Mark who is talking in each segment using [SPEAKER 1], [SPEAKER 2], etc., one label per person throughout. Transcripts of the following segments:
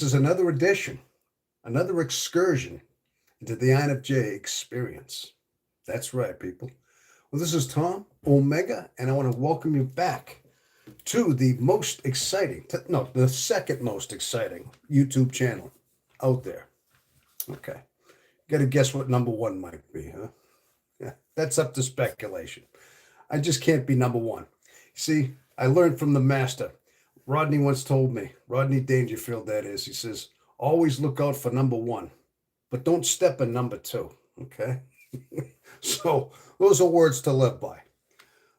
[SPEAKER 1] Is another edition, another excursion into the INFJ Experience. That's right, people. Well, this is Tom Omega, and I want to welcome you back to the most exciting, no, the second most exciting YouTube channel out there. Okay. Got to guess what number one might be, huh? Yeah, that's up to speculation. I just can't be number one. See, I learned from the master. Rodney once told me, Rodney Dangerfield, that is, he says, always look out for number one, but don't step in number two. Okay. So those are words to live by.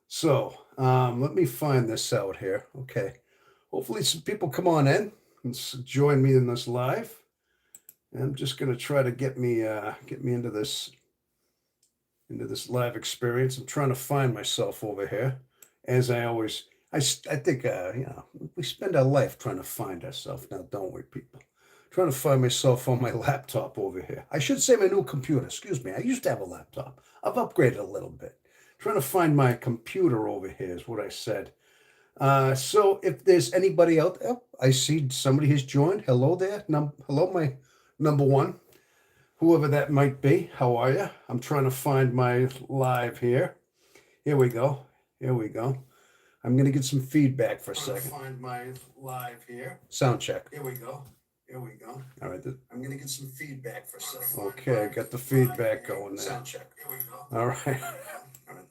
[SPEAKER 1] So let me find this out here. Okay. Hopefully some people come on in and join me in this live. And I'm just going to try to get me into this live experience. I'm trying to find myself over here, as I always. I think we spend our life trying to find ourselves now, don't we, people? Trying to find myself on my laptop over here. I should say my new computer. Excuse me. I used to have a laptop. I've upgraded a little bit. Trying to find my computer over here is what I said. So if there's anybody out there, I see somebody has joined. Hello there. Hello, my number one. Whoever that might be. How are you? I'm trying to find my live here. Here we go. Here we go. I'm going to get some feedback for a second. Find my live here. Sound check. Here we go. Here we go. All right. I'm going to get some feedback for a second. Okay, got the feedback going there. Sound check. Here we go. All right. All right.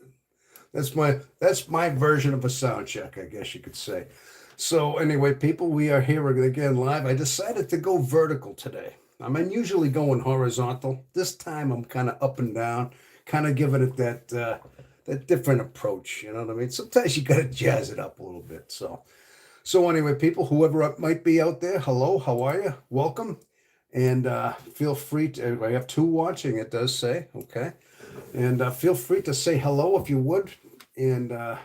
[SPEAKER 1] That's my version of a sound check, I guess you could say. So anyway, people, we are here again live. I decided to go vertical today. I'm usually going horizontal. This time I'm kind of up and down, kind of giving it that different approach. You know what I mean? Sometimes you got to jazz it up a little bit. So anyway, people, whoever might be out there, hello, how are you? Welcome. And feel free to, I have two watching, it does say, okay. And feel free to say hello if you would. And of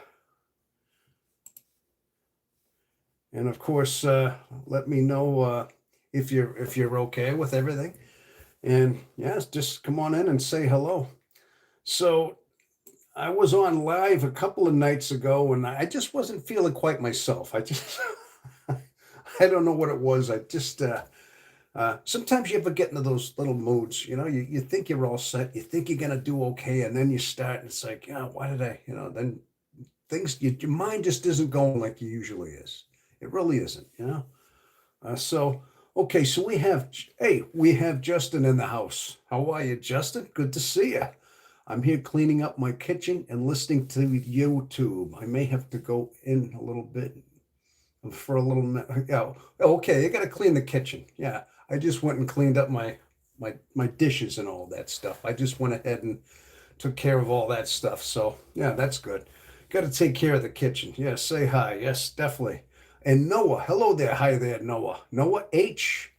[SPEAKER 1] course, let me know if you're okay with everything. And yes, just come on in and say hello. So I was on live a couple of nights ago and I just wasn't feeling quite myself. I don't know what it was. I just, sometimes you ever get into those little moods, you think you're all set. You think you're going to do okay. And then you start and it's like, yeah, why did I, then your mind just isn't going like it usually is. It really isn't, okay, so we have Justin in the house. How are you, Justin? Good to see you. I'm here cleaning up my kitchen and listening to YouTube. I may have to go in a little bit for a little minute. Yeah, okay, I got to clean the kitchen. Yeah, I just went and cleaned up my dishes and all that stuff. I just went ahead and took care of all that stuff. So, yeah, that's good. Got to take care of the kitchen. Yeah, say hi. Yes, definitely. And Noah, hello there. Hi there, Noah. Noah H.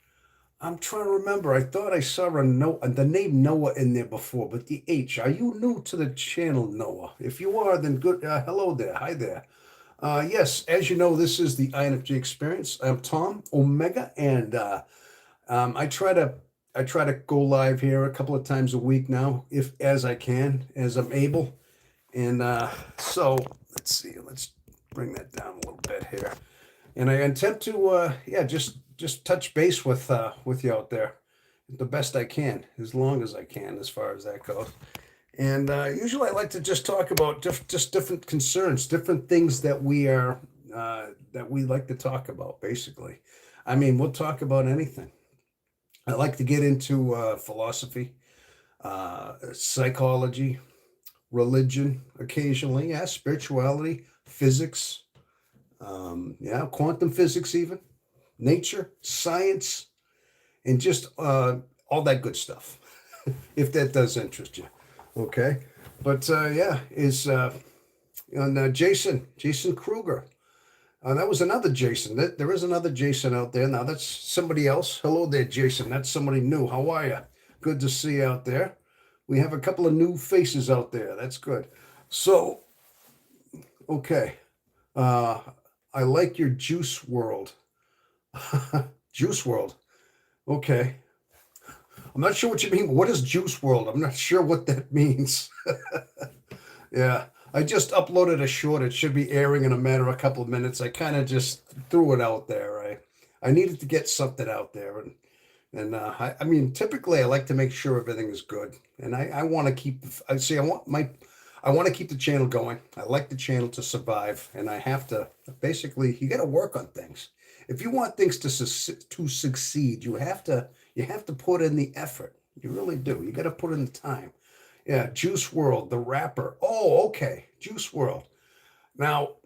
[SPEAKER 1] I'm trying to remember. I thought I saw the name Noah in there before, but the H. Are you new to the channel, Noah? If you are, then good. Hello there. Hi there. Yes, as you know, this is the INFJ Experience. I'm Tom Omega, and I try to go live here a couple of times a week now, as I'm able. And so let's see. Let's bring that down a little bit here. And I intend to, just touch base with you out there the best I can, as long as I can, as far as that goes. And usually I like to just talk about just different concerns, different things that we like to talk about, basically. I mean, we'll talk about anything. I like to get into philosophy, psychology, religion occasionally, spirituality, physics, quantum physics even, nature, science, and just all that good stuff, if that does interest you. Okay. But Jason Kruger. That was another Jason. There is another Jason out there. Now that's somebody else. Hello there, Jason. That's somebody new. How are you? Good to see you out there. We have a couple of new faces out there. That's good. So, okay. I like your Juice World. Juice World. Okay. I'm not sure what you mean. What is Juice World? I'm not sure what that means. Yeah. I just uploaded a short. It should be airing in a matter of a couple of minutes. I kind of just threw it out there. I needed to get something out there, and I mean, typically I like to make sure everything is good, and I want to keep. I see. I want to keep the channel going. I like the channel to survive, and I have to basically. You got to work on things. If you want things to succeed, you have to put in the effort. You really do. You got to put in the time. Yeah, Juice World, the rapper. Oh, okay, Juice World. Now,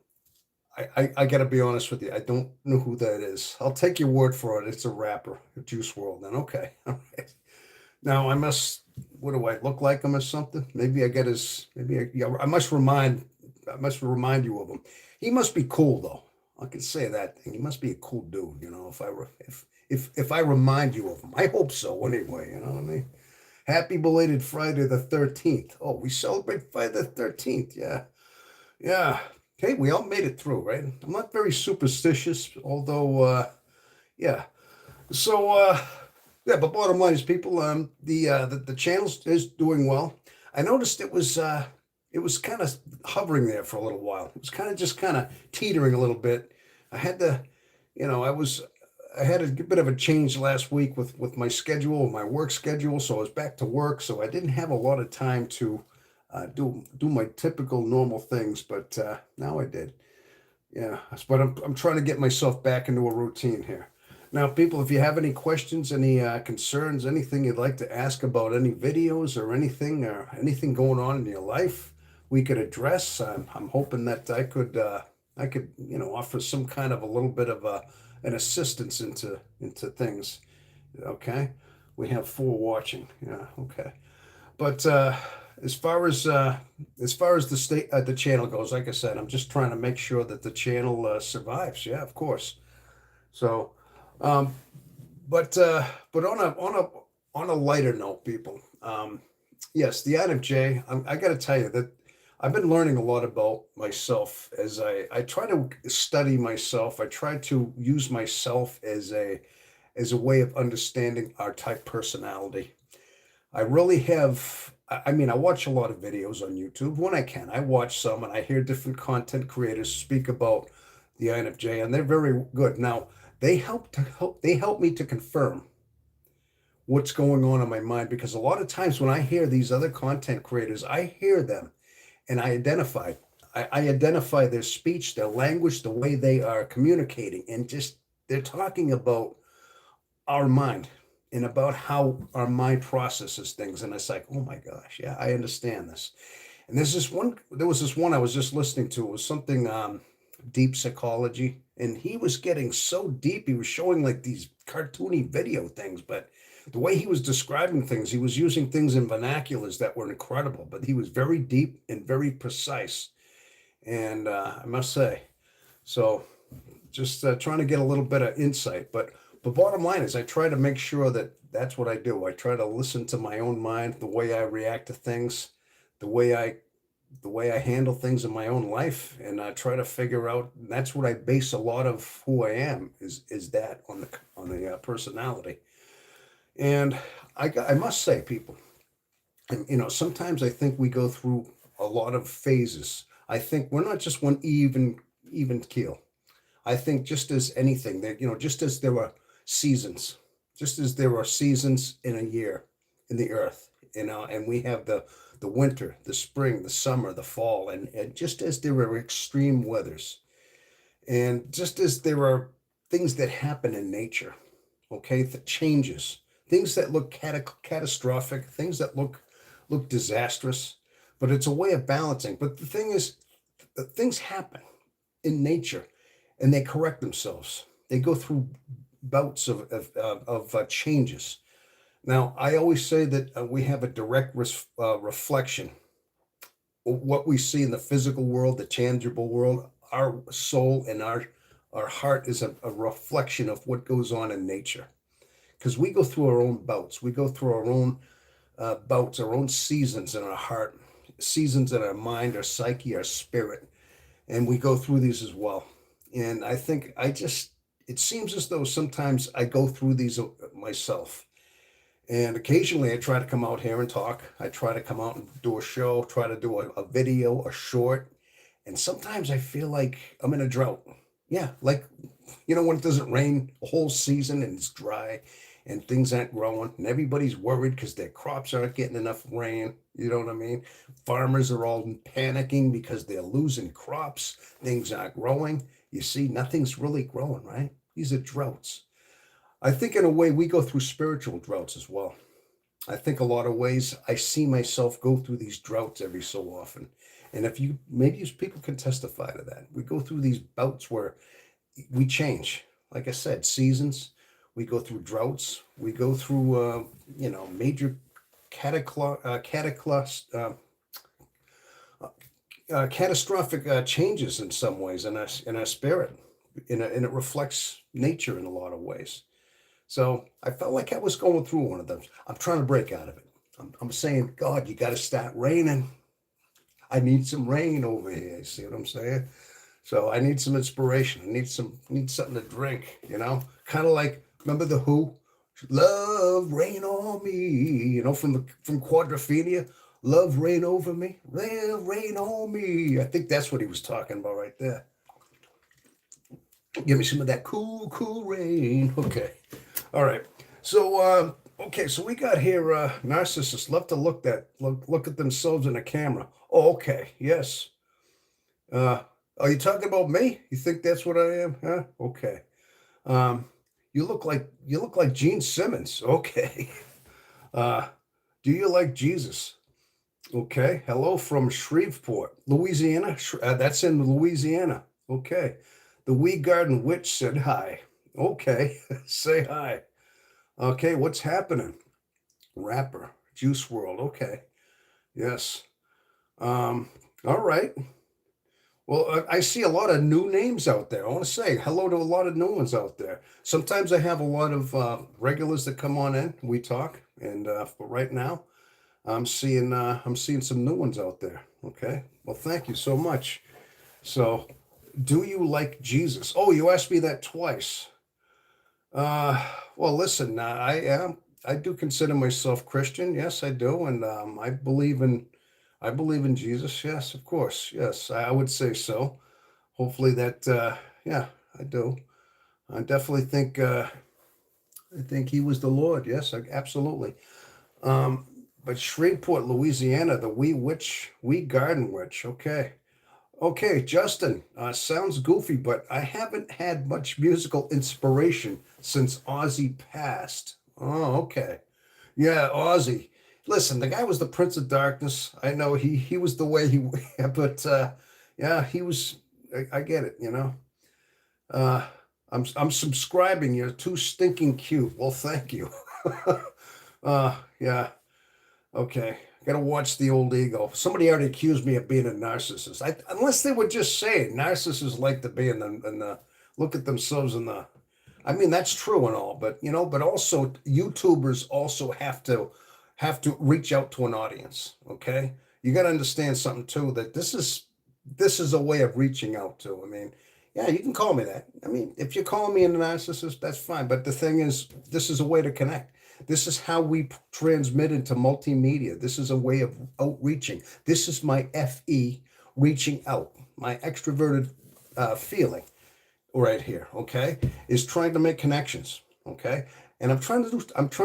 [SPEAKER 1] I got to be honest with you. I don't know who that is. I'll take your word for it. It's a rapper, Juice World. Then okay, all right. Now I must. What do I look like him or something? Maybe I get his. Maybe yeah, I must remind. I must remind you of him. He must be cool though. I can say that thing. He must be a cool dude. If I remind you of him, I hope so. Anyway, you know what I mean. Happy belated Friday the 13th. Oh, we celebrate Friday the 13th. Yeah. Yeah. Hey, we all made it through, right? I'm not very superstitious, although, yeah. So, yeah, but bottom line is, people, the channel is doing well. I noticed it was kind of hovering there for a little while. It was kind of teetering a little bit. I had to, you know, I had a bit of a change last week with my schedule, my work schedule. So I was back to work, so I didn't have a lot of time to do my typical normal things. But now I did. Yeah, but I'm trying to get myself back into a routine here. Now, people, if you have any questions, any concerns, anything you'd like to ask about any videos or anything going on in your life, we could address. I'm hoping that I could offer some kind of a little bit of an assistance into things. Okay, we have four watching. Yeah, okay. But as far as the channel goes, like I said, I'm just trying to make sure that the channel survives. Yeah, of course. So, um, but on a lighter note, people. Yes, the INFJ. I got to tell you that I've been learning a lot about myself as I try to study myself. I try to use myself as a way of understanding our type personality. I really have. I mean, I watch a lot of videos on YouTube when I can. I watch some and I hear different content creators speak about the INFJ, and they're very good. Now, they help me to confirm what's going on in my mind, because a lot of times when I hear these other content creators, I hear them and I identify their speech, their language, the way they are communicating, and just they're talking about our mind and about how our mind processes things. And it's like, oh my gosh, yeah, I understand this. And there was this one I was just listening to. It was something deep psychology. And he was getting so deep. He was showing like these cartoony video things, but the way he was describing things, he was using things in vernaculars that were incredible, but he was very deep and very precise. And I must say, so just trying to get a little bit of insight. But bottom line is, I try to make sure that that's what I do. I try to listen to my own mind, the way I react to things, the way I the way I handle things in my own life, and I try to figure out. That's what I base a lot of who I am is that on the personality. And I must say, people, and sometimes I think we go through a lot of phases. I think we're not just one even keel. I think just as anything that just as there are seasons, just as there are seasons in a year in the earth, and we have the winter, the spring, the summer, the fall, and just as there are extreme weathers, and just as there are things that happen in nature, okay, the changes, things that look catastrophic, things that look disastrous, but it's a way of balancing. But the thing is, things happen in nature, and they correct themselves. They go through bouts of changes. Now, I always say that we have a direct reflection of what we see in the physical world, the tangible world. Our soul and our heart is a reflection of what goes on in nature, because we go through our own bouts. We go through our own bouts, our own seasons in our heart, seasons in our mind, our psyche, our spirit, and we go through these as well. And I think it seems as though sometimes I go through these myself. And occasionally I try to come out here and talk. I try to come out and do a show, try to do a video, a short. And sometimes I feel like I'm in a drought. Yeah, like when it doesn't rain a whole season and it's dry and things aren't growing and everybody's worried because their crops aren't getting enough rain. You know what I mean? Farmers are all panicking because they're losing crops. Things aren't growing. You see, nothing's really growing, right? These are droughts. I think in a way we go through spiritual droughts as well. I think a lot of ways I see myself go through these droughts every so often. And if you, maybe you people can testify to that. We go through these bouts where we change. Like I said, seasons, we go through droughts, we go through, major catastrophic changes in some ways in our spirit, and it reflects nature in a lot of ways. So I felt like I was going through one of those. I'm trying to break out of it. I'm saying, God, you got to start raining. I need some rain over here. You see what I'm saying? So I need some inspiration. Need something to drink. Kind of like, remember the Who? Love rain on me. From Quadrophenia. Love rain over me. Love rain on me. I think that's what he was talking about right there. Give me some of that cool, cool rain. Okay. All right. So okay, so we got here narcissists love to look at themselves in a camera. Oh, okay. Yes. Uh are you talking about me? You think that's what I am? Huh? Okay. Um you look like Gene Simmons. Okay. Uh do you like Jesus? Okay. Hello from Shreveport, Louisiana. That's in Louisiana. Okay. The Wee Garden Witch said hi. Okay. Say hi. Okay. What's happening? Rapper. Juice World. Okay. Yes. Um, all right. Well, I see a lot of new names out there. I want to say hello to a lot of new ones out there. Sometimes I have a lot of regulars that come on in. We talk, and but right now I'm seeing some new ones out there. Okay. Well, thank you so much. So, do you like Jesus? Oh, you asked me that twice. Uh, well, listen, I do consider myself Christian. Yes, I do, and I believe in Jesus. Yes, of course. Yes, I would say so. Hopefully that, yeah, I do. I definitely think he was the Lord. Yes, absolutely. Um, but Shreveport, Louisiana, the wee garden witch. Okay. Okay, Justin, sounds goofy, but I haven't had much musical inspiration since Ozzy passed. Oh, okay. Yeah, Ozzy. Listen, the guy was the Prince of Darkness. I know he was the way he, but yeah, he was. I get it. Uh, I'm subscribing. You're too stinking cute. Well, thank you. Yeah. Okay. Got to watch the old ego. Somebody already accused me of being a narcissist. Unless they were just saying narcissists like to be in the look at themselves in the. I mean, that's true and all, but also YouTubers also have to reach out to an audience. Okay, you got to understand something too, that this is a way of reaching out to. I mean, yeah, you can call me that. I mean, if you're calling me a narcissist, that's fine. But the thing is, this is a way to connect. This is how we transmit into multimedia. This is a way of outreaching. This is my FE reaching out, my extroverted feeling right here, okay, is trying to make connections, okay, and I'm trying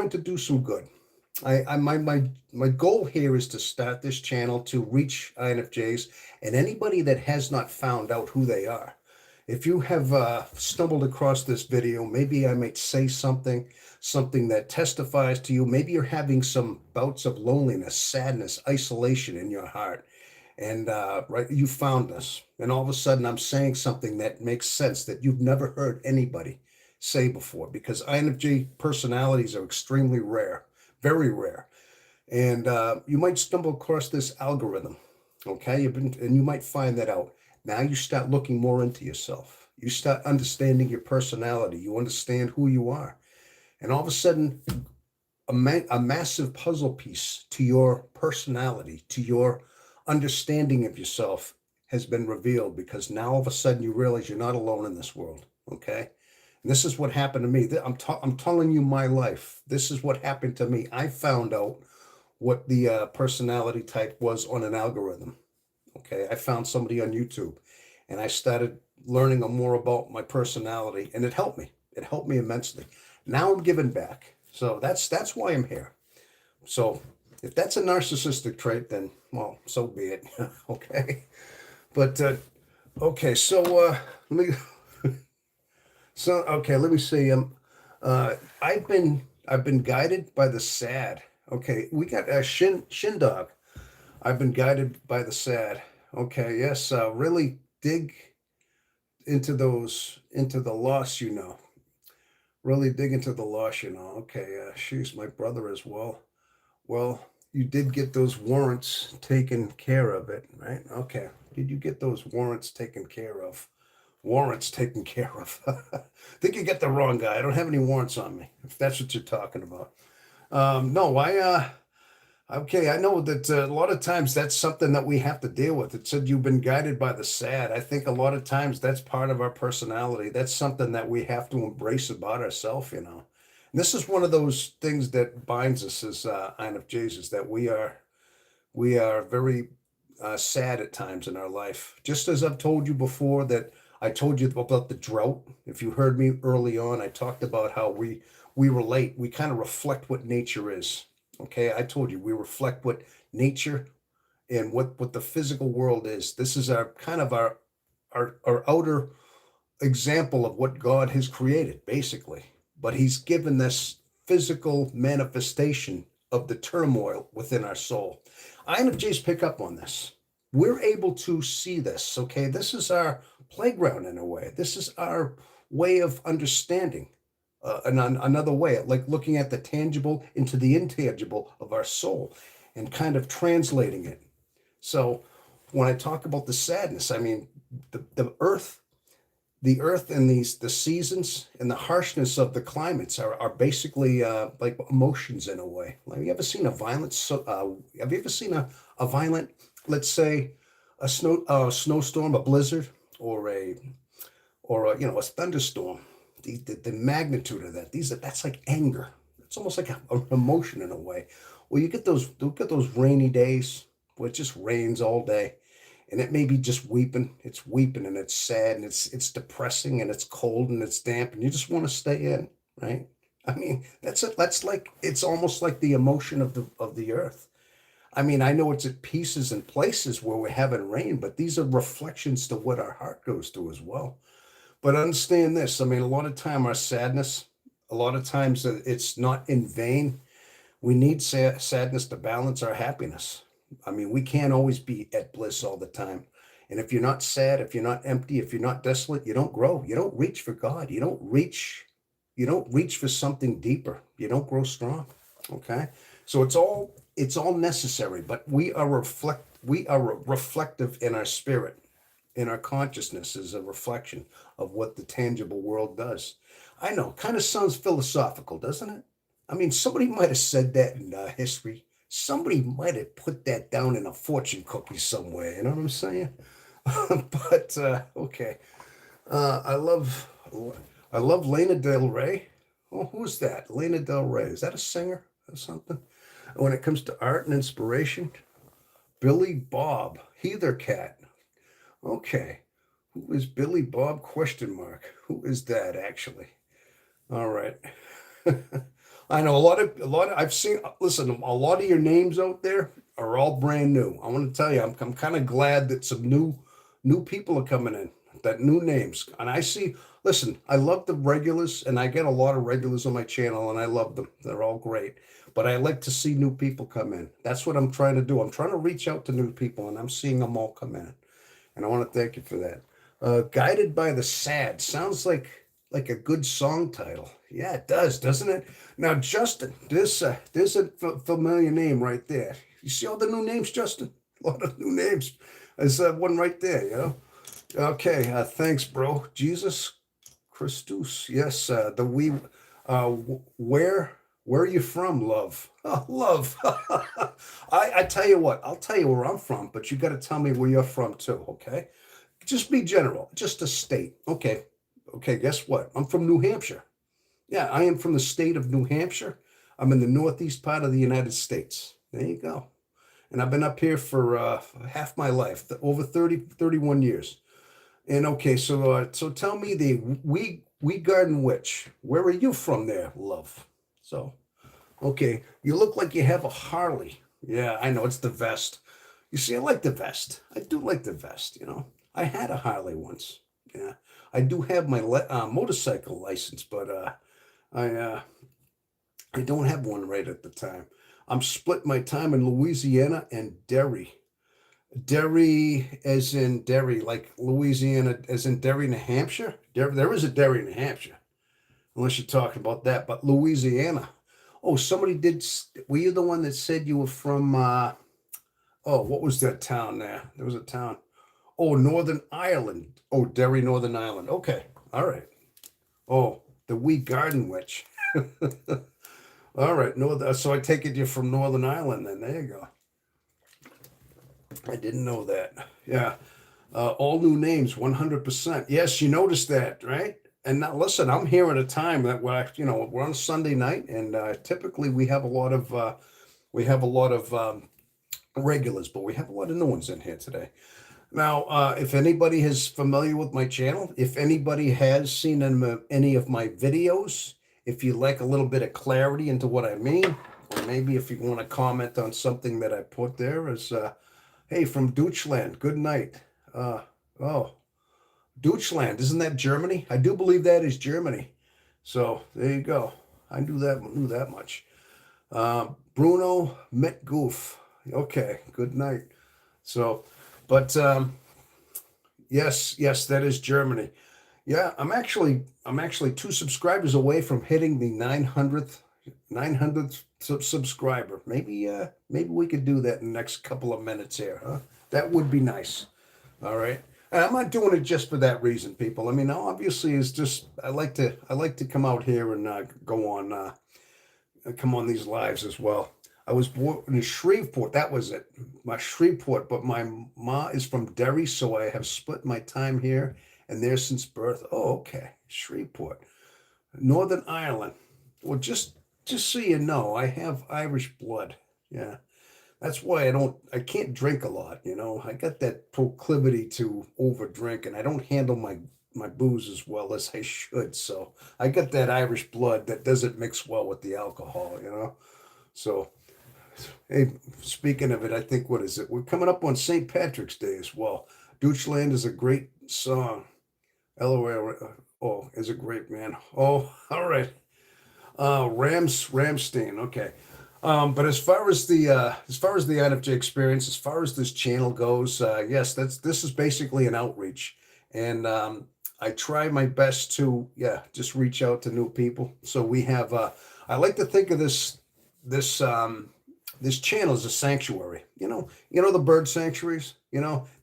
[SPEAKER 1] to do some good. My goal here is to start this channel to reach INFJs and anybody that has not found out who they are. If you have stumbled across this video, maybe I might say something that testifies to you. Maybe you're having some bouts of loneliness, sadness, isolation in your heart, and right, you found this, and all of a sudden I'm saying something that makes sense that you've never heard anybody say before, because INFJ personalities are extremely rare, very rare, and you might stumble across this algorithm. Okay, and you might find that out. Now you start looking more into yourself. You start understanding your personality. You understand who you are, and all of a sudden, a massive puzzle piece to your personality, to your understanding of yourself has been revealed, because now all of a sudden you realize you're not alone in this world. Okay. And this is what happened to me. I'm telling you my life. This is what happened to me. I found out what the personality type was on an algorithm. Okay. I found somebody on YouTube and I started learning more about my personality, and it helped me. It helped me immensely. Now I'm giving back. So that's why I'm here. So if that's a narcissistic trait, then well, so be it. Okay. But okay, so let me let me see. I've been guided by the sad. Okay, we got a shin dog. I've been guided by the sad. Okay, yes, really dig into the loss, really dig into the loss, okay, she's my brother as well. Well, you did get those warrants taken care of it, right? Okay, did you get those warrants taken care of? Warrants taken care of. I think you get the wrong guy. I don't have any warrants on me, if that's what you're talking about. No, okay, I know that a lot of times that's something that we have to deal with. It said you've been guided by the sad. I think a lot of times that's part of our personality. That's something that we have to embrace about ourselves. And this is one of those things that binds us as INFJs, is that we are very sad at times in our life. Just as I've told you before, that I told you about the drought. If you heard me early on, I talked about how we relate. We kind of reflect what nature is. Okay, I told you we reflect what nature and what the physical world is. This is our kind of our outer example of what God has created, basically. But He's given this physical manifestation of the turmoil within our soul. INFJs pick up on this. We're able to see this. Okay, this is our playground in a way. This is our way of understanding. Another way, like looking at the tangible into the intangible of our soul and kind of translating it. So when I talk about the sadness, I mean the earth and the seasons and the harshness of the climates are basically like emotions in a way. Like, have you ever seen a violent, let's say, a snowstorm, a blizzard, or a thunderstorm? The magnitude of that's like anger. It's almost like an emotion in a way. Well, you get those rainy days where it just rains all day, and it may be just weeping. It's weeping and it's sad and it's depressing and it's cold and it's damp and you just want to stay in, right? I mean, that's it. That's like, it's almost like the emotion of the earth. I mean, I know it's at pieces and places where we're having rain, but these are reflections to what our heart goes through as well. But understand this. I mean, a lot of time our sadness, a lot of times it's not in vain. We need sadness to balance our happiness. I mean, we can't always be at bliss all the time. And if you're not sad, if you're not empty, if you're not desolate, you don't grow. You don't reach for God. You don't reach for something deeper. You don't grow strong. Okay? So it's all necessary, but we are reflective in our spirit. In our consciousness is a reflection of what the tangible world does. I know, kind of sounds philosophical, doesn't it? I mean, somebody might have said that in history. Somebody might have put that down in a fortune cookie somewhere. You know what I'm saying? But okay, I love Lana Del Rey. Oh, who's that? Lana Del Rey. Is that a singer or something? When it comes to art and inspiration, Billy Bob, Heather Cat. Okay. Who is Billy Bob? Question mark. Who is that actually? All right. I know a lot of I've seen, listen, a lot of your names out there are all brand new. I want to tell you, I'm kind of glad that some new people are coming in, that new names. And I see, listen, I love the regulars and I get a lot of regulars on my channel and I love them. They're all great. But I like to see new people come in. That's what I'm trying to do. I'm trying to reach out to new people and I'm seeing them all come in. And I want to thank you for that. Guided by the Sad sounds like a good song title. Yeah, it does, doesn't it? Now, Justin, there's a familiar name right there. You see all the new names, Justin? A lot of new names. There's one right there. Okay, thanks, bro. Jesus Christus. Yes, where are you from, love? Oh, love. I tell you what, I'll tell you where I'm from, but you got to tell me where you're from too, okay? Just be general, just a state. Okay. Okay, guess what? I'm from New Hampshire. Yeah, I am from the state of New Hampshire. I'm in the northeast part of the United States. There you go. And I've been up here for half my life, over 31 years. And okay, so tell me the we garden witch. Where are you from there, love? So okay, you look like you have a Harley. Yeah, I know it's the vest. You see, I like the vest. I do like the vest. I had a Harley once. Yeah, I do have my motorcycle license, but I uh, I don't have one right at the time. I'm split my time in Louisiana and Derry. Derry, as in Derry, like Louisiana, as in Derry, New Hampshire. There is a Derry, New Hampshire, unless you're talking about that. But Louisiana. Oh, somebody did. Were you the one that said you were from? Oh, what was that town there? There was a town. Oh, Northern Ireland. Oh, Derry, Northern Ireland. Okay, all right. Oh, the wee garden witch. All right, so I take it you're from Northern Ireland then. There you go. I didn't know that. Yeah. All new names, 100%. Yes, you noticed that, right? And now listen, I'm here at a time that we're on a Sunday night, and typically we have a lot of regulars, but we have a lot of new ones in here today. Now, if anybody is familiar with my channel, if anybody has seen any of my videos, if you like a little bit of clarity into what I mean, or maybe if you want to comment on something that I put there, as hey, from Deutschland, good night. Oh, Deutschland, isn't that Germany? I do believe that is Germany. So there you go. I knew that much. Bruno Metgoof. Okay, good night. So, but yes, that is Germany. Yeah, I'm actually two subscribers away from hitting the 900th subscriber. Maybe we could do that in the next couple of minutes here, huh? That would be nice. All right. And I'm not doing it just for that reason, people. I mean, obviously, it's just I like to come out here and come on these lives as well. I was born in Shreveport. That was it, my Shreveport. But my ma is from Derry, so I have split my time here and there since birth. Oh, okay, Shreveport, Northern Ireland. Well, just so you know, I have Irish blood. Yeah, that's why I can't drink a lot. I got that proclivity to overdrink, and I don't handle my booze as well as I should. So I got that Irish blood that doesn't mix well with the alcohol. So, hey, speaking of it, I think, what is it? We're coming up on St. Patrick's Day as well. Deutschland is a great song. LOL. Oh, is a great man. Oh, all right. Ramstein. Okay. But as far as the INFJ experience, as far as this channel goes, yes, this is basically an outreach, and I try my best to, yeah, just reach out to new people. So we have I like to think of this this channel as a sanctuary. The bird sanctuaries.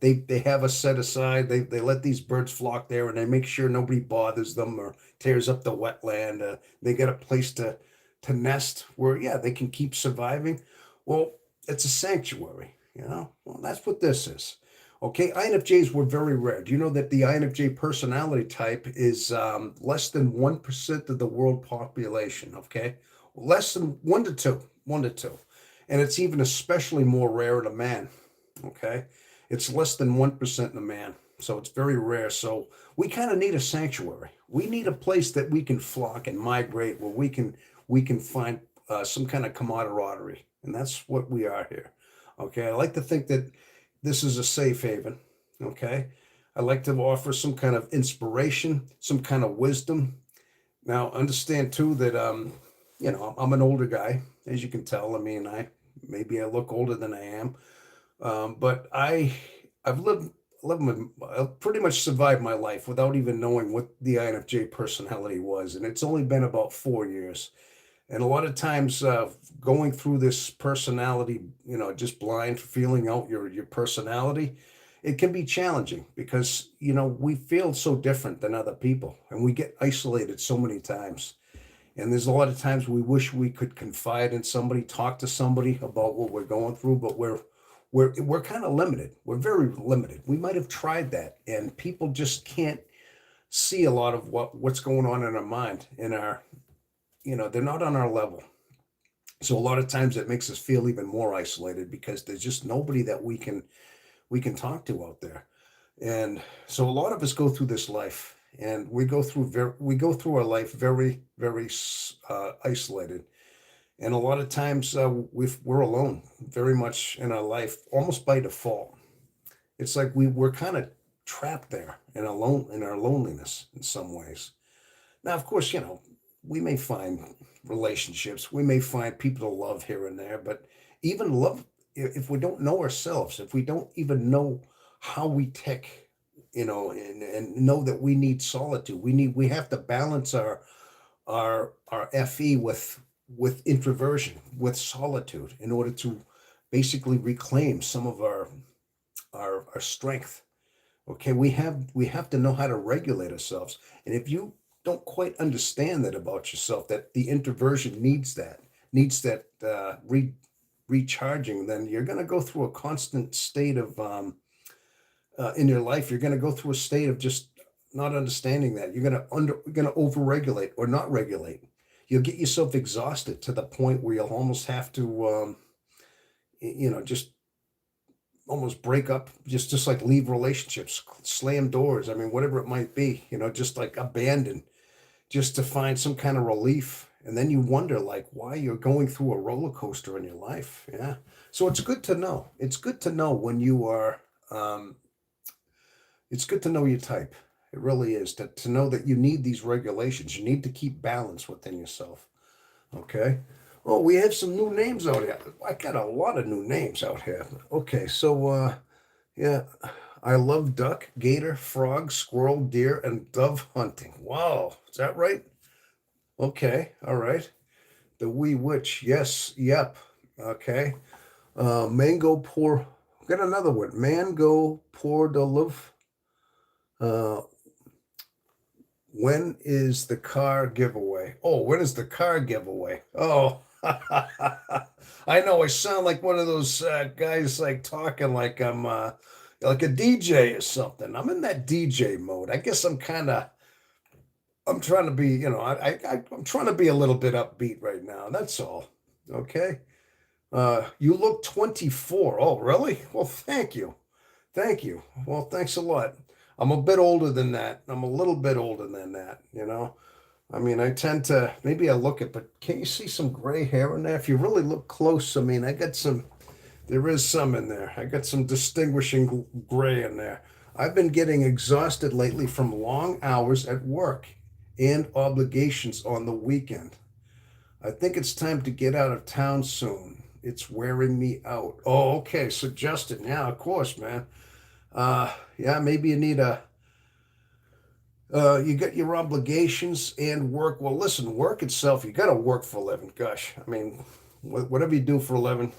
[SPEAKER 1] They have a set aside. They let these birds flock there, and they make sure nobody bothers them or tears up the wetland. They get a place to nest where, yeah, they can keep surviving. Well, it's a sanctuary. Well, that's what this is. Okay, INFJs were very rare. Do you know that the INFJ personality type is less than 1% of the world population? Okay, less than 1 to 2, and it's even especially more rare in a man. Okay, it's less than 1% in a man, so it's very rare. So we kind of need a sanctuary. We need a place that we can flock and migrate, where we can find some kind of camaraderie, and that's what we are here. Okay, I like to think that this is a safe haven. Okay, I like to offer some kind of inspiration, some kind of wisdom. Now, understand too that I'm an older guy, as you can tell. I mean, I look older than I am, but I've I've pretty much survived my life without even knowing what the INFJ personality was, and it's only been about 4 years. And a lot of times, going through this personality, just blind, feeling out your personality, it can be challenging because we feel so different than other people, and we get isolated so many times. And there's a lot of times we wish we could confide in somebody, talk to somebody about what we're going through, but we're kind of limited. We're very limited. We might have tried that, and people just can't see a lot of what's going on in our mind, they're not on our level. So a lot of times it makes us feel even more isolated because there's just nobody that we can talk to out there. And so a lot of us go through this life, and we go through our life very isolated, and a lot of times we're alone, very much in our life, almost by default. It's like we're kind of trapped there and alone in our loneliness in some ways. Now, of course, we may find relationships, we may find people to love here and there, but even love, if we don't know ourselves, if we don't even know how we tick, and know that we need solitude, we have to balance our FE with introversion, with solitude, in order to basically reclaim some of our strength. Okay, we have to know how to regulate ourselves. And if you don't quite understand that about yourself, that the introversion needs that recharging, then you're going to go through a constant state of in your life. You're going to go through a state of just not understanding that. You're going to overregulate or not regulate. You'll get yourself exhausted to the point where you'll almost have to just almost break up, just like leave relationships, slam doors. I mean, whatever it might be, just like abandon, just to find some kind of relief. And then you wonder, like, why you're going through a roller coaster in your life. Yeah. So it's good to know. It's good to know when you are. It's good to know your type. It really is, to know that you need these regulations. You need to keep balance within yourself. Okay. Oh, we have some new names out here. I got a lot of new names out here. Okay, so yeah, I love duck, gator, frog, squirrel, deer, and dove hunting. Wow, is that right? Okay, all right. The wee witch, yes, yep. Okay. Mango pour. Got another one. Mango pour de love. Uh, when is the car giveaway? Oh, when is the car giveaway? Oh, I know I sound like one of those guys, like talking like I'm like a DJ or something. I'm in that DJ mode. I guess I'm trying to be, I'm trying to be a little bit upbeat right now. That's all. Okay. You look 24. Oh, really? Well, thank you. Thank you. Well, thanks a lot. I'm a bit older than that. I'm a little bit older than that. I mean, I tend to, maybe I look at, but can you see some gray hair in there? If you really look close, I mean, there is some in there. I got some distinguishing gray in there. I've been getting exhausted lately from long hours at work and obligations on the weekend. I think it's time to get out of town soon. It's wearing me out. Oh, okay. Suggested. Yeah, of course, man. Yeah, maybe you need you got your obligations and work. Well, listen, work itself, you got to work for a living. Gosh, I mean, whatever you do for a living,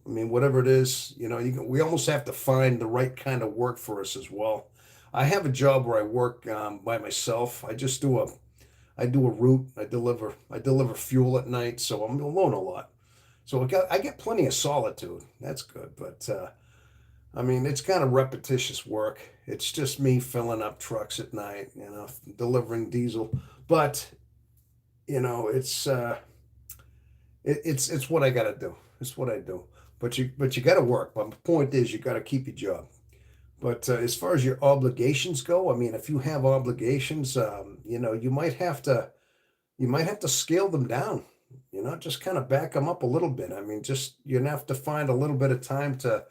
[SPEAKER 1] I mean, whatever it is, we almost have to find the right kind of work for us as well. I have a job where I work by myself. I do a route. I deliver fuel at night, so I'm alone a lot. So I get plenty of solitude. That's good, but I mean, it's kind of repetitious work. It's just me filling up trucks at night, delivering diesel. But it's what I got to do. It's what I do. But you got to work. But the point is, you got to keep your job. But as far as your obligations go, I mean, if you have obligations, you might have to scale them down. Just kind of back them up a little bit. I mean, just you're gonna have to find a little bit of time to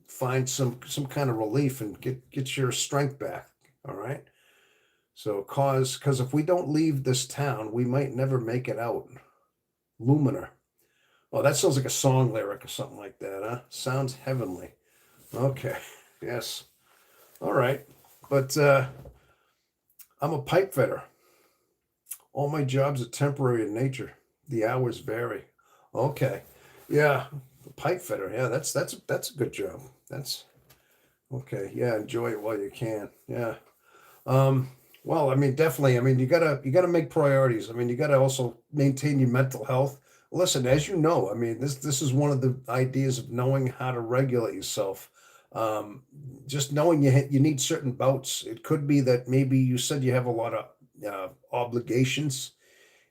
[SPEAKER 1] find some kind of relief and get your strength back. All right. So, cause if we don't leave this town, we might never make it out. Luminar. Oh, that sounds like a song lyric or something like that, huh? Sounds heavenly. Okay. Yes. All right. But I'm a pipe fitter. All my jobs are temporary in nature. The hours vary. Okay. Yeah. Pipe fitter. Yeah, that's a good job. That's okay. Yeah, enjoy it while you can. Yeah. Um, well, I mean, definitely. I mean, you gotta make priorities. I mean, you gotta also maintain your mental health. Listen, as you know, I mean, this is one of the ideas of knowing how to regulate yourself. Um, just knowing you need certain bouts. It could be that maybe you said you have a lot of obligations.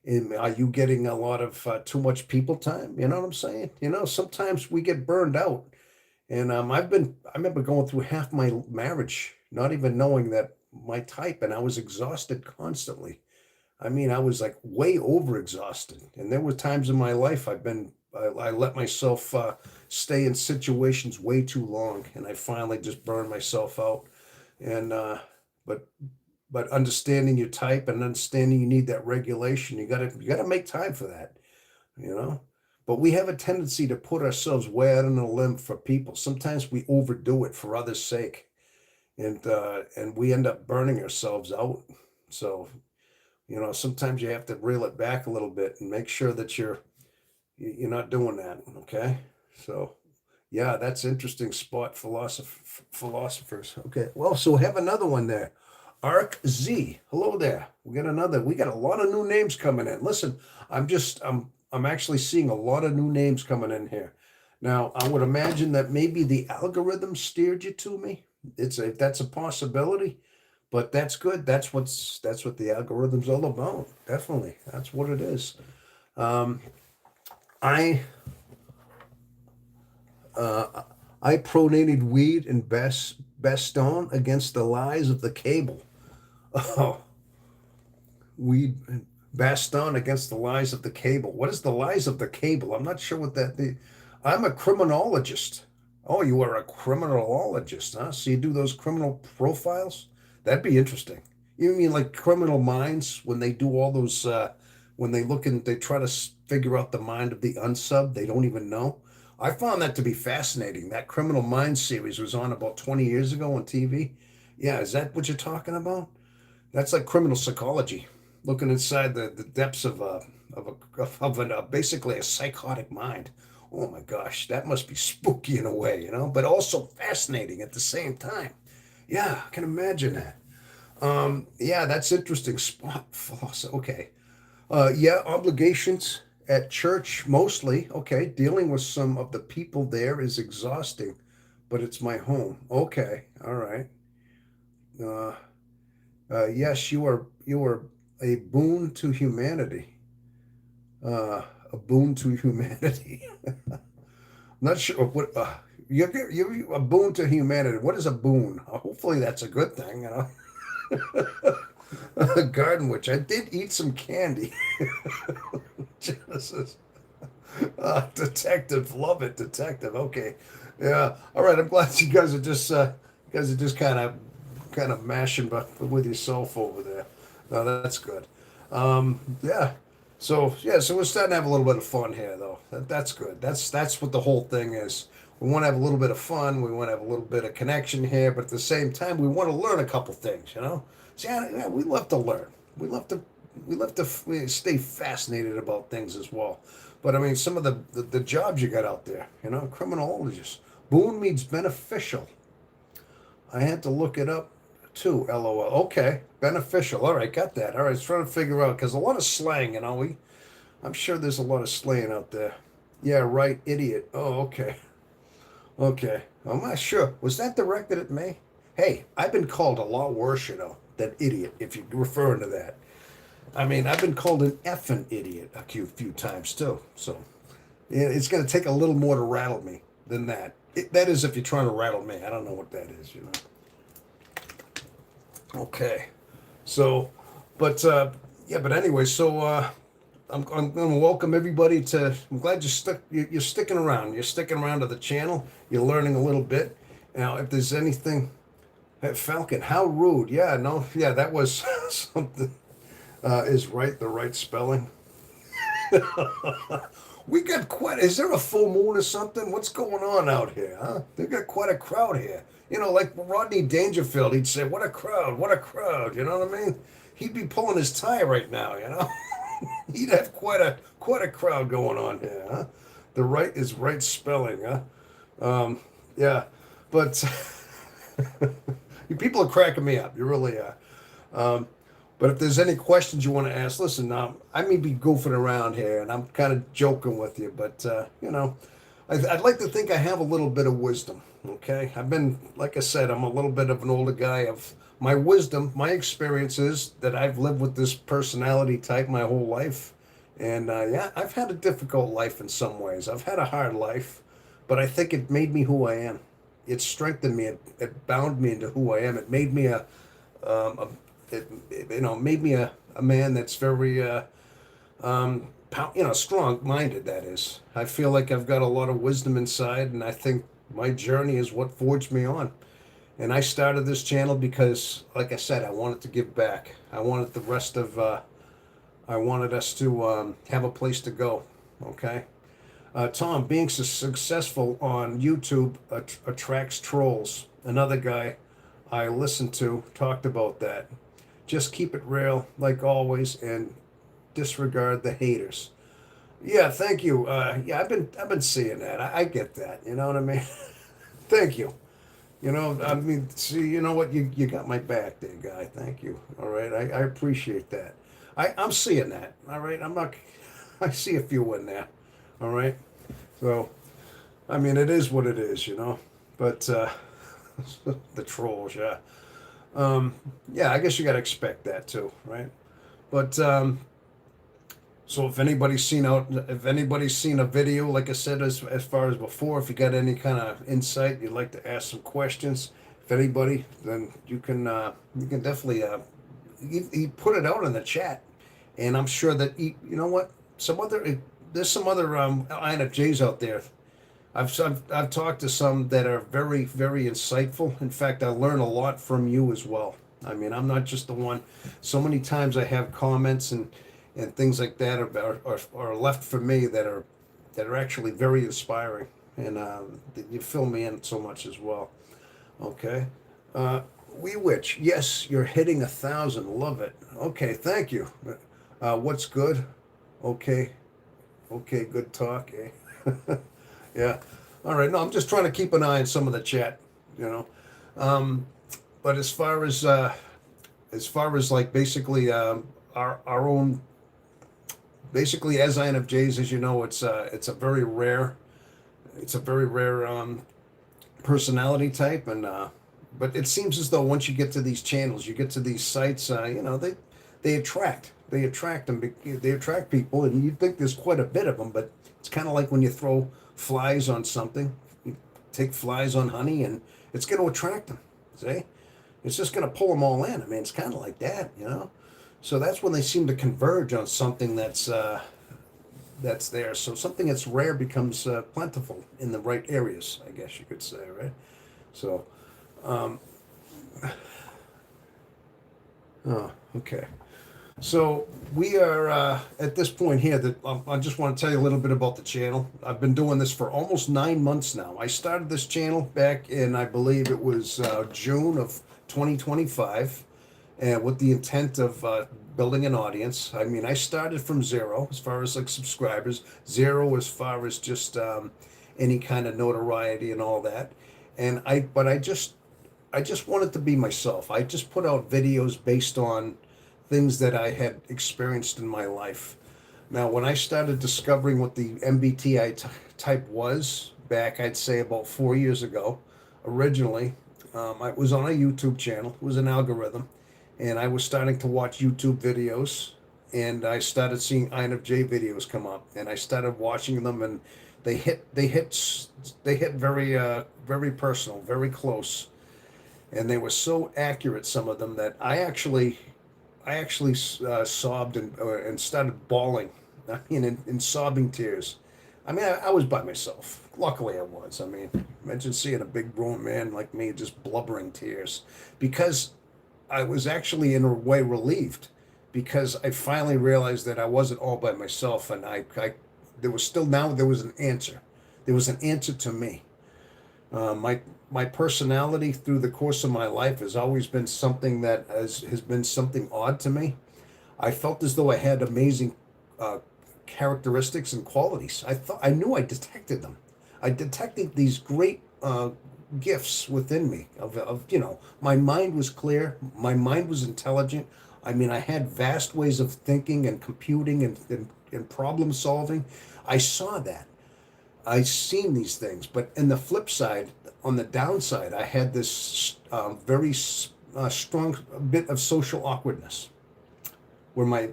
[SPEAKER 1] Are you getting a lot of too much people time? You know what I'm saying? Sometimes we get burned out, And I remember going through half my marriage, not even knowing that my type, and I was exhausted constantly. I mean, I was like way over exhausted. And there were times in my life I let myself stay in situations way too long, and I finally just burned myself out. And, but, but understanding your type and understanding you need that regulation, you gotta make time for that, you know? But we have a tendency to put ourselves way out on a limb for people. Sometimes we overdo it for others' sake, and we end up burning ourselves out. So, sometimes you have to reel it back a little bit and make sure that you're not doing that. Okay. So yeah, that's interesting spot philosophers. Okay. Well, so we have another one there. Arc Z. Hello there. We got a lot of new names coming in. Listen, I'm actually seeing a lot of new names coming in here. Now, I would imagine that maybe the algorithm steered you to me. That's a possibility, but that's good. That's what the algorithm's all about. Definitely. That's what it is. Um, I uh, I pronated weed and Bastogne against the lies of the cable. Oh, weed and Bastogne against the lies of the cable. What is the lies of the cable? I'm not sure what I'm a criminologist. Oh, you are a criminologist, huh? So you do those criminal profiles? That'd be interesting. You mean like Criminal Minds when they do all those when they look and they try to figure out the mind of the unsub, they don't even know. I found that to be fascinating. That Criminal Minds series was on about 20 years ago on TV. Yeah, is that what you're talking about? That's like criminal psychology, looking inside the depths basically a psychotic mind. Oh my gosh, that must be spooky in a way, but also fascinating at the same time. Yeah, I can imagine that. Yeah, that's interesting. Spot philosophy. Okay. Yeah, obligations at church mostly. Okay, dealing with some of the people there is exhausting, but it's my home. Okay, all right. Uh, yes, you are a boon to humanity. A boon to humanity. Not sure what you're a boon to humanity. What is a boon? Hopefully that's a good thing. A garden witch. I did eat some candy. Genesis. Detective, love it, detective. Okay, yeah. All right. I'm glad you guys are just kind of mashing with yourself over there. No, that's good. Yeah. So we're starting to have a little bit of fun here, though. That's good. That's what the whole thing is. We want to have a little bit of fun. We want to have a little bit of connection here, but at the same time, we want to learn a couple things. See, yeah, we love to learn. We love to we stay fascinated about things as well. But I mean, some of the jobs you got out there, criminologist. Boon means beneficial. I had to look it up too. LOL. Okay, beneficial. All right, got that. All right, I was trying to figure out because a lot of slang. I'm sure there's a lot of slang out there. Yeah, right. Idiot. Oh, okay. Okay. I'm not sure. Was that directed at me? Hey, I've been called a lot worse, than idiot, if you're referring to that. I mean, I've been called an effing idiot a few times too. So, yeah, it's going to take a little more to rattle me than that. That is, if you're trying to rattle me. I don't know what that is. Okay. So, but yeah, but anyway, so I'm going to welcome everybody to. I'm glad you're sticking around. You're sticking around to the channel. You're learning a little bit. Now, if there's anything, hey, Falcon, how rude. Yeah, no, yeah, that was something. Is right the right spelling? We got quite. Is there a full moon or something? What's going on out here? Huh? They got quite a crowd here. Like Rodney Dangerfield, he'd say, "What a crowd! What a crowd!" You know what I mean? He'd be pulling his tie right now. He'd have quite a crowd going on here. Huh? The right is right spelling. Huh? Yeah, but you people are cracking me up. You really are. Um, but if there's any questions you want to ask, listen, now I may be goofing around here and I'm kind of joking with you, but, I'd like to think I have a little bit of wisdom, okay? Like I said, I'm a little bit of an older guy. Of my wisdom, my experiences that I've lived with this personality type my whole life. And yeah, I've had a difficult life in some ways. I've had a hard life, but I think it made me who I am. it strengthened me. It bound me into who I am. It made me a made me a man that's very strong-minded. That is, I feel like I've got a lot of wisdom inside, and I think my journey is what forged me on. And I started this channel because, like I said, I wanted to give back. I wanted the rest of, I wanted us to have a place to go. Okay. Tom, being successful on YouTube attracts trolls. Another guy I listened to talked about that. Just keep it real, like always, and disregard the haters. Yeah, thank you. Yeah, I've been seeing that. I get that. You know what I mean? Thank you. I mean, see, you know what? You got my back there, guy. Thank you. All right. I appreciate that. I'm seeing that. All right. I'm not, I see a few in there. All right. So, I mean, it is what it is. But, the trolls, yeah. Yeah, I guess you got to expect that too, right? But, so if anybody's seen a video, like I said, as far as before, if you got any kind of insight, you'd like to ask some questions, if anybody, then you can definitely you put it out in the chat, and I'm sure that you know what, there's some other INFJs out there. I've talked to some that are very, very insightful. In fact, I learn a lot from you as well. I mean, I'm not just the one. So many times I have comments and things like that are left for me that are actually very inspiring, and you fill me in so much as well. Okay, we witch. Yes, you're hitting 1,000. Love it. Okay, thank you. What's good? Okay, okay, good talk. Eh? Yeah. All right. No, I'm just trying to keep an eye on some of the chat. You know, but as far as like basically our own basically as INFJs, as you know, it's a very rare personality type, and but it seems as though once you get to these channels, you get to these sites, they attract people, and you think there's quite a bit of them, but it's kind of like when you throw flies on something, you take flies on honey, and it's going to attract them. See, it's just going to pull them all in. I mean, it's kind of like that. So that's when they seem to converge on something that's there. So something that's rare becomes plentiful in the right areas, I guess you could say, right? So, oh, okay. So we are at this point here that I just want to tell you a little bit about the channel. I've been doing this for almost 9 months now. I started this channel back in, I believe it was June of 2025, and with the intent of building an audience. I mean, I started from zero as far as like subscribers, zero as far as just any kind of notoriety and all that. But I just wanted to be myself. I just put out videos based on things that I had experienced in my life. Now, when I started discovering what the MBTI type was back, I'd say about 4 years ago, originally, I was on a YouTube channel. It was an algorithm, and I was starting to watch YouTube videos, and I started seeing INFJ videos come up, and I started watching them, and they hit very personal, very close, and they were so accurate, some of them, that I actually sobbed and started bawling. I mean, in sobbing tears. I mean, I was by myself. Luckily, I was. I mean, imagine seeing a big grown man like me just blubbering tears, because I was actually in a way relieved, because I finally realized that I wasn't all by myself, and there was an answer. There was an answer to me. My personality through the course of my life has always been something that has been something odd to me. I felt as though I had amazing uh, characteristics and qualities. I knew I detected them. I detected these great gifts within me. My mind was clear. My mind was intelligent. I mean, I had vast ways of thinking and computing and problem solving. I saw that. I seen these things, but in the flip side, on the downside, I had this very strong bit of social awkwardness, where my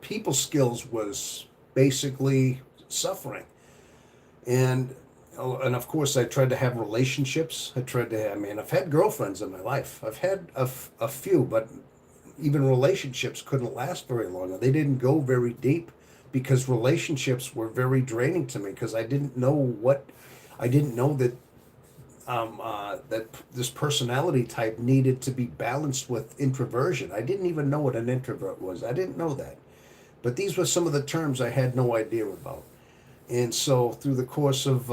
[SPEAKER 1] people skills was basically suffering, and and of course, I tried to have relationships. I mean, I've had girlfriends in my life. I've had a few, but even relationships couldn't last very long. They didn't go very deep because relationships were very draining to me because I didn't know that that this personality type needed to be balanced with introversion. I didn't even know what an introvert was. I didn't know that. But these were some of the terms I had no idea about. And so through the course of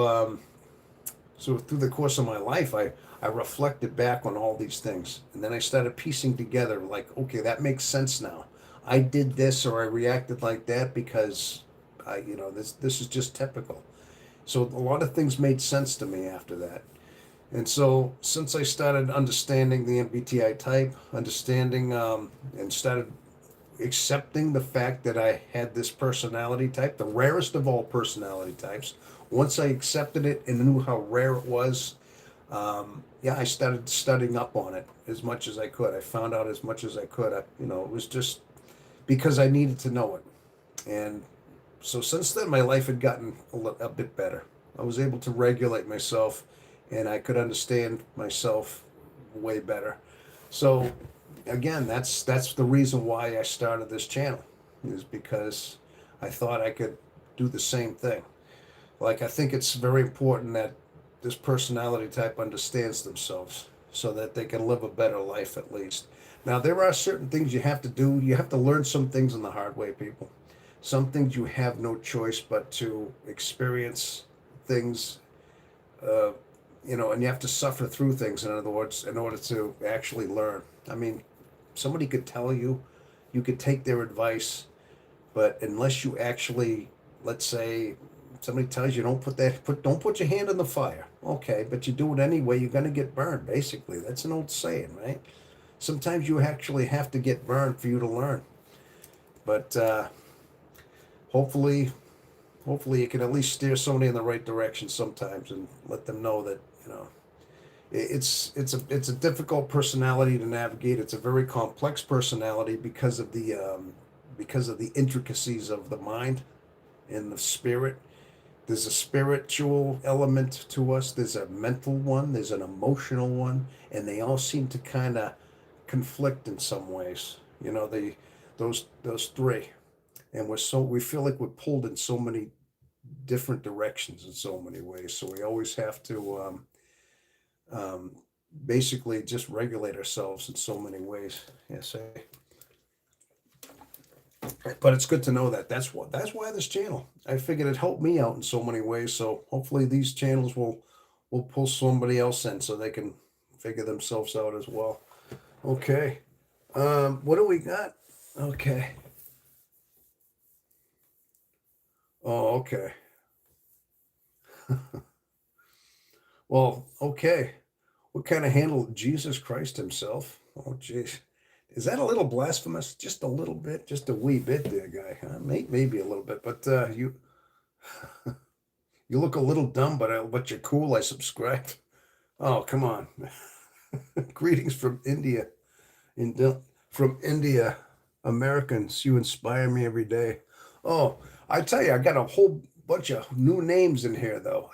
[SPEAKER 1] my life, I reflected back on all these things. And then I started piecing together like, okay, that makes sense now. I did this or I reacted like that because this is just typical. So a lot of things made sense to me after that. And so, since I started understanding the MBTI type, and started accepting the fact that I had this personality type, the rarest of all personality types, once I accepted it and knew how rare it was, yeah, I started studying up on it as much as I could. I found out as much as I could. It was just because I needed to know it. And so since then, my life had gotten a bit better. I was able to regulate myself, and I could understand myself way better. So, again, that's the reason why I started this channel, is because I thought I could do the same thing. Like I think it's very important that this personality type understands themselves so that they can live a better life at least. Now, there are certain things you have to do. You have to learn some things in the hard way, people. Some things you have no choice but to experience things, uh, and you have to suffer through things, in other words, in order to actually learn. I mean, somebody could tell you, you could take their advice, but unless you actually, let's say, somebody tells you don't put your hand in the fire. Okay, but you do it anyway, you're gonna get burned. Basically, that's an old saying, right? Sometimes you actually have to get burned for you to learn. But hopefully, hopefully, you can at least steer somebody in the right direction sometimes and let them know that it's a difficult personality to navigate. It's a very complex personality because of the intricacies of the mind and the spirit. There's a spiritual element to us. There's a mental one. There's an emotional one, and they all seem to kind of conflict in some ways. Those three, and we feel like we're pulled in so many different directions in so many ways. So we always have to um, basically just regulate ourselves in so many ways. Yes, but it's good to know that. That's why this channel. I figured it helped me out in so many ways. So hopefully these channels will pull somebody else in so they can figure themselves out as well. Okay. What do we got? Okay. Oh, okay. Well, okay. What kind of handled Jesus Christ himself? Oh, jeez. Is that a little blasphemous? Just a little bit, just a wee bit, there, guy. Huh? Maybe a little bit, but you look a little dumb, but you're cool. I subscribe. Oh, come on. Greetings from India. From India, Americans. You inspire me every day. Oh, I tell you, I got a whole bunch of new names in here, though.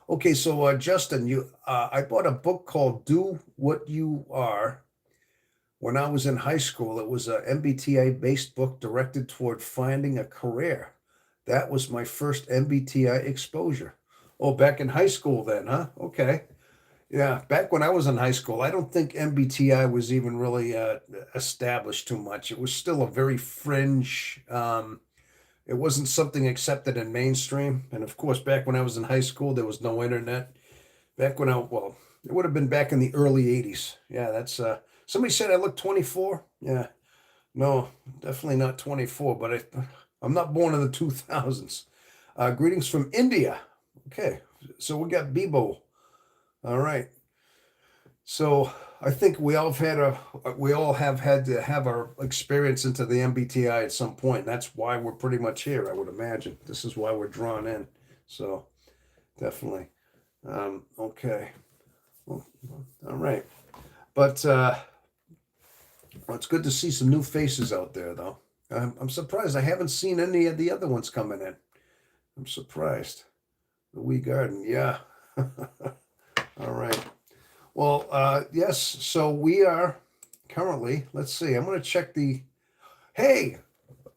[SPEAKER 1] Okay, so Justin, I bought a book called "Do What You Are." When I was in high school, it was a MBTI based book directed toward finding a career. That was my first MBTI exposure. Oh, back in high school, then, huh? Okay. Yeah, back when I was in high school, I don't think MBTI was even really established too much. It was still a very fringe. It wasn't something accepted in mainstream. And of course, back when I was in high school, there was no internet. Well, it would have been back in the early 80s. Yeah, that's somebody said I look 24. Yeah, no, definitely not 24, but I'm not born in the 2000s. Greetings from India. Okay, so we got Bibo. All right. So I think we all have had to have our experience into the MBTI at some point. That's why we're pretty much here, I would imagine. This is why we're drawn in. So definitely. Okay. Well, all right. But well, it's good to see some new faces out there, though. I'm surprised I haven't seen any of the other ones coming in. I'm surprised. The wee garden, yeah. All right. Well, yes. So we are currently. Let's see. I'm going to check the. Hey,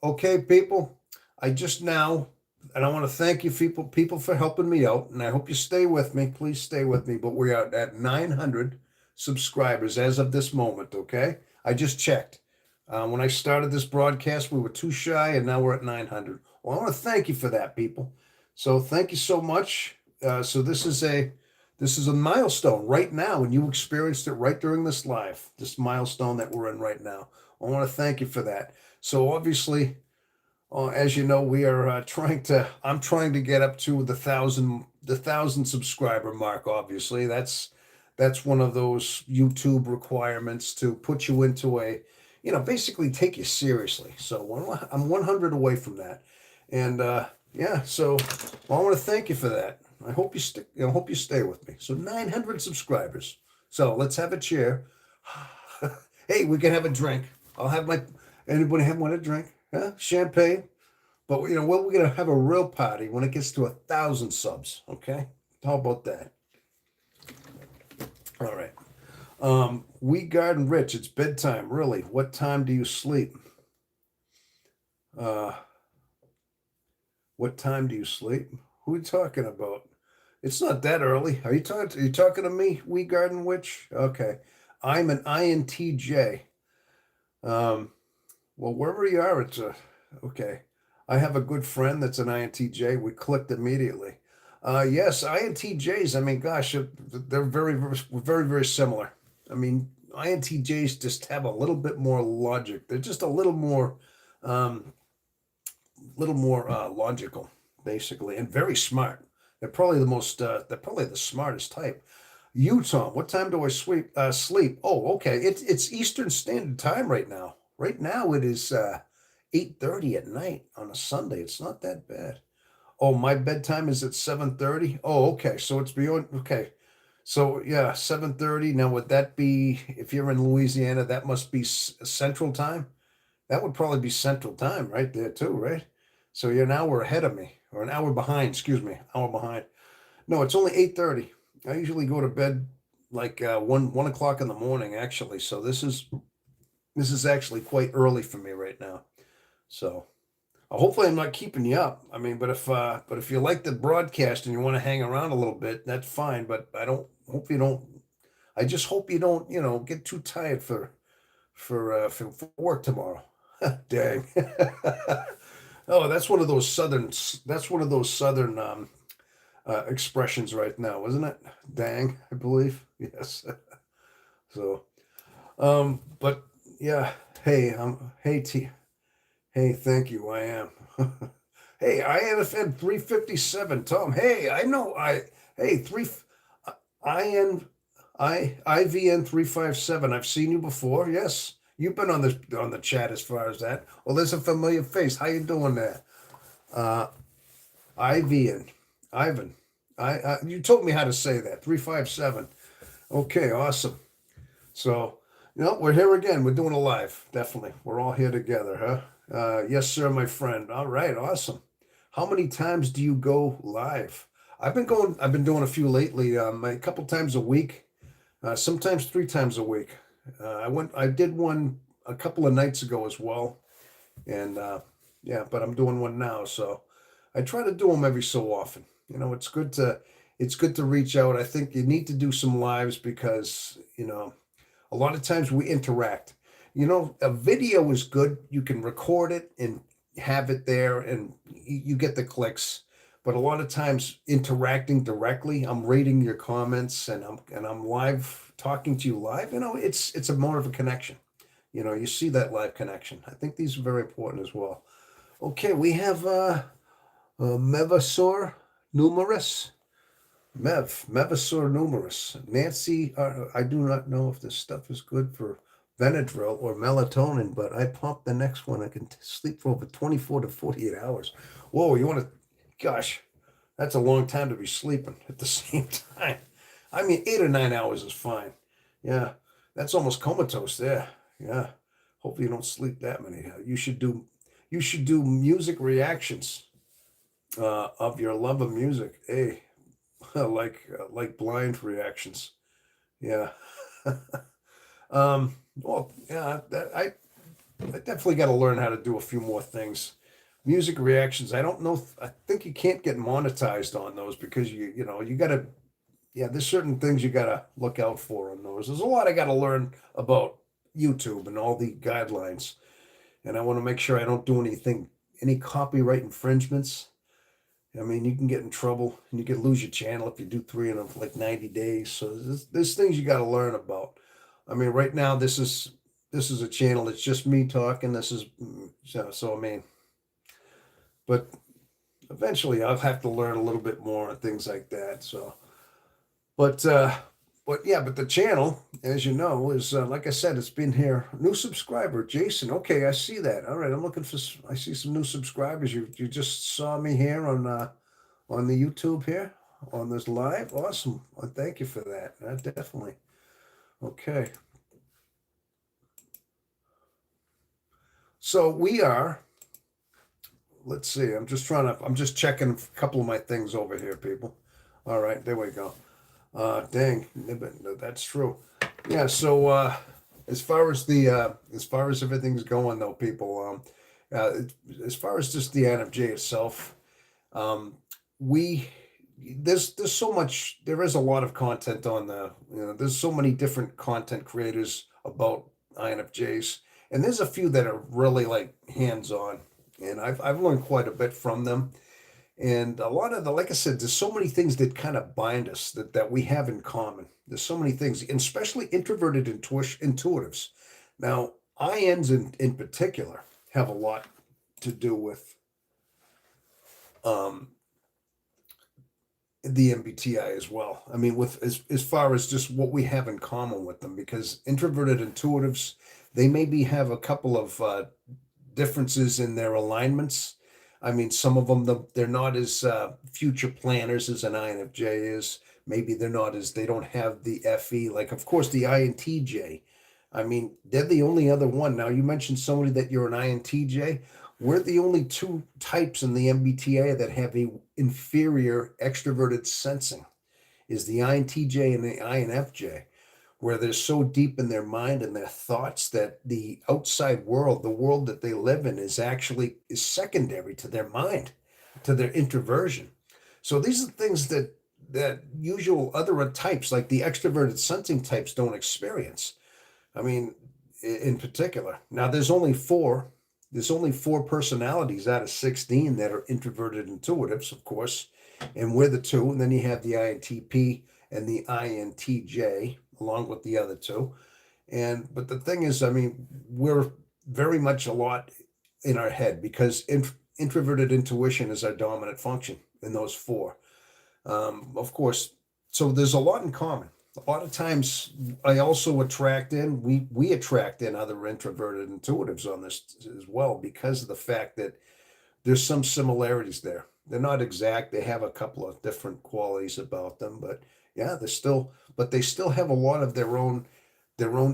[SPEAKER 1] okay, people. I just now, and I want to thank you, people for helping me out, and I hope you stay with me. Please stay with me. But we are at 900 subscribers as of this moment. Okay, I just checked. When I started this broadcast, we were too shy, and now we're at 900. Well, I want to thank you for that, people. So thank you so much. So this is a milestone right now, and you experienced it right during this live, this milestone that we're in right now. I want to thank you for that. So obviously, as you know, we are I'm trying to get up to the thousand subscriber mark. Obviously, that's one of those YouTube requirements to put you into basically take you seriously. So I'm 100 away from that, and yeah. So I want to thank you for that. I hope you stick. I hope you stay with me. So 900 subscribers. So let's have a chair. Hey, we can have a drink. I'll have my. Anybody want a drink? Huh? Champagne. But we're gonna have a real party when it gets to 1,000 subs. Okay? How about that? All right. We Garden Rich. It's bedtime. Really? What time do you sleep? Uh, what time do you sleep? Who are you talking about? It's not that early. Are you talking to me? We Garden Witch. Okay. I'm an INTJ. Um, well, wherever you are, it's okay. I have a good friend that's an INTJ. We clicked immediately. Yes, INTJs. I mean, gosh, they're very, very similar. I mean, INTJs just have a little bit more logic. They're just um, little more logical, basically, and very smart. They're probably the smartest type. You, Tom, what time do I sleep? Oh, okay. It's Eastern Standard Time right now. Right now it is 8:30 at night on a Sunday. It's not that bad. Oh, my bedtime is at 7:30. Oh, okay. So it's beyond okay. So yeah, 7:30. Now would that be if you're in Louisiana, that must be Central Time? That would probably be Central Time right there too, right? So you're an hour ahead of me, or an hour behind, excuse me, hour behind. No, it's only 8:30. I usually go to bed like one o'clock in the morning, actually. So this is actually quite early for me right now. So hopefully I'm not keeping you up. I mean, but if you like the broadcast and you want to hang around a little bit, that's fine. But I don't hope you don't. I just hope you don't get too tired for work tomorrow. Dang. Oh, That's one of those southern expressions right now, isn't it? Dang, I believe. Yes. So, but yeah. Hey T. Hey, thank you. I am. Hey, INFN 357. Tom. Hey, I know. Hey, IN. IVN 357. I've seen you before. Yes. You've been on the chat as far as that. Well, there's a familiar face. How you doing there? Uh, IVN. Ivan. You told me how to say that. 357. Okay, awesome. So, we're here again. We're doing a live. Definitely. We're all here together, huh? Yes, sir, my friend. All right, awesome. How many times do you go live? I've been doing a few lately, a couple times a week, sometimes 3 times a week. I did one a couple of nights ago as well. And yeah, but I'm doing one now. So I try to do them every so often. It's good to reach out. I think you need to do some lives because, a lot of times we interact. A video is good. You can record it and have it there and you get the clicks. But a lot of times interacting directly, I'm reading your comments and I'm live talking to you live. It's a more of a connection. You see that live connection. I think these are very important as well. Okay, we have Mevasor numerous. Mevasor numerous. Nancy, I do not know if this stuff is good for Benadryl or melatonin, but I pump the next one. I can sleep for over 24 to 48 hours. Whoa, you want to, gosh, that's a long time to be sleeping at the same time. I mean, 8 or 9 hours is fine. Yeah, that's almost comatose there. Yeah. Hopefully you don't sleep that many. You should do music reactions. of your love of music. Hey, like blind reactions. Yeah. Well, yeah, I definitely got to learn how to do a few more things. Music reactions. I don't know. I think you can't get monetized on those because you got to. Yeah, there's certain things you got to look out for on those. There's a lot I got to learn about YouTube and all the guidelines, and I want to make sure I don't do any copyright infringements. I mean, you can get in trouble and you can lose your channel if you do three in like 90 days. So there's things you got to learn about. I mean, right now this is a channel that's just me talking. This is so I mean, but eventually I'll have to learn a little bit more and things like that. So, but yeah, but the channel, as you know, is like I said, it's been here. New subscriber, Jason. Okay, I see that. All right, I'm looking for. I see some new subscribers. You just saw me here on the YouTube here on this live. Awesome. Well, thank you for that. Definitely. Okay. So we are. Let's see. I'm just checking a couple of my things over here, people. All right, there we go. Dang, that's true. Yeah. So as far as everything's going though, people. As far as just the INFJ itself, um, we there's so much. There is a lot of content on there's so many different content creators about INFJs, and there's a few that are really like hands on, and I've learned quite a bit from them. And a lot of like I said, there's so many things that kind of bind us that we have in common. There's so many things, and especially introverted intuitives. Now, INs in particular have a lot to do with um, the MBTI as well. I mean, with as far as just what we have in common with them, because introverted intuitives, they maybe have a couple of differences in their alignments. I mean, some of them they're not as future planners as an INFJ is. Maybe they don't have the FE. Like, of course, the INTJ. I mean, they're the only other one. Now, you mentioned somebody that you're an INTJ. We're the only two types in the MBTI that have a inferior extroverted sensing. Is the INTJ and the INFJ, where they're so deep in their mind and their thoughts that the outside world, the world that they live in, is secondary to their mind, to their introversion. So these are things that usual other types, like the extroverted sensing types, don't experience. I mean, in particular. Now there's only four. There's only four personalities out of 16 that are introverted intuitives, of course, and we're the two. And then you have the INTP and the INTJ, along with the other two. But the thing is, I mean, we're very much a lot in our head because introverted intuition is our dominant function in those four. Of course, so there's a lot in common. A lot of times, I also we attract in other introverted intuitives on this as well because of the fact that there's some similarities there. They're not exact. They have a couple of different qualities about them, but yeah, they still have a lot of their own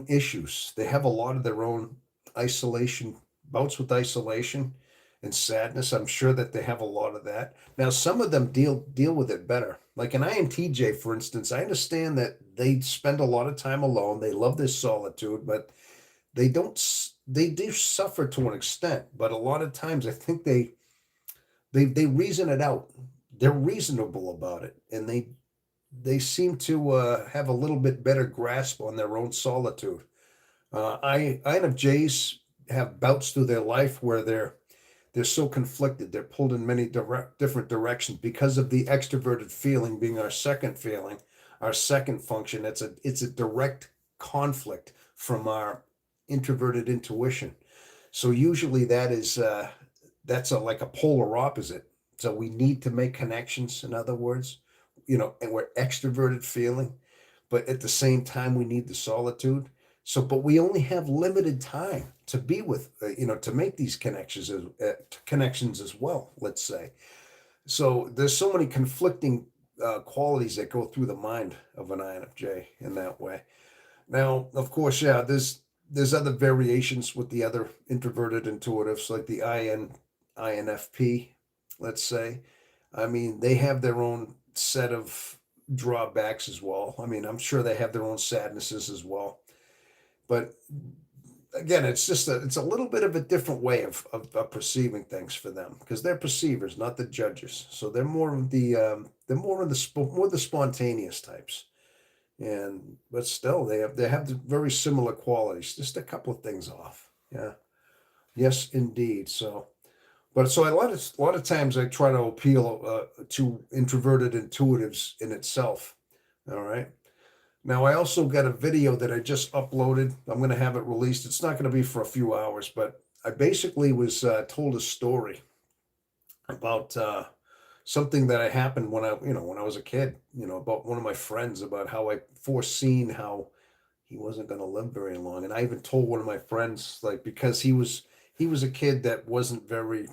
[SPEAKER 1] issues. They have a lot of their own isolation, bouts with isolation and sadness. I'm sure that they have a lot of that. Now, some of them deal with it better. Like an INTJ, for instance, I understand that they spend a lot of time alone. They love their solitude, but they do suffer to an extent. But a lot of times, I think they reason it out. They're reasonable about it, and they seem to have a little bit better grasp on their own solitude. INFJs have bouts through their life where they're so conflicted. They're pulled in many different directions because of the extroverted feeling being our second feeling, our second function. It's a direct conflict from our introverted intuition. So usually that's like a polar opposite. So we need to make connections. In other words, and we're extroverted feeling, but at the same time we need the solitude. So, but we only have limited time to be with, to make these connections as well. Let's say. So there's so many conflicting qualities that go through the mind of an INFJ in that way. Now, of course, yeah, there's other variations with the other introverted intuitives, like the INFP, let's say. I mean, they have their own set of drawbacks as well. I mean, I'm sure they have their own sadnesses as well. But again, it's a little bit of a different way of perceiving things for them because they're perceivers, not the judges. So they're more of more the spontaneous types. And but still, they have the very similar qualities, just a couple of things off. Yeah, yes, indeed. So a lot of times I try to appeal to introverted intuitives in itself. All right. Now I also got a video that I just uploaded. I'm going to have it released. It's not going to be for a few hours, but I basically was told a story about something that I happened when I was a kid. About one of my friends about how I foreseen how he wasn't going to live very long, and I even told one of my friends like because he was a kid that wasn't very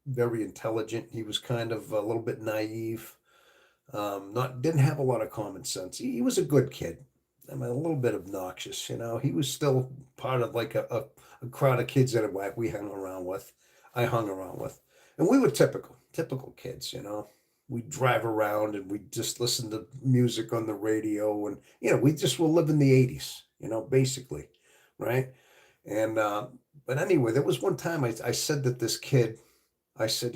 [SPEAKER 1] intelligent. He was kind of a little bit naive. Not didn't have a lot of common sense. He was a good kid. I mean, a little bit obnoxious. He was still part of like a crowd of kids that we hung around with. I hung around with, and we were typical kids. We drive around and we just listen to music on the radio, and we just were living the '80s. Basically, right? And but anyway, there was one time I said that this kid, I said,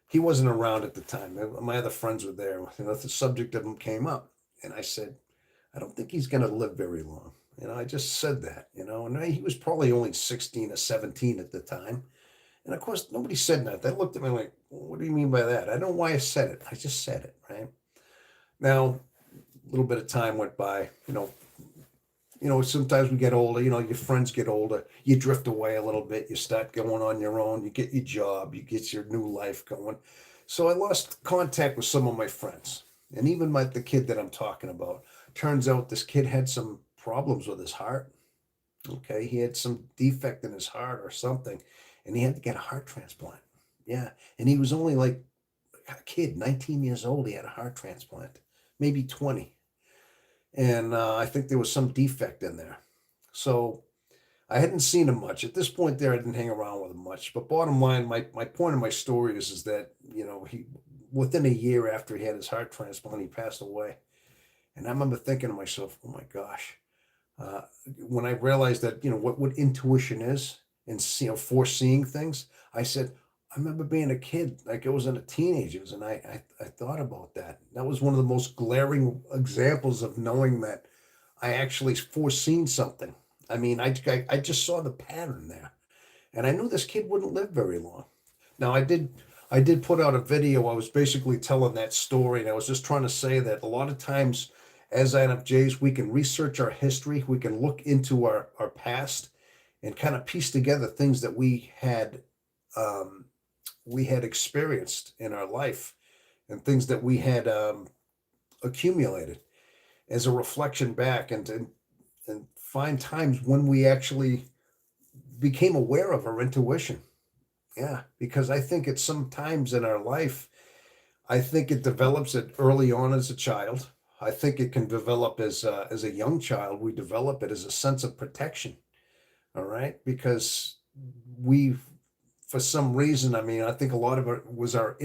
[SPEAKER 1] he wasn't around at the time. My other friends were there. The subject of him came up, and I said, I don't think he's going to live very long. I just said that, and he was probably only 16 or 17 at the time. And of course, nobody said that. They looked at me like, what do you mean by that? I don't know why I said it. I just said it, right? Now, a little bit of time went by, sometimes we get older, your friends get older, you drift away a little bit, you start going on your own, you get your job, you get your new life going. So I lost contact with some of my friends. And even the kid that I'm talking about, turns out this kid had some problems with his heart. Okay, he had some defect in his heart or something, and he had to get a heart transplant. Yeah, and he was only like a kid, 19 years old. He had a heart transplant, maybe 20, and I think there was some defect in there. So I hadn't seen him much at this point. There, I didn't hang around with him much. But bottom line, my point of my story is that he within a year after he had his heart transplant, he passed away. And I remember thinking to myself, oh my gosh, uh, when I realized that, what intuition is and, foreseeing things, I said, I remember being a kid, like I was in a teenagers, and I thought about that. That was one of the most glaring examples of knowing that I actually foreseen something. I mean, I just saw the pattern there, and I knew this kid wouldn't live very long. Now I did put out a video. I was basically telling that story, and I was just trying to say that a lot of times as INFJs, we can research our history, we can look into our past and kind of piece together things that um, we had experienced in our life and things that we had accumulated as a reflection back and find times when we actually became aware of our intuition. Yeah, because I think at some times in our life, I think it develops it early on as a child. I think it can develop as a young child. We develop it as a sense of protection. All right, because we, for some reason, I mean, I think a lot of it was our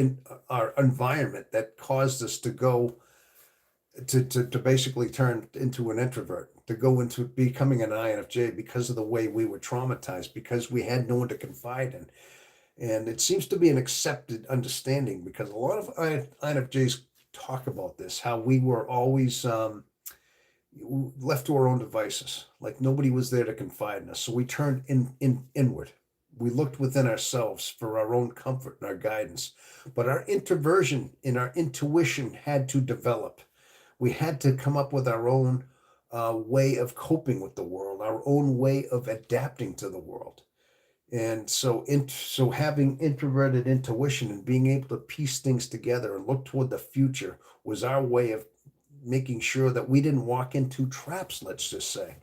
[SPEAKER 1] environment that caused us to go to basically turn into an introvert, to go into becoming an INFJ because of the way we were traumatized, because we had no one to confide in. And it seems to be an accepted understanding because a lot of INFJs talk about this, how we were always left to our own devices, like nobody was there to confide in us. So we turned inward. We looked within ourselves for our own comfort and our guidance. But our introversion and our intuition had to develop. We had to come up with our own way of coping with the world, our own way of adapting to the world. And so having introverted intuition and being able to piece things together and look toward the future was our way of making sure that we didn't walk into traps, let's just say.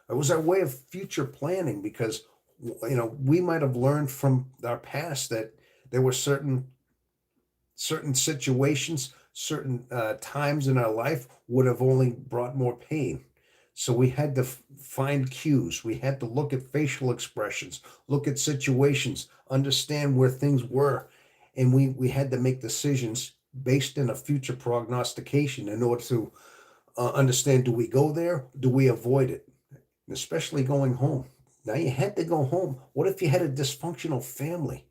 [SPEAKER 1] It was our way of future planning because we might have learned from our past that there were certain situations, certain times in our life would have only brought more pain. So we had to find cues. We had to look at facial expressions, look at situations, understand where things were, and we had to make decisions based in a future prognostication in order to understand, do we go there? Do we avoid it? And especially going home. Now you had to go home. What if you had a dysfunctional family?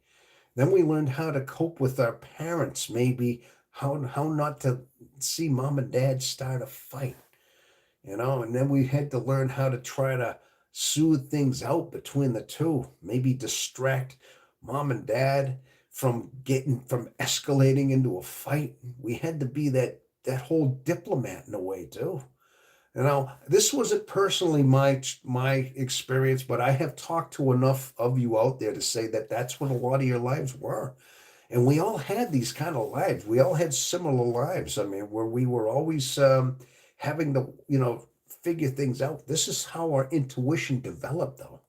[SPEAKER 1] Then we learned how to cope with our parents, maybe how not to see mom and dad start a fight, and then we had to learn how to try to soothe things out between the two, maybe distract mom and dad from escalating into a fight. We had to be that whole diplomat in a way too. This wasn't personally my experience, but I have talked to enough of you out there to say that that's what a lot of your lives were. And we all had these kind of lives. We all had similar lives. I mean, where we were always having to, figure things out. This is how our intuition developed, though,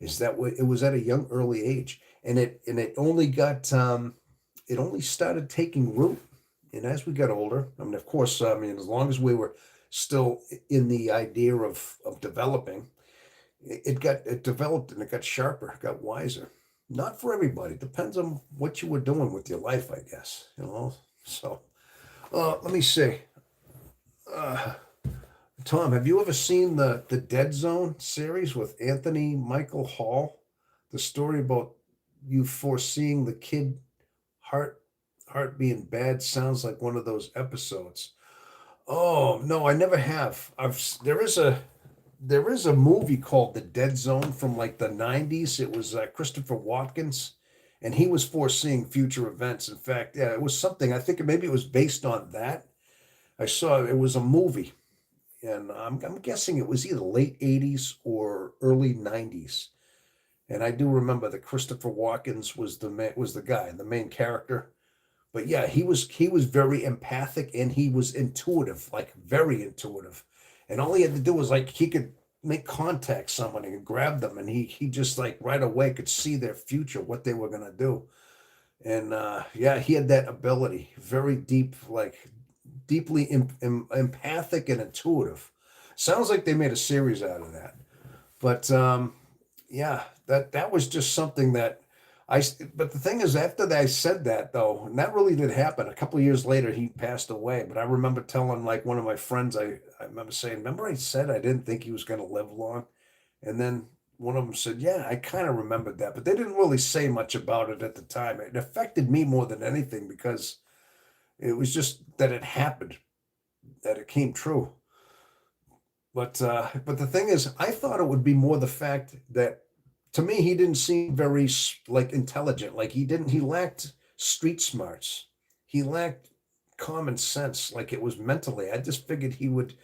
[SPEAKER 1] is that it was at a young, early age, and it only it only started taking root. And as we got older, I mean, of course, I mean, as long as we were still in the idea of developing, it developed and it got sharper, it got wiser. Not for everybody. Depends on what you were doing with your life, I guess. So let me see. Uh, Tom, have you ever seen the Dead Zone series with Anthony Michael Hall? The story about you foreseeing the kid heart heart being bad sounds like one of those episodes. Oh no, I never have. There is a movie called The Dead Zone from like the 90s. It was Christopher Watkins, and he was foreseeing future events. In fact, yeah, it was something. I think maybe it was based on that. I saw it was a movie, and I'm guessing it was either late 80s or early 90s. And I do remember that Christopher Watkins was the guy, the main character. But yeah, he was very empathic and he was intuitive, like very intuitive. And all he had to do was like he could make contact someone and grab them, and he just like right away could see their future, what they were gonna do. And yeah, he had that ability, very deep, like deeply empathic and intuitive. Sounds like they made a series out of that. But yeah, that was just something that but the thing is, after I said that though, and that really did happen. A couple of years later, he passed away. But I remember telling like one of my friends, I remember saying, "Remember I said I didn't think he was going to live long," and then one of them said, "Yeah, I kind of remembered that," but they didn't really say much about it at the time. It affected me more than anything because it was just that it happened, that it came true. But the thing is, I thought it would be more the fact that to me he didn't seem very like intelligent. Like he lacked street smarts. He lacked common sense. Like it was mentally. I just figured he would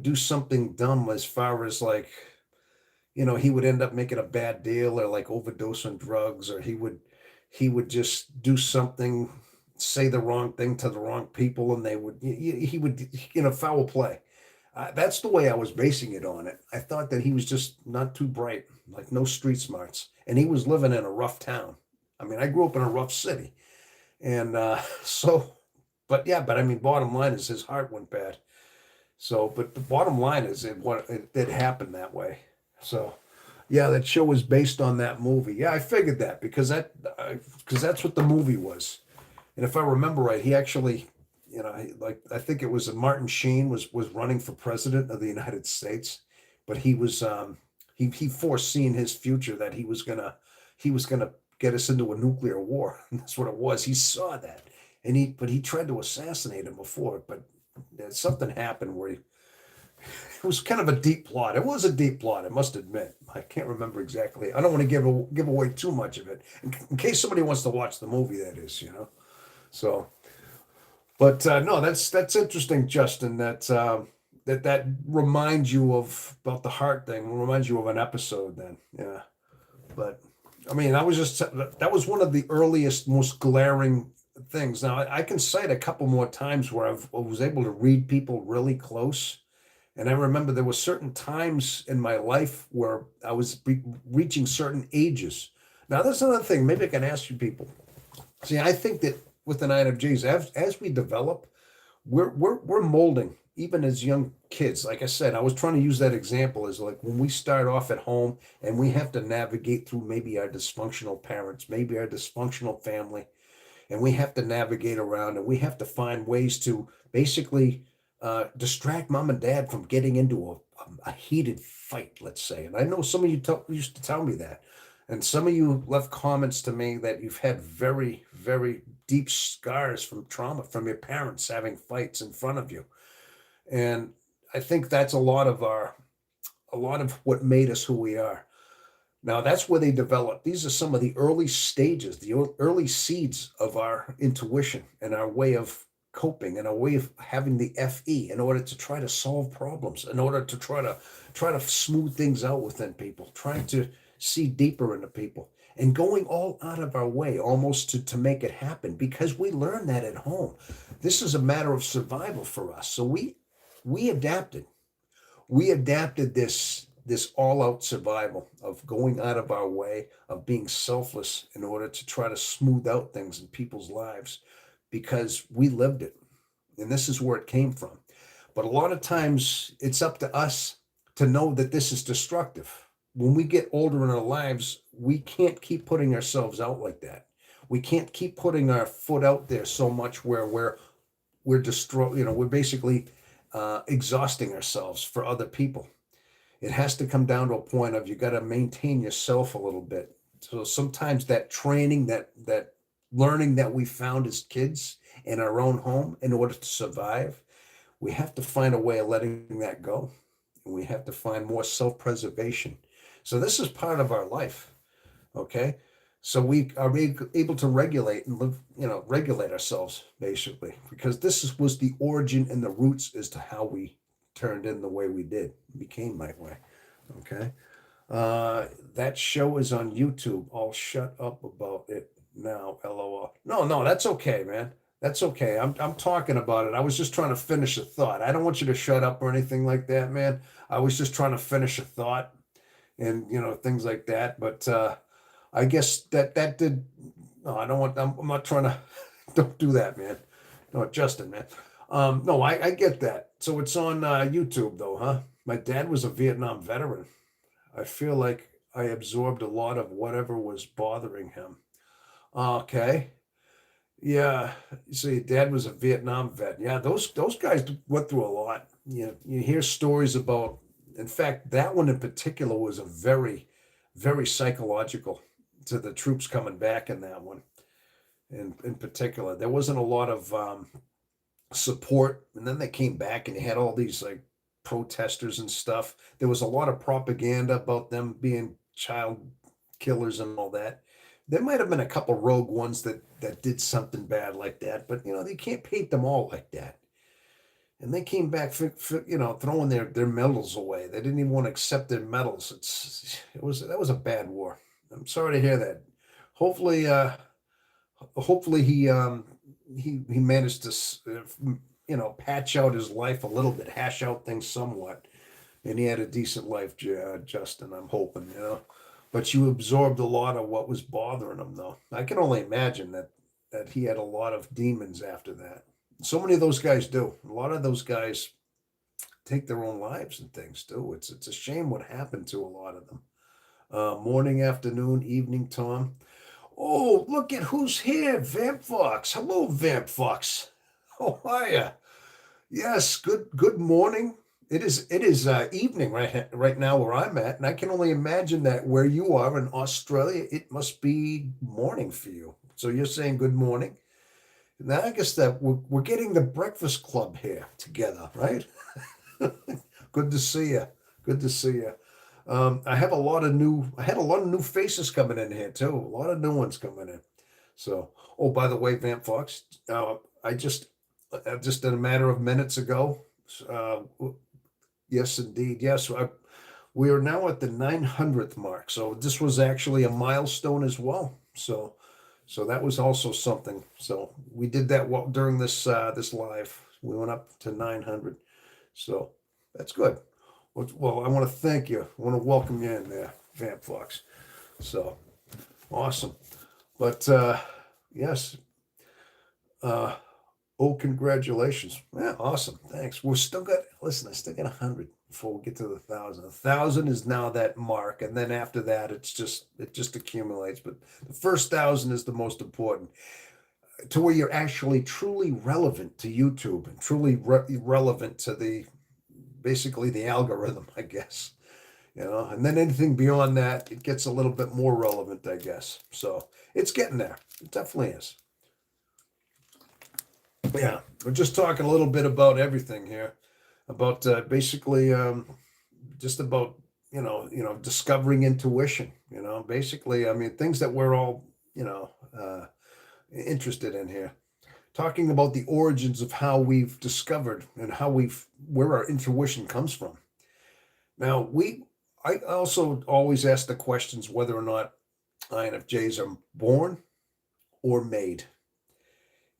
[SPEAKER 1] do something dumb as far as like he would end up making a bad deal or like overdose on drugs, or he would just do something, say the wrong thing to the wrong people, and he would foul play. That's the way I was basing it on it. I thought that he was just not too bright, like no street smarts, and he was living in a rough town. I mean, I grew up in a rough city, and so, but yeah, but I mean, bottom line is his heart went bad. So, but the bottom line is it happened that way. So, yeah, that show was based on that movie. Yeah, I figured that because that's what the movie was. And if I remember right, he actually, like I think it was Martin Sheen was running for president of the United States, but he foreseen his future that he was gonna get us into a nuclear war. And that's what it was. He saw that, and he tried to assassinate him before, but something happened where it was kind of a deep plot. It was a deep plot, I must admit. I can't remember exactly. I don't want to give away too much of it in case somebody wants to watch the movie. That is. So, but no, that's interesting, Justin. That reminds you of about the heart thing. Reminds you of an episode. Then, yeah. But I mean, that was one of the earliest, most glaring things. Now, I can cite a couple more times where I was able to read people really close. And I remember there were certain times in my life where I was reaching certain ages. Now, that's another thing. Maybe I can ask you people. See, I think that with the INFJs, as we develop, we're molding even as young kids. Like I said, I was trying to use that example as like when we start off at home and we have to navigate through maybe our dysfunctional parents, maybe our dysfunctional family. and we have to navigate around, and we have to find ways to basically distract mom and dad from getting into a heated fight, let's say. And I know some of you used to tell me that. And some of you left comments to me that you've had very, very deep scars from trauma from your parents having fights in front of you. And I think that's a lot of what made us who we are. Now that's where they develop. These are some of the early stages, the early seeds of our intuition and our way of coping and our way of having the FE in order to try to solve problems, in order to try to smooth things out within people, trying to see deeper into people and going all out of our way almost to make it happen because we learned that at home. This is a matter of survival for us. So we adapted. We adapted this all-out survival of going out of our way, of being selfless in order to try to smooth out things in people's lives because we lived it. And this is where it came from. But a lot of times it's up to us to know that this is destructive. When we get older in our lives, we can't keep putting ourselves out like that. We can't keep putting our foot out there so much where we're we're basically exhausting ourselves for other people. It has to come down to a point of you got to maintain yourself a little bit. So sometimes that training, that learning that we found as kids in our own home in order to survive, we have to find a way of letting that go. And we have to find more self-preservation. So this is part of our life. Okay. So we are able to regulate and live, regulate ourselves basically, because was the origin and the roots as to how we turned in the way we did, became that way. Okay. That show is on YouTube. I'll shut up about it now. LOL. No, that's okay, man. That's okay. I'm talking about it. I was just trying to finish a thought. I don't want you to shut up or anything like that, man. I was just trying to finish a thought and things like that. But I guess that did. No, I don't want. I'm not trying to. Don't do that, man. No, Justin, man. No, I get that. So it's on YouTube, though, huh? My dad was a Vietnam veteran. I feel like I absorbed a lot of whatever was bothering him. Okay. Yeah. So your dad was a Vietnam vet. Yeah, those guys went through a lot. You hear stories about. In fact, that one in particular was a very, very psychological to the troops coming back in that one. In particular, there wasn't a lot of support, and then they came back and they had all these like protesters and stuff. There was a lot of propaganda about them being child killers and all that. There might have been a couple rogue ones that did something bad like that, but they can't paint them all like that. And they came back, throwing their medals away. They didn't even want to accept their medals. That was a bad war. I'm sorry to hear that. Hopefully, hopefully he managed to patch out his life a little bit, hash out things somewhat, and he had a decent life, Justin. I'm hoping, But you absorbed a lot of what was bothering him, though. I can only imagine that he had a lot of demons after that. So many of those guys do. A lot of those guys take their own lives and things too. It's a shame what happened to a lot of them. Morning, afternoon, evening, Tom. Oh, look at who's here, Vamp Fox. Hello, Vamp Fox. How are you? Yes, good morning. It is evening right now where I'm at, and I can only imagine that where you are in Australia, it must be morning for you. So you're saying good morning. Now I guess that we're getting the breakfast club here together, right? Good to see you. Good to see you. I had a lot of new faces coming in here too. A lot of new ones coming in. So, oh, by the way, Vamp Fox, I just in a matter of minutes ago, uh, yes, indeed, yes, we are now at the 900th mark. So this was actually a milestone as well. So that was also something. So we did that during this live. We went up to 900. So that's good. Well, I want to thank you. I want to welcome you in there, Vamp Fox. So awesome. But yes. Uh, oh, congratulations. Yeah, awesome. Thanks. We're still got, listen, I still got 100 before we get to the 1,000. 1,000 is now that mark. And then after that, it just accumulates. But the first 1,000 is the most important. to where you're actually truly relevant to YouTube and truly relevant to the basically the algorithm, I guess. And then anything beyond that, it gets a little bit more relevant, I guess. So it's getting there. It definitely is. Yeah, we're just talking a little bit about everything here, about basically just about discovering intuition. Basically, I mean things that we're all interested in here. Talking about the origins of how we've discovered and where our intuition comes from. Now, I also always ask the questions whether or not INFJs are born or made.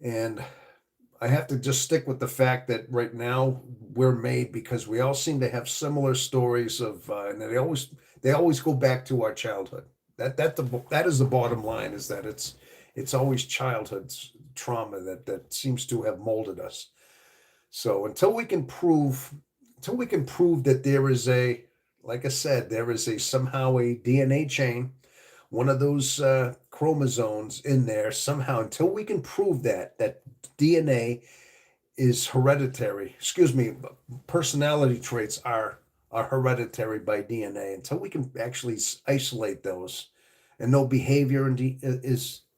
[SPEAKER 1] And I have to just stick with the fact that right now we're made because we all seem to have similar stories and they always go back to our childhood. That is the bottom line, is that it's always childhood trauma that seems to have molded us. So until we can prove that there is like I said, there is somehow a DNA chain, one of those chromosomes in there somehow. Until we can prove that DNA is hereditary, excuse me, personality traits are hereditary by DNA. Until we can actually isolate those and know behavior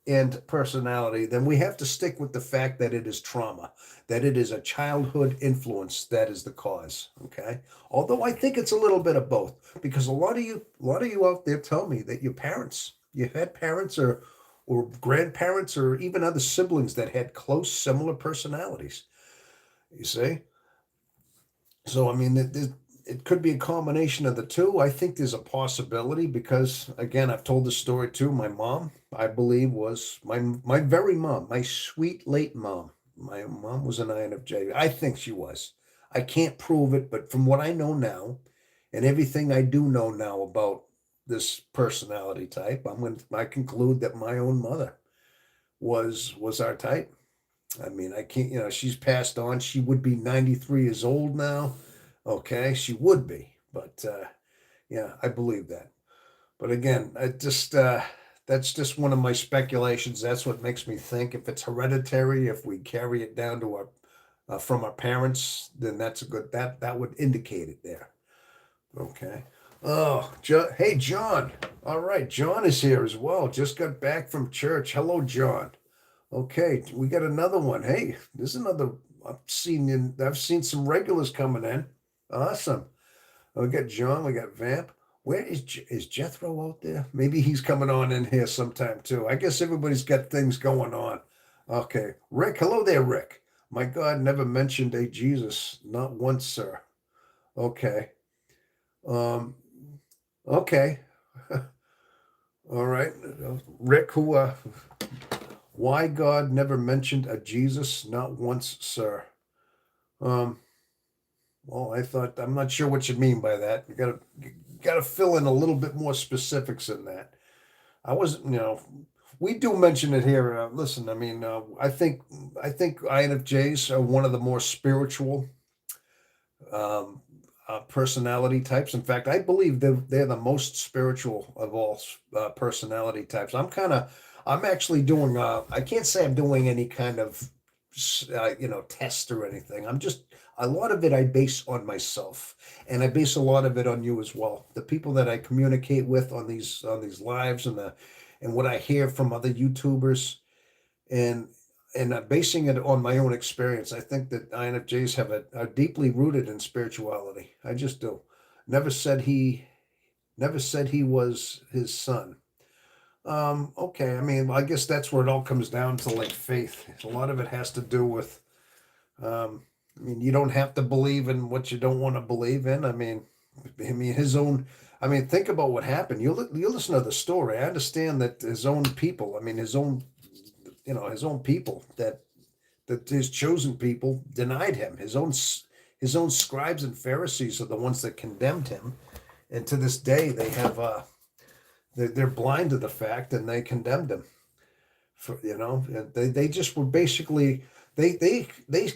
[SPEAKER 1] and personality, then we have to stick with the fact that it is trauma, that it is a childhood influence that is the cause. Okay. Although I think it's a little bit of both, because a lot of you out there tell me that you had parents or grandparents or even other siblings that had close, similar personalities. You see? So, I mean, it could be a combination of the two. I think there's a possibility because, again, I've told this story too. My mom, I believe, was my very mom, my sweet late mom. My mom was an INFJ. I think she was. I can't prove it, but from what I know now, and everything I do know now about this personality type, I conclude that my own mother was our type. I mean, I can't, she's passed on. She would be 93 years old now. Okay, she would be. But yeah, I believe that. But again, that's just one of my speculations. That's what makes me think if it's hereditary, if we carry it down to our from our parents, then that's a good that would indicate it there. Okay. Oh, hey, John. All right, John is here as well. Just got back from church. Hello, John. Okay, we got another one. Hey, there's another. I've seen some regulars coming in. Awesome. We got John. We got Vamp. Where is Jethro out there? Maybe he's coming on in here sometime too. I guess everybody's got things going on. Okay, Rick. Hello there, Rick. My God, never mentioned a Jesus, not once, sir. Okay. Um. Okay. All right, Rick. Why God never mentioned a Jesus, not once, sir. Um, well, I'm not sure what you mean by that. You gotta fill in a little bit more specifics in that. I wasn't, we do mention it here. Listen, I mean, I think INFJs are one of the more spiritual um, personality types. In fact, I believe they're the most spiritual of all personality types. I'm actually doing, I can't say I'm doing any kind of, test or anything. A lot of it I base on myself, and I base a lot of it on you as well. The people that I communicate with on these lives and what I hear from other YouTubers, and basing it on my own experience. I think that INFJs are deeply rooted in spirituality. I just do. Never said he never said he was his son. Okay, I mean, I guess that's where it all comes down to, like, faith. A lot of it has to do with, I mean, you don't have to believe in what you don't want to believe in. I mean, his own. I mean, think about what happened. You listen to the story. I understand that his own people. I mean, his own people that his chosen people denied him. His own scribes and Pharisees are the ones that condemned him, and to this day they're blind to the fact, and they condemned him. They just were basically they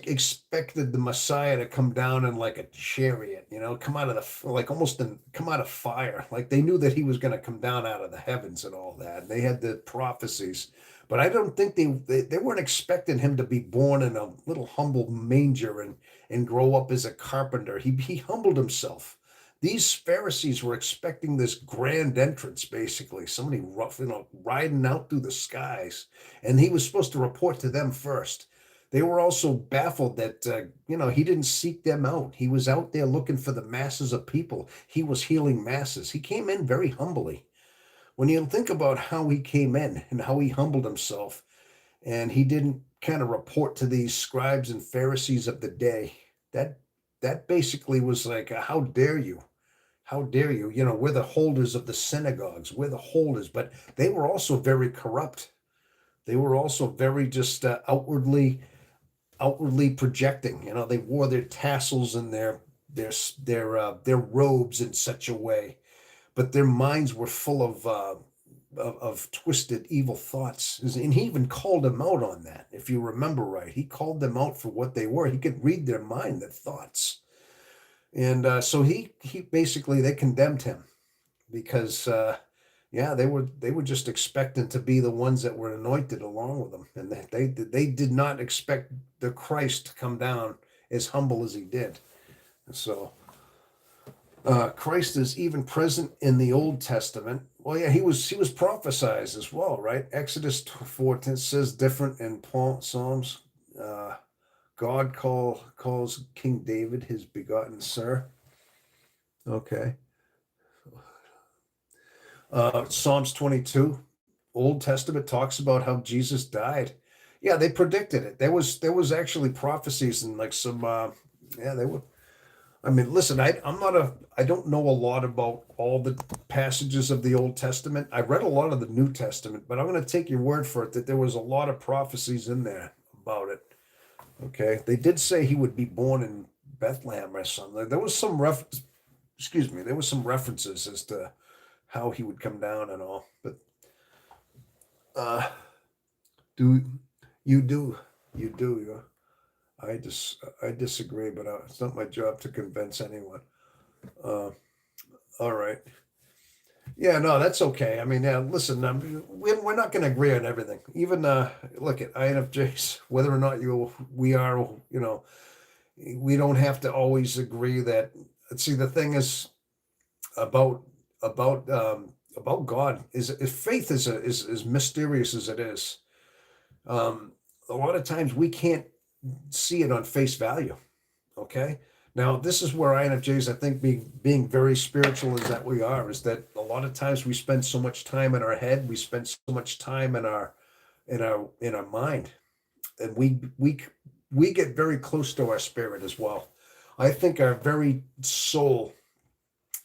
[SPEAKER 1] expected the Messiah to come down in like a chariot, come out of like almost come out of fire. Like they knew that he was going to come down out of the heavens and all that. And they had the prophecies, But I don't think they weren't expecting him to be born in a little humble manger and grow up as a carpenter. He humbled himself. These Pharisees were expecting this grand entrance, basically, somebody rough, riding out through the skies, and he was supposed to report to them first. They were also baffled that he didn't seek them out. He was out there looking for the masses of people. He was healing masses. He came in very humbly. When you think about how he came in and how he humbled himself, and he didn't kind of report to these scribes and Pharisees of the day, that that basically was like, how dare you? How dare you? We're the holders of the synagogues. We're the holders, but they were also very corrupt. They were also very just outwardly projecting. They wore their tassels and their robes in such a way, but their minds were full of twisted, evil thoughts. And he even called them out on that. If you remember right, he called them out for what they were. He could read their mind, their thoughts, and so he basically they condemned him because yeah, they were just expecting to be the ones that were anointed along with them, and they did not expect the Christ to come down as humble as he did. So Christ is even present in the Old Testament. Well, yeah, he was prophesied as well, right? Exodus 4:10 says different in Psalms. Uh, God calls King David his begotten sir. Okay. Psalms 22, Old Testament talks about how Jesus died. Yeah, they predicted it. There was actually prophecies and like some yeah, they were. I mean, listen, I don't know a lot about all the passages of the Old Testament. I read a lot of the New Testament, but I'm going to take your word for it that there was a lot of prophecies in there about it. Okay, they did say he would be born in Bethlehem or something. There was some excuse me, there was some references as to how he would come down and all. But uh, do you do you do you? I disagree, but it's not my job to convince anyone. Uh, all right. Yeah, no, that's okay. I mean, yeah, listen, we're not going to agree on everything. Even look at INFJs, whether or not we are, we don't have to always agree that. See, the thing is about about God is if faith is as mysterious as it is. A lot of times we can't see it on face value. Okay. Now, this is where INFJs, I think, being very spiritual as that we are, is that a lot of times we spend so much time in our head, we spend so much time in our mind, and we get very close to our spirit as well. I think our very soul,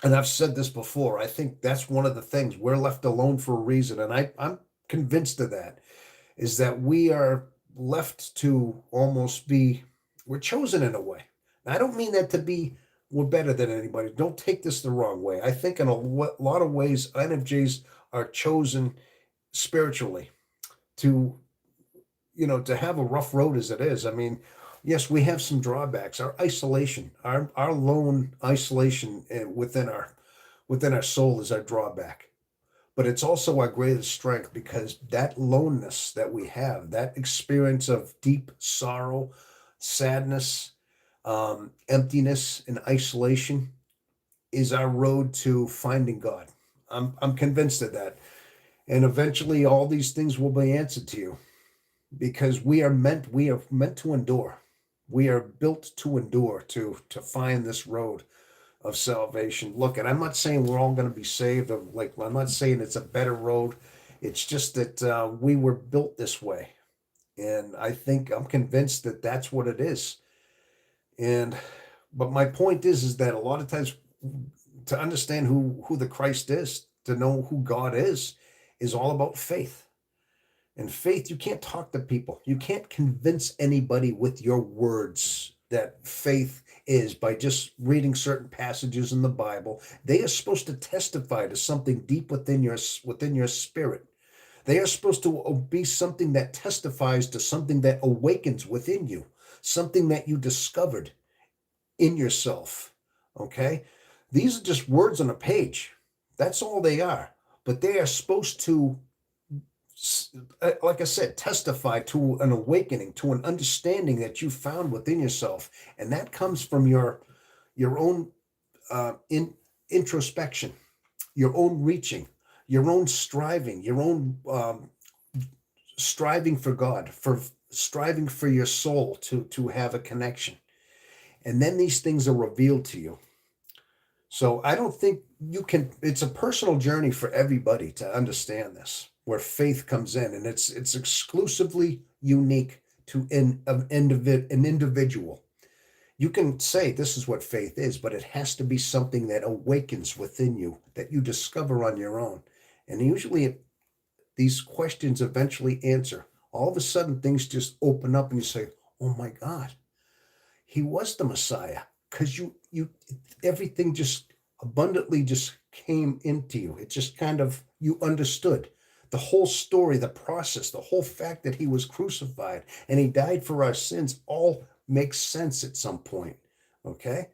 [SPEAKER 1] and I've said this before, I think that's one of the things we're left alone for a reason, and I'm convinced of that, is that we are left to almost be we're chosen in a way. I don't mean that to be we're better than anybody. Don't take this the wrong way. I think in a lot of ways, INFJs are chosen spiritually to to have a rough road as it is. I mean, yes, we have some drawbacks. Our isolation, our lone isolation within our soul is our drawback. But it's also our greatest strength because that loneness that we have, that experience of deep sorrow, sadness, emptiness, and isolation is our road to finding God. I'm convinced of that. And eventually all these things will be answered to you because we are meant to endure. We are built to endure to find this road of salvation. Look, and I'm not saying we're all going to be saved. I'm not saying it's a better road. It's just that we were built this way, and I think I'm convinced that that's what it is. And but my point is that a lot of times to understand who the Christ is, to know who God is all about faith. And faith, you can't talk to people. You can't convince anybody with your words that faith is by just reading certain passages in the Bible. They are supposed to testify to something deep within your spirit. They are supposed to be something that testifies to something that awakens within you, something that you discovered in yourself. Okay? These are just words on a page. That's all they are. But they are supposed to like I said, testify to an awakening, to an understanding that you found within yourself, and that comes from your own in introspection, your own reaching, your own striving, your own striving for God, for striving for your soul to have a connection, and then these things are revealed to you. So I don't think you can. It's a personal journey for everybody to understand this, where faith comes in, and it's exclusively unique to an individual. You can say this is what faith is, but it has to be something that awakens within you that you discover on your own. And usually, these questions eventually answer. All of a sudden, things just open up, and you say, "Oh my God, he was the Messiah," because you everything just abundantly just came into you. It just kind of you understood the whole story, the process, the whole fact that he was crucified and he died for our sins all makes sense at some point. Okay?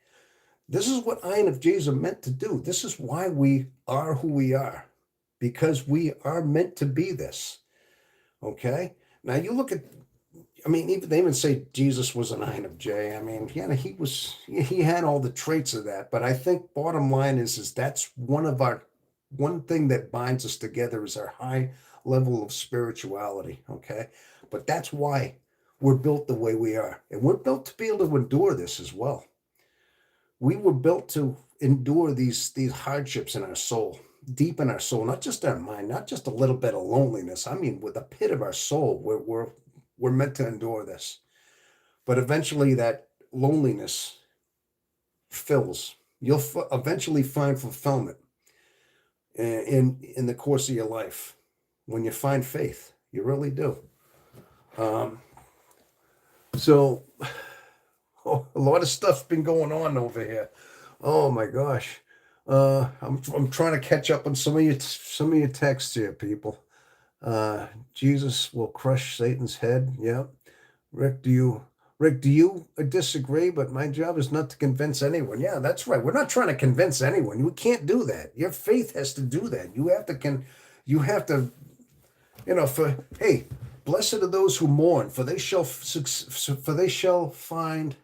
[SPEAKER 1] This is what INFJs are meant to do. This is why we are who we are, because we are meant to be this. Okay? Now you look at, I mean, even they even say Jesus was an INFJ. I mean, yeah, he had all the traits of that. But I think bottom line is that's one thing that binds us together is our high level of spirituality. Okay, but that's why we're built the way we are, and we're built to be able to endure this as well. We were built to endure these hardships in our soul, deep in our soul, not just our mind, not just a little bit of loneliness. I mean, with the pit of our soul, we're meant to endure this. But eventually, that loneliness fills. You'll eventually find fulfillment in the course of your life when you find faith. You really do. Um, so, a lot of stuff's been going on over here. Oh my gosh. I'm trying to catch up on some of your texts here, people. Jesus will crush Satan's head. Yeah. Rick, do you disagree? But my job is not to convince anyone. Yeah, that's right. We're not trying to convince anyone. We can't do that. Your faith has to do that. You have to, for hey, blessed are those who mourn, for they shall find.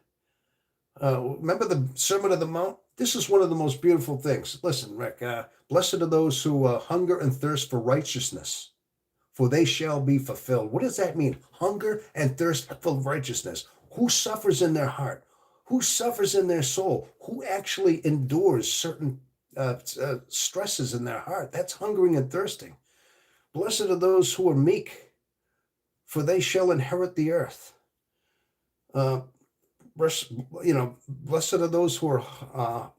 [SPEAKER 1] Remember the Sermon on the Mount? This is one of the most beautiful things. Listen, Rick. Blessed are those who hunger and thirst for righteousness, for they shall be fulfilled. What does that mean? Hunger and thirst for righteousness. Who suffers in their heart? Who suffers in their soul? Who actually endures certain stresses in their heart? That's hungering and thirsting. Blessed are those who are meek, for they shall inherit the earth. Uh, blessed are those who are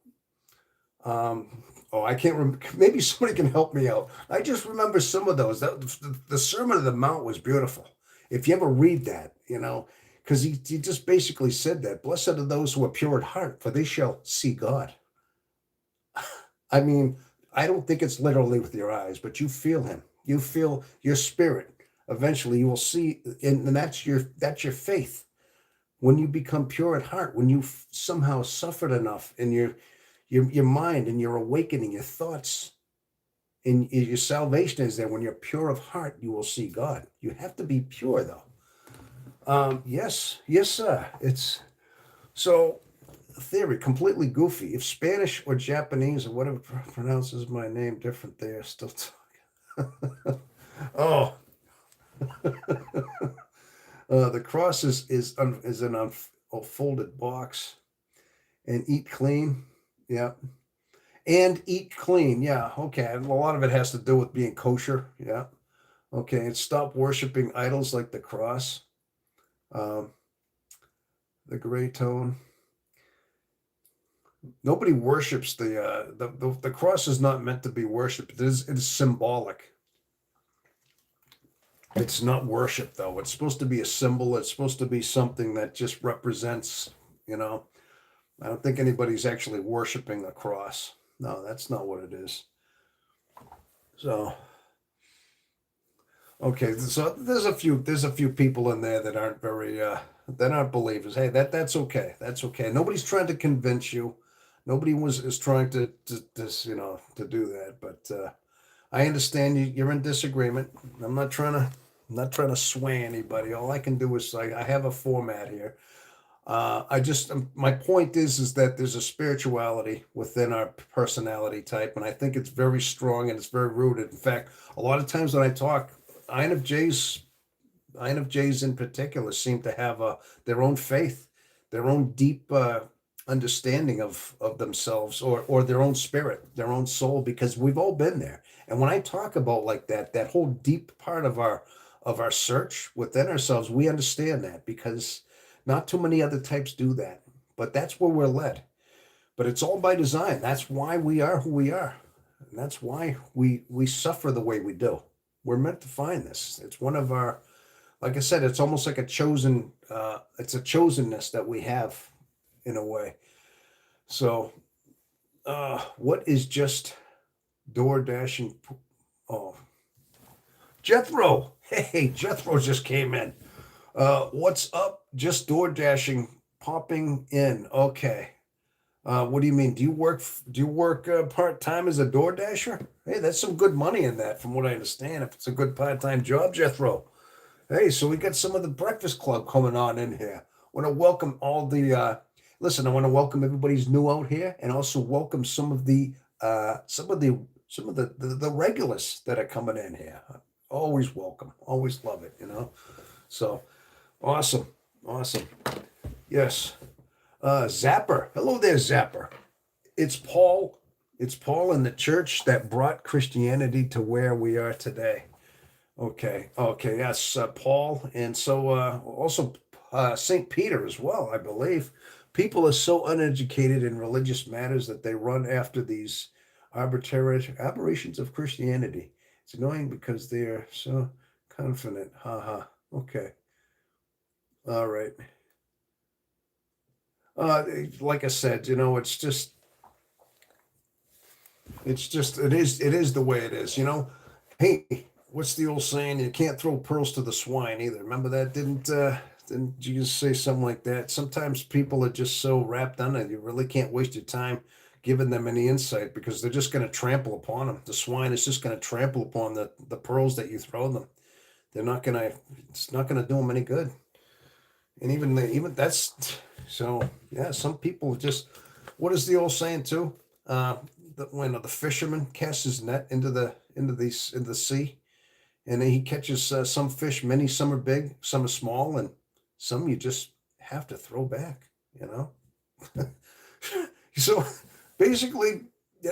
[SPEAKER 1] I can't remember. Maybe somebody can help me out. I just remember some of those. The Sermon on the Mount was beautiful. If you ever read that, because he just basically said that. Blessed are those who are pure at heart, for they shall see God. I mean, I don't think it's literally with your eyes, but you feel him. You feel your spirit. Eventually, you will see, and that's your faith. When you become pure at heart, when you somehow suffered enough in your mind and your awakening, your thoughts, and your salvation is there. When you're pure of heart, you will see God. You have to be pure, though. Yes, sir. It's so theory completely goofy. If Spanish or Japanese or whatever pronounces my name different, they are still talking. Oh, the cross is an unfolded box, and eat clean. Yeah. And eat clean. Yeah. Okay. A lot of it has to do with being kosher. Yeah. Okay. And stop worshiping idols like the cross, um, the gray tone. Nobody worships the cross is not meant to be worshipped. It is symbolic. It's not worship though. It's supposed to be a symbol. It's supposed to be something that just represents, you know. I don't think anybody's actually worshiping the cross. No, that's not what it is. So, okay, so there's a few people in there that aren't very that aren't believers. Hey, that's okay. That's okay. Nobody's trying to convince you. Nobody is trying to do that. But I understand you're in disagreement. I'm not trying to sway anybody. All I can do is I have a format here. I just my point is that there's a spirituality within our personality type, and I think it's very strong and it's very rooted. In fact, a lot of times when I talk, INFJs INFJs in particular seem to have their own faith, their own deep understanding of themselves, or their own spirit, their own soul, because we've all been there. And when I talk about like that whole deep part of our search within ourselves, we understand that because not too many other types do that. But that's where we're led. But it's all by design. That's why we are who we are. And that's why we suffer the way we do. We're meant to find this. It's one of our, like I said, it's almost like a chosen, it's a chosenness that we have in a way. So, what is just door dashing? Oh, Jethro. Hey, Jethro just came in. What's up? Just door dashing, popping in. Okay. What do you mean? Do you work part time as a door dasher? Hey, that's some good money in that, from what I understand. If it's a good part time job, Jethro. Hey, so we got some of the Breakfast Club coming on in here. Want to welcome all the listen, I want to welcome everybody's new out here and also welcome some of the the regulars that are coming in here. Always welcome. Always love it, you know. So awesome. Awesome. Yes. Zapper. Hello there, Zapper. It's Paul. It's Paul in the church that brought Christianity to where we are today. Okay, okay, yes, Paul, and so also Saint Peter as well, I believe. People are so uneducated in religious matters that they run after these arbitrary aberrations of Christianity. It's annoying because they're so confident. Haha. Okay. All right. Like I said, you know, it is the way it is, you know. Hey, what's the old saying? You can't throw pearls to the swine either. Remember that? Didn't Jesus say something like that? Sometimes people are just so wrapped on it, you really can't waste your time giving them any insight because they're just going to trample upon them. The swine is just going to trample upon the pearls that you throw them. They're not going to. It's not going to do them any good. And even that's so. Yeah, some people just. What is the old saying too? When the fisherman casts his net into the sea, and then he catches some fish. Many some are big, some are small, and some you just have to throw back. You know. So basically,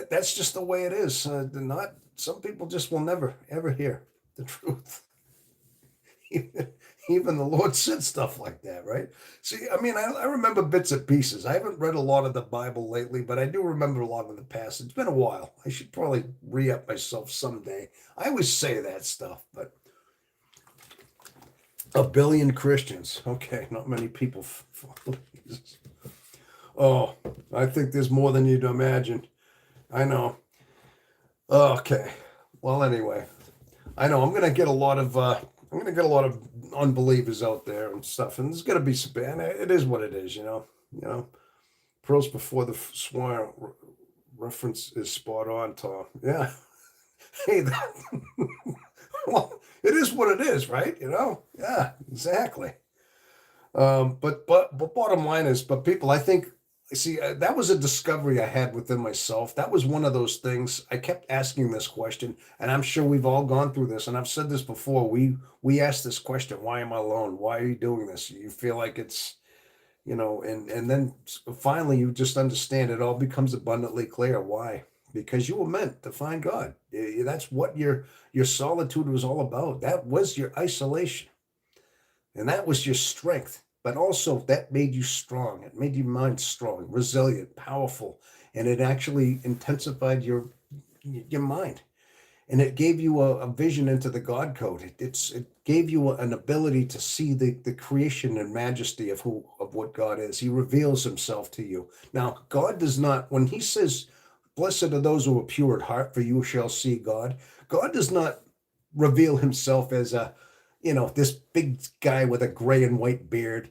[SPEAKER 1] that's just the way it is. Not some people just will never ever hear the truth. Even the Lord said stuff like that, right? See, I mean, I remember bits and pieces. I haven't read a lot of the Bible lately, but I do remember a lot of the past. It's been a while. I should probably re up myself someday. I always say that stuff, but a billion Christians. Okay, not many people follow Jesus. Oh, I think there's more than you'd imagine. I know. Okay. Well, anyway, I know I'm gonna get a lot of unbelievers out there and stuff, and there's gonna be some bad. It is what it is, you know. You know, pearls before the swine reference is spot on, Tom. Yeah. Hey, well, it is what it is, right? You know. Yeah, exactly. But bottom line is, but people, I think, see, that was a discovery I had within myself. That was one of those things. I kept asking this question, and I'm sure we've all gone through this. And I've said this before. We ask this question: Why am I alone? Why are you doing this? You feel like it's, you know, and then finally you just understand. It all becomes abundantly clear. Why? Because you were meant to find God. That's what your solitude was all about. That was your isolation. And that was your strength. But also, that made you strong. It made your mind strong, resilient, powerful, and it actually intensified your mind. And it gave you a vision into the God code. It gave you an ability to see the creation and majesty of what God is. He reveals himself to you. Now, God does not, when he says, "Blessed are those who are pure at heart, for you shall see God." God does not reveal himself as this big guy with a gray and white beard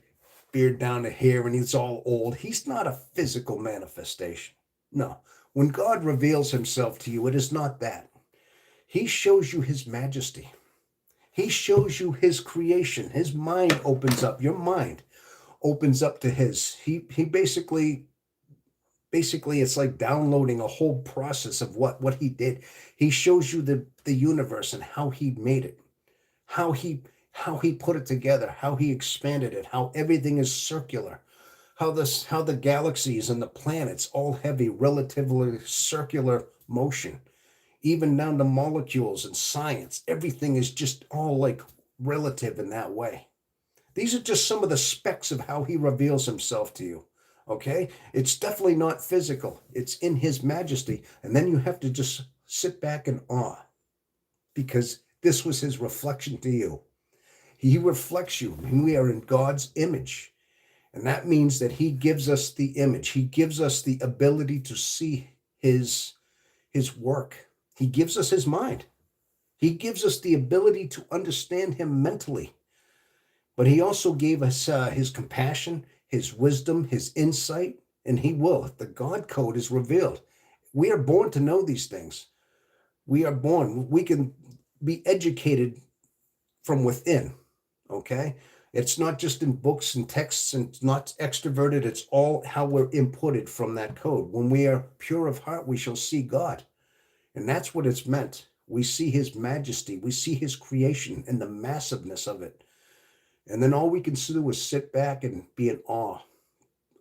[SPEAKER 1] down to here, and he's all old. He's not a physical manifestation. No. When God reveals himself to you, it is not that. He shows you his majesty. He shows you his creation. His mind opens up. Your mind opens up to his. He basically it's like downloading a whole process of what he did. He shows you the universe and how he made it, how he put it together, how he expanded it, how everything is circular, how the galaxies and the planets all have a relatively circular motion, even down to molecules and science. Everything is just all like relative in that way. These are just some of the specs of how he reveals himself to you. Okay? It's definitely not physical. It's in his majesty. And then you have to just sit back in awe because this was his reflection to you. He reflects you, and we are in God's image. And that means that he gives us the image. He gives us the ability to see his work. He gives us his mind. He gives us the ability to understand him mentally. But he also gave us his compassion, his wisdom, his insight, and he will. The God code is revealed. We are born to know these things. We are born. We can be educated from within, okay? It's not just in books and texts, and it's not extroverted. It's all how we're inputted from that code. When we are pure of heart, we shall see God. And that's what it's meant. We see his majesty. We see his creation and the massiveness of it. And then all we can do is sit back and be in awe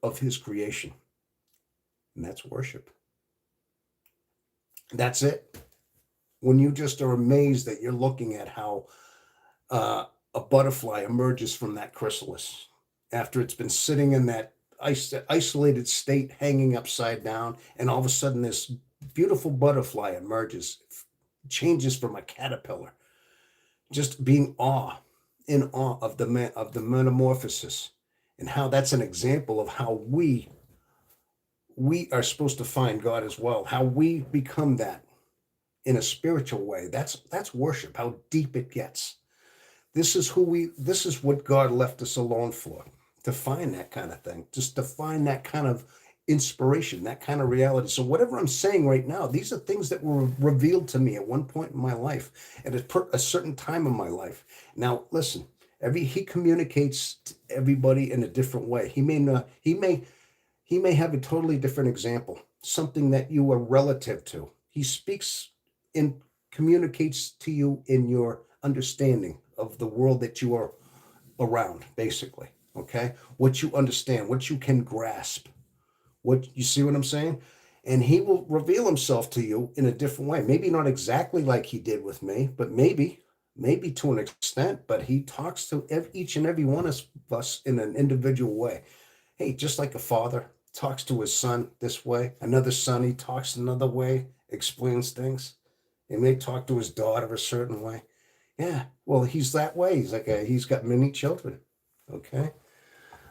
[SPEAKER 1] of his creation. And that's worship. That's it. When you just are amazed that you're looking at how a butterfly emerges from that chrysalis after it's been sitting in that isolated state, hanging upside down, and all of a sudden this beautiful butterfly emerges, changes from a caterpillar, just being in awe of the metamorphosis, and how that's an example of how we are supposed to find God as well, how we become that in a spiritual way. That's worship, how deep it gets. This is what God left us alone for, to find that kind of thing, just to find that kind of inspiration, that kind of reality. So whatever I'm saying right now, these are things that were revealed to me at one point in my life, at a certain time in my life. Now, listen, he communicates to everybody in a different way. He may have a totally different example, something that you are relative to. He speaks and communicates to you in your understanding of the world that you are around, basically. Okay? What you understand, what you can grasp. What you see what I'm saying? And he will reveal himself to you in a different way. Maybe not exactly like he did with me, but maybe to an extent. But he talks to each and every one of us in an individual way. Hey, just like a father talks to his son this way, another son, he talks another way, explains things. He may talk to his daughter a certain way. Yeah, well, he's that way. He's got many children. Okay.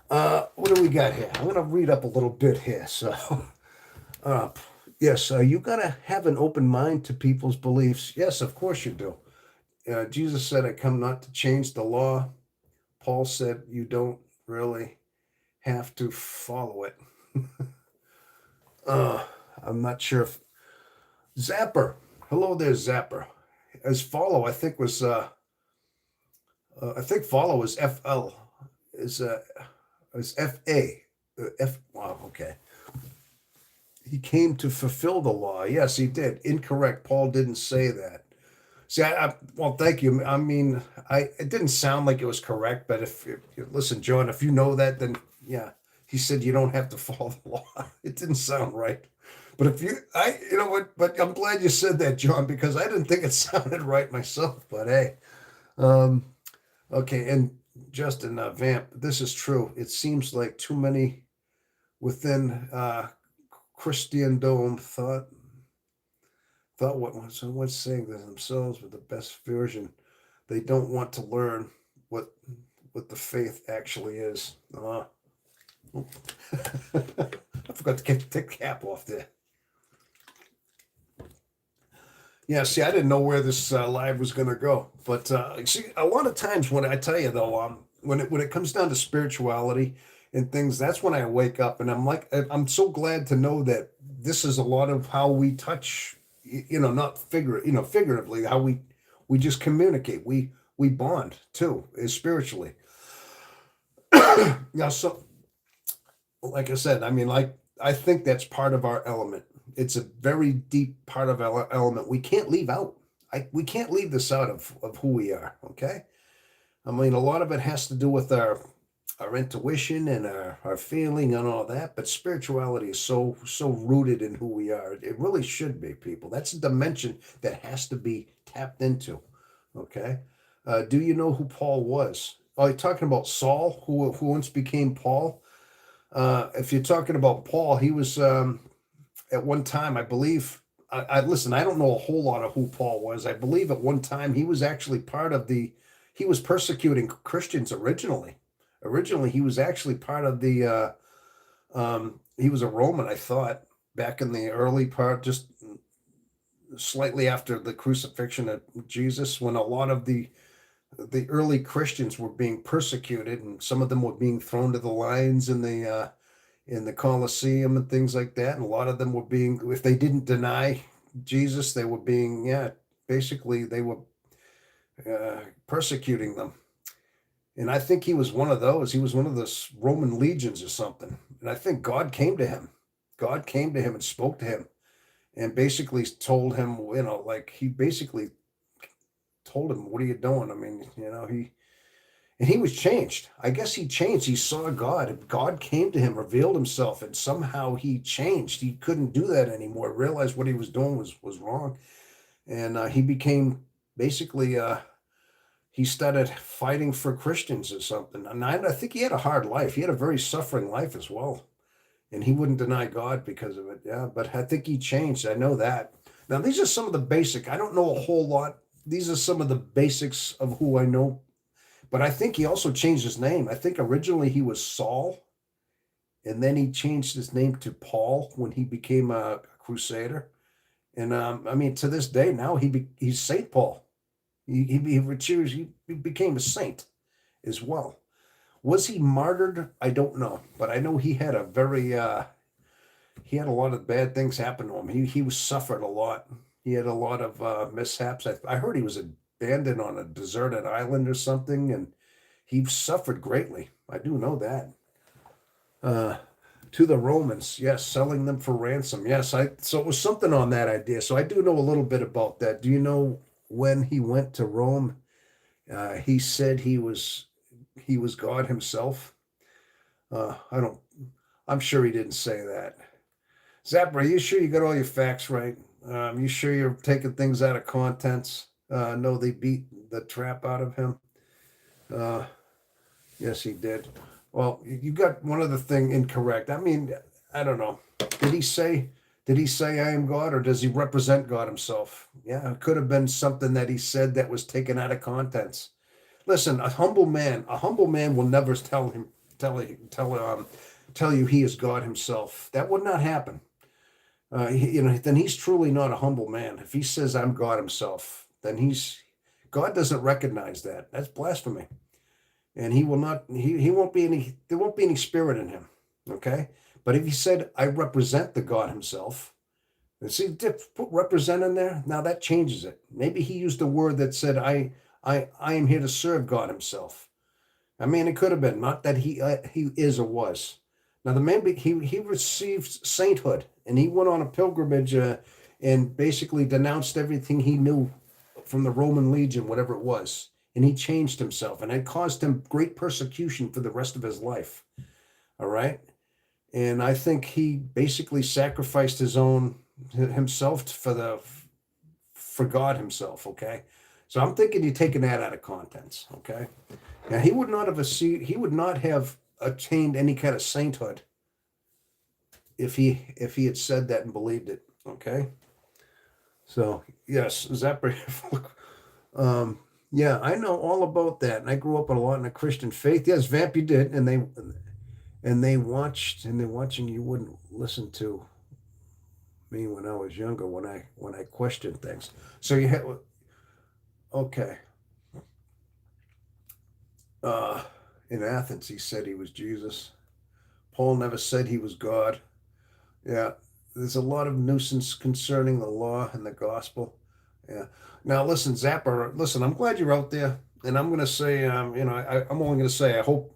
[SPEAKER 1] What do we got here? I'm going to read up a little bit here. So, yes, you got to have an open mind to people's beliefs. Yes, of course you do. Jesus said, I come not to change the law. Paul said, you don't really have to follow it. I'm not sure if Zapper. Hello there, Zapper. As follow, I think was follow is FL is FA. Wow, okay. He came to fulfill the law. Yes, he did. Incorrect. Paul didn't say that. See, well, thank you. I mean, it didn't sound like it was correct, but if listen, John, if you know that, then yeah, he said you don't have to follow the law. It didn't sound right. But you know what? But I'm glad you said that, John, because I didn't think it sounded right myself. But hey, okay. And Justin Vamp, this is true. It seems like too many within Christendom thought someone's saying that themselves were the best version. They don't want to learn what the faith actually is. I forgot to take the cap off there. Yeah, see, I didn't know where this live was going to go, but see, a lot of times when I tell you though, when it comes down to spirituality and things, that's when I wake up, and I'm so glad to know that this is a lot of how we touch not figuratively, how we just communicate. We bond too, spiritually. Yeah. So, like I said, I mean, like I think that's part of our element. It's a very deep part of our element. We can't leave out. We can't leave this out of who we are. Okay. I mean, a lot of it has to do with our intuition and our feeling and all that, but spirituality is so rooted in who we are. It really should be, people. That's a dimension that has to be tapped into. Okay. Do you know who Paul was? Oh, you're talking about Saul, who once became Paul. If you're talking about Paul, he was at one time, I believe. I listen. I don't know a whole lot of who Paul was. I believe at one time he was actually part of the. He was persecuting Christians originally. Originally, he was actually part of the. He was a Roman, I thought, back in the early part, just slightly after the crucifixion of Jesus, when a lot of the early Christians were being persecuted, and some of them were being thrown to the lions in the Colosseum and things like that. And a lot of them were being, if they didn't deny Jesus, they were being, basically they were persecuting them. And I think he was one of those. He was one of those Roman legions or something. And I think God came to him. God came to him and spoke to him and basically told him, like he basically told him, "What are you doing?" I mean, and he was changed. I guess he changed. He saw God. God came to him, revealed himself, and somehow he changed. He couldn't do that anymore. Realized what he was doing was wrong, and he became basically. He started fighting for Christians or something. And I think he had a hard life. He had a very suffering life as well, and he wouldn't deny God because of it. Yeah, but I think he changed. I know that. Now these are some of the basic. I don't know a whole lot. These are some of the basics of who I know. But I think he also changed his name. I think originally he was Saul, and then he changed his name to Paul when he became a crusader. And I mean, to this day now he's Saint Paul. He became a saint as well. Was he martyred? I don't know, but I know he had a very he had a lot of bad things happen to him. He was suffered a lot. He had a lot of mishaps. I heard he was abandoned on a deserted island or something, and he suffered greatly. I do know that. Uh, to the Romans, yes, selling them for ransom. Yes, so it was something on that idea. So I do know a little bit about that. Do you know when he went to Rome? He said he was God himself. I don't. I'm sure he didn't say that. Zapper, are you sure you got all your facts right? You sure you're taking things out of contents? No, they beat the trap out of him. Uh, yes, he did. Well, you got one other thing incorrect. I mean, I don't know. Did he say? Did he say I am God, or does he represent God himself? Yeah, it could have been something that he said that was taken out of context. Listen, a humble man will never tell you he is God himself. That would not happen. Then he's truly not a humble man. If he says I'm God himself, then God doesn't recognize that. That's blasphemy. And he will not, he won't be any, there won't be any spirit in him. Okay. But if he said, I represent the God himself, and see, put represent in there. Now that changes it. Maybe he used a word that said, I am here to serve God himself. I mean, it could have been not that he is or was. Now the man he received sainthood, and he went on a pilgrimage and basically denounced everything he knew from the Roman legion, whatever it was, and he changed himself, and it caused him great persecution for the rest of his life. All right, and I think he basically sacrificed himself for God himself. Okay, so I'm thinking you're taking that out of context. Okay, now he would not have attained any kind of sainthood if he had said that and believed it. Okay, so yes, Zapper. Yeah, I know all about that, and I grew up a lot in a Christian faith. Yes, Vamp, you did, and they watched, and they're watching. You wouldn't listen to me when I was younger when I questioned things. So you had okay. Uh, in Athens, he said he was Jesus. Paul never said he was God. Yeah, there's a lot of nuisance concerning the law and the gospel. Yeah. Now, listen, Zapper. Listen, I'm glad you're out there, and I'm going to say, I'm only going to say, I hope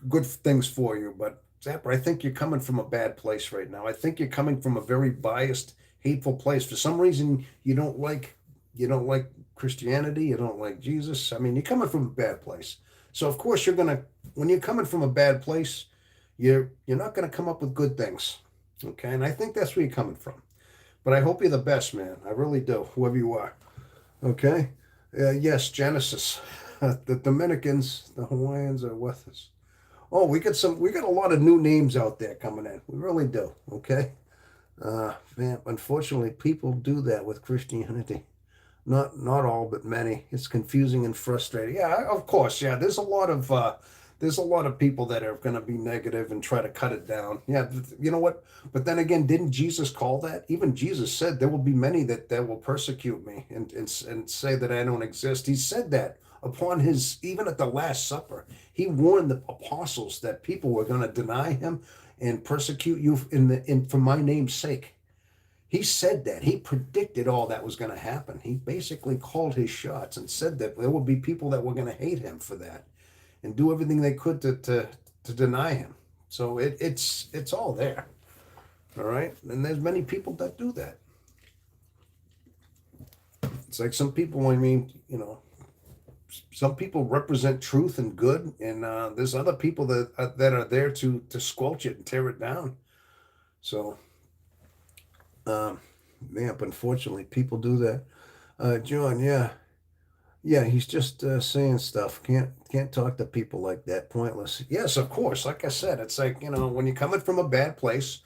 [SPEAKER 1] good things for you. But Zapper, I think you're coming from a bad place right now. I think you're coming from a very biased, hateful place. For some reason, you don't like Christianity. You don't like Jesus. I mean, you're coming from a bad place. So of course when you're coming from a bad place, you're not gonna come up with good things. Okay, and I think that's where you're coming from. But I hope you're the best, man. I really do, whoever you are. Okay. Yes, Genesis. The Dominicans, the Hawaiians are with us. Oh, we got a lot of new names out there coming in. We really do. Okay. Man, unfortunately, people do that with Christianity. Not all, but many. It's confusing and frustrating. Yeah, of course. Yeah, there's a lot of people that are going to be negative and try to cut it down. Yeah, you know what? But then again, didn't Jesus call that? Even Jesus said there will be many that will persecute me and say that I don't exist. He said that upon his even at the Last Supper. He warned the apostles that people were going to deny him and persecute you in for my name's sake. He said that. He predicted all that was going to happen. He basically called his shots and said that there would be people that were going to hate him for that and do everything they could to deny him. So it's all there. All right. And there's many people that do that. It's like some people, some people represent truth and good, and there's other people that are there to squelch it and tear it down. So, um, yeah, but unfortunately, people do that. John, yeah, yeah, he's just saying stuff. Can't talk to people like that. Pointless. Yes, of course. Like I said, it's like when you're coming from a bad place.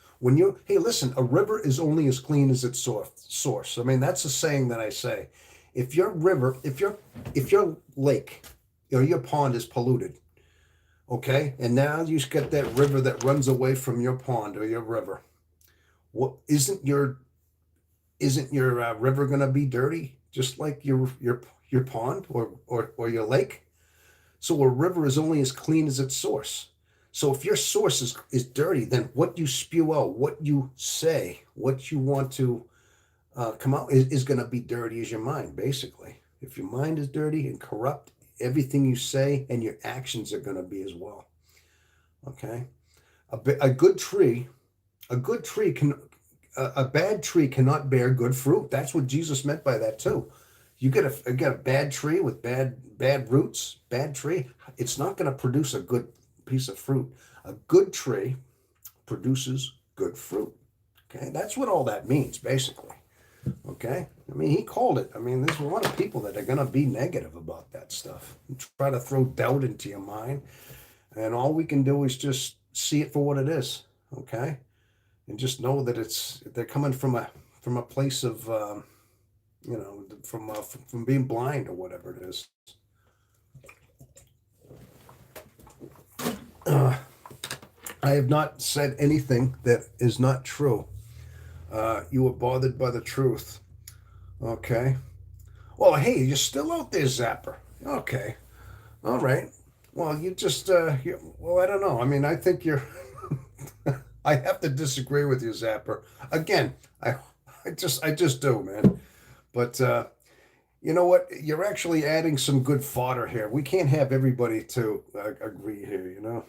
[SPEAKER 1] Hey, listen, a river is only as clean as its source. I mean, that's a saying that I say. If your river, if your lake, your pond is polluted, okay, and now you get that river that runs away from your pond or your river, what isn't your river going to be dirty, just like your pond or your lake? So a river is only as clean as its source. So if your source is dirty, then what you spew out, what you say, what you want to come out is going to be dirty as your mind, basically. If your mind is dirty and corrupt, everything you say and your actions are going to be as well. Okay. A good tree, a good tree can, a bad tree cannot bear good fruit. That's what Jesus meant by that too. You get a bad tree with bad roots, bad tree. It's not going to produce a good piece of fruit. A good tree produces good fruit. Okay, that's what all that means, basically. Okay, I mean he called it. I mean there's a lot of people that are going to be negative about that stuff and try to throw doubt into your mind, and all we can do is just see it for what it is. Okay, and just know that they're coming from a place of from being blind or whatever it is. Uh, I have not said anything that is not true. You were bothered by the truth. Okay. Well, hey, you're still out there, Zapper. Okay. All right. Well, well, I don't know. I mean, I think you're. I have to disagree with you, Zapper. Again, I just do, man. But you know what? You're actually adding some good fodder here. We can't have everybody to agree here.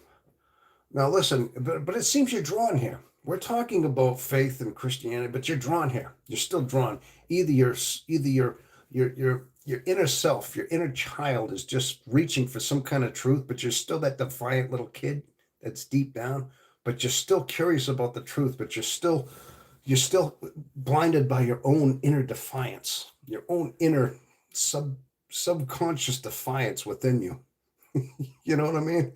[SPEAKER 1] Now, listen, but it seems you're drawn here. We're talking about faith and Christianity, but you're drawn here. You're still drawn. Either your inner self, your inner child is just reaching for some kind of truth, but you're still that defiant little kid that's deep down, but you're still curious about the truth, but you're still blinded by your own inner defiance, your own inner subconscious defiance within you. You know what I mean?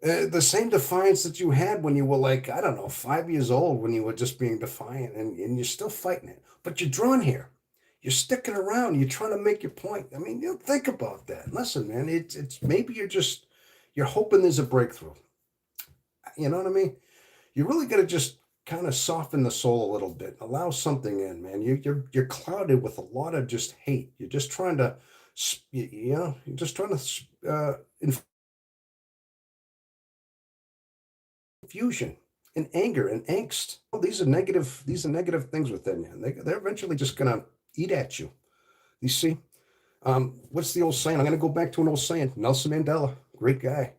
[SPEAKER 1] The same defiance that you had when you were like, I don't know, 5 years old, when you were just being defiant, and you're still fighting it, but you're drawn here. You're sticking around. You're trying to make your point. I mean, think about that. Listen, man, it's maybe you're hoping there's a breakthrough. You know what I mean? You really got to just kind of soften the soul a little bit. Allow something in, man. You're clouded with a lot of just hate. You're just trying to, you're just trying to confusion and anger and angst. Oh, these are negative. These are negative things within you. And they're eventually just gonna eat at you. You see, what's the old saying? I'm gonna go back to an old saying. Nelson Mandela, great guy.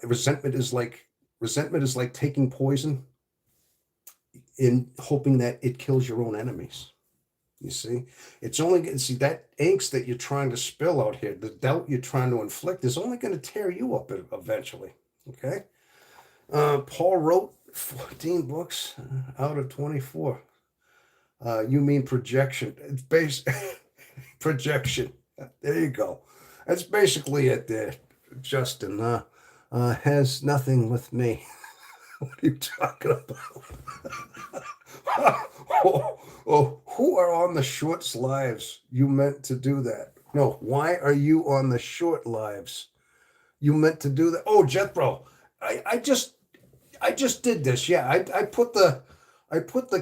[SPEAKER 1] Resentment is like taking poison in hoping that it kills your own enemies. You see, it's only see that angst that you're trying to spill out here, the doubt you're trying to inflict, is only going to tear you up eventually. Okay. Paul wrote 14 books out of 24. You mean projection? It's based projection. There you go. That's basically it. There, Justin. Has nothing with me. What are you talking about? Who are on the short's lives? You meant to do that. No, why are you on the short lives? You meant to do that. Oh, Jethro, I just did this. Yeah, I put the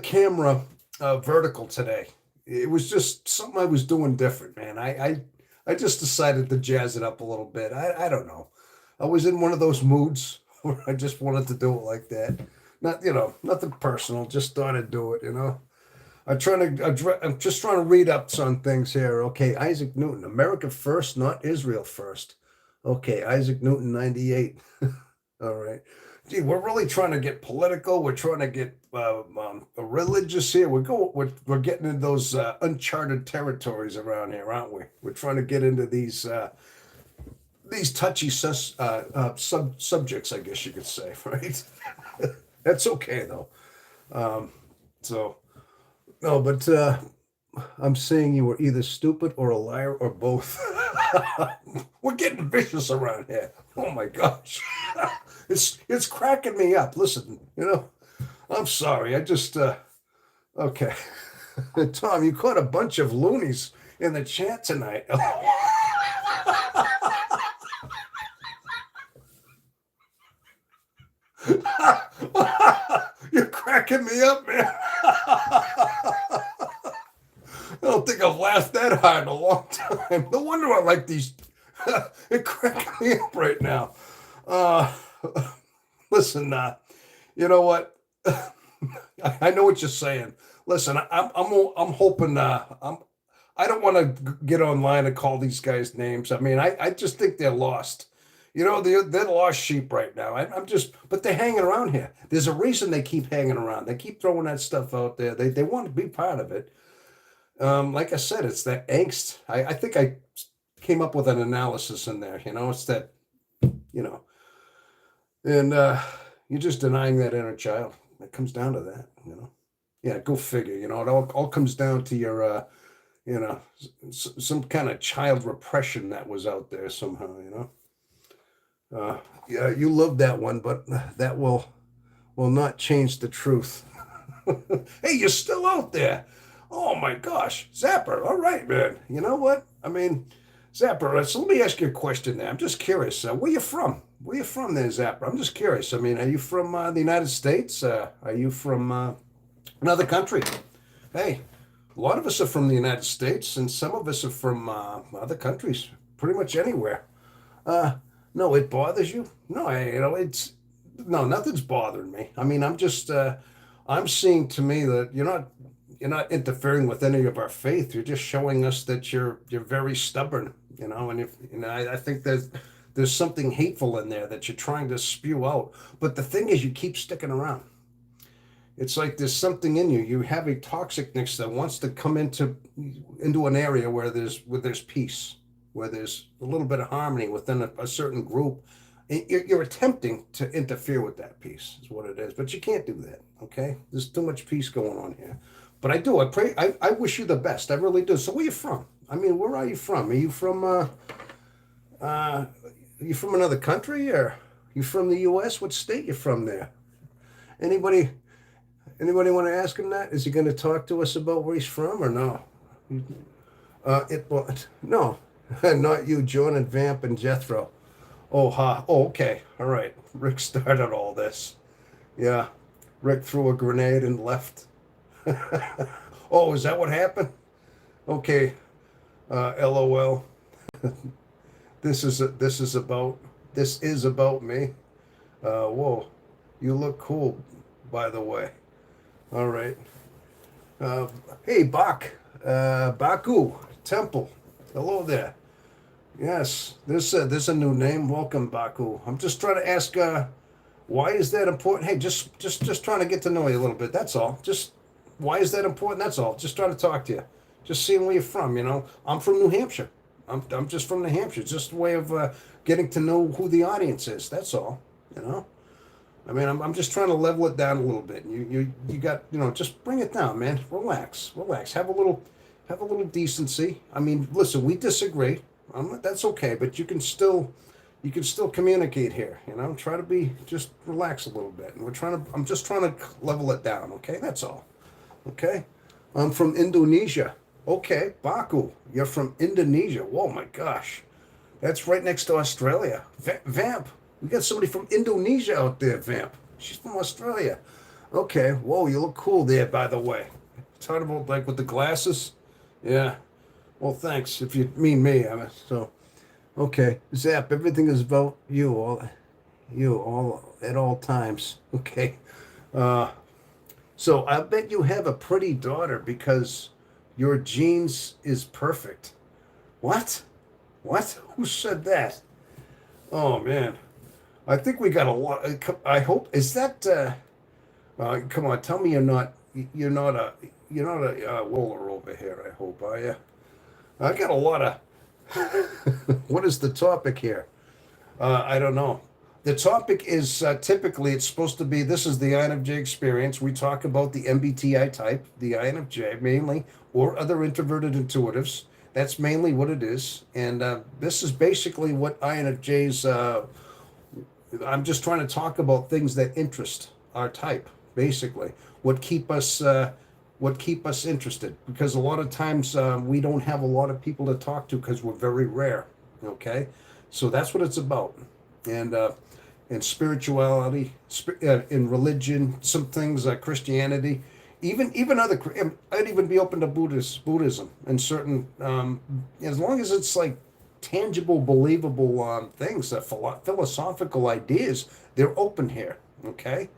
[SPEAKER 1] camera vertical today. It was just something I was doing different, man. I just decided to jazz it up a little bit. I don't know. I was in one of those moods where I just wanted to do it like that. Not, nothing personal. Just thought I'd do it. I'm just trying to read up on things here. Okay, Isaac Newton, America first, not Israel first. Okay, Isaac Newton, 98. All right. Gee, we're really trying to get political. We're trying to get religious here. We're getting into those uncharted territories around here, aren't we? We're trying to get into these touchy subjects, I guess you could say, right? That's okay though. So no, but I'm saying you were either stupid or a liar or both. We're getting vicious around here. Oh my gosh. It's cracking me up. Listen, I'm sorry. I just okay. Tom, you caught a bunch of loonies in the chat tonight. You're cracking me up, man. I don't think I've laughed that hard in a long time. No wonder I like these. It cracked me up right now. Uh, Listen, you know what? I know what you're saying. Listen, I'm hoping. I don't want to get online and call these guys names. I mean, I just think they're lost. They're lost sheep right now. But they're hanging around here. There's a reason they keep hanging around. They keep throwing that stuff out there. They want to be part of it. Like I said, it's that angst. I think I came up with an analysis in there. It's that, you know, and you're just denying that inner child. It comes down to that. Yeah, go figure. It all comes down to your, some kind of child repression that was out there somehow. Yeah, you love that one, but that will not change the truth. Hey, you're still out there. Oh my gosh, Zapper. All right, man. You know what? I mean, Zapper. So let me ask you a question there. I'm just curious. Where you from? Where you from there, Zapper? I'm just curious. I mean, are you from the United States? Are you from another country? Hey, a lot of us are from the United States, and some of us are from other countries. Pretty much anywhere. Uh, no, it bothers you? No, it's no, nothing's bothering me. I mean, I'm seeing to me that you're not interfering with any of our faith. You're just showing us that you're very stubborn, and if I think there's something hateful in there that you're trying to spew out. But the thing is, you keep sticking around. It's like there's something in you. You have a toxicness that wants to come into an area where there's peace, where there's a little bit of harmony within a certain group. You're attempting to interfere with that peace, is what it is. But you can't do that. Okay, there's too much peace going on here. But I do. I pray. I wish you the best. I really do. So where you from? I mean, where are you from? Are you from another country, or you from the U.S.? What state you from there? Anybody? Anybody want to ask him that? Is he going to talk to us about where he's from or no? No, not you, John and Vamp and Jethro. Oh, ha. Oh, okay. All right. Rick started all this. Yeah. Rick threw a grenade and left. Oh, is that what happened? Okay. LOL. This is about me. Whoa. You look cool, by the way. All right. Uh, hey, Baku Temple. Hello there. Yes, there's a new name. Welcome, Baku. I'm just trying to ask. Why is that important? Hey, just trying to get to know you a little bit. That's all. Just why is that important? That's all. Just trying to talk to you. Just seeing where you're from. You know, I'm from New Hampshire. I'm just from New Hampshire. It's just a way of getting to know who the audience is. That's all. You know. I mean, I'm just trying to level it down a little bit. You got just bring it down, man. Relax. Have a little decency. I mean, listen, we disagree. That's okay, but you can still communicate here. You know, try to be just relax a little bit. And I'm just trying to level it down. Okay, that's all. Okay, I'm from Indonesia. Okay, Baku, you're from Indonesia. Whoa, my gosh, that's right next to Australia. Vamp, we got somebody from Indonesia out there. Vamp, she's from Australia. Okay, whoa, you look cool there, by the way. Talking about like with the glasses. Yeah. Well, thanks. If you mean me, I mean, so. Okay, Zap, everything is about you all at all times. Okay. Uh, so I bet you have a pretty daughter because your genes is perfect. What? What? Who said that? Oh man, I think we got a lot. I hope is that. Come on, tell me you're not a roller over here. I hope, are you? I got a lot of. What is the topic here? I don't know. The topic is typically it's supposed to be this is the INFJ experience. We talk about the MBTI type, the INFJ mainly, or other introverted intuitives. That's mainly what it is. And this is basically what INFJs, I'm just trying to talk about things that interest our type, basically. What keep us. What keep us interested because a lot of times we don't have a lot of people to talk to because we're very rare. Okay, so that's what it's about. And spirituality, in religion, some things like Christianity, even other. I'd even be open to Buddhism, and certain as long as it's like tangible, believable things, philosophical ideas. They're open here. Okay.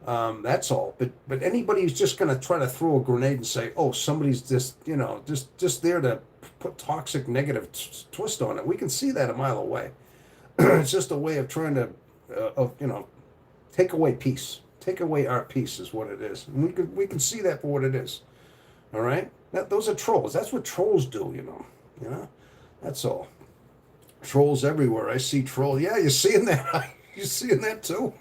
[SPEAKER 1] That's all. But anybody who's just going to try to throw a grenade and say, "Oh, somebody's just there to put toxic, negative twist on it," we can see that a mile away. It's just a way of trying to, take away peace, take away our peace is what it is, and we can see that for what it is. All right, those are trolls. That's what trolls do. You know, that's all. Trolls everywhere. I see trolls. Yeah, you're seeing that. You seeing that too?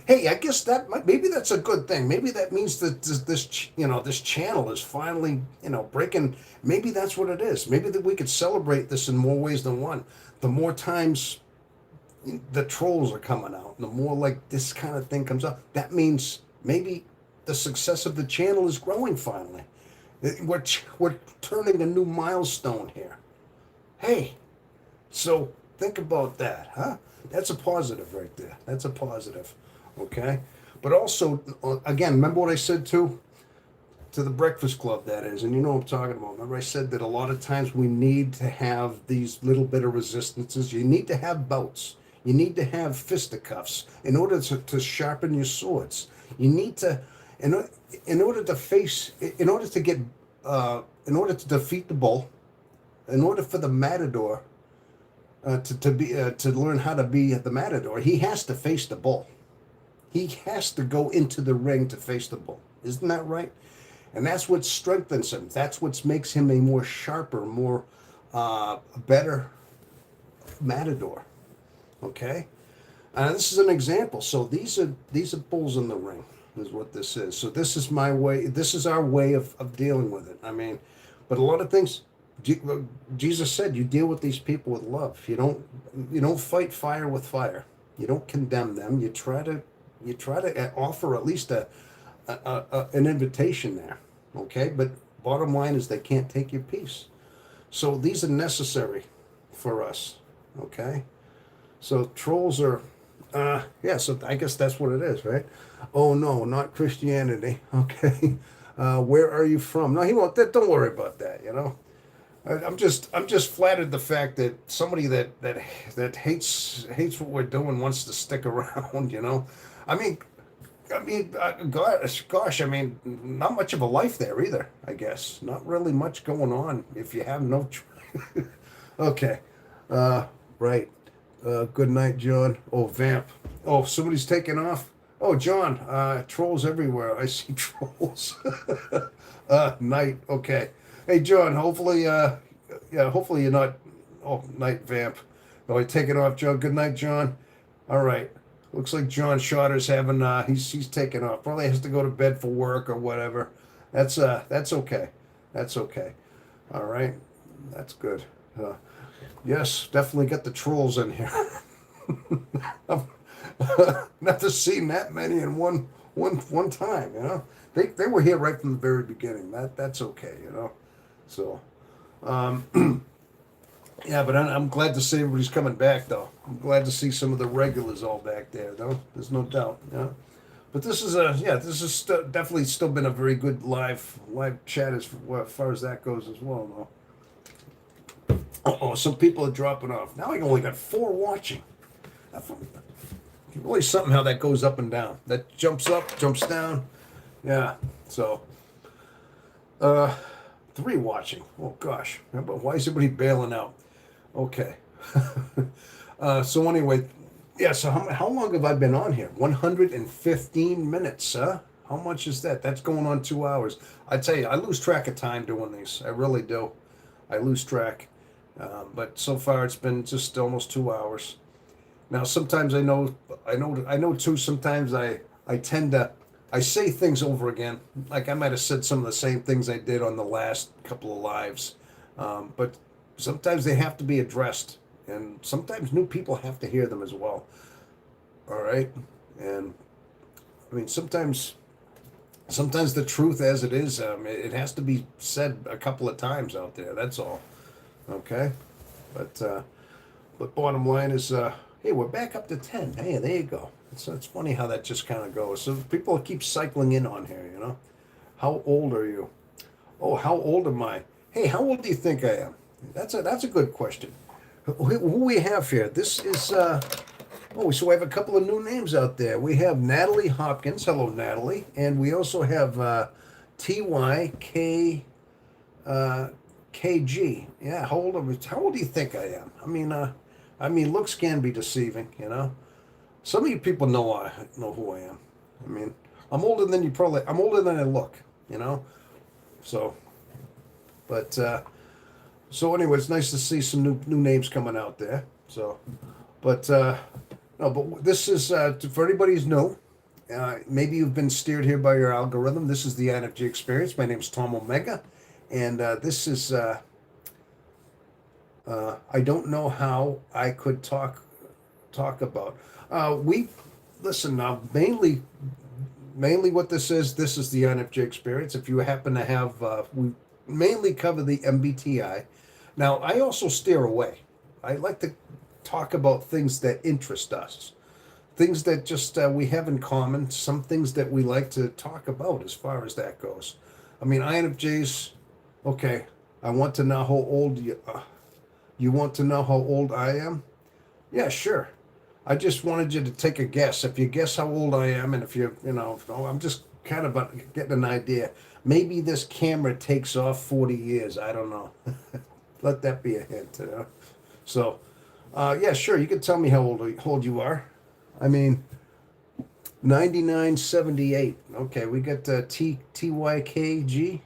[SPEAKER 1] Hey, I guess maybe that's a good thing. Maybe that means that this channel is finally breaking. Maybe that's what it is. Maybe that we could celebrate this in more ways than one. The more times the trolls are coming out, the more like this kind of thing comes out. That means maybe the success of the channel is growing finally. We're turning a new milestone here. Hey, so think about that, huh? That's a positive right there. That's a positive. Okay. But also, again, remember what I said to the Breakfast Club, that is, and you know what I'm talking about. Remember I said that a lot of times we need to have these little bit of resistances. You need to have bouts. You need to have fisticuffs in order to sharpen your swords. You need to, in order to face, in order to defeat the bull, in order for the matador to learn how to be the matador, he has to face the bull. He has to go into the ring to face the bull. Isn't that right? And that's what strengthens him. That's what makes him a more sharper, more better matador. Okay? This is an example. So these are bulls in the ring, is what this is. So this is my way. This is our way of dealing with it. I mean, but a lot of things. Jesus said, "You deal with these people with love. You don't fight fire with fire. You don't condemn them. You try to offer at least an invitation there, okay? But bottom line is they can't take your peace. So these are necessary for us, okay? So trolls are, yeah. So I guess that's what it is, right? Oh no, not Christianity. Okay, where are you from? No, he won't. Don't worry about that. I'm just flattered the fact that somebody that hates what we're doing wants to stick around. I mean, gosh, I mean, not much of a life there either. I guess not really much going on if you have no. Okay, uh, right. Good night, John. Oh, Vamp. Oh, somebody's taking off. Oh, John. Trolls everywhere. I see trolls. Night. Okay. Hey, John. Hopefully, yeah. Hopefully you're not. Oh, night, Vamp. Oh, you're taking off, John. Good night, John. All right. Looks like John Shotter's having. He's taking off. Probably has to go to bed for work or whatever. That's okay. That's okay. All right. That's good. Yes, definitely get the trolls in here. I've never seen that many in one time. They were here right from the very beginning. That's okay. So yeah, but I'm glad to see everybody's coming back though. I'm glad to see some of the regulars all back there though. There's no doubt. But this is definitely still been a very good live chat as far as that goes as well though. Oh, some people are dropping off. Now I only got 4 watching. Really something how that goes up and down. That jumps up, jumps down. Yeah. So, 3 watching. Oh gosh. Why is everybody bailing out? Okay. So anyway, yeah. So how long have I been on here? 115 minutes, huh? How much is that? That's going on 2 hours. I tell you, I lose track of time doing these. I really do. I lose track. But so far it's been just almost 2 hours. Now sometimes I know too. Sometimes I tend to I say things over again. Like I might have said some of the same things I did on the last couple of lives, but sometimes they have to be addressed, and sometimes new people have to hear them as well. All right, and I mean sometimes the truth as it is, it has to be said a couple of times out there. That's all. Okay, but bottom line is, hey, we're back up to 10. Hey, there you go. It's funny how that just kind of goes. So people keep cycling in on here. How old are you? Oh, how old am I? Hey, how old do you think I am? That's a good question. Who we have here? This is oh, so we have a couple of new names out there. We have Natalie Hopkins. Hello, Natalie, and we also have TYK. KG. Yeah, how old do you think I am? I mean, looks can be deceiving. Some of you people know who I am. I mean, I'm older than I look. So, but so anyway, it's nice to see some new names coming out there. So, but no, but this is for anybody who's new. Maybe you've been steered here by your algorithm. This is the INFJ Experience. My name is Tom Omega, and this is. I don't know how I could talk about. We listen now. Mainly what this is. This is the INFJ Experience. If you happen to have, we mainly cover the MBTI. Now I also steer away. I like to talk about things that interest us, things that just we have in common, some things that we like to talk about as far as that goes. I mean, INFJs. Okay, I want to know how old you. You want to know how old I am? Yeah, sure. I just wanted you to take a guess. If you guess how old I am, and if I'm just kind of getting an idea. Maybe this camera takes off 40 years. I don't know. Let that be a hint. So, yeah, sure. You can tell me how old you are. I mean, 9978. Okay, we got TYKG.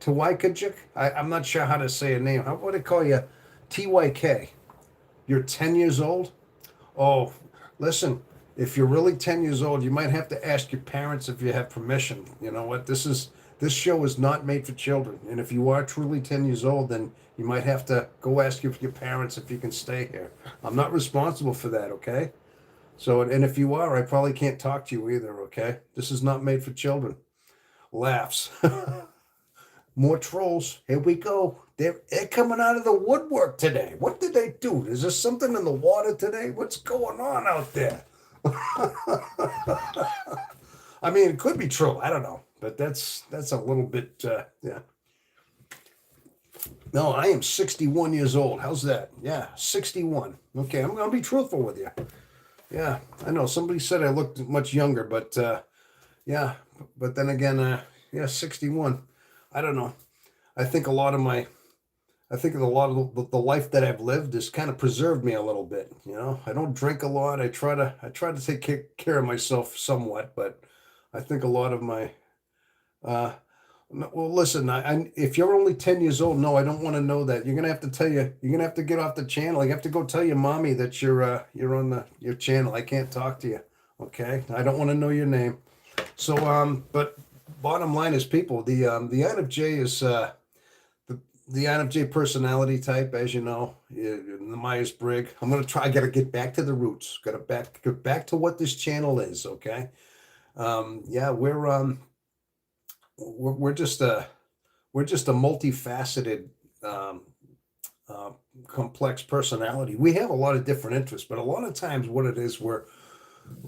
[SPEAKER 1] Tawykajik? I'm not sure how to say a name. How would I call you? TYK. You're 10 years old? Oh, listen, if you're really 10 years old, you might have to ask your parents if you have permission. You know what? This show is not made for children. And if you are truly 10 years old, then you might have to go ask your parents if you can stay here. I'm not responsible for that, okay? So, and if you are, I probably can't talk to you either, okay? This is not made for children. Laughs. More trolls. Here we go. They're coming out of the woodwork today. What did they do? Is there something in the water today? What's going on out there? I mean, it could be true. I don't know, but that's a little bit yeah. No, I am 61 years old. How's that? Yeah, 61. Okay, I'm gonna be truthful with you. Yeah, I know somebody said I looked much younger, but yeah, but then again, yeah, 61. I don't know. I think a lot of my, I think a lot of the life that I've lived has kind of preserved me a little bit. You know, I don't drink a lot. I try to take care of myself somewhat, but I think a lot of my, uh, no, well, listen, if you're only 10 years old, no, I don't want to know that. You're gonna have to tell you, you're gonna have to get off the channel. You have to go tell your mommy that you're on your channel. I can't talk to you. Okay, I don't want to know your name. So, but bottom line is, people, the INFJ is the the INFJ personality type, as you know, in the Myers Briggs. I'm gonna try. I gotta get back to the roots. Gotta get back to what this channel is. Okay. Yeah, we're just a multifaceted, um, uh, complex personality. We have a lot of different interests, but a lot of times, what it is,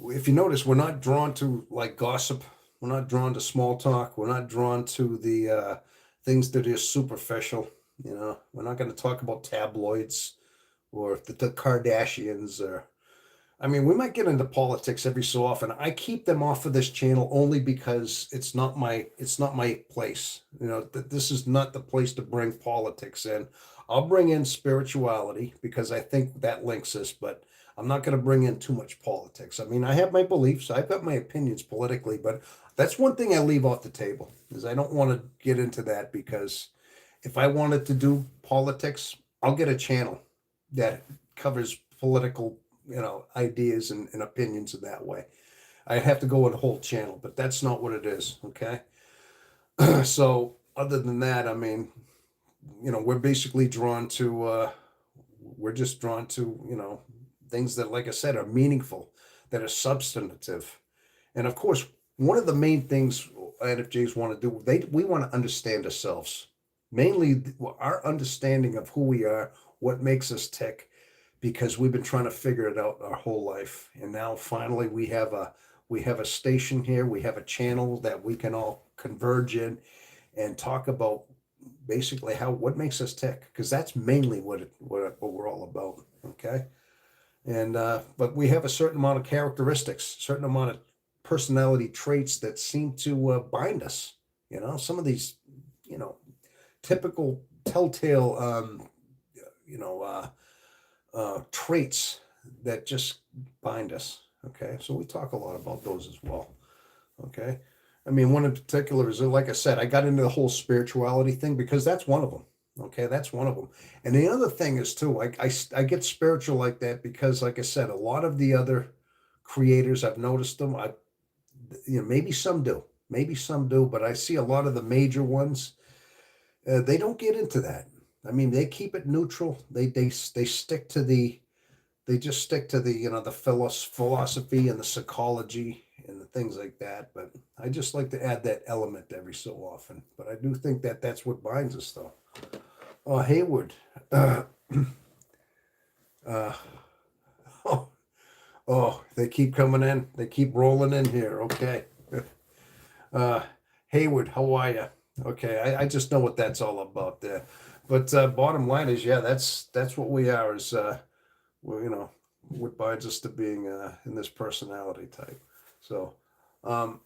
[SPEAKER 1] if you notice, we're not drawn to like gossip. We're not drawn to small talk. We're not drawn to the things that are superficial. You know, we're not going to talk about tabloids or the Kardashians or. I mean, we might get into politics every so often. I keep them off of this channel only because it's not my place. You know, this is not the place to bring politics in. I'll bring in spirituality because I think that links us, but I'm not going to bring in too much politics. I mean, I have my beliefs, I've got my opinions politically, but that's one thing I leave off the table is I don't want to get into that because if I wanted to do politics, I'll get a channel that covers political, ideas and opinions in that way. I have to go with a whole channel, but that's not what it is. Okay. So other than that, I mean, we're basically drawn to, we're just drawn to, things that, like I said, are meaningful, that are substantive. And of course, one of the main things INFJs want to do, we want to understand ourselves. Mainly our understanding of who we are, what makes us tick, because we've been trying to figure it out our whole life. And now finally we have a station here, we have a channel that we can all converge in and talk about basically what makes us tick, because that's mainly what we're all about. Okay. And but we have a certain amount of characteristics, certain amount of personality traits that seem to bind us. Some of these, you know, typical telltale, you know, traits that just bind us. Okay, so we talk a lot about those as well. Okay, I mean, one in particular is, like I said, I got into the whole spirituality thing because that's one of them. Okay, that's one of them. And the other thing is too, I get spiritual like that because, like I said, a lot of the other creators, I've noticed them. Maybe some do, but I see a lot of the major ones. They don't get into that. I mean, they keep it neutral. They stick to they just stick to the the philosophy and the psychology and the things like that. But I just like to add that element every so often. But I do think that that's what binds us, though. Oh, Hayward. Uh, uh, oh, they keep coming in. They keep rolling in here. Okay. Uh, Hayward, how are you? Okay, I just know what that's all about there. But bottom line is, yeah, that's what we are. Is well, what binds us to being in this personality type. So, um,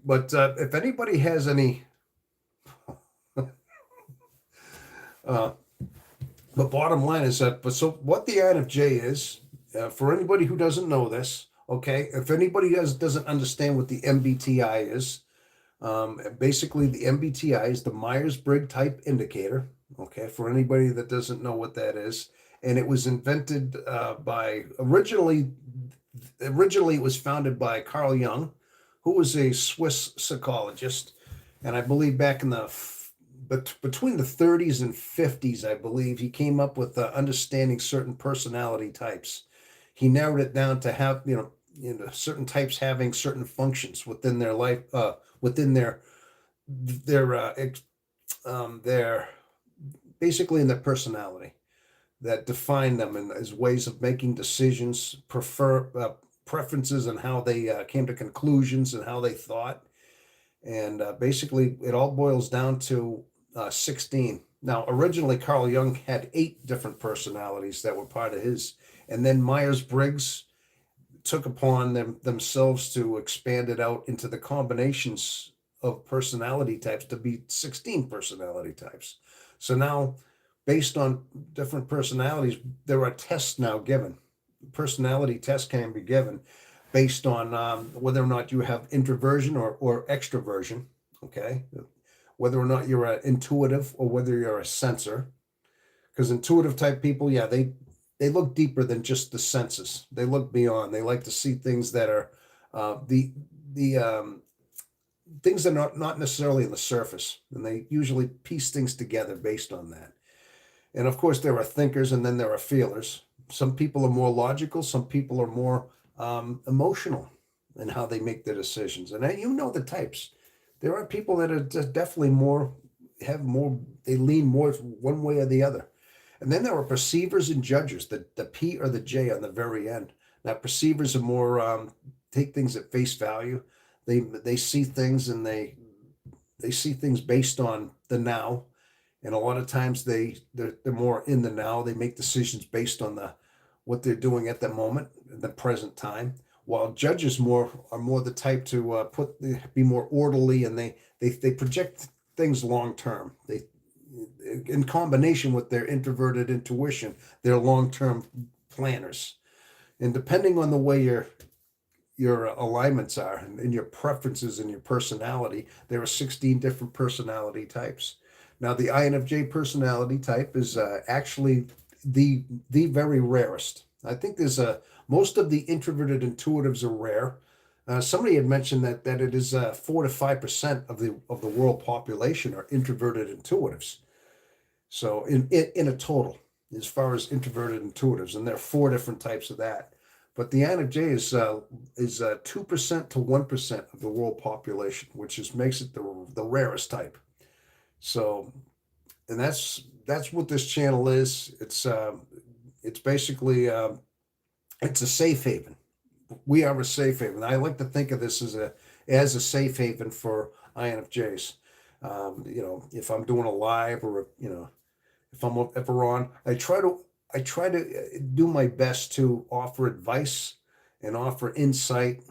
[SPEAKER 1] but if anybody has any, uh, but bottom line is that, but so what the INFJ is, for anybody who doesn't know this, okay, if anybody doesn't understand what the MBTI is, basically the MBTI is the Myers-Briggs Type Indicator. Okay, for anybody that doesn't know what that is, and it was invented by originally it was founded by Carl Jung, who was a Swiss psychologist, and I believe back in but between the 30s and 50s, I believe he came up with understanding certain personality types. He narrowed it down to have certain types having certain functions within their life, within their their basically in their personality that define them and as ways of making decisions, preferences, and how they came to conclusions and how they thought. And basically, it all boils down to 16. Now, originally, Carl Jung had 8 different personalities that were part of his, and then Myers-Briggs took upon themselves to expand it out into the combinations of personality types to be 16 personality types. So now, based on different personalities, there are tests now given. Personality tests can be given based on whether or not you have introversion or extroversion, okay? Whether or not you're an intuitive or whether you're a sensor. Because intuitive type people, yeah, they look deeper than just the senses. They look beyond. They like to see things that are the things that are not necessarily on the surface, and they usually piece things together based on that. And of course, there are thinkers, and then there are feelers. Some people are more logical. Some people are more emotional in how they make their decisions. And you know the types. There are people that are definitely more have more. They lean more one way or the other. And then there are perceivers and judges, the P or the J on the very end. Now, perceivers are more take things at face value. They see things and they see things based on the now, and a lot of times they're more in the now. They make decisions based on the what they're doing at the moment, the present time. While judges are more the type to be more orderly, and they project things long term. They in combination with their introverted intuition, they're long-term planners. And depending on the way your alignments are and your preferences and your personality, there are 16 different personality types. Now, the INFJ personality type is actually the very rarest. I think there's most of the introverted intuitives are rare. Somebody had mentioned that it is 4 to 5% of the world population are introverted intuitives. So in a total, as far as introverted intuitives, and there are 4 different types of that. But the INFJ is 2% to 1% of the world population, which makes it the rarest type. So, and that's what this channel is. It's basically it's a safe haven. We are a safe haven. I like to think of this as a safe haven for INFJs. If I'm doing a live or if I'm ever on, I try to do my best to offer advice and offer insight,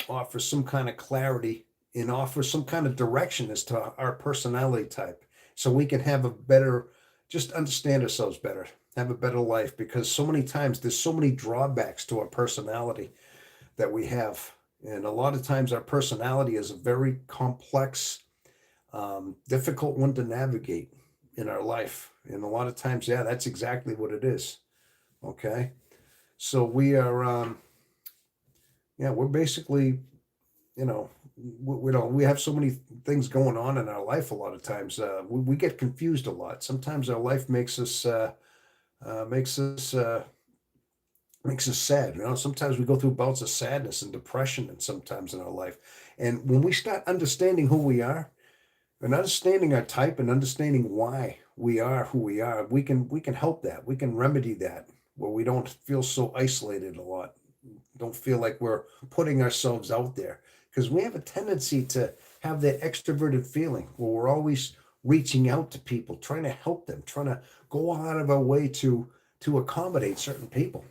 [SPEAKER 1] offer some kind of clarity, and offer some kind of direction as to our personality type, so we can have a better, just understand ourselves better, have a better life. Because so many times there's so many drawbacks to our personality that we have, and a lot of times our personality is a very complex, difficult one to navigate in our life. And a lot of times, yeah, that's exactly what it is. Okay. So we are, yeah, we're basically, we have so many things going on in our life. A lot of times, we get confused a lot. Sometimes our life makes us, makes us, makes us sad. Sometimes we go through bouts of sadness and depression, and sometimes in our life. And when we start understanding who we are, and understanding our type, and understanding why we are who we are, we can help that. We can remedy that, where we don't feel so isolated a lot. Don't feel like we're putting ourselves out there, because we have a tendency to have that extroverted feeling where we're always reaching out to people, trying to help them, trying to go out of our way to accommodate certain people.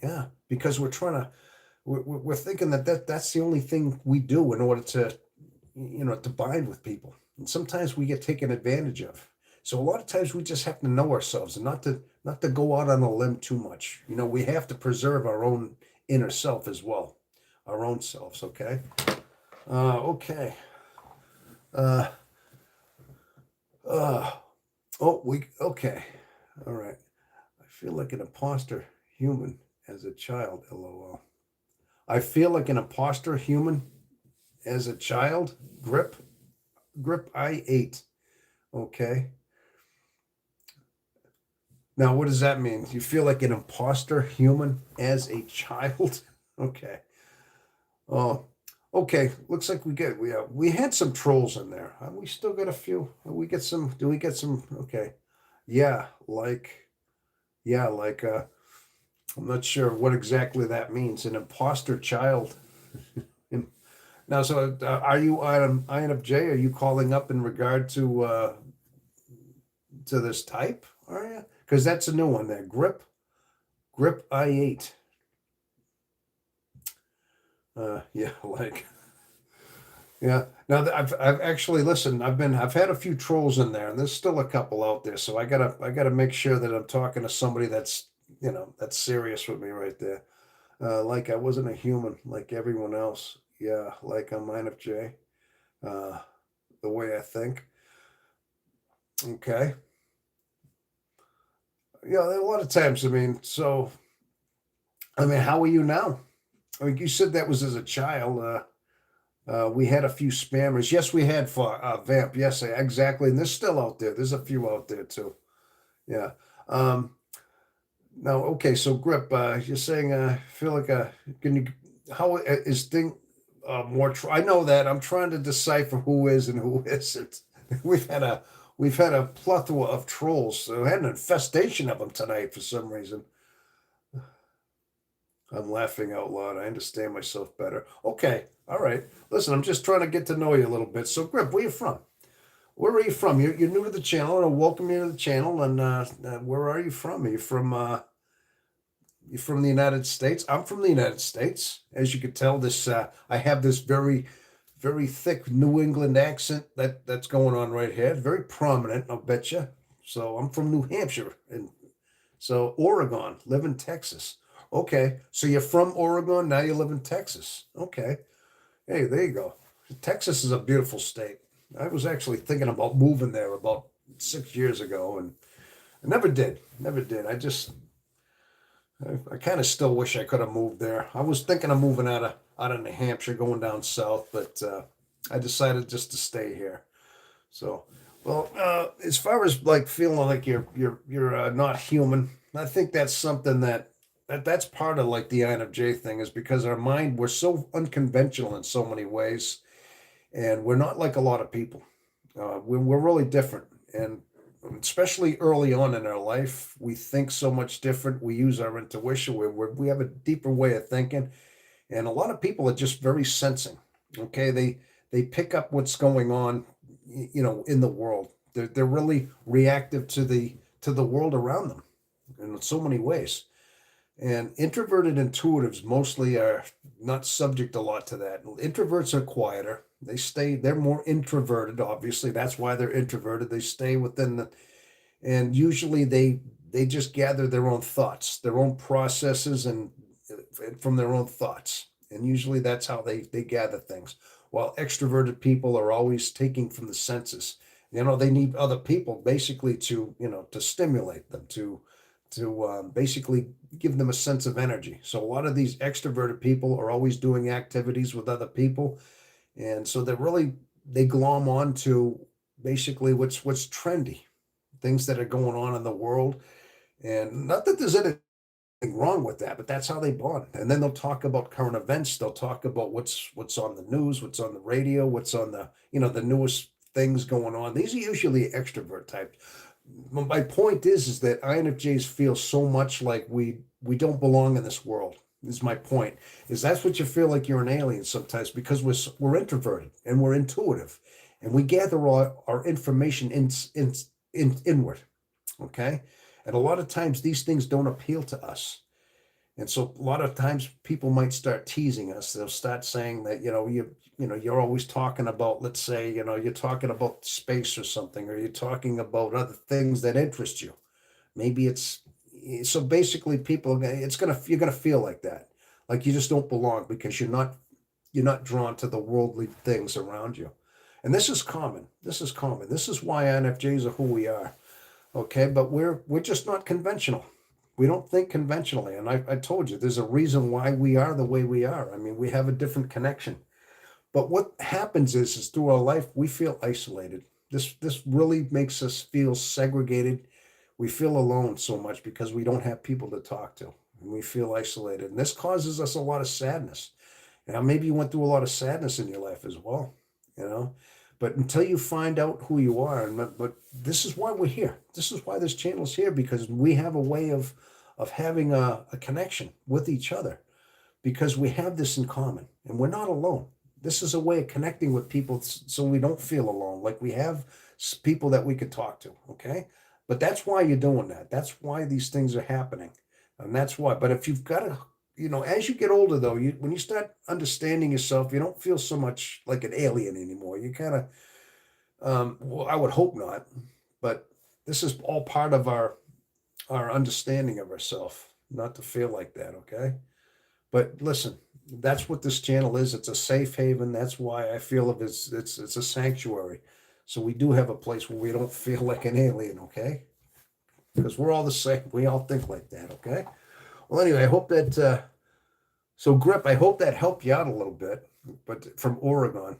[SPEAKER 1] Yeah, because we're thinking that's the only thing we do in order to to bind with people. And sometimes we get taken advantage of. So a lot of times we just have to know ourselves, and not to go out on a limb too much. We have to preserve our own inner self as well, our own selves. Okay. Okay. Uh, uh, okay. All right. I feel like an imposter human as a child. LOL. I feel like an imposter human as a child. Grip I 8. Okay. Now, what does that mean? You feel like an imposter human as a child? Okay. Oh, okay. Looks like we had some trolls in there. We still got a few. We get some. Do we get some? Okay. Yeah, like I'm not sure what exactly that means. An imposter child. Now, so are you on INFJ? Are you calling up in regard to to this type, are you? Because that's a new one there. Grip I8. Yeah, like yeah. Now I've actually listened. I've had a few trolls in there, and there's still a couple out there. So I gotta make sure that I'm talking to somebody that's that's serious with me right there. Like I wasn't a human like everyone else. Yeah, like I'm INFJ. Uh, the way I think. Okay. Yeah, a lot of times. I mean, so I mean, how are you now? I mean, you said that was as a child. We had a few spammers. Yes, we had for Vamp. Yes, exactly. And there's still out there. There's a few out there too. Yeah. Um, Now, okay. So, Grip, you're saying, feel like can you? How is thing more? I know that I'm trying to decipher who is and who isn't. We've had a we've had a plethora of trolls. So we had an infestation of them tonight for some reason. I'm laughing out loud. I understand myself better. Okay. All right. Listen, I'm just trying to get to know you a little bit. So, Grip, where you from? Where are you from? You're new to the channel, and I welcome you to the channel. And where are you from? Are you from the United States? I'm from the United States. As you can tell, this I have this very thick New England accent that's going on right here. It's very prominent, I'll bet you. So I'm from New Hampshire, and so Oregon, live in Texas. Okay, so you're from Oregon, now you live in Texas. Okay, hey, there you go. Texas is a beautiful state. I was actually thinking about moving there about 6 years ago, and I never did. Never did. I kind of still wish I could have moved there. I was thinking of moving out of New Hampshire, going down south, but I decided just to stay here. So, well, as far as like feeling like you're not human, I think that's something that's part of like the INFJ thing is because our mind we're so unconventional in so many ways, and we're not like a lot of people. We're really different, and especially early on in our life, we think so much different. We use our intuition. We have a deeper way of thinking, and a lot of people are just very sensing. Okay, they pick up what's going on, in the world. They're really reactive to the world around them in so many ways. And introverted intuitives mostly are not subject a lot to that. Introverts are quieter. They're more introverted, obviously. That's why they're introverted. They stay within and usually they just gather their own thoughts, their own processes, and from their own thoughts. And usually that's how they gather things. While extroverted people are always taking from the senses. They need other people basically to stimulate them, to basically give them a sense of energy. So a lot of these extroverted people are always doing activities with other people, and so they glom on to basically what's trendy, things that are going on in the world, and not that there's anything wrong with that, but that's how they bond. And then they'll talk about current events. They'll talk about what's on the news, what's on the radio, what's on the newest things going on. These are usually extrovert types. My point is that INFJs feel so much like we don't belong in this world. Is my point. Is that's what you feel like you're an alien sometimes because we're introverted and we're intuitive, and we gather our information inward. Okay, and a lot of times these things don't appeal to us. And so a lot of times people might start teasing us. They'll start saying that, you're always talking about, let's say, you're talking about space or something, or you're talking about other things that interest you. Maybe so basically you're gonna feel like that. Like you just don't belong because you're not drawn to the worldly things around you. And this is common. This is common. This is why INFJs are who we are. Okay, but we're just not conventional. We don't think conventionally, and I told you there's a reason why we are the way we are. I mean, we have a different connection. But what happens is through our life we feel isolated. This really makes us feel segregated. We feel alone so much because we don't have people to talk to, and we feel isolated. And this causes us a lot of sadness. Now, maybe you went through a lot of sadness in your life as well, you know. But until you find out who you are, but this is why we're here. This is why this channel is here, because we have a way of having a connection with each other, because we have this in common, and we're not alone. This is a way of connecting with people so we don't feel alone. Like we have people that we could talk to. Okay, But that's why you're doing that. That's why these things are happening. And that's why. But if you've got to, as you get older, though, when you start understanding yourself, you don't feel so much like an alien anymore. You kind of, well, I would hope not. But this is all part of our understanding of ourselves, not to feel like that, okay? But listen, that's what this channel is. It's a safe haven. That's why I feel of it's a sanctuary. So we do have a place where we don't feel like an alien, okay? Because we're all the same. We all think like that, okay? Well, anyway, I hope that so Grip, I hope that helped you out a little bit. But from Oregon.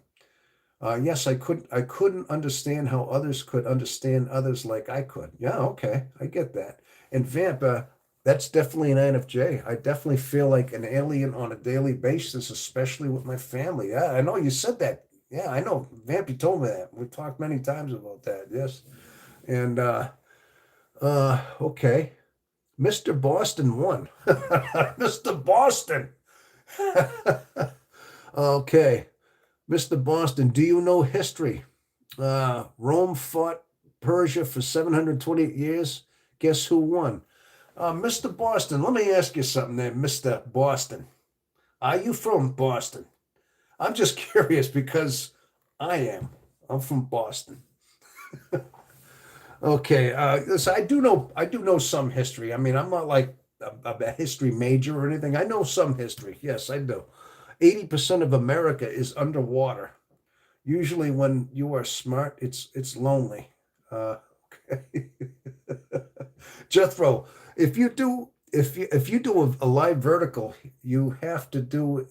[SPEAKER 1] Yes, I couldn't understand how others could understand others like I could. Yeah, okay. I get that. And Vamp, that's definitely an INFJ. I definitely feel like an alien on a daily basis, especially with my family. Yeah, I know you said that. Yeah, I know. Vamp, you told me that. We've talked many times about that. Yes. And okay. Mr. Boston won. Mr. Boston. Okay. Mr. Boston, do you know history? Rome fought Persia for 728 years. Guess who won? Mr. Boston, let me ask you something there, Mr. Boston. Are you from Boston? I'm just curious because I am. I'm from Boston. Okay. So I do know some history. I mean, I'm not like a history major or anything. I know some history. Yes, I do. 80% of America is underwater. Usually when you are smart, it's lonely. Okay. Jethro, if you do a live vertical, you have to do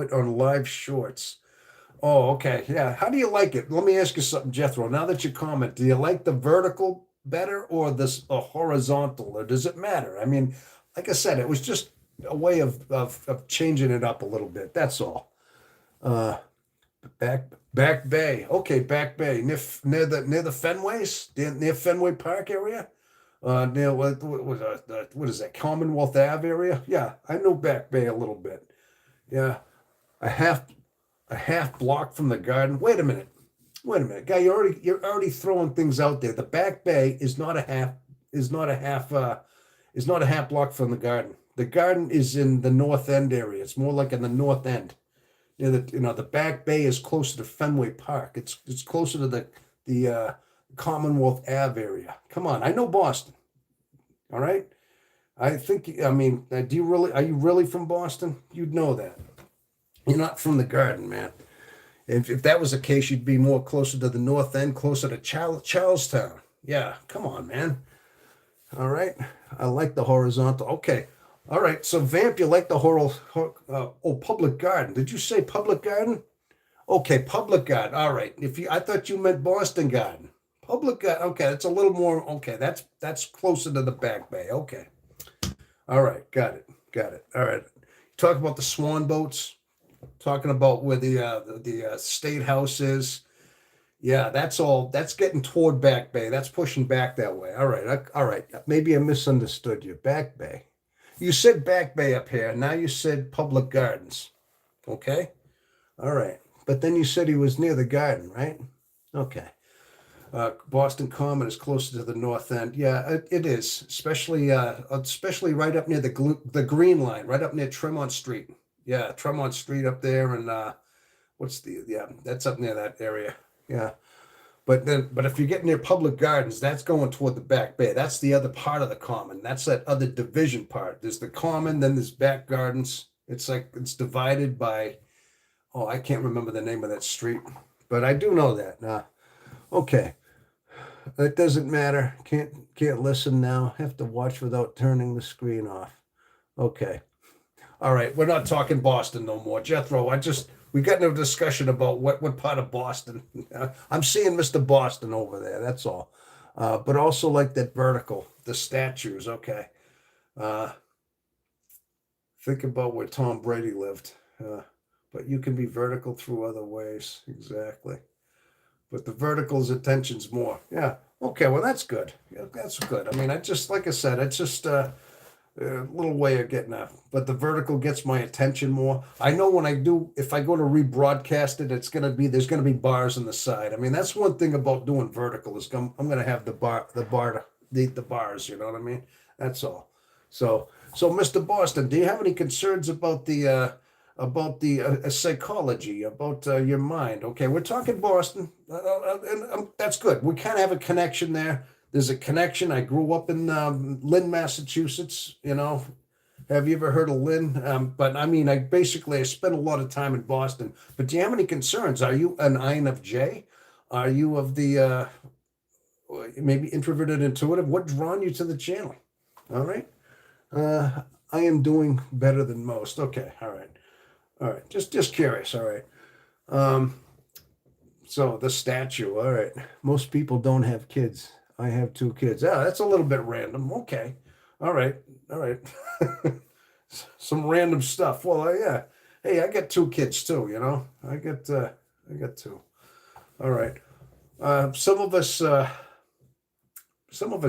[SPEAKER 1] it on live shorts. Oh, okay. Yeah. How do you like it? Let me ask you something, Jethro. Now that you comment, do you like the vertical better or this horizontal, or does it matter? I mean, like I said, it was just a way of changing it up a little bit. That's all. Uh, Back Bay. Okay, Back Bay near the Fenways, near Fenway Park area. Near what is that? Commonwealth Ave area. Yeah, I know Back Bay a little bit. Yeah, a half a half block from the garden. Wait a minute. Wait a minute, guy. You're already throwing things out there. The Back Bay is not a half block from the garden. The garden is in the north end area. It's more like in the north end. The Back Bay is closer to Fenway Park. It's closer to the Commonwealth Ave area. Come on, I know Boston. All right. I think. I mean, do you really? Are you really from Boston? You'd know that. You're not from the garden, man. If that was the case, you'd be more closer to the north end, closer to Charlestown. Yeah, come on, man. All right. I like the horizontal. Okay. All right. So Vamp, you like the public garden. Did you say public garden? Okay, public garden. All right. I thought you meant Boston garden. Public garden. Okay, that's a little more. Okay, that's closer to the Back Bay. Okay. All right. Got it. Got it. All right. Talk about the swan boats. Talking about where the state house is. Yeah, that's all. That's getting toward Back Bay. That's pushing back that way. All right. All right. Maybe I misunderstood you. Back Bay. You said Back Bay up here. Now you said public gardens. Okay. All right. But then you said he was near the garden, right? Okay. Boston Common is closer to the north end. Yeah, it is, especially right up near the Green Line, right up near Tremont Street. Yeah, Tremont Street up there, and that's up near that area. Yeah, but if you get near Public Gardens, that's going toward the Back Bay. That's the other part of the Common. That's that other division part. There's the Common, then there's Back Gardens. It's like it's divided by, oh, I can't remember the name of that street, but I do know that. Okay. It doesn't matter. Can't listen now. Have to watch without turning the screen off. Okay. All right. We're not talking Boston no more. Jethro, we got no discussion about what part of Boston. I'm seeing Mr. Boston over there. That's all. But also like that vertical, the statues. Okay. Think about where Tom Brady lived. But you can be vertical through other ways. Exactly. But the vertical's attention's more. Yeah. Okay. Well, that's good. Yeah, that's good. I mean, like I said, it's just a little way of getting out. But the vertical gets my attention more. I know if I go to rebroadcast it, there's going to be bars on the side. I mean, that's one thing about doing vertical is I'm going to have the bar the bars. You know what I mean? That's all. So Mr. Boston, do you have any concerns about the psychology, about your mind? Okay, we're talking Boston, and that's good. We kind of have a connection there. There's a connection. I grew up in Lynn, Massachusetts. You know, have you ever heard of Lynn? But I mean, I spent a lot of time in Boston. But do you have any concerns? Are you an INFJ? Are you of the maybe introverted, intuitive? What drawn you to the channel? All right. I am doing better than most. Okay. All right. All right. Just curious. All right. Um, so the statue. All right. Most people don't have kids. I have two kids. Ah, that's a little bit random. Okay. All right. All right. Some random stuff. Well, yeah. Hey, I got two kids too, you know. I got two. All right. Some of us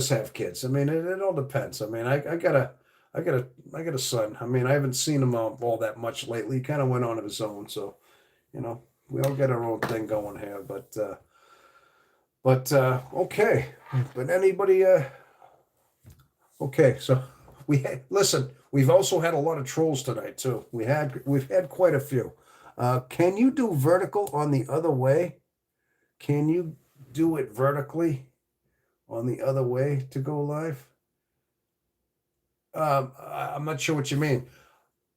[SPEAKER 1] have kids. I mean, it all depends. I mean, I got a son. I mean, I haven't seen him all that much lately. He kind of went on his own, so you know, we all got our own thing going here. But okay. But anybody? Okay, so listen. We've also had a lot of trolls tonight too. We've had quite a few. Can you do vertical on the other way? Can you do it vertically on the other way to go live? I'm not sure what you mean.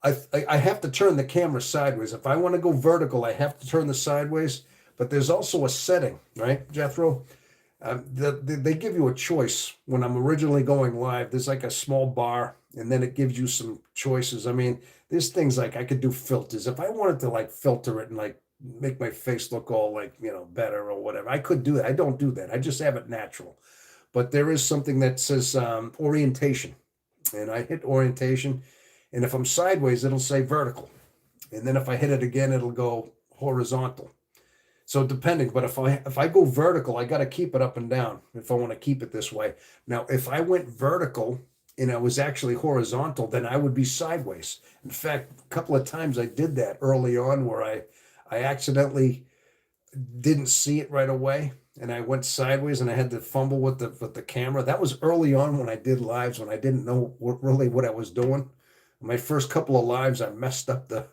[SPEAKER 1] I have to turn the camera sideways. If I want to go vertical, I have to turn the sideways. But there's also a setting, right, Jethro? They give you a choice when I'm originally going live. There's like a small bar, and then it gives you some choices. I mean, there's things like I could do filters. If I wanted to like filter it and like make my face look all like, better or whatever, I could do that. I don't do that. I just have it natural. But there is something that says orientation, and I hit orientation, and if I'm sideways, it'll say vertical, and then if I hit it again, it'll go horizontal. So depending, but if I go vertical, I got to keep it up and down if I want to keep it this way. Now, if I went vertical and I was actually horizontal, then I would be sideways. In fact, a couple of times I did that early on where I accidentally didn't see it right away and I went sideways and I had to fumble with the camera. That was early on when I did lives when I didn't know really what I was doing. My first couple of lives, I messed the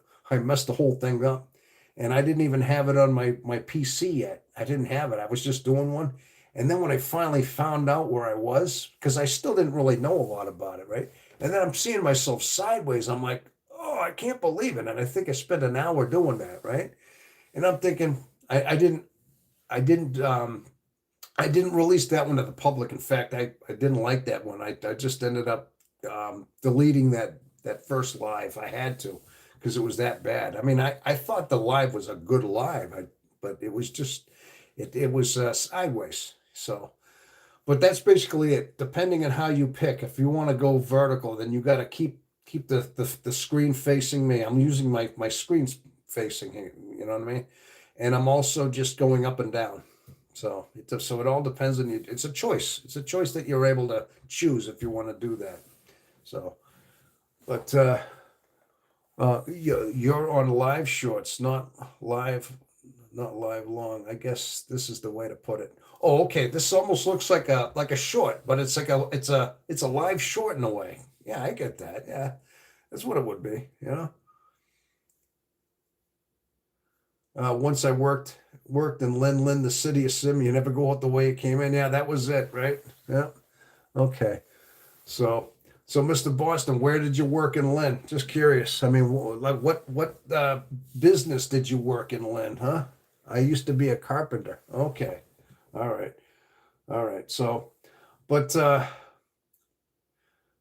[SPEAKER 1] whole thing up, and I didn't even have it on my PC yet. I didn't have it. I was just doing one. And then when I finally found out where I was, because I still didn't really know a lot about it, right? And then I'm seeing myself sideways. I'm like, oh, I can't believe it. And I think I spent an hour doing that, right? And I'm thinking, I didn't I didn't I didn't release that one to the public. In fact, I didn't like that one. I just ended up deleting that first live. I had to because it was that bad. I mean, I thought the live was a good live, but it was just it was sideways. So, but that's basically it. Depending on how you pick, if you want to go vertical, then you got to keep the screen facing me. I'm using my screen's facing here. You know what I mean? And I'm also just going up and down. So it all depends on you. It's a choice. It's a choice that you're able to choose if you want to do that. So, but you're on live shorts, not live long. I guess this is the way to put it. Oh, okay. This almost looks like a short, but it's a live short in a way. Yeah, I get that. Yeah, that's what it would be. Once I worked in Lynn, the city of Sim. You never go out the way you came in. Yeah, that was it, right? Yeah. Okay. So Mr. Boston, where did you work in Lynn? Just curious. I mean, like what business did you work in Lynn, huh? I used to be a carpenter. Okay. All right. All right. So, but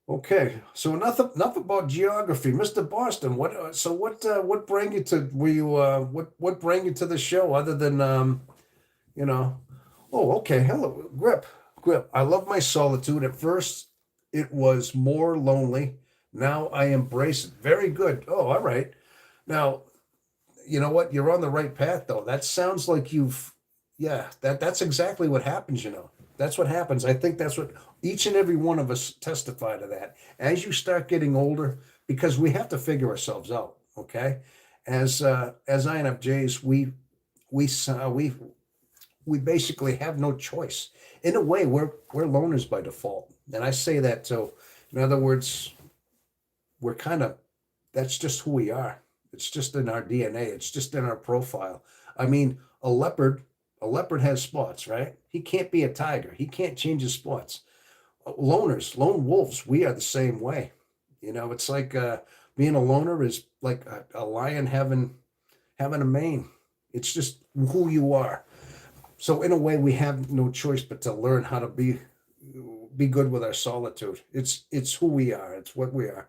[SPEAKER 1] okay. So enough about geography, Mr. Boston. What bring you to were you what bring you to the show other than you know oh, okay. Hello, Grip. I love my solitude. At first, it was more lonely. Now I embrace it. Very good. Oh, all right. Now, you know what? You're on the right path, though. That sounds like yeah, that's exactly what happens, That's what happens. I think that's what each and every one of us testify to that. As you start getting older, because we have to figure ourselves out, okay? As INFJs, we we basically have no choice. In a way, we're loners by default. And I say that so, in other words, we're kind of, that's just who we are. It's just in our DNA. It's just in our profile. I mean, a leopard has spots, right? He can't be a tiger. He can't change his spots. Loners, lone wolves, we are the same way. It's like being a loner is like a lion having a mane. It's just who you are. So in a way, we have no choice but to learn how to be good with our solitude. It's who we are. It's what we are.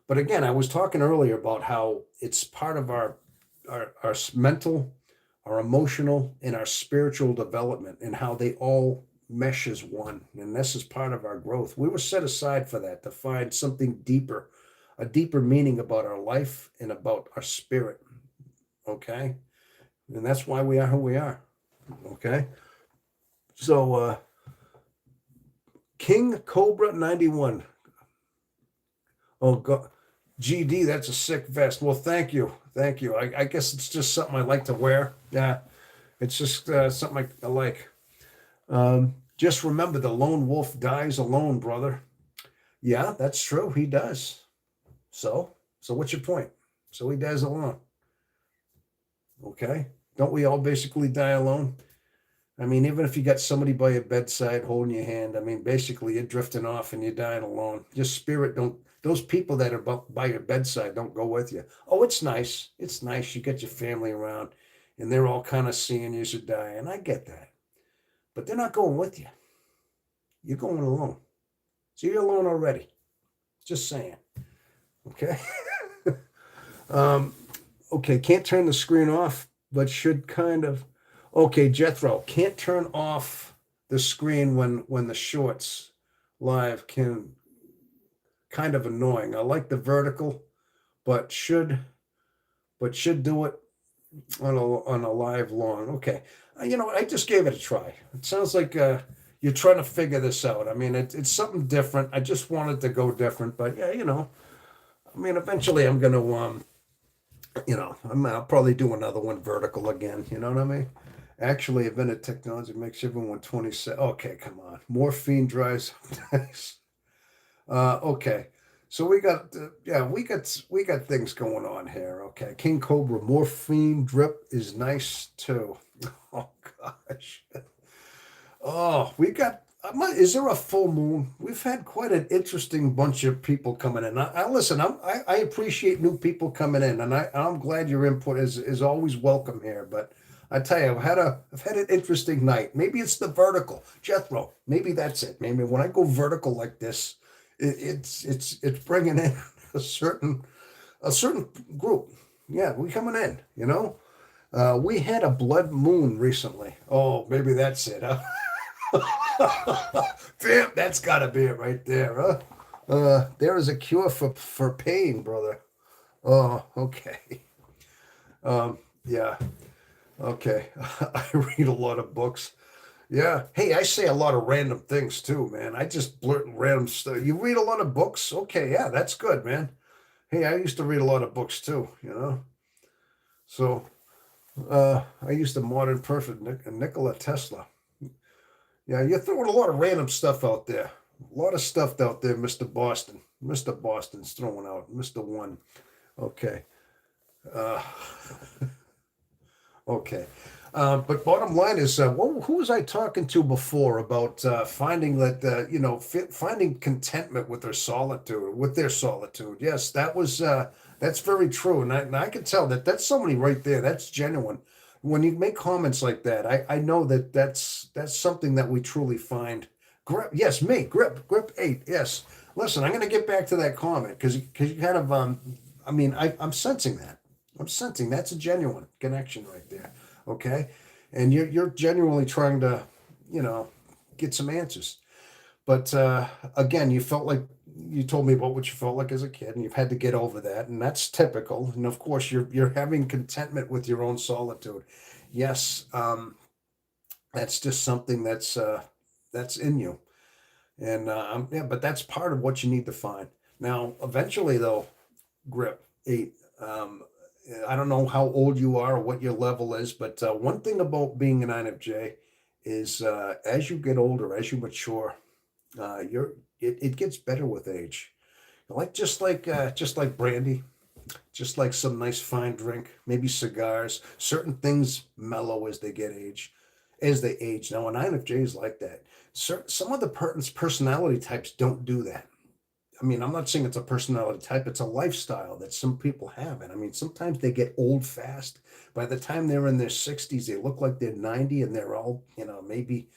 [SPEAKER 1] But again, I was talking earlier about how it's part of our mental, our emotional, and our spiritual development, and how they all mesh as one. And this is part of our growth. We were set aside for that, to find something deeper, a deeper meaning about our life and about our spirit. Okay. And that's why we are who we are. Okay. So, King Cobra 91. Oh, God. GD, that's a sick vest. Well, thank you. Thank you. I guess it's just something I like to wear. Yeah. It's just something I like. Just remember, the lone wolf dies alone, brother. Yeah, that's true. He does. So what's your point? So he dies alone. Okay. Don't we all basically die alone? I mean, even if you got somebody by your bedside holding your hand, I mean, basically you're drifting off and you're dying alone. Your spirit don't, those people that are by your bedside don't go with you. Oh, it's nice. It's nice. You get your family around and they're all kind of seeing you as you die. And I get that. But they're not going with you. You're going alone. So you're alone already. Just saying. Okay. um, okay. Can't turn the screen off, but should kind of. Okay, Jethro, can't turn off the screen when the shorts live, can kind of annoying. I like the vertical, but should do it on a live long. Okay, I just gave it a try. It sounds like you're trying to figure this out. I mean, it's something different. I just wanted to go different, but yeah, I mean, eventually I'm gonna I'll probably do another one vertical again. You know what I mean? Actually, invented technology makes everyone 27. Okay, come on. Morphine dries. Okay. So we got things going on here. Okay. King Cobra morphine drip is nice too. Oh gosh. Oh, we got. Is there a full moon? We've had quite an interesting bunch of people coming in. I listen. I appreciate new people coming in, and I'm glad your input is always welcome here. But I tell you, I've had an interesting night. Maybe it's the vertical, Jethro. Maybe that's it. Maybe when I go vertical like this, it's bringing in a certain group. Yeah, we coming in. We had a blood moon recently. Oh, maybe that's it. Huh? Damn, that's got to be it right there, huh? There is a cure for pain, brother. Oh, okay. Yeah, okay. I read a lot of books. Yeah. Hey, I say a lot of random things too, man. I just blurt random stuff. You read a lot of books? Okay, yeah, that's good, man. Hey, I used to read a lot of books too. So, I used to modern perfect Nikola Tesla. Yeah, you're throwing a lot of random stuff out there. A lot of stuff out there, Mr. Boston. Mr. Boston's throwing out. Mr. One. Okay. Uh, okay. But bottom line is, who was I talking to before about finding that, finding contentment with their solitude. Yes, that's very true. And I can tell that's somebody right there. That's genuine. When you make comments like that, I know that's something that we truly find. Grip, yes, me, grip 8. Yes. Listen, I'm going to get back to that comment because you kind of, I mean, I'm sensing that. I'm sensing that's a genuine connection right there. Okay. And you're genuinely trying to, get some answers. But again, you told me about what you felt like as a kid, and you've had to get over that, and that's typical. And of course, you're having contentment with your own solitude. Yes, that's just something that's in you, and yeah, but that's part of what you need to find. Now, eventually, though, grip 8. I don't know how old you are or what your level is, but one thing about being an INFJ, is as you get older, as you mature, it gets better with age. Like just like brandy, just like some nice fine drink, maybe cigars. Certain things mellow as they age. Now, an INFJ is like that. Some of the personality types don't do that. I mean, I'm not saying it's a personality type, it's a lifestyle that some people have. And I mean, sometimes they get old fast. By the time they're in their 60s, they look like they're 90 and they're all, maybe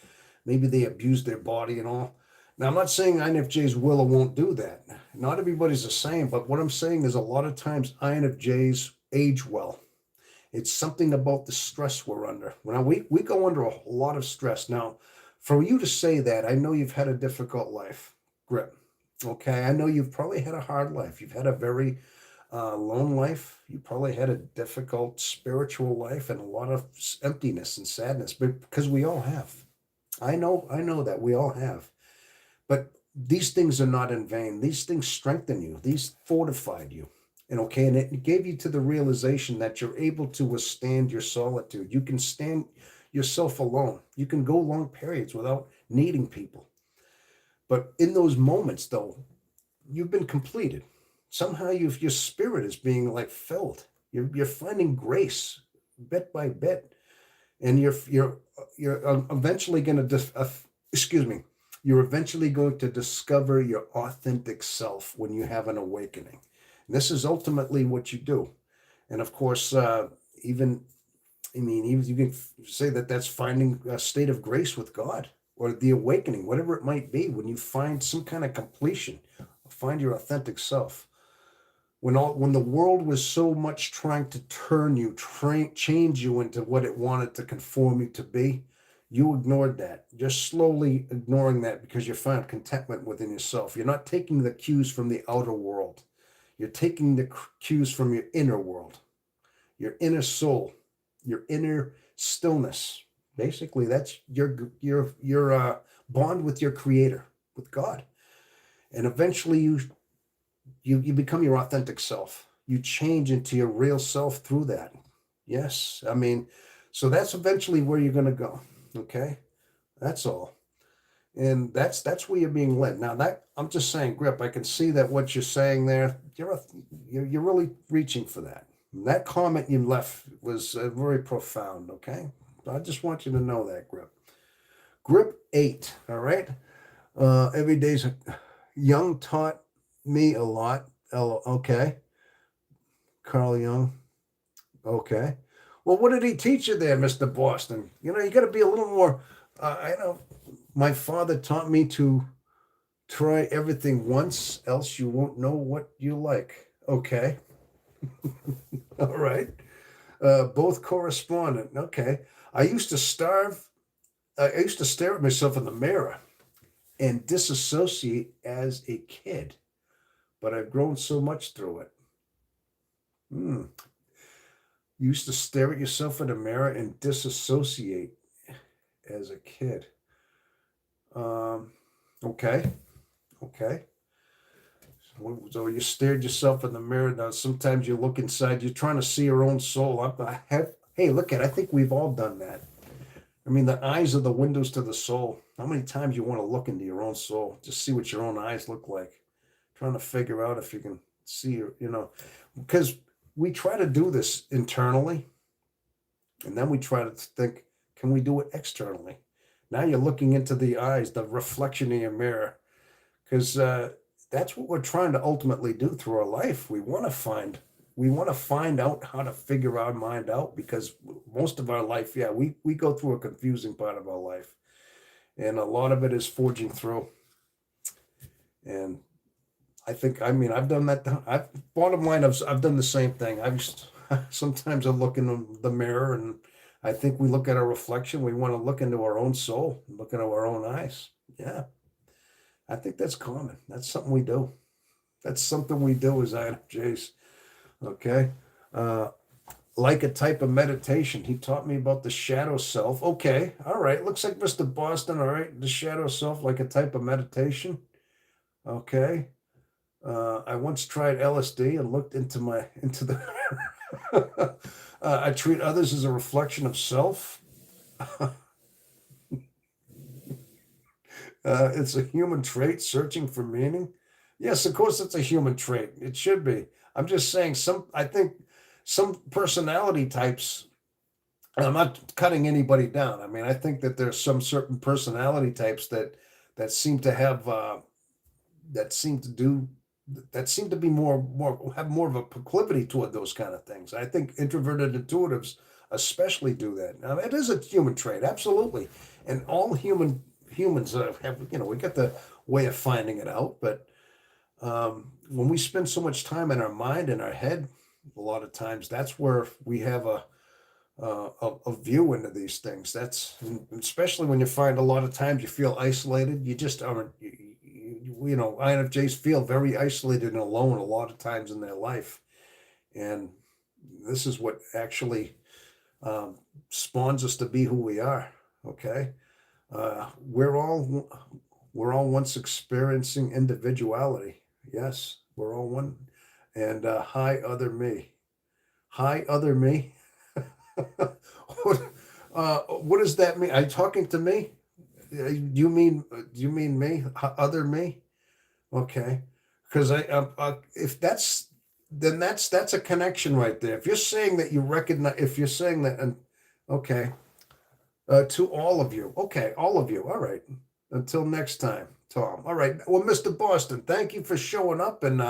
[SPEAKER 1] they abuse their body and all. Now, I'm not saying INFJs will or won't do that. Not everybody's the same, but what I'm saying is a lot of times INFJs age well. It's something about the stress we're under. When we go under a lot of stress. Now, for you to say that, I know you've had a difficult life, Grip. Okay, I know you've probably had a hard life. You've had a very lone life. You probably had a difficult spiritual life and a lot of emptiness and sadness, but because we all have. I know that we all have. But these things are not in vain. These things strengthen you. These fortified you. And okay, and it gave you to the realization that you're able to withstand your solitude. You can stand yourself alone. You can go long periods without needing people. But in those moments, though, you've been completed. Somehow your spirit is being like filled. You're finding grace bit by bit, and you're eventually going to excuse me. You're eventually going to discover your authentic self when you have an awakening. And this is ultimately what you do. And of course, even even you can say that that's finding a state of grace with God or the awakening, whatever it might be. When you find some kind of completion, find your authentic self. When the world was so much trying to turn you, change you into what it wanted to conform you to be, you ignored that. Just slowly ignoring that because you found contentment within yourself. You're not taking the cues from the outer world. You're taking the cues from your inner world, your inner soul, your inner stillness. Basically, that's your bond with your creator, with God. And eventually you become your authentic self. You change into your real self through that. Yes. I mean, so that's eventually where you're going to go. Okay. That's all. And that's where you're being led. Now that I'm just saying, Grip, I can see that what you're saying there, you're really reaching for that. And that comment you left was very profound. Okay. I just want you to know that, Grip. Grip 8. All right. Every day's Young taught me a lot. Okay. Carl Young. Okay. Well, what did he teach you there, Mr. Boston? You got to be a little more. I know my father taught me to try everything once, else you won't know what you like. Okay. All right. Both correspondent. Okay. I used to starve. I used to stare at myself in the mirror and disassociate as a kid, but I've grown so much through it. Hmm. You used to stare at yourself in the mirror and disassociate as a kid. Um, okay, okay. So you stared yourself in the mirror. Now sometimes you look inside. You're trying to see your own soul. Hey, look at. I think we've all done that. I mean, the eyes are the windows to the soul. How many times you want to look into your own soul, just see what your own eyes look like, trying to figure out if you can see, because we try to do this internally, and then we try to think, can we do it externally? Now you're looking into the eyes, the reflection in your mirror, because that's what we're trying to ultimately do through our life. We want to find out how to figure our mind out, because most of our life, yeah, we go through a confusing part of our life, and a lot of it is forging through. And I've done that. Bottom line, I've done the same thing. Sometimes I look in the mirror, and I think we look at our reflection. We want to look into our own soul, look into our own eyes. Yeah, I think that's common. That's something we do. That's something we do as INFJs. Okay. Uh, like a type of meditation. He taught me about the shadow self. Okay. All right. Looks like Mr. Boston. All right. The shadow self, like a type of meditation. Okay. I once tried LSD and looked into the. I treat others as a reflection of self. It's a human trait, searching for meaning. Yes, of course, it's a human trait. It should be. I'm just saying I think some personality types, and I'm not cutting anybody down. I mean, I think that there's some certain personality types that seem to have that seem to do that seem to be more have more of a proclivity toward those kind of things. I think introverted intuitives especially do that. Now, it is a human trait, absolutely, and all humans have, we got the way of finding it out. But when we spend so much time in our mind and our head, a lot of times that's where we have a view into these things. That's especially when you find a lot of times you feel isolated. You just aren't. INFJs feel very isolated and alone a lot of times in their life, and this is what actually spawns us to be who we are. Okay, uh, we're all we're all once experiencing individuality. Yes, we're all one. And hi, other me. Hi, other me. What does that mean? Are you talking to me? Do you mean me? Other me? Okay, because if that's then that's a connection right there. If you're saying that you recognize, if you're saying that, and okay, to all of you, okay, all of you, all right. Until next time, Tom. All right. Well, Mr. Boston, thank you for showing up and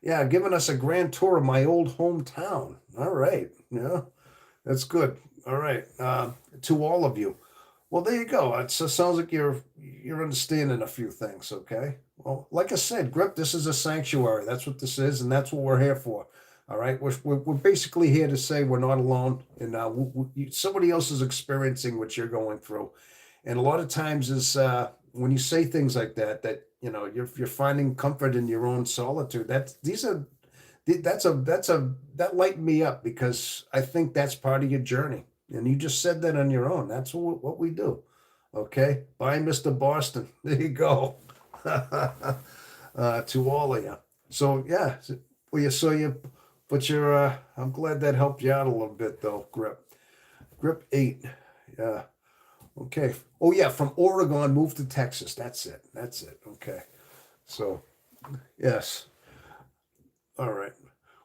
[SPEAKER 1] yeah, giving us a grand tour of my old hometown. All right, yeah, that's good. All right, to all of you. Well, there you go. It sounds like you're understanding a few things. Okay. Well, like I said, Grip, this is a sanctuary. That's what this is, and that's what we're here for. All right. We're basically here to say we're not alone, and somebody else is experiencing what you're going through. And a lot of times is when you say things like that, you're finding comfort in your own solitude. That lightened me up because I think that's part of your journey. And you just said that on your own. That's what we do. Okay. Bye, Mr. Boston. There you go. To all of you. So yeah. Well, but I'm glad that helped you out a little bit though, Grip. Grip 8. Yeah. Okay. Oh yeah, from Oregon, moved to Texas. That's it. That's it. Okay. So yes. All right.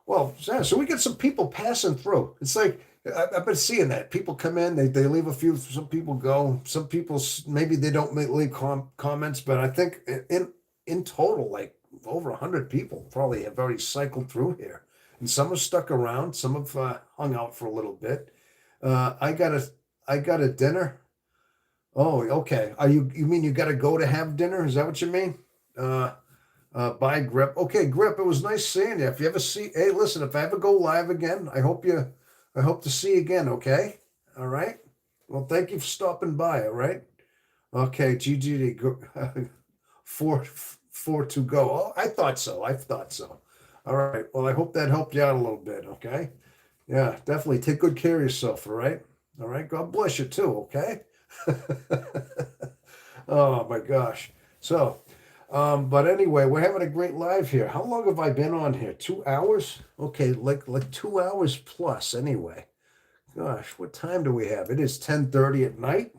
[SPEAKER 1] Well, yeah, so we get some people passing through. It's like I've been seeing that people come in, they leave a few. Some people go. Some people maybe they don't leave comments, but I think in total, like over 100 people probably have already cycled through here, and some have stuck around. Some have hung out for a little bit. I got a dinner. Oh, okay. You mean you got to go to have dinner? Is that what you mean? Uh, bye, Grip. Okay, Grip. It was nice seeing you. If you ever hey, listen. If I ever go live again, I hope to see you again. Okay. All right. Well, thank you for stopping by. All right. Okay, GGD. Four to go. Oh, I thought so. I thought so. All right. Well, I hope that helped you out a little bit. Okay. Yeah, definitely. Take good care of yourself. All right. All right. God bless you too. Okay. Oh my gosh. So, but anyway, we're having a great live here. How long have I been on here? 2 hours? Okay, like 2 hours plus anyway. Gosh, what time do we have? It is 10:30 at night.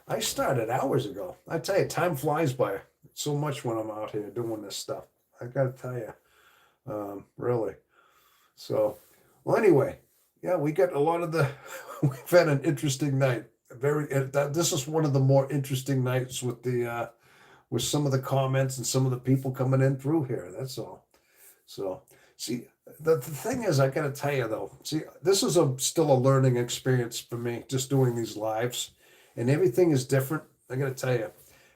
[SPEAKER 1] I started hours ago. I tell you, time flies by so much when I'm out here doing this stuff. I gotta tell you, really. So, well, anyway, yeah, we got a lot of the. We've had an interesting night. This is one of the more interesting nights with some of the comments and some of the people coming in through here. That's all. So, see, the thing is, I got to tell you though, see, this is still a learning experience for me, just doing these lives, and everything is different. I got to tell you,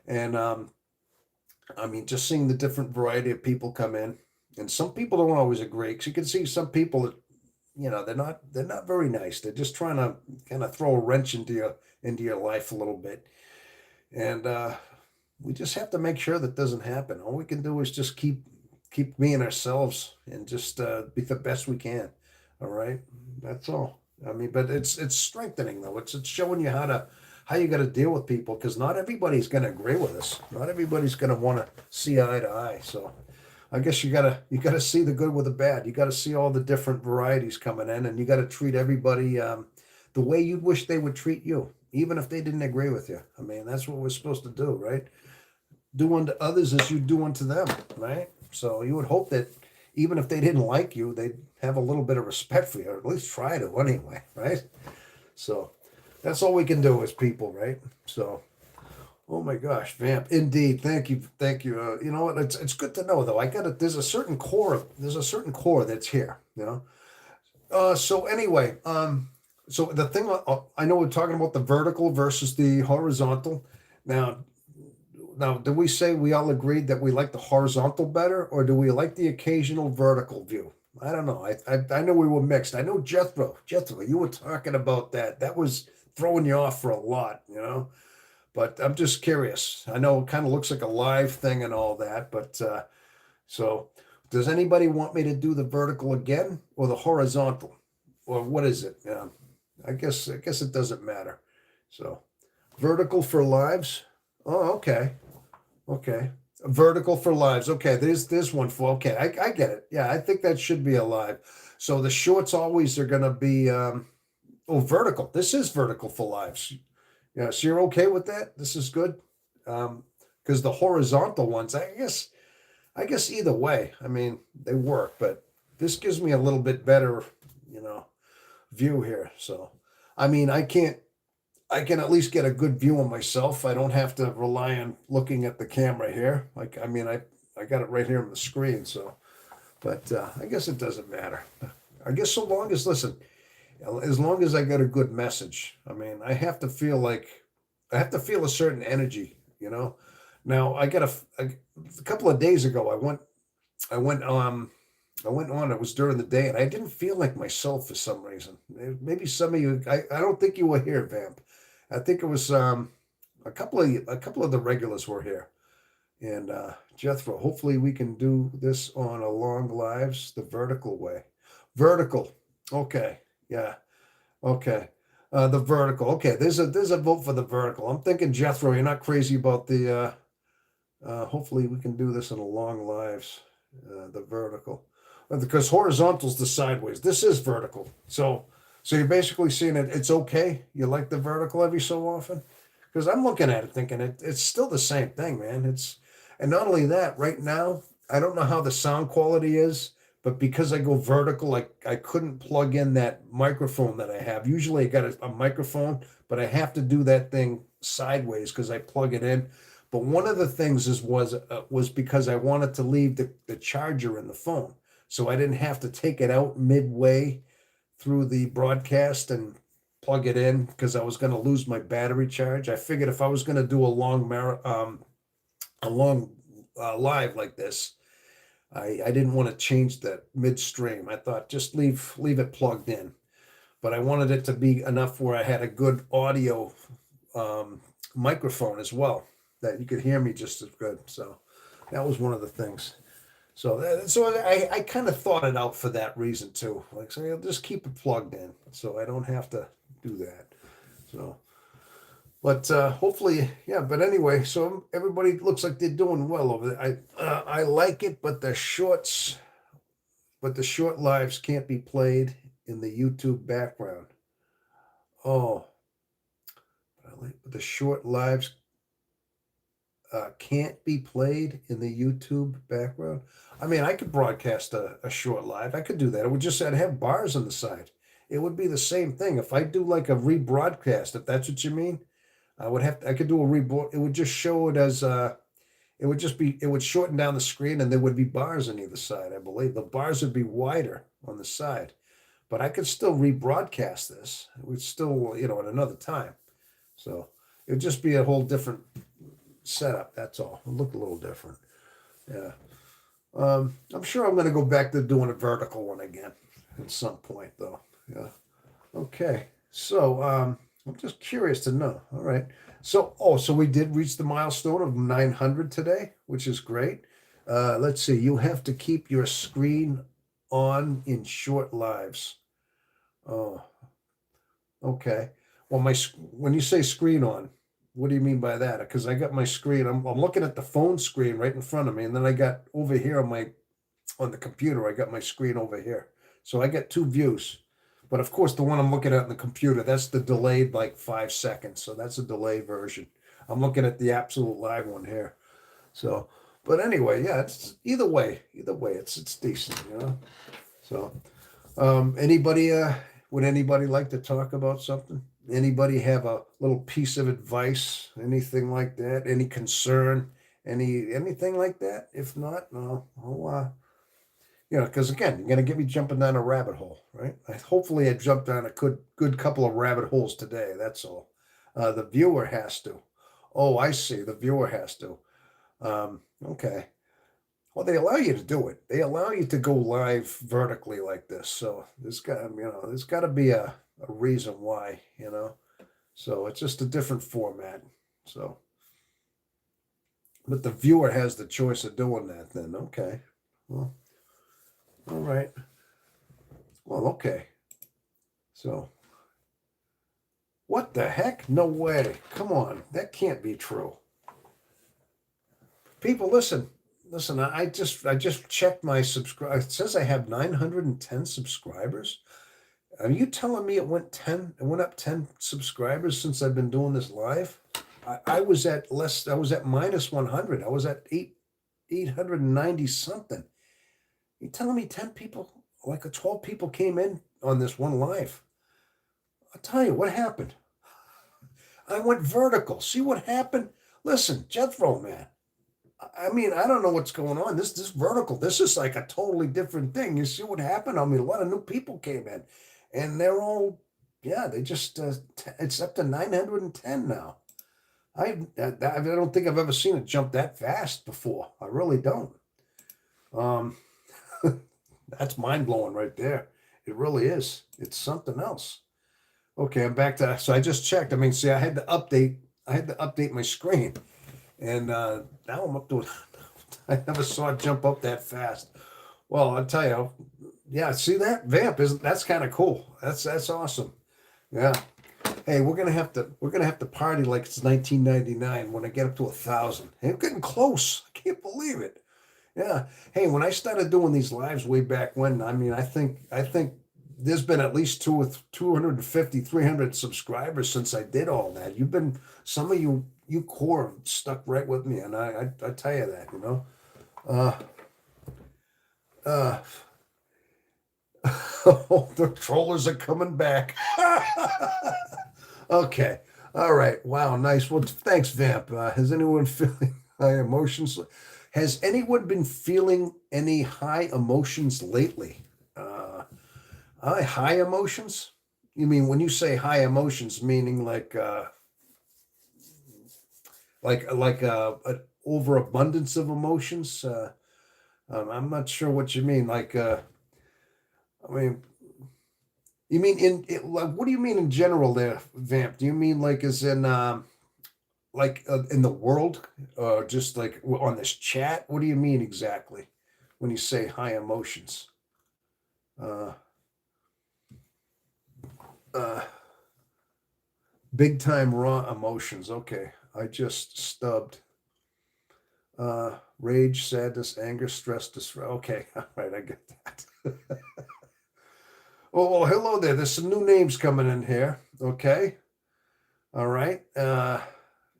[SPEAKER 1] and I mean, just seeing the different variety of people come in, and some people don't always agree. Because you can see some people that they're not very nice. They're just trying to kind of throw a wrench into your life a little bit, and we just have to make sure that doesn't happen. All we can do is just keep being ourselves and just be the best we can. All right, that's all. I mean, but it's strengthening though. It's showing you how you got to deal with people because not everybody's going to agree with us. Not everybody's going to want to see eye to eye. So I guess you gotta see the good with the bad. You got to see all the different varieties coming in, and you got to treat everybody the way you'd wish they would treat you, even if they didn't agree with you. I mean, that's what we're supposed to do, right? do unto others as you do unto them, right? So you would hope that even if they didn't like you, they'd have a little bit of respect for you, or at least try to anyway, right? So that's all we can do as people, right? So, oh my gosh, Vamp, indeed, thank you, thank you. You know what? It's good to know though. I got it. There's a certain core that's here. You know. So anyway, so the thing I know we're talking about the vertical versus the horizontal. Now, now, did we say we all agreed that we like the horizontal better, or do we like the occasional vertical view? I don't know. I know we were mixed. I know Jethro, you were talking about that. That was throwing you off for a lot, you know. But I'm just curious. I know it kind of looks like a live thing and all that, but so does anybody want me to do the vertical again or the horizontal, or what is it? I guess it doesn't matter. So vertical for lives. Oh, okay. Okay. Vertical for lives. Okay, there's one for okay. I get it. Yeah, I think that should be a live. So the shorts always are gonna be vertical. This is vertical for lives. Yeah, so you're okay with that? This is good. Because the horizontal ones, I guess either way. I mean, they work, but this gives me a little bit better, you know, view here. So I mean I can at least get a good view of myself. I don't have to rely on looking at the camera here. Like, I mean, I got it right here on the screen. So, but I guess it doesn't matter. I guess so long as, listen, as long as I got a good message. I mean, I have to feel a certain energy, you know. Now, a couple of days ago, I went, I went on. It was during the day, and I didn't feel like myself for some reason. Maybe some of you. I don't think you were here, Vamp. I think it was a couple of the regulars were here, and Jethro. Hopefully, we can do this on a long lives the vertical way. Vertical. Okay. Yeah. Okay. The vertical. Okay. There's a vote for the vertical. I'm thinking Jethro. You're not crazy about the. Hopefully, we can do this in a long lives. The vertical, because horizontal's the sideways. This is vertical. So you're basically seeing it. It's okay. You like the vertical every so often, because I'm looking at it thinking it's still the same thing, man. And not only that. Right now, I don't know how the sound quality is, but because I go vertical, I couldn't plug in that microphone that I have. Usually, I got a microphone, but I have to do that thing sideways because I plug it in. But one of the things was because I wanted to leave the charger in the phone, so I didn't have to take it out midway through the broadcast and plug it in because I was going to lose my battery charge. I figured if I was going to do a long live like this, I didn't want to change that midstream. I thought just leave it plugged in, but I wanted it to be enough where I had a good audio microphone as well, that you could hear me just as good. So that was one of the things. So I kind of thought it out for that reason too. Like, so I'll just keep it plugged in, so I don't have to do that. So, but hopefully, yeah. But anyway, so everybody looks like they're doing well over there. I like it, but the short lives can't be played in the YouTube background. Oh, but the short lives can't be played in the YouTube background. I mean, I could broadcast a short live. I could do that. I'd have bars on the side. It would be the same thing. If I do like a rebroadcast, if that's what you mean, I could do a rebroad. It would just show it as it would shorten down the screen and there would be bars on either side. I believe the bars would be wider on the side, but I could still rebroadcast this. It would still, at another time. So it would just be a whole different setup. That's all. It'll look a little different. Yeah. I'm sure I'm going to go back to doing a vertical one again at some point, though. Yeah. Okay. So I'm just curious to know. All right. So we did reach the milestone of 900 today, which is great. Let's see. You have to keep your screen on in short lives. Oh, okay. Well, when you say screen on, what do you mean by that? Because I got my screen. I'm looking at the phone screen right in front of me, and then I got over here on the computer. I got my screen over here, so I got two views. But of course, the one I'm looking at on the computer, that's the delayed like 5 seconds. So that's a delayed version. I'm looking at the absolute live one here. So, but anyway, yeah, it's either way, it's decent, So, anybody, would anybody like to talk about something? Anybody have a little piece of advice, anything like that? Any concern, anything like that? If not, no, because again, you're gonna get me jumping down a rabbit hole, right? Hopefully, I jumped down a good couple of rabbit holes today. That's all. The viewer has to. Oh, I see. The viewer has to. Okay. Well, they allow you to do it. They allow you to go live vertically like this. So there's got to be a reason why. So it's just a different format. So, but the viewer has the choice of doing that then. Okay. Well, all right. Well, okay. So, what the heck? No way. Come on. That can't be true. People, listen. Listen, I just checked my subscribe. It says I have 910 subscribers. Are you telling me it went up 10 subscribers since I've been doing this live? I was at less, I was at minus 100. I was at 890 something. You telling me 10 people, like 12 people came in on this one live? I'll tell you what happened. I went vertical. See what happened? Listen, Jethro, man. I mean, I don't know what's going on. This vertical, this is like a totally different thing. You see what happened? I mean, a lot of new people came in, and they're all, yeah, they just it's up to 910 now. I don't think I've ever seen it jump that fast before. I really don't. Um, that's mind blowing right there. It really is. It's something else. Okay, I'm back to. So I just checked. I mean, see, I had to update. I had to update my screen. And now I'm up to it. I never saw it jump up that fast. Well, I'll tell you, yeah, see that vamp isn't that's kind of cool. That's awesome. Yeah. Hey, we're gonna have to party like it's 1999 when I get up to 1,000. Hey, I'm getting close. I can't believe it. Yeah. Hey, when I started doing these lives way back when, I mean, I think there's been at least 250, 300 subscribers since I did all that. Some of you core stuck right with me, and I tell you that. Uh, uh, the trollers are coming back. Okay, all right. Wow, nice. Well, thanks, Vamp. Has anyone feeling high emotions? Has anyone been feeling any high emotions lately? High emotions? You mean when you say high emotions, meaning like an overabundance of emotions? I'm not sure what you mean. I mean, you mean like, what do you mean in general there, Vamp? Do you mean like as in in the world, just like on this chat? What do you mean exactly when you say high emotions? Uh, uh, Big time raw emotions. Okay, I just stubbed. Rage, sadness, anger, stress, distress. Okay, all right, I get that. Oh, well, hello there. There's some new names coming in here. Okay, all right.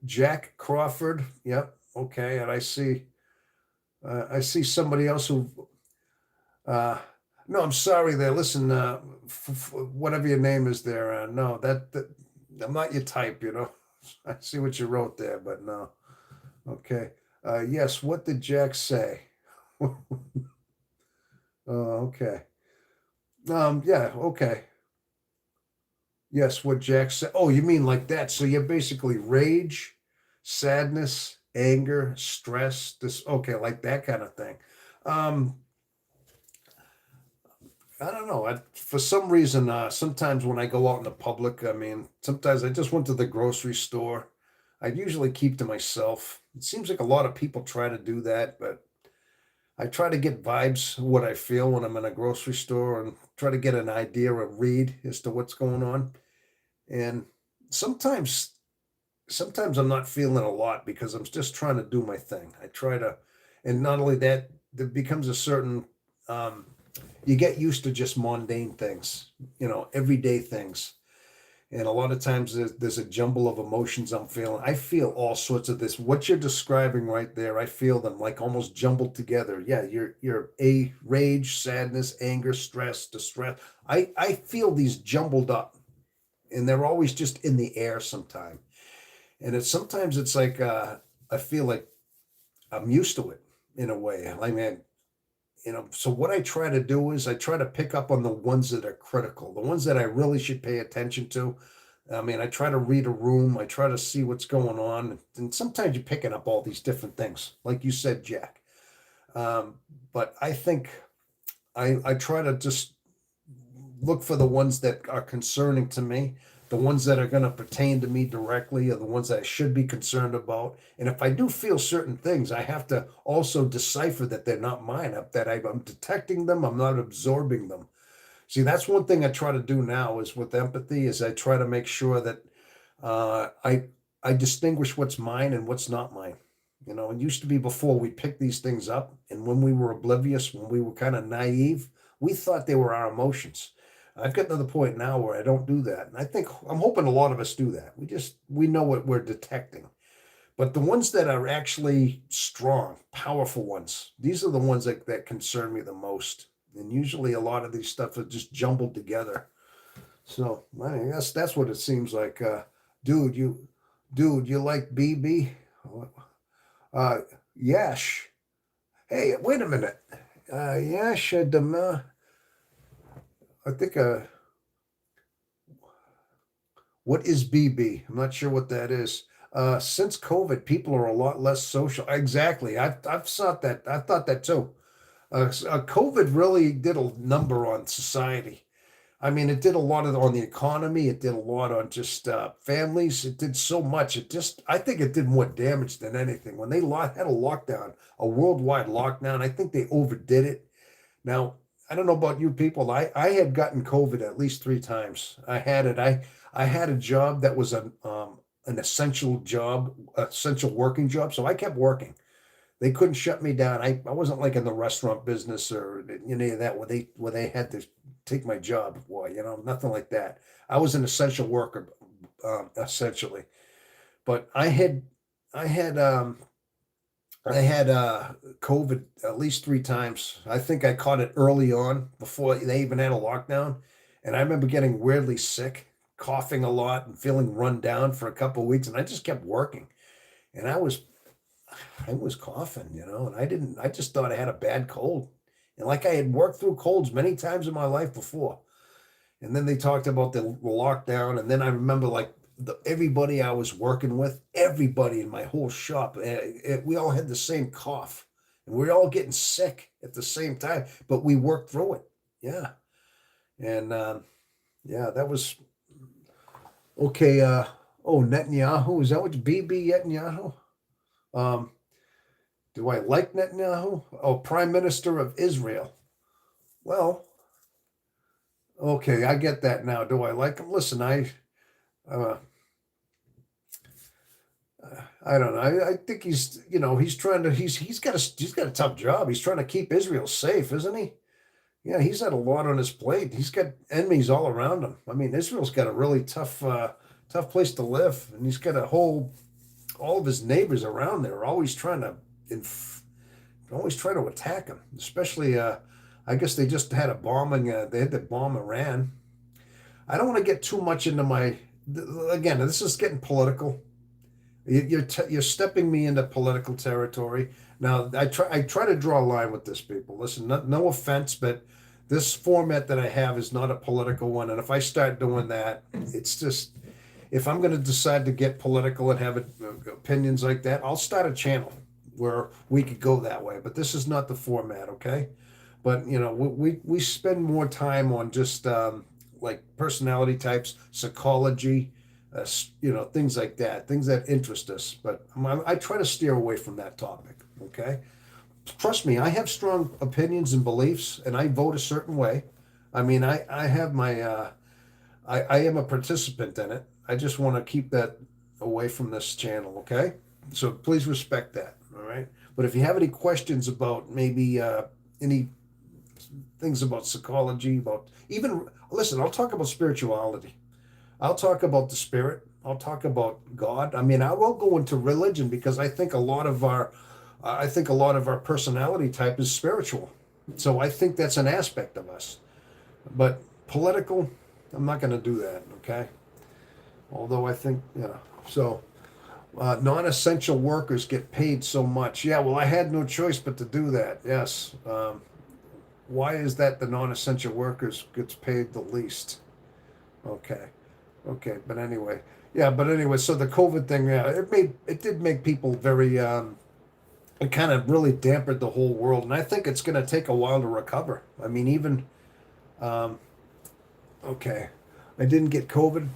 [SPEAKER 1] Jack Crawford. Yep. Okay, and I see somebody else who. Uh, no, I'm sorry there. Listen, whatever your name is there. No, that I'm not your type. I see what you wrote there, but no. Okay. Yes. What did Jack say? Okay. Yeah. Okay. Yes. What Jack said. Oh, you mean like that? So you're basically rage, sadness, anger, stress. This. Okay, like that kind of thing. Um, I don't know. For some reason, sometimes when I go out in the public, I mean, sometimes I just went to the grocery store. I usually keep to myself. It seems like a lot of people try to do that, but I try to get vibes of what I feel when I'm in a grocery store and try to get an idea or read as to what's going on. And sometimes, sometimes I'm not feeling a lot because I'm just trying to do my thing. And not only that, there becomes a certain, um, you get used to just mundane things, everyday things. And a lot of times there's a jumble of emotions I'm feeling. I feel all sorts of this. What you're describing right there, I feel them like almost jumbled together. Yeah, you're a rage, sadness, anger, stress, distress. I feel these jumbled up, and they're always just in the air sometime. And it's sometimes it's like I feel like I'm used to it in a way. I mean, so what I try to do is I try to pick up on the ones that are critical, the ones that I really should pay attention to. I mean, I try to read a room, I try to see what's going on, and sometimes you're picking up all these different things, like you said, Jack. Um, but I think I try to just look for the ones that are concerning to me, the ones that are going to pertain to me directly, are the ones that I should be concerned about. And if I do feel certain things, I have to also decipher that they're not mine, that I'm detecting them, I'm not absorbing them. See, that's one thing I try to do now is with empathy is I try to make sure that uh, I I distinguish what's mine and what's not mine. It used to be before we picked these things up, and when we were oblivious, when we were kind of naive, we thought they were our emotions. I've got to the point now where I don't do that, and I'm hoping a lot of us do that. We know what we're detecting, but the ones that are actually strong, powerful ones, these are the ones that concern me the most. And usually, a lot of these stuff are just jumbled together. So I mean, that's what it seems like. Dude, you like BB? Uh, Yash. Hey, wait a minute. Yash, I think, what is BB? I'm not sure what that is. Since COVID, people are a lot less social. Exactly. I've thought that. I thought that too. COVID really did a number on society. I mean, it did a lot on the economy. It did a lot on just families. It did so much. I think it did more damage than anything. When they had a lockdown, a worldwide lockdown, I think they overdid it. Now, I don't know about you people. I had gotten COVID at least 3 times. I had it. I had a job that was an essential job, essential working job. So I kept working. They couldn't shut me down. I wasn't like in the restaurant business or any of that where they had to take my job. Boy, nothing like that. I was an essential worker, essentially. But I had COVID at least 3 times. I think I caught it early on before they even had a lockdown, and I remember getting weirdly sick, coughing a lot, and feeling run down for a couple of weeks, and I just kept working, and I was coughing, and I just thought I had a bad cold. And like I had worked through colds many times in my life before. And then they talked about the lockdown. And then I remember like everybody I was working with, everybody in my whole shop, we all had the same cough and we were all getting sick at the same time, but we worked through it. Yeah. And yeah, that was okay. Oh, Netanyahu, is that what BB Netanyahu? Um, Do I like Netanyahu? Oh, Prime Minister of Israel. Well, okay, I get that now. Do I like him? Listen, uh, I don't know. I think he's trying to he's got a tough job. He's trying to keep Israel safe, isn't he? Yeah, he's had a lot on his plate. He's got enemies all around him. I mean, Israel's got a really tough place to live, and he's got all of his neighbors around there are inf- always trying to attack him. Especially, I guess they just had a bombing. They had to bomb Iran. I don't want to get too much into Again, this is getting political. You're stepping me into political territory. Now, I try to draw a line with this, people. Listen, no offense, but this format that I have is not a political one. And if I start doing that, it's just if I'm going to decide to get political and have opinions like that, I'll start a channel where we could go that way. But this is not the format, okay? But we spend more time on just like personality types, psychology, things like that, things that interest us. But I try to steer away from that topic. Okay, trust me, I have strong opinions and beliefs, and I vote a certain way. I mean, I have my I am a participant in it. I just want to keep that away from this channel. Okay, so please respect that. All right. But if you have any questions about maybe any things about psychology, about even listen, I'll talk about spirituality. I'll talk about the spirit. I'll talk about God. I mean, I won't go into religion because I think a lot of our personality type is spiritual. So I think that's an aspect of us. But political, I'm not going to do that. Okay. Although I think, so non-essential workers get paid so much. Yeah. Well, I had no choice but to do that. Yes. Why is that the non-essential workers gets paid the least? Okay. Okay, but anyway, yeah, but anyway, so the COVID thing, yeah, it did make people very, it kind of really dampened the whole world, and I think it's going to take a while to recover. I mean, even, um, okay, I didn't get COVID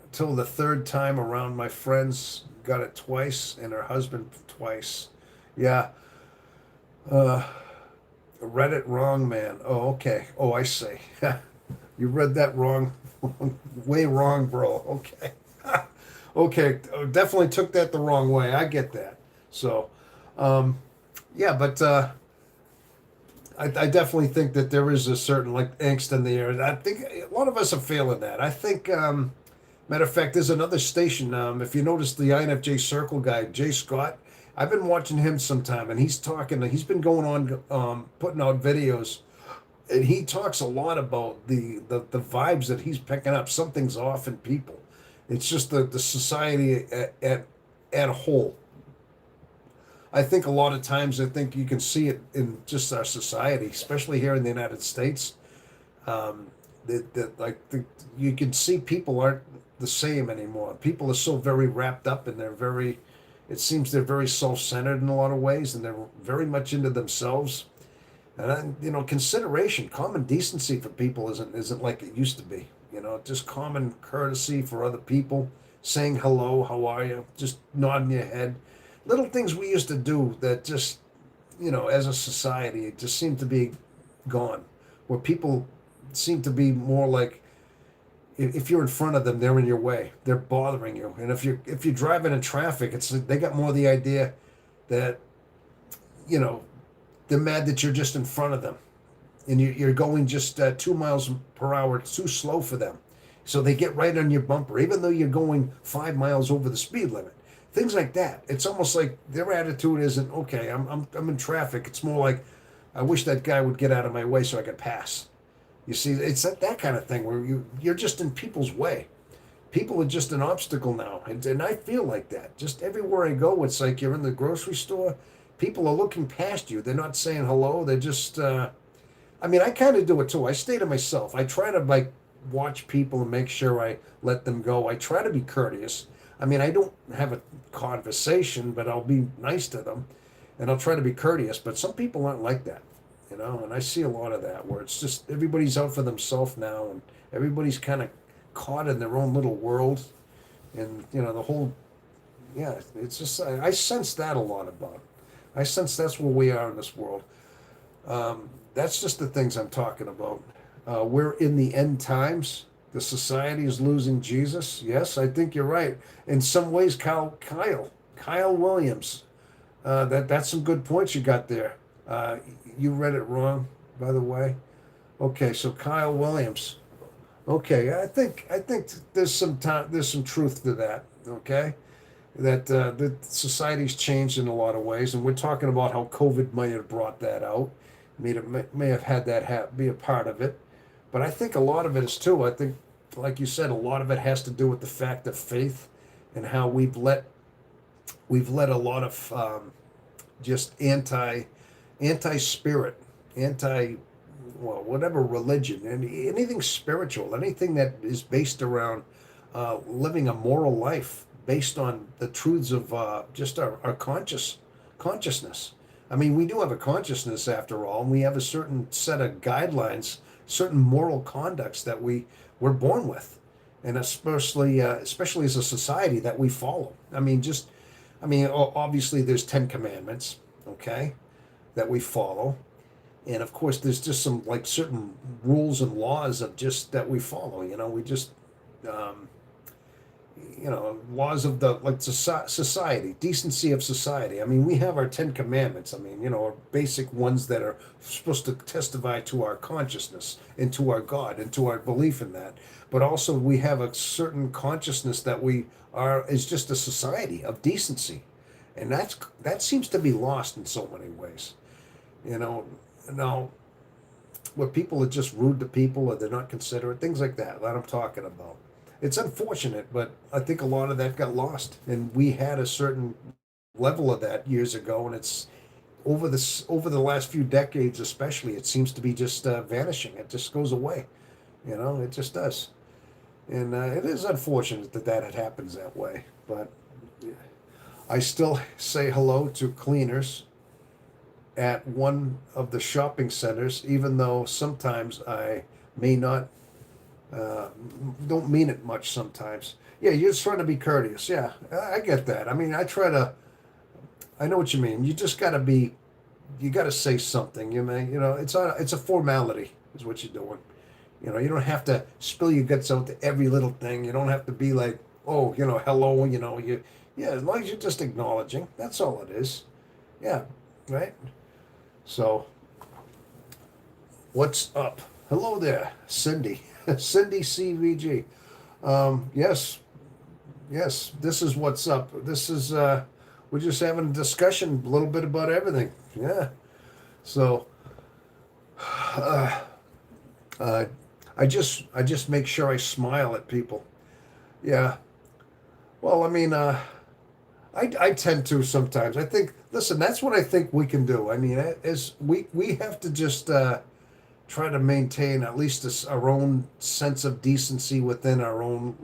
[SPEAKER 1] until the third time around. My friends got it twice, and her husband twice. Yeah, uh, read it wrong, man. Oh, okay. Oh, I see. You read that wrong, way wrong, bro. Okay. Okay, definitely took that the wrong way. I get that. So, um, yeah, but I definitely think that there is a certain like angst in the air. And I think a lot of us are feeling that. I think, matter of fact, there's another station. If you notice the INFJ Circle guy, Jay Scott, I've been watching him sometime, and he's talking. He's been going on, putting out videos, and he talks a lot about the vibes that he's picking up. Something's off in people. It's just the society at a whole. I think a lot of times I think you can see it in just our society, especially here in the United States. Um, you can see people aren't the same anymore. People are so very wrapped up and they're very. It seems they're very self-centered in a lot of ways, and they're very much into themselves. And then, consideration, common decency for people isn't like it used to be. Just common courtesy for other people, saying hello, how are you, just nodding your head. Little things we used to do that just, as a society, it just seemed to be gone. Where people seem to be more like, if you're in front of them, they're in your way, they're bothering you. And if you're driving in traffic, it's they got more the idea that, you know, they're mad that you're just in front of them and you're going just 2 miles per hour. It's too slow for them. So they get right on your bumper, even though you're going 5 miles over the speed limit. Things like that. It's almost like their attitude isn't, okay, I'm in traffic. It's more like, I wish that guy would get out of my way so I could pass. You see, it's that kind of thing where you're just in people's way. People are just an obstacle now. And I feel like that. Just everywhere I go, it's like you're in the grocery store. People are looking past you. They're not saying hello. They're just, I mean, I kind of do it too. I stay to myself. I try to like watch people and make sure I let them go. I try to be courteous. I mean, I don't have a conversation, but I'll be nice to them and I'll try to be courteous. But some people aren't like that, and I see a lot of that where it's just everybody's out for themselves now and everybody's kind of caught in their own little world. And, the whole, yeah, it's just, I sense that a lot about it. I sense that's where we are in this world. That's just the things I'm talking about. We're in the end times. The society is losing Jesus. Yes, I think you're right. In some ways, Kyle Williams. That's some good points you got there. You read it wrong, by the way. Okay, so Kyle Williams. Okay, I think there's some truth to that. Okay, that the society's changed in a lot of ways, and we're talking about how COVID might have brought that out, may have had that be a part of it, but I think a lot of it is too. I think, like you said, a lot of it has to do with the fact of faith, and how we've let a lot of just anti spirit, anti well, whatever religion and anything spiritual, anything that is based around living a moral life based on the truths of just our consciousness. I mean, we do have a consciousness after all, and we have a certain set of guidelines, certain moral conducts that we're born with, and especially as a society that we follow. Obviously, there's 10 commandments, okay, that we follow, and of course there's just some like certain rules and laws of just that we follow. We just um, laws of the like society, decency of society. I mean, we have our 10 Commandments. I mean, our basic ones that are supposed to testify to our consciousness and to our God and to our belief in that. But also, we have a certain consciousness that we are is just a society of decency, and that seems to be lost in so many ways. You know, now where people are just rude to people or they're not considerate, things like that I'm talking about. It's unfortunate, but I think a lot of that got lost, and we had a certain level of that years ago, and it's over the last few decades, especially. It seems to be just vanishing. It just goes away. It just does, and it is unfortunate that it happens that way. But I still say hello to cleaners at one of the shopping centers, even though sometimes I may not, uh, don't mean it much sometimes. Yeah, you're just trying to be courteous. Yeah, I get that. I mean, I know what you mean. You got to say something. It's a formality, is what you're doing. You don't have to spill your guts out to every little thing. You don't have to be like, oh, hello, yeah, as long as you're just acknowledging, that's all it is. Yeah, right? So, what's up? Hello there, Cindy. Cindy CVG. Yes, yes, this is what's up. We're just having a discussion a little bit about everything. Yeah. So, uh, uh, I just make sure I smile at people. Yeah. Well, I mean, I tend to sometimes. I think, listen, that's what I think we can do. I mean, as we have to just try to maintain at least our own sense of decency within our own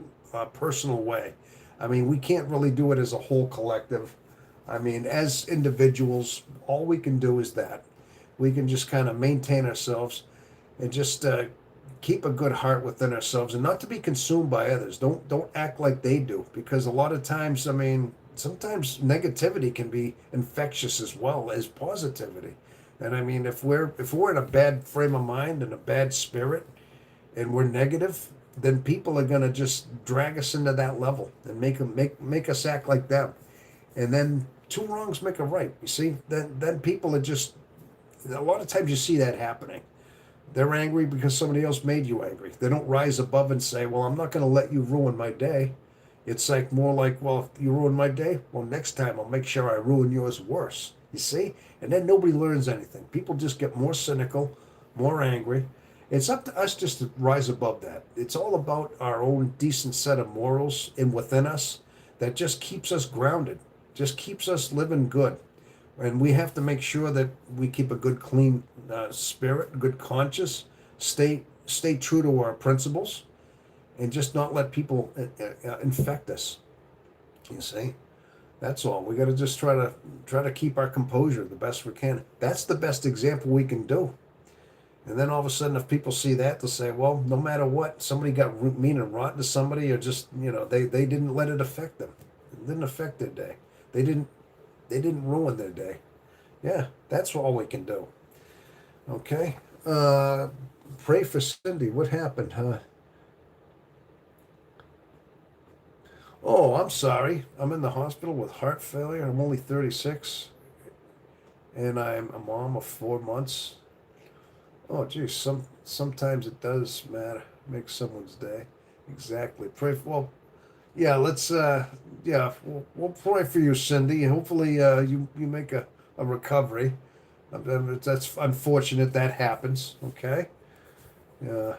[SPEAKER 1] personal way. I mean, we can't really do it as a whole collective. I mean, as individuals, all we can do is that. We can just kind of maintain ourselves and just keep a good heart within ourselves and not to be consumed by others. Don't act like they do, because a lot of times, I mean, sometimes negativity can be infectious as well as positivity. And I mean, if we're in a bad frame of mind and a bad spirit and we're negative, then people are gonna just drag us into that level and make us act like them. And then two wrongs make a right. You see, then people are just, a lot of times you see that happening. They're angry because somebody else made you angry. They don't rise above and say, well, I'm not going to let you ruin my day. It's like more like, well, if you ruin my day, well, next time I'll make sure I ruin yours worse. You see? And then nobody learns anything. People just get more cynical, more angry. It's up to us just to rise above that. It's all about our own decent set of morals in within us that just keeps us grounded, just keeps us living good. And we have to make sure that we keep a good, clean spirit, good conscience, stay true to our principles, and just not let people infect us. You see, that's all. We got to just try to keep our composure the best we can. That's the best example we can do. And then all of a sudden, if people see that, they'll say, well, no matter what, somebody got mean and rotten to somebody, or just they didn't let it affect them. It didn't affect their day. They didn't they didn't ruin their day. Yeah, that's all we can do. Okay. Uh, Pray for Cindy. What happened, huh? Oh, I'm sorry. I'm in the hospital with heart failure. I'm only 36, and I'm a mom of 4 months. Oh, geez. Sometimes it does matter. Make someone's day. Exactly. Pray for, well, yeah, let's yeah, we'll pray for you, Cindy. Hopefully you make a recovery. That's unfortunate that happens. Okay. Yeah.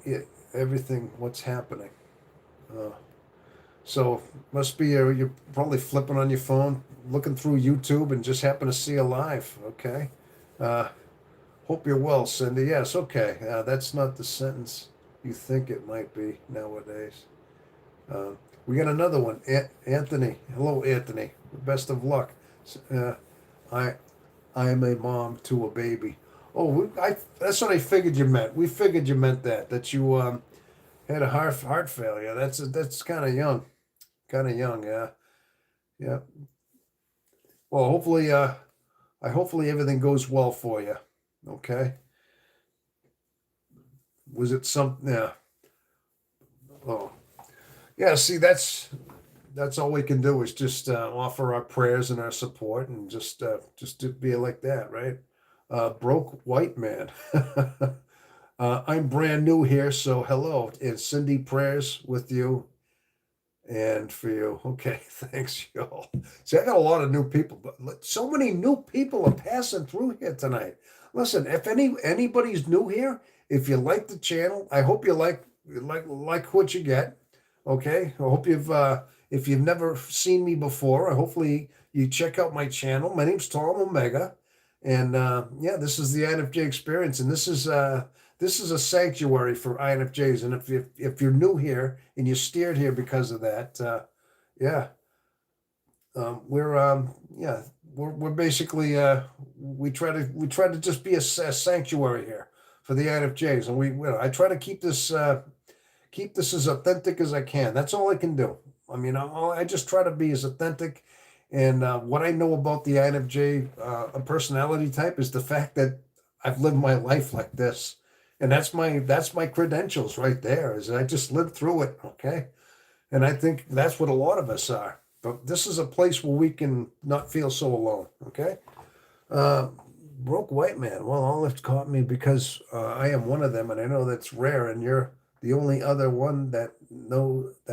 [SPEAKER 1] Yeah, everything. What's happening? Uh, so must be you're probably flipping on your phone, looking through YouTube, and just happen to see a live. Okay. Uh, Hope you're well, Cindy. Yes. Okay. That's not the sentence you think it might be nowadays. Uh, we got another one. Anthony. Hello, Anthony. Best of luck. Uh, I I am a mom to a baby. Oh, that's what I figured you meant. We figured you meant that you had a heart failure. That's kind of young. Kind of young. Yeah. Yeah. Well, hopefully everything goes well for you. Okay. Was it some? Yeah. Oh. Yeah, see, that's all we can do is just offer our prayers and our support, and just to be like that, right? Broke white man. I'm brand new here, so hello. And Cindy, prayers with you and for you. Okay, thanks, y'all. See, I got a lot of new people, but so many new people are passing through here tonight. Listen, if anybody's new here, if you like the channel, I hope you like what you get. Okay, I hope if you've never seen me before, hopefully you check out my channel. My name's Tom Omega, and yeah, this is the INFJ Experience, and this is a sanctuary for INFJs. And if you're new here and you steered here because of that, yeah, we're yeah, we're basically we try to just be a sanctuary here for the INFJs, and I try to keep this as authentic as I can. That's all I can do. I mean, I just try to be as authentic. And what I know about the INFJ a personality type is the fact that I've lived my life like this, and that's my credentials right there. Is I just lived through it. Okay, and I think that's what a lot of us are. But this is a place where we can not feel so alone. Okay. Uh, Broke white man. Well, Olive caught me because I am one of them, and I know that's rare, and you're the only other one that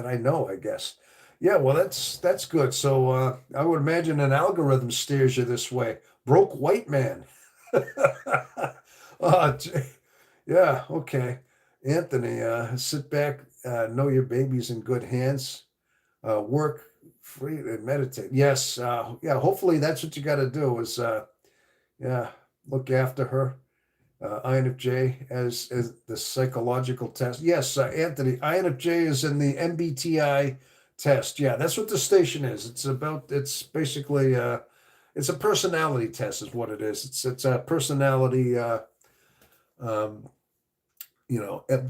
[SPEAKER 1] I know, I guess. Yeah, well, that's good. So I would imagine an algorithm steers you this way. Broke white man. Gee. Yeah, okay. Anthony, sit back, know your baby's in good hands, work free and meditate. Yes, yeah, hopefully that's what you got to do is yeah, look after her. INFJ as the psychological test. Yes, Anthony, INFJ is in the MBTI test. Yeah, that's what the station is. It's basically, it's a personality test, is what it is. It's a personality, um,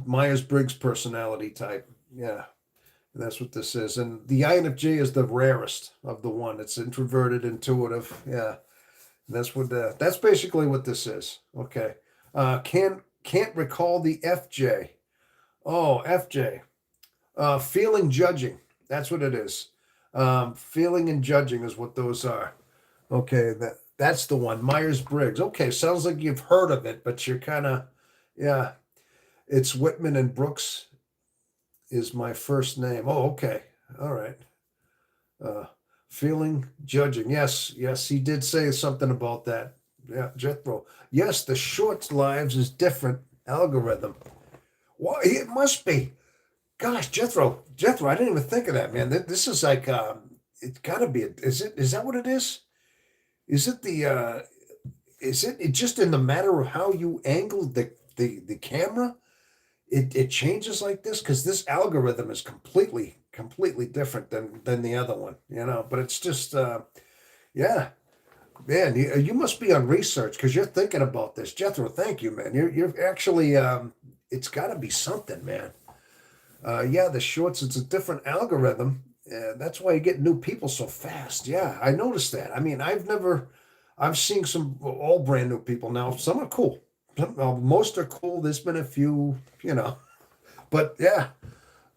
[SPEAKER 1] Myers Briggs personality type. Yeah, that's what this is. And the INFJ is the rarest of the one. It's introverted, intuitive. Yeah. That's basically what this is. Okay. Can't recall the FJ. Oh, FJ. Feeling judging. That's what it is. Feeling and judging is what those are. Okay, that's the one. Myers Briggs. Okay, sounds like you've heard of it, but you're kind of, yeah. It's Whitman and Brooks is my first name. Oh, okay. All right. Uh, Feeling judging. Yes, yes, he did say something about that. Yeah, Jethro. Yes, the shorts lives is different algorithm. Why it must be. Gosh, Jethro, I didn't even think of that, man. This is like it's gotta be is that what it is? Is it it just in the matter of how you angle the camera? It changes like this because this algorithm is completely different than the other one, but it's just yeah, man, you must be on research because you're thinking about this. Jethro, thank you, man. You're actually it's got to be something, man. Yeah, the shorts, it's a different algorithm. That's why you get new people so fast. Yeah, I noticed that. I mean, I've seen some all brand new people now. Some are cool. Most are cool. There's been a few, but yeah,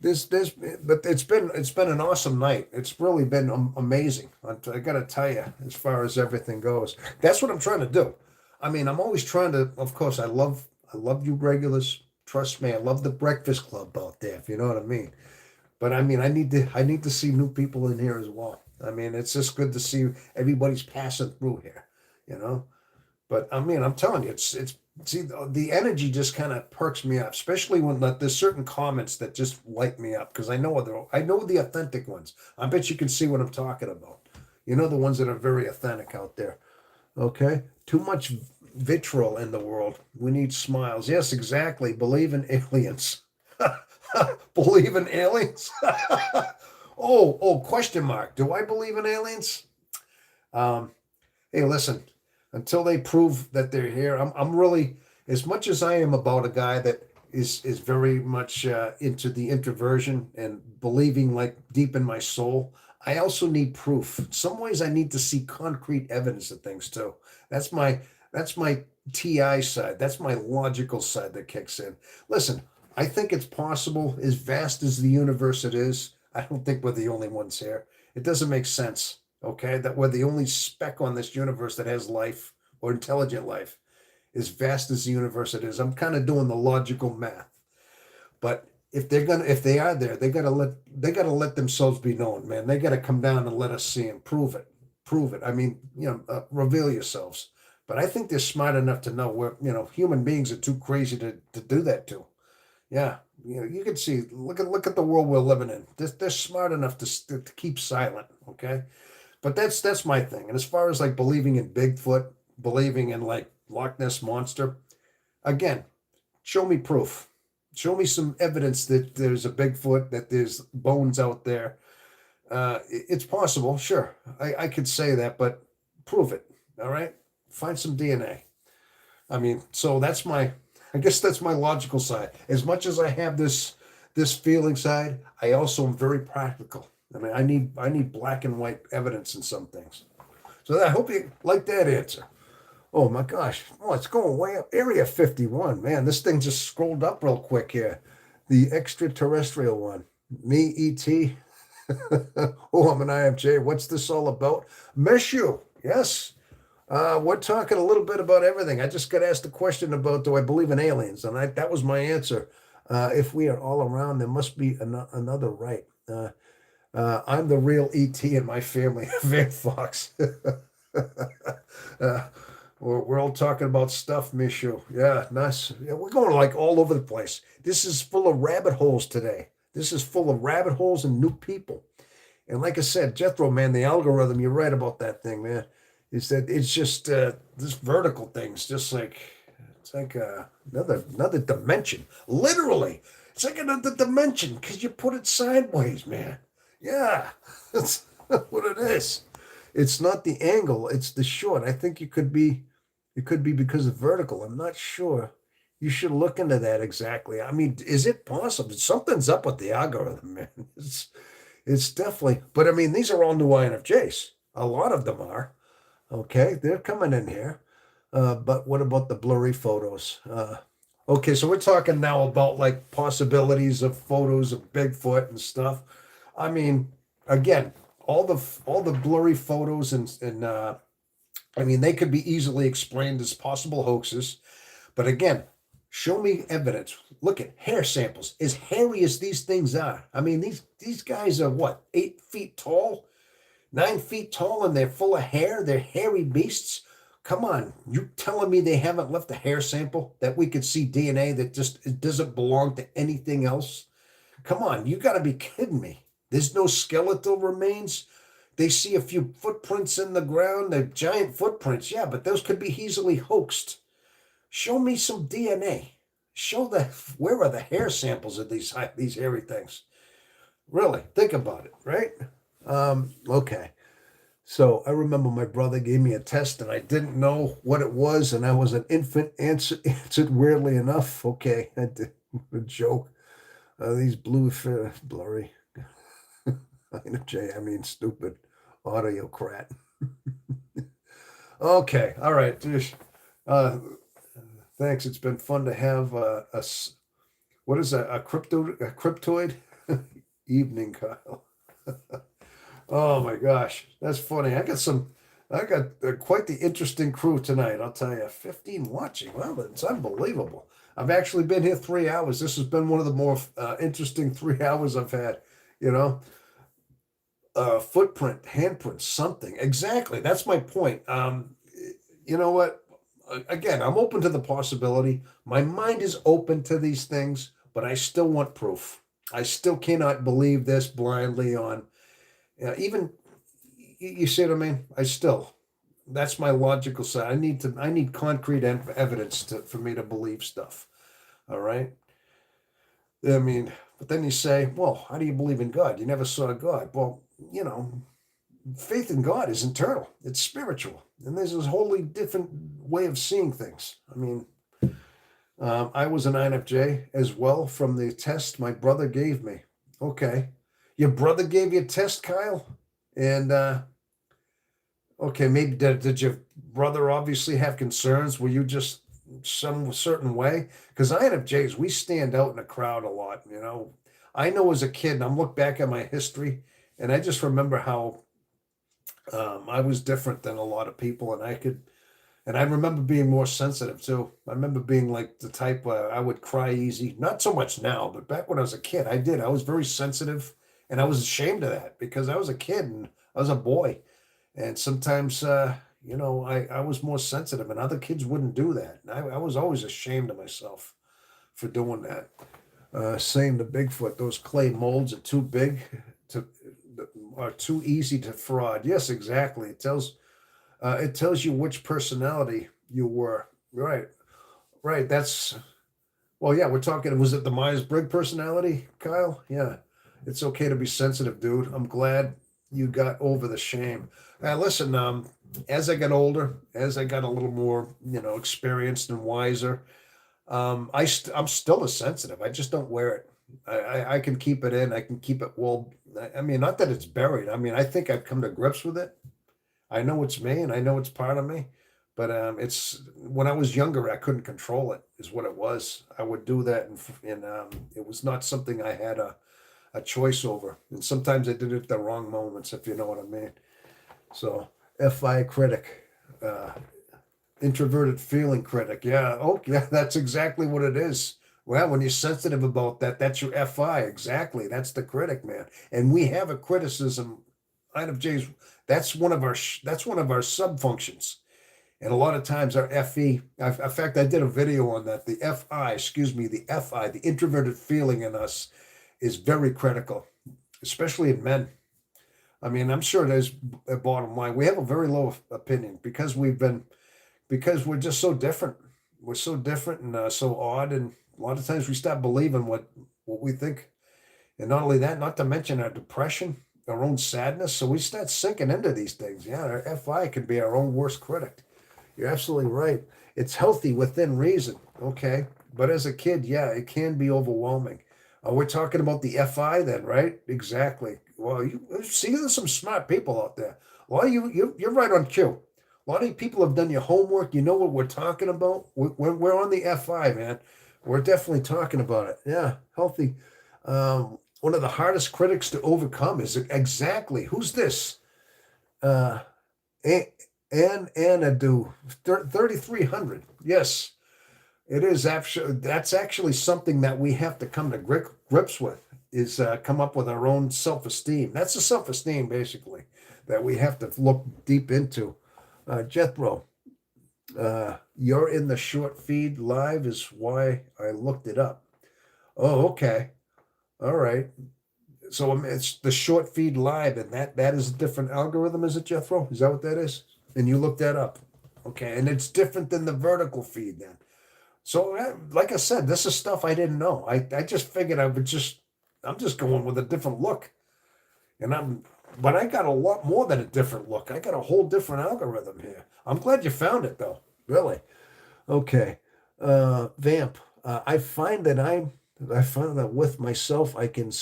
[SPEAKER 1] but it's been an awesome night. It's really been amazing. I got to tell you, as far as everything goes, that's what I'm trying to do. I mean, I'm always trying to. Of course, I love you regulars. Trust me, I love the Breakfast Club out there. If you know what I mean. But I mean, I need to see new people in here as well. I mean, it's just good to see everybody's passing through here. You know. But I mean, I'm telling you, it's see the energy just kind of perks me up, especially when there's certain comments that just light me up because I know the authentic ones. I bet you can see what I'm talking about. You know the ones that are very authentic out there. Okay, too much vitriol in the world. We need smiles. Yes, exactly. Believe in aliens. Believe in aliens? Oh, question mark. Do I believe in aliens? Um, Hey, listen, until they prove that they're here, I'm really, as much as I am about a guy that is very much into the introversion and believing like deep in my soul, I also need proof. Some ways I need to see concrete evidence of things too. That's my that's my TI side. That's my logical side that kicks in. Listen, I think it's possible, as vast as the universe it is. I don't think we're the only ones here. It doesn't make sense, okay, that we're the only speck on this universe that has life or intelligent life, as vast as the universe it is. I'm kind of doing the logical math. But if they are there, they gotta let themselves be known, man. They gotta come down and let us see and prove it. Prove it. I mean, reveal yourselves. But I think they're smart enough to know where, human beings are too crazy to do that to. Yeah, you can see. Look at the world we're living in. They're smart enough to keep silent. Okay, but that's my thing. And as far as like believing in Bigfoot, believing in like Loch Ness monster, again, show me proof. Show me some evidence that there's a Bigfoot, that there's bones out there. It's possible, sure. I could say that, but prove it. All right, find some DNA. I mean, so I guess that's my logical side. As much as I have this feeling side, I also am very practical. I mean, I need black and white evidence in some things. So I hope you like that answer. Oh my gosh. Oh, it's going way up. Area 51. Man, this thing just scrolled up real quick here. The extraterrestrial one. Me, ET. Oh, I'm an IFJ. What's this all about? Miss you. Yes. We're talking a little bit about everything. I just got asked a question about, do I believe in aliens? And that was my answer. If we are all around, there must be another right. I'm the real ET in my family, Van Fox. uh, we're all talking about stuff, Mishu. Yeah, nice. Yeah, we're going like all over the place. This is full of rabbit holes today. This is full of rabbit holes and new people. And like I said, Jethro, man, the algorithm, you're right about that thing, man. Is that it's just this vertical thing's just like it's like another dimension. Literally, it's like another dimension because you put it sideways, man. Yeah, that's what it is. It's not the angle, it's the short. I think it could be because of vertical. I'm not sure. You should look into that exactly. I mean, is it possible? Something's up with the algorithm, man. It's definitely, but I mean, these are all new INFJs. A lot of them are. Okay, they're coming in here. But what about the blurry photos? Okay, so we're talking now about like possibilities of photos of Bigfoot and stuff. I mean, again, all the blurry photos and I mean they could be easily explained as possible hoaxes. But again, show me evidence. Look at hair samples. As hairy as these things are. I mean, these guys are what, 8 feet tall? 9 feet tall, and they're full of hair. They're hairy beasts. Come on, you telling me they haven't left a hair sample that we could see DNA that just it doesn't belong to anything else? Come on, you got to be kidding me. There's no skeletal remains. They see a few footprints in the ground. They're giant footprints, yeah, but those could be easily hoaxed. Show me some DNA. Where are the hair samples of these hairy things? Really, think about it, right? Okay. So I remember my brother gave me a test and I didn't know what it was, and I was an infant, answered weirdly enough. Okay, I did a joke. These blurry, I mean stupid autocrat. Okay, all right. Uh, thanks. It's been fun to have what is that? A cryptoid evening, Kyle. Oh my gosh, that's funny. I got quite the interesting crew tonight. I'll tell you, 15 watching. Well, it's unbelievable. I've actually been here 3 hours. This has been one of the more interesting 3 hours I've had. You know, footprint, handprint, something. Exactly. That's my point. You know what? Again, I'm open to the possibility. My mind is open to these things, but I still want proof. I still cannot believe this blindly on. Even you see what I mean? That's my logical side. I need concrete evidence for me to believe stuff. All right. I mean, but then you say, well, how do you believe in God? You never saw God. Well, faith in God is internal. It's spiritual, and there's this wholly different way of seeing things. I mean, I was an INFJ as well from the test my brother gave me. Okay. Your brother gave you a test, Kyle? And okay, maybe did your brother obviously have concerns? Were you just some certain way? Because INFJs, we stand out in a crowd a lot, I know as a kid, and I'm look back at my history, and I just remember how I was different than a lot of people, and I remember being more sensitive too. I remember being like the type where I would cry easy. Not so much now, but back when I was a kid, I did. I was very sensitive, and I was ashamed of that because I was a kid and I was a boy, and sometimes, I was more sensitive, and other kids wouldn't do that. And I was always ashamed of myself for doing that. Saying to Bigfoot, those clay molds are too big to are too easy to fraud. Yes, exactly. It tells you which personality you were. Right, right. That's well, yeah. We're talking. Was it the Myers Briggs personality, Kyle? Yeah. It's okay to be sensitive, dude. I'm glad you got over the shame. Listen, as I got older, as I got a little more, experienced and wiser, I'm still as sensitive. I just don't wear it. I can keep it in. I can keep it well. I mean, not that it's buried. I mean, I think I've come to grips with it. I know it's me, and I know it's part of me. But it's when I was younger, I couldn't control it. Is what it was. I would do that, and it was not something I had a choice over. And sometimes I did it at the wrong moments, if you know what I mean. So, FI critic. Uh, Introverted feeling critic. Yeah. Oh, yeah. That's exactly what it is. Well, when you're sensitive about that, that's your FI. Exactly. That's the critic, man. And we have a criticism. INFJ's. That's one of our sub functions. And a lot of times our FE. In fact, I did a video on that. The FI. Excuse me. The FI. The introverted feeling in us is very critical, especially in men. I mean, I'm sure there's a bottom line. We have a very low opinion because we're just so different. We're so different and so odd, and a lot of times we stop believing what we think. And not only that, not to mention our depression, our own sadness. So we start sinking into these things. Yeah, our FI can be our own worst critic. You're absolutely right. It's healthy within reason, okay? But as a kid, yeah, it can be overwhelming. We're talking about the FI then, right? Exactly. Well, you see, there's some smart people out there. A lot of you're right on cue. A lot of you people have done your homework. You know what we're talking about. We're on the FI, man. We're definitely talking about it. Yeah, healthy. One of the hardest critics to overcome is exactly who's this? Uh, Anadu 3300. Yes, it is actually that's actually something that we have to come to grips with is come up with our own self-esteem. That's the self-esteem basically that we have to look deep into. Jethro, you're in the short feed live is why I looked it up. Oh, okay. All right. So it's the short feed live, and that is a different algorithm, is it, Jethro? Is that what that is? And you looked that up. Okay, and it's different than the vertical feed then. So, like I said, this is stuff I didn't know. I just figured I'm just going with a different look, and but I got a lot more than a different look. I got a whole different algorithm here. I'm glad you found it though. Really. Okay. Vamp. I find that with myself, I can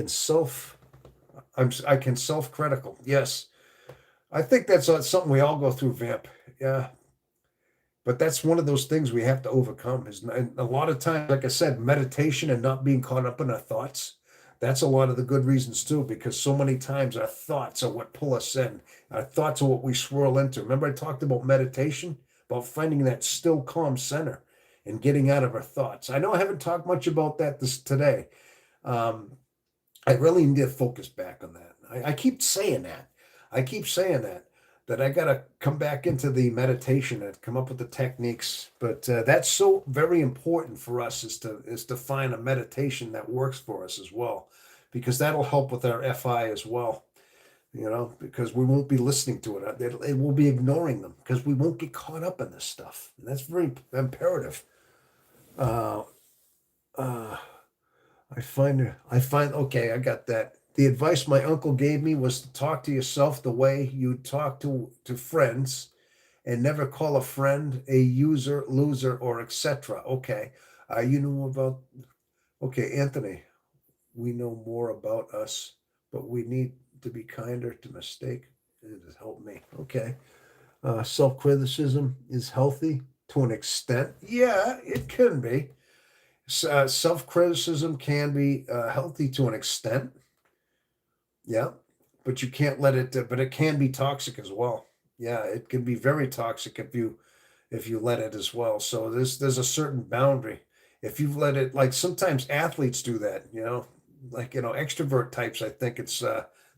[SPEAKER 1] self-critical. Yes. I think that's something we all go through, Vamp. Yeah. But that's one of those things we have to overcome. And a lot of times, like I said, meditation and not being caught up in our thoughts. That's a lot of the good reasons too, because so many times our thoughts are what pull us in. Our thoughts are what we swirl into. Remember, I talked about meditation, about finding that still, calm center and getting out of our thoughts. I know I haven't talked much about that today. Um, I really need to focus back on that. I keep saying that. I keep saying that I got to come back into the meditation and come up with the techniques. But that's so very important for us is to find a meditation that works for us as well, because that'll help with our FI as well. Because we won't be listening to it. It will be ignoring them because we won't get caught up in this stuff. And that's very imperative. Uh, uh, okay, I got that. The advice my uncle gave me was to talk to yourself the way you talk to friends and never call a friend a user, loser, or etc. Okay. You know about, okay, Anthony, we know more about us, but we need to be kinder to mistake. It has helped me. Okay. Self criticism is healthy to an extent. Yeah, it can be. Self-criticism can be healthy to an extent, yeah, but you can't let it. But it can be toxic as well. Yeah, it can be very toxic if you let it as well. So there's a certain boundary. If you let it, like sometimes athletes do that, like extrovert types. I think it's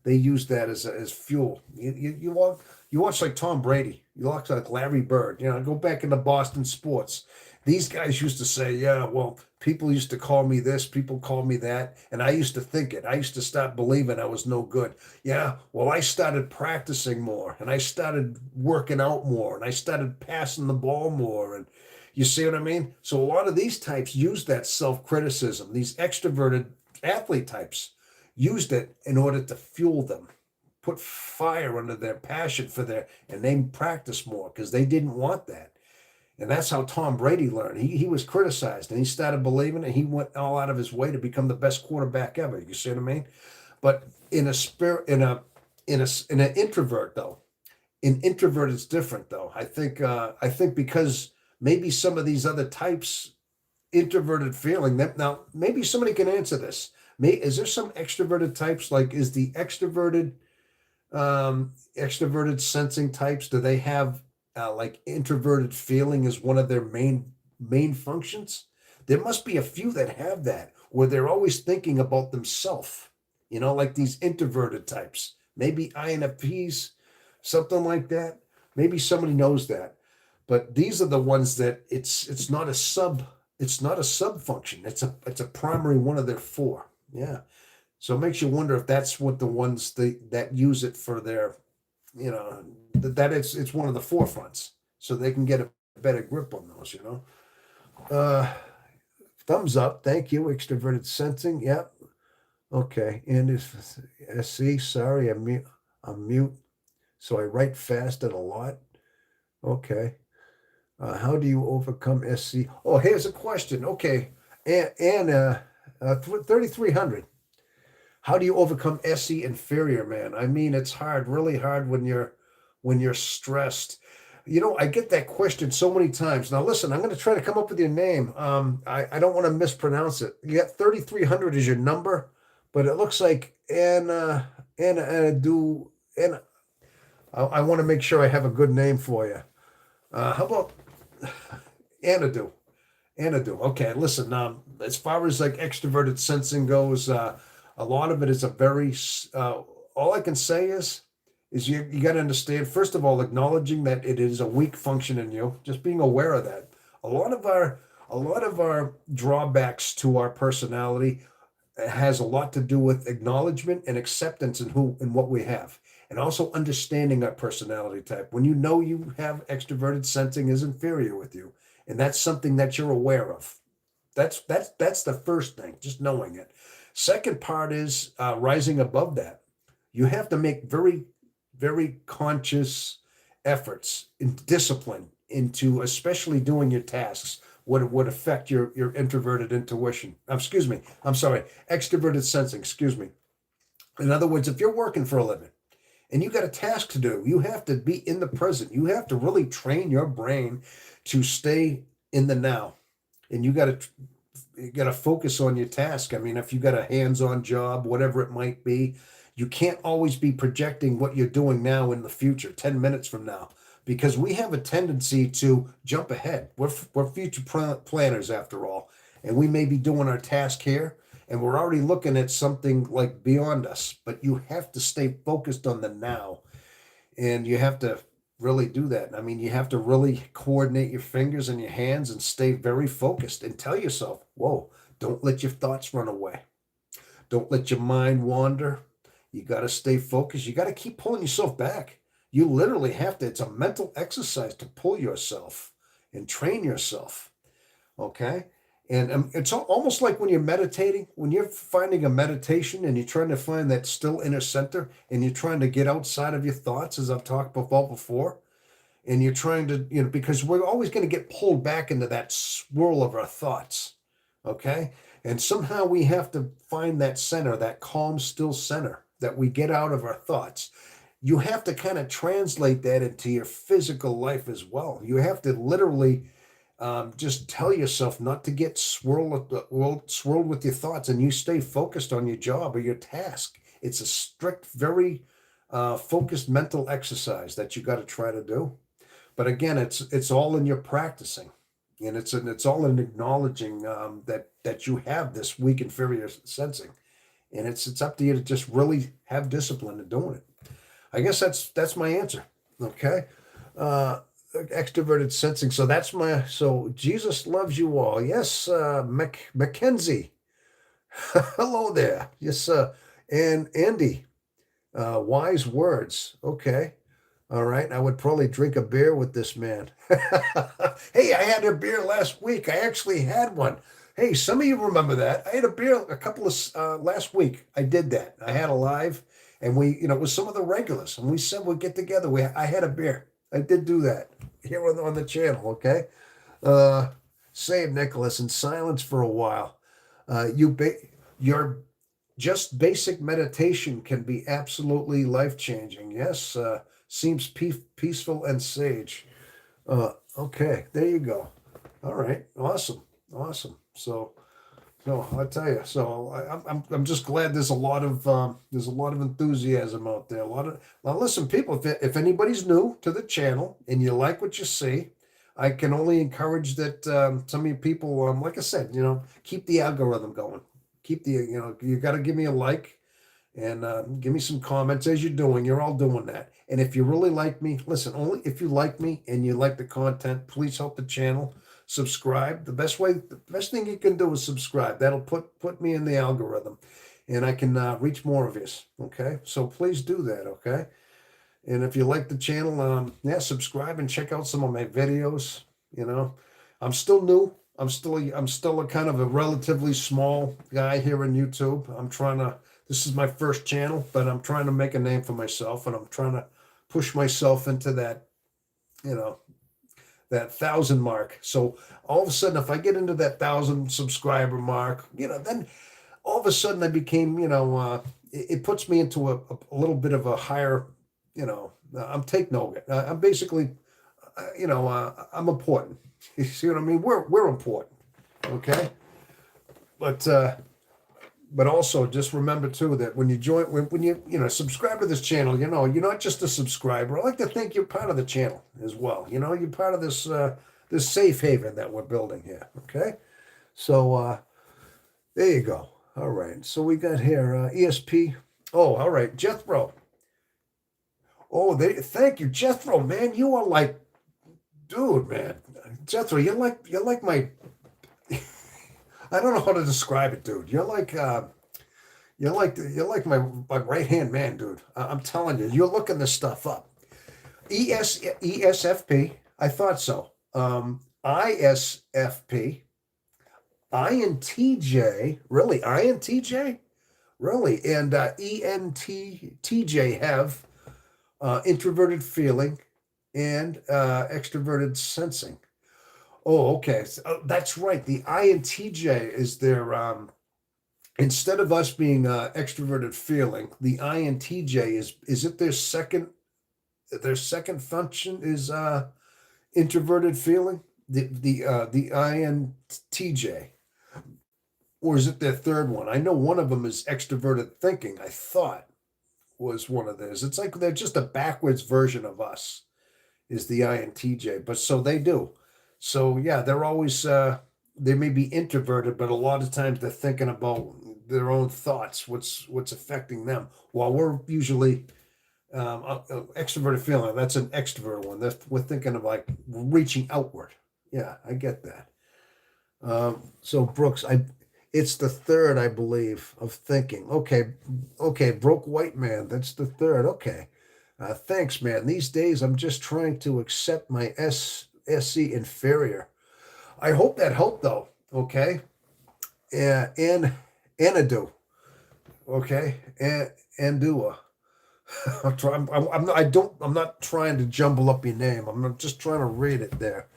[SPEAKER 1] they use that as fuel. You watch like Tom Brady. You watch like Larry Bird. Go back into Boston sports. These guys used to say, yeah, well, people used to call me this, people call me that, and I used to think it. I used to stop believing I was no good. Yeah, well, I started practicing more and I started working out more and I started passing the ball more. And you see what I mean? So a lot of these types use that self criticism. These extroverted athlete types used it in order to fuel them, put fire under their passion for and they practice more because they didn't want that. And that's how Tom Brady learned. He was criticized and he started believing it. He went all out of his way to become the best quarterback ever. You see what I mean? But in a spirit, in an introvert though, in introvert it's different though. I think because maybe some of these other types introverted feeling that now maybe somebody can answer this. Is there some extroverted types, like is the extroverted sensing types, do they have like introverted feeling as one of their main functions? There must be a few that have that where they're always thinking about themselves, like these introverted types, maybe INFPs, something like that. Maybe somebody knows that. But these are the ones that it's not a sub function. It's a primary one of their four. Yeah. So it makes you wonder if that's what the ones that use it for their, that it's one of the forefronts, so they can get a better grip on those. Uh, Thumbs up, thank you. Extroverted sensing, yep. Okay, and is SC. Sorry, I'm mute. So I write fast and a lot. Okay. How do you overcome SC? Oh, here's a question. Okay, and 3300. How do you overcome SE inferior, man? I mean, it's hard, really hard when you're stressed. I get that question so many times. Now, listen, I'm going to try to come up with your name. I don't want to mispronounce it. You got 3300 is your number, but it looks like Anna do and I want to make sure I have a good name for you. How about Anadu? Anadu. Okay, listen. As far as like extroverted sensing goes, a lot of it is a very. All I can say is you got to understand. First of all, acknowledging that it is a weak function in you. Just being aware of that. A lot of our drawbacks to our personality has a lot to do with acknowledgement and acceptance in who and what we have, and also understanding our personality type. When you know you have extroverted sensing is inferior with you, and that's something that you're aware of. That's the first thing, just knowing it. Second part is rising above that. You have to make very, very conscious efforts in discipline into especially doing your tasks. What would affect your introverted intuition? Excuse me. I'm sorry, extroverted sensing. Excuse me. In other words, if you're working for a living and you got a task to do, you have to be in the present. You have to really train your brain to stay in the now, and you got to focus on your task. I mean, if you got a hands-on job, whatever it might be, you can't always be projecting what you're doing now in the future, 10 minutes from now, because we have a tendency to jump ahead. We're future planners after all, and we may be doing our task here, and we're already looking at something like beyond us, but you have to stay focused on the now, and you have to really do that. I mean, you have to really coordinate your fingers and your hands and stay very focused and tell yourself, whoa, don't let your thoughts run away. Don't let your mind wander. You got to stay focused. You got to keep pulling yourself back. You literally have to. It's a mental exercise to pull yourself and train yourself. Okay. And it's almost like when you're meditating, when you're finding a meditation and you're trying to find that still inner center and you're trying to get outside of your thoughts, as I've talked about before, and you're trying to, because we're always going to get pulled back into that swirl of our thoughts. Okay. And somehow we have to find that center, that calm, still center that we get out of our thoughts. You have to kind of translate that into your physical life as well. You have to literally Just tell yourself not to get swirled with your thoughts, and you stay focused on your job or your task. It's a strict, very focused mental exercise that you got to try to do. But again, it's all in your practicing, and it's all in acknowledging that you have this weak inferior sensing, and it's up to you to just really have discipline in doing it. I guess that's my answer. Okay. Uh, Extroverted sensing. So Jesus loves you all. Yes, Mackenzie. Hello there. Yes, and Andy. Wise words. Okay. All right. I would probably drink a beer with this man. Hey, I had a beer last week. I actually had one. Hey, some of you remember that. I had a beer a couple of last week. I did that. I had a live, and it was some of the regulars, and we said we'd get together. I had a beer. I did do that here on the channel. Okay. Uh, Save Nicholas in silence for a while. Your just basic meditation can be absolutely life changing. Yes. Seems peaceful and sage. Okay, there you go. All right, awesome, awesome. So, no, I tell you. So I'm just glad there's a lot of enthusiasm out there. Now listen, people. If anybody's new to the channel and you like what you see, I can only encourage that some of you people, like I said, keep the algorithm going. You got to give me a like and give me some comments as you're doing. You're all doing that. And if you really like me, listen, only if you like me and you like the content, please help the channel. Subscribe. The best thing you can do is subscribe. That'll put me in the algorithm, and I can reach more of you. Okay, so please do that. Okay, and if you like the channel, yeah, subscribe and check out some of my videos. I'm still new. I'm still a kind of a relatively small guy here in YouTube. This is my first channel, but I'm trying to make a name for myself, and I'm trying to push myself into that, that 1,000 mark. So all of a sudden, if I get into that 1,000 subscriber mark, then all of a sudden I became, it puts me into a little bit of a higher, I'm take note. I'm basically, I'm important. You see what I mean? We're important. Okay. But also just remember too that when you join, when you subscribe to this channel, you're not just a subscriber. I like to think you're part of the channel as well. You're part of this safe haven that we're building here. Okay, so there you go. All right, so we got here ESP. Oh, all right, Jethro. Oh, thank you, Jethro. Man, you are like, dude, man, Jethro. You're like my. I don't know how to describe it, dude. You're like my right hand man, dude. I'm telling you, you're looking this stuff up. ESFP. I thought so. ISFP. INTJ. Really, INTJ. Really, and ENTJ have introverted feeling and extroverted sensing. Oh, okay. So, that's right. The INTJ is their instead of us being extroverted feeling, the INTJ is it their second function is introverted feeling? The INTJ, or is it their third one? I know one of them is extroverted thinking. I thought was one of theirs. It's like they're just a backwards version of us. Is the INTJ, but so they do. So yeah, they're always they may be introverted, but a lot of times they're thinking about their own thoughts, what's affecting them. While we're usually extroverted feeling, that's an extrovert one. We're thinking of like reaching outward. Yeah, I get that. So Brooks, it's the third, I believe, of thinking. Okay, broke white man. That's the third. Okay. Thanks, man. These days, I'm just trying to accept my SC inferior. I hope that helped, though. Okay, and Anadu. Okay, and Andua. I'm trying. I'm not. I don't. I'm not trying to jumble up your name. I'm just trying to read it there.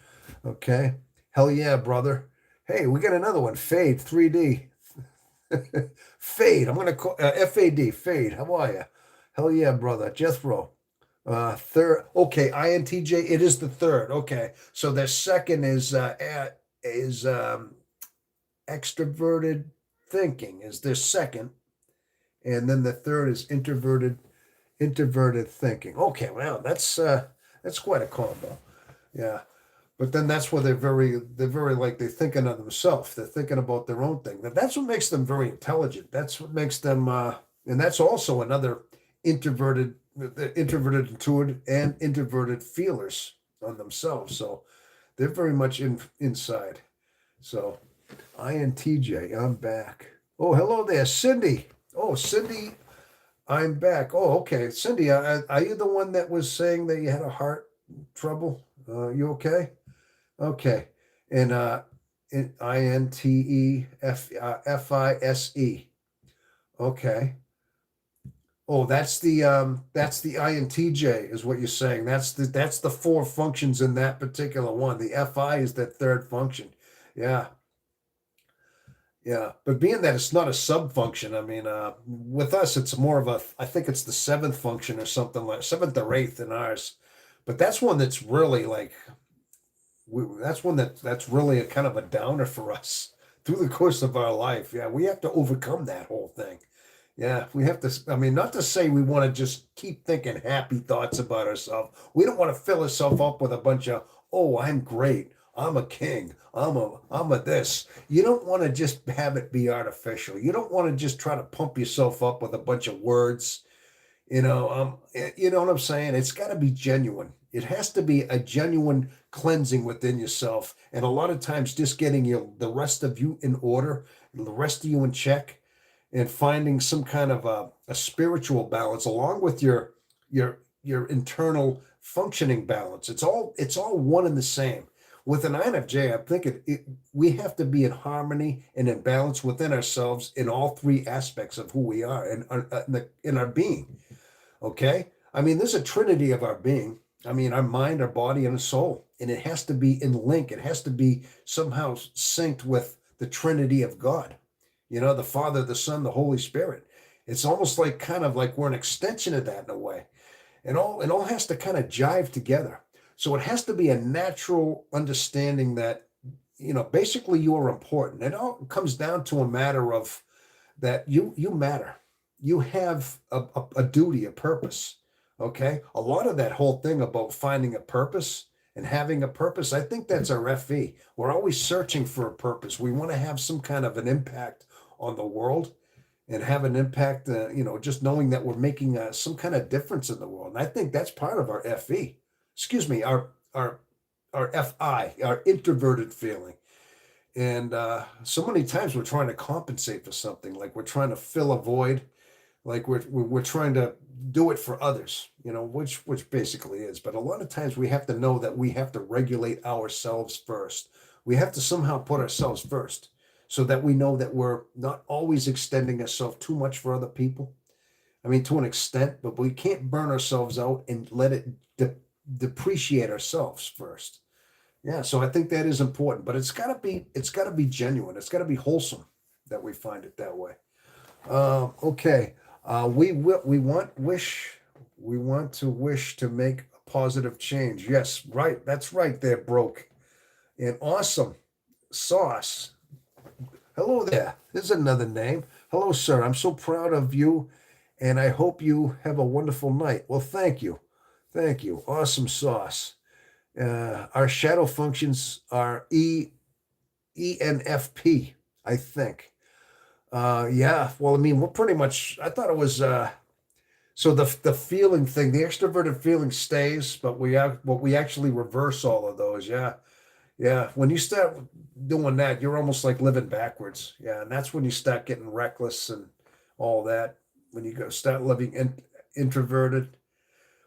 [SPEAKER 1] Okay. Hell yeah, brother. Hey, we got another one. Fade 3D. Fade. I'm gonna call FAD. Fade. How are you? Hell yeah, brother. Jethro. Third. Okay, INTJ. It is the third. Okay, so the second is extroverted thinking is their second, and then the third is introverted thinking. Okay, well, that's quite a combo. Yeah. But then that's where they're very like they're thinking of themselves. They're thinking about their own thing. That's what makes them very intelligent. That's what makes them and that's also another introverted the introverted intuitive and introverted feelers on themselves. So they're very much inside. So INTJ, I'm back. Oh, hello there, Cindy. Oh, Cindy, I'm back. Oh, okay. Cindy, are you the one that was saying that you had a heart trouble? You okay? Okay. And INTEFFISE. Okay. Oh, that's the INTJ is what you're saying. That's the four functions in that particular one. The FI is that third function. Yeah. Yeah. But being that it's not a sub function, I mean, with us it's more of I think it's the seventh function or something like seventh or eighth in ours. But that's one that's really like that's one that's really a kind of a downer for us through the course of our life. Yeah, we have to overcome that whole thing. Yeah, we have to. I mean, not to say we want to just keep thinking happy thoughts about ourselves. We don't want to fill ourselves up with a bunch of, oh, I'm great. I'm a king. I'm a this. You don't want to just have it be artificial. You don't want to just try to pump yourself up with a bunch of words. You know what I'm saying? It's got to be genuine. It has to be a genuine cleansing within yourself. And a lot of times just getting the rest of you in order, the rest of you in check, and finding some kind of a spiritual balance along with your internal functioning balance. It's all one and the same. With an INFJ, I'm thinking we have to be in harmony and in balance within ourselves in all three aspects of who we are and in our being. Okay. I mean, there's a trinity of our being. I mean, our mind, our body, and our soul. And it has to be in link. It has to be somehow synced with the trinity of God. The Father, the Son, the Holy Spirit. It's almost like kind of like we're an extension of that in a way. It all has to kind of jive together. So it has to be a natural understanding that, basically you are important. It all comes down to a matter of that you matter. You have a duty, a purpose. Okay. A lot of that whole thing about finding a purpose and having a purpose, I think that's our FE. We're always searching for a purpose. We want to have some kind of an impact on the world and have an impact, just knowing that we're making some kind of difference in the world. And I think that's part of our FE. Excuse me, our FI, our introverted feeling. And so many times we're trying to compensate for something, like we're trying to fill a void, like we're trying to do it for others, which basically is. But a lot of times we have to know that we have to regulate ourselves first. We have to somehow put ourselves first so that we know that we're not always extending ourselves too much for other people. I mean, to an extent, but we can't burn ourselves out and let it depreciate ourselves first. Yeah, so I think that is important, but it's got to be genuine. It's got to be wholesome that we find it that way. Okay. We want to wish to make a positive change. Yes, right. That's right there, broke. And awesome sauce. Hello there. There's another name. Hello, sir. I'm so proud of you, and I hope you have a wonderful night. Well, thank you. Thank you. Awesome sauce. Our shadow functions are ENFP, I think. Yeah. Well, I mean, we're pretty much. I thought it was. So the feeling thing, the extroverted feeling stays, but we actually reverse all of those. Yeah. Yeah. When you start doing that, you're almost like living backwards. Yeah, and that's when you start getting reckless and all that. When you go start living introverted.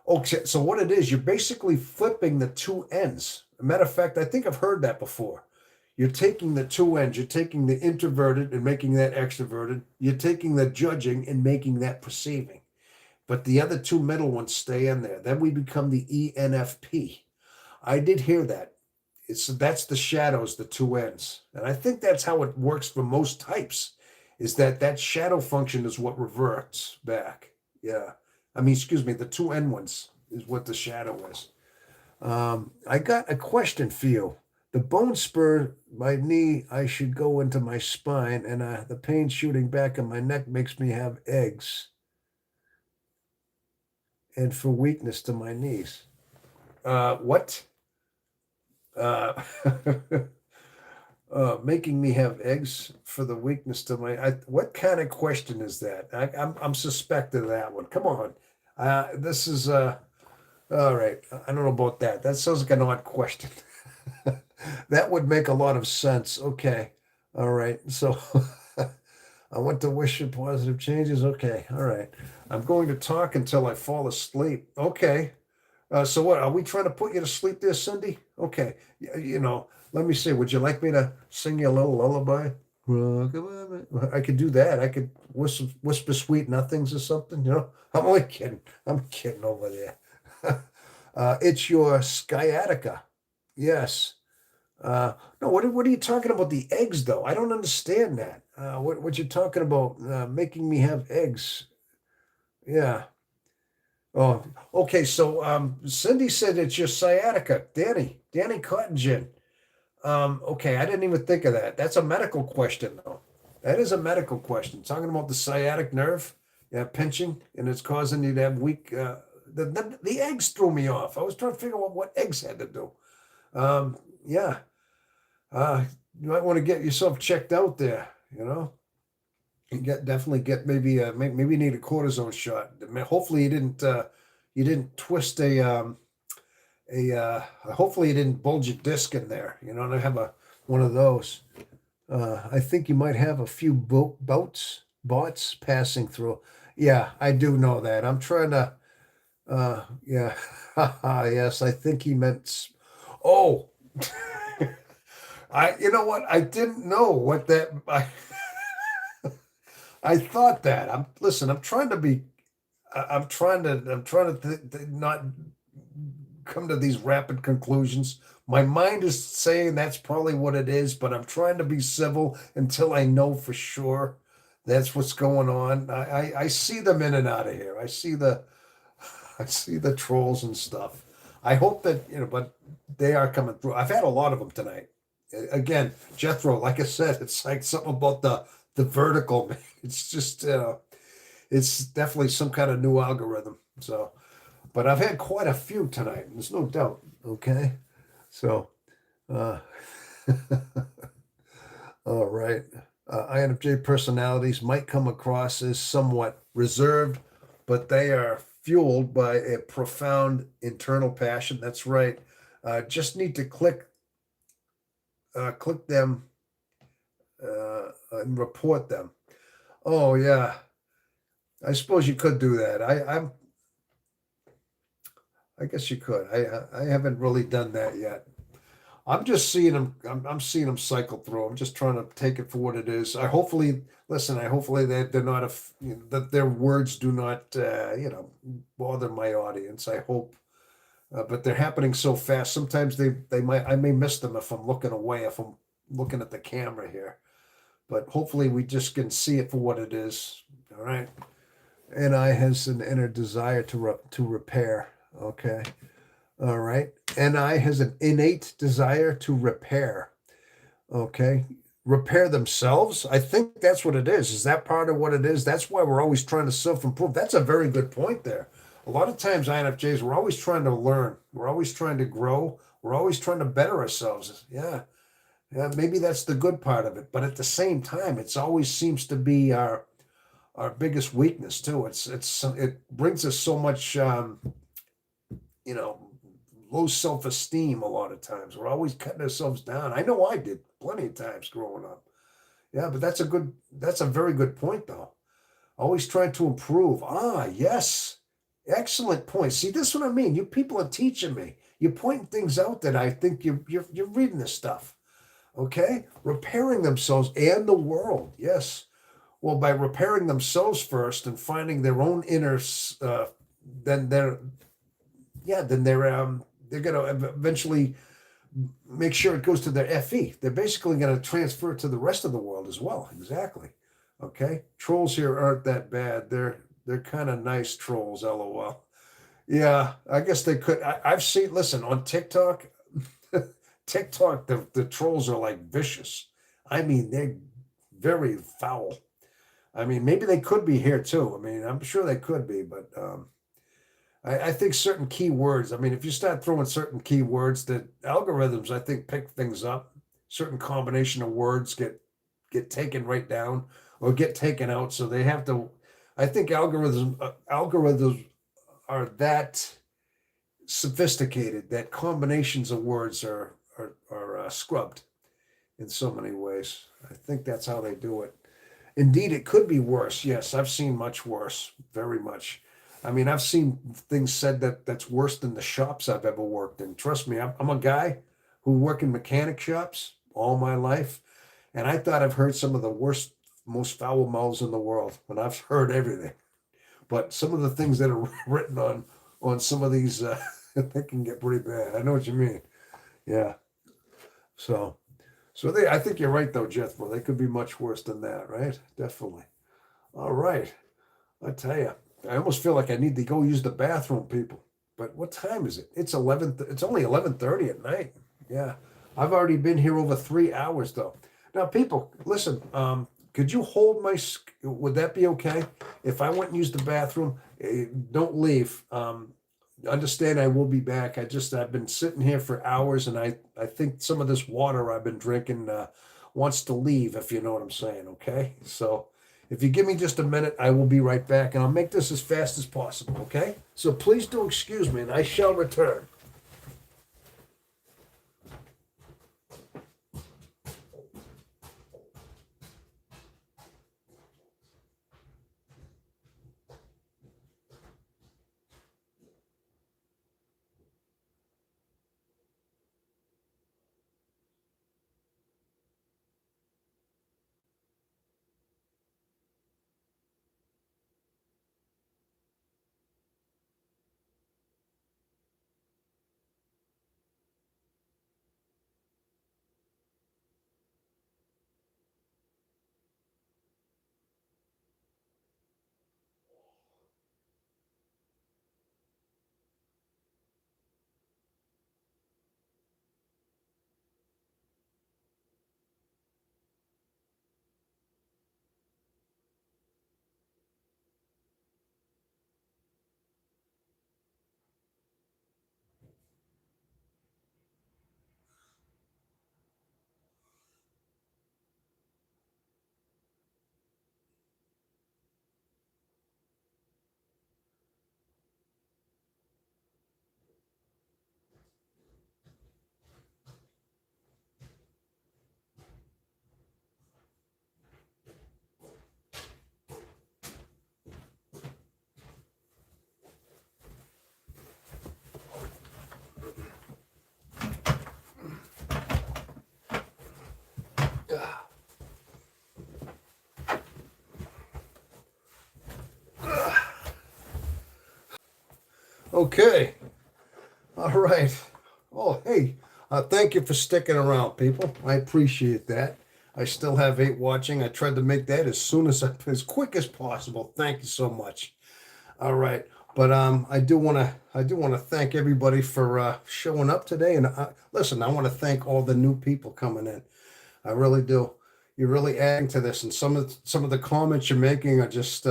[SPEAKER 1] Okay, so what it is, you're basically flipping the two ends. A matter of fact, I think I've heard that before. You're taking the two ends. You're taking the introverted and making that extroverted. You're taking the judging and making that perceiving. But the other two middle ones stay in there. Then we become the ENFP. I did hear that. That's the shadows, the two ends. And I think that's how it works for most types, is that shadow function is what reverts back. Yeah. I mean, excuse me, the two end ones. is what the shadow is. I got a question for you. The bone spur my knee, I should go into my spine, and the pain shooting back in my neck makes me have eggs, and for weakness to my knees. What? Uh, making me have eggs for the weakness to my. What kind of question is that? I'm suspected of that one. Come on. This is all right. I don't know about that. That sounds like an odd question. That would make a lot of sense. Okay. All right. So I want to wish you positive changes. Okay. All right. I'm going to talk until I fall asleep. Okay. So what, are we trying to put you to sleep there, Cindy? Okay. Let me see. Would you like me to sing you a little lullaby? I could do that. I could whisper sweet nothings or something, I'm only kidding. I'm kidding over there. It's your sciatica. Yes. No, what are you talking about the eggs though? I don't understand that. What you're talking about making me have eggs? Yeah. Oh, okay. So Cindy said it's your sciatica, Danny Cotton. Okay, I didn't even think of that. That's a medical question though. That is a medical question. Talking about the sciatic nerve, yeah, pinching, and it's causing you to have weak. The eggs threw me off. I was trying to figure out what eggs had to do. Yeah. You might want to get yourself checked out there. You definitely get maybe you need a cortisone shot. Hopefully you didn't twist hopefully you didn't bulge a disc in there. And I have one of those. I think you might have a few bots passing through. Yeah, I do know that. I'm trying to. Yeah, yes, I think he meant. Oh, You know what? I didn't know what that. I thought that. Listen. I'm trying to be. I'm trying to not come to these rapid conclusions. My mind is saying that's probably what it is, but I'm trying to be civil until I know for sure that's what's going on. I see them in and out of here. I see the trolls and stuff. I hope that but they are coming through. I've had a lot of them tonight. Again, Jethro, like I said, it's like something about the vertical. It's just it's definitely some kind of new algorithm. So, but I've had quite a few tonight. There's no doubt. Okay, so uh, all right. INFJ personalities might come across as somewhat reserved, but they are fueled by a profound internal passion. That's right. Just need to click them and report them. Oh yeah, I suppose you could do that. I guess you could. I haven't really done that yet. I'm just seeing them. I'm seeing them cycle through. I'm just trying to take it for what it is. I hopefully listen. I hopefully they're not that their words do not bother my audience. I hope, but they're happening so fast. Sometimes I may miss them if I'm looking away. If I'm looking at the camera here, but hopefully we just can see it for what it is. All right. And I has an inner desire to repair. Okay. All right. And I has an innate desire to repair. Okay. Repair themselves. I think that's what it is. Is that part of what it is? That's why we're always trying to self-improve. That's a very good point there. A lot of times INFJs, we're always trying to learn. We're always trying to grow. We're always trying to better ourselves. Yeah. Yeah. Maybe that's the good part of it. But at the same time, it's always seems to be our biggest weakness too. It brings us so much you know, low self-esteem a lot of times. We're always cutting ourselves down. I know I did plenty of times growing up. Yeah, but that's a very good point though. Always trying to improve. Ah, yes. Excellent point. See, this is what I mean. You people are teaching me. You're pointing things out that I think you're reading this stuff. Okay? Repairing themselves and the world. Yes. Well, by repairing themselves first and finding their own inner then they're going to eventually make sure it goes to their FE. They're basically going to transfer it to the rest of the world as well. Exactly. Okay. Trolls here aren't that bad. They're kind of nice trolls, LOL. Yeah, I guess they could. I've seen, listen, on TikTok, TikTok, the trolls are like vicious. I mean, they're very foul. I mean, maybe they could be here too. I mean, I'm sure they could be, but I think certain keywords, I mean, if you start throwing certain keywords, the algorithms, I think, pick things up. Certain combination of words get taken right down or get taken out. So they have to, I think algorithms are that sophisticated that combinations of words are scrubbed in so many ways. I think that's how they do it. Indeed, it could be worse. Yes, I've seen much worse, very much. I mean, I've seen things said that's worse than the shops I've ever worked in. Trust me, I'm a guy who worked in mechanic shops all my life, and I thought I've heard some of the worst, most foul mouths in the world, and I've heard everything. But some of the things that are written on some of these, they can get pretty bad. I know what you mean. Yeah. So I think you're right though, Jethro. They could be much worse than that, right? Definitely. All right. I tell you, I almost feel like I need to go use the bathroom, people. But what time is it? It's 11. It's only 11:30 at night. Yeah, I've already been here over 3 hours though. Now, people, listen. Could you hold my? Would that be okay if I went and used the bathroom? Don't leave. Understand, I will be back. I've been sitting here for hours, and I think some of this water I've been drinking wants to leave. If you know what I'm saying. Okay, so. If you give me just a minute, I will be right back, and I'll make this as fast as possible, okay? So please do excuse me, and I shall return. Okay, all right. Oh, hey, thank you for sticking around, people. I appreciate that. I still have 8 watching. I tried to make that as quick as possible. Thank you so much. All right, but I do want to thank everybody for showing up today. And listen, I want to thank all the new people coming in. I really do. You're really adding to this, and some of the comments you're making are just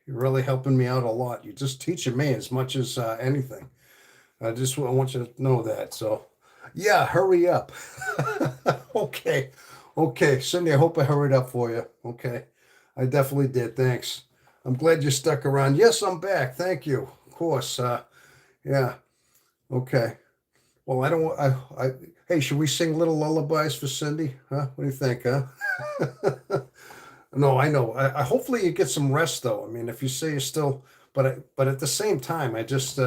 [SPEAKER 1] you're really helping me out a lot. You're just teaching me as much as anything. I want you to know that. So, yeah, hurry up. Okay, okay, Cindy. I hope I hurried up for you. Okay, I definitely did. Thanks. I'm glad you stuck around. Yes, I'm back. Thank you. Of course. Yeah. Okay. Well, I don't want. Hey, should we sing little lullabies for Cindy? Huh? What do you think? Huh? No, I know. Hopefully you get some rest, though. I mean, if you say you're still, but at the same time, I just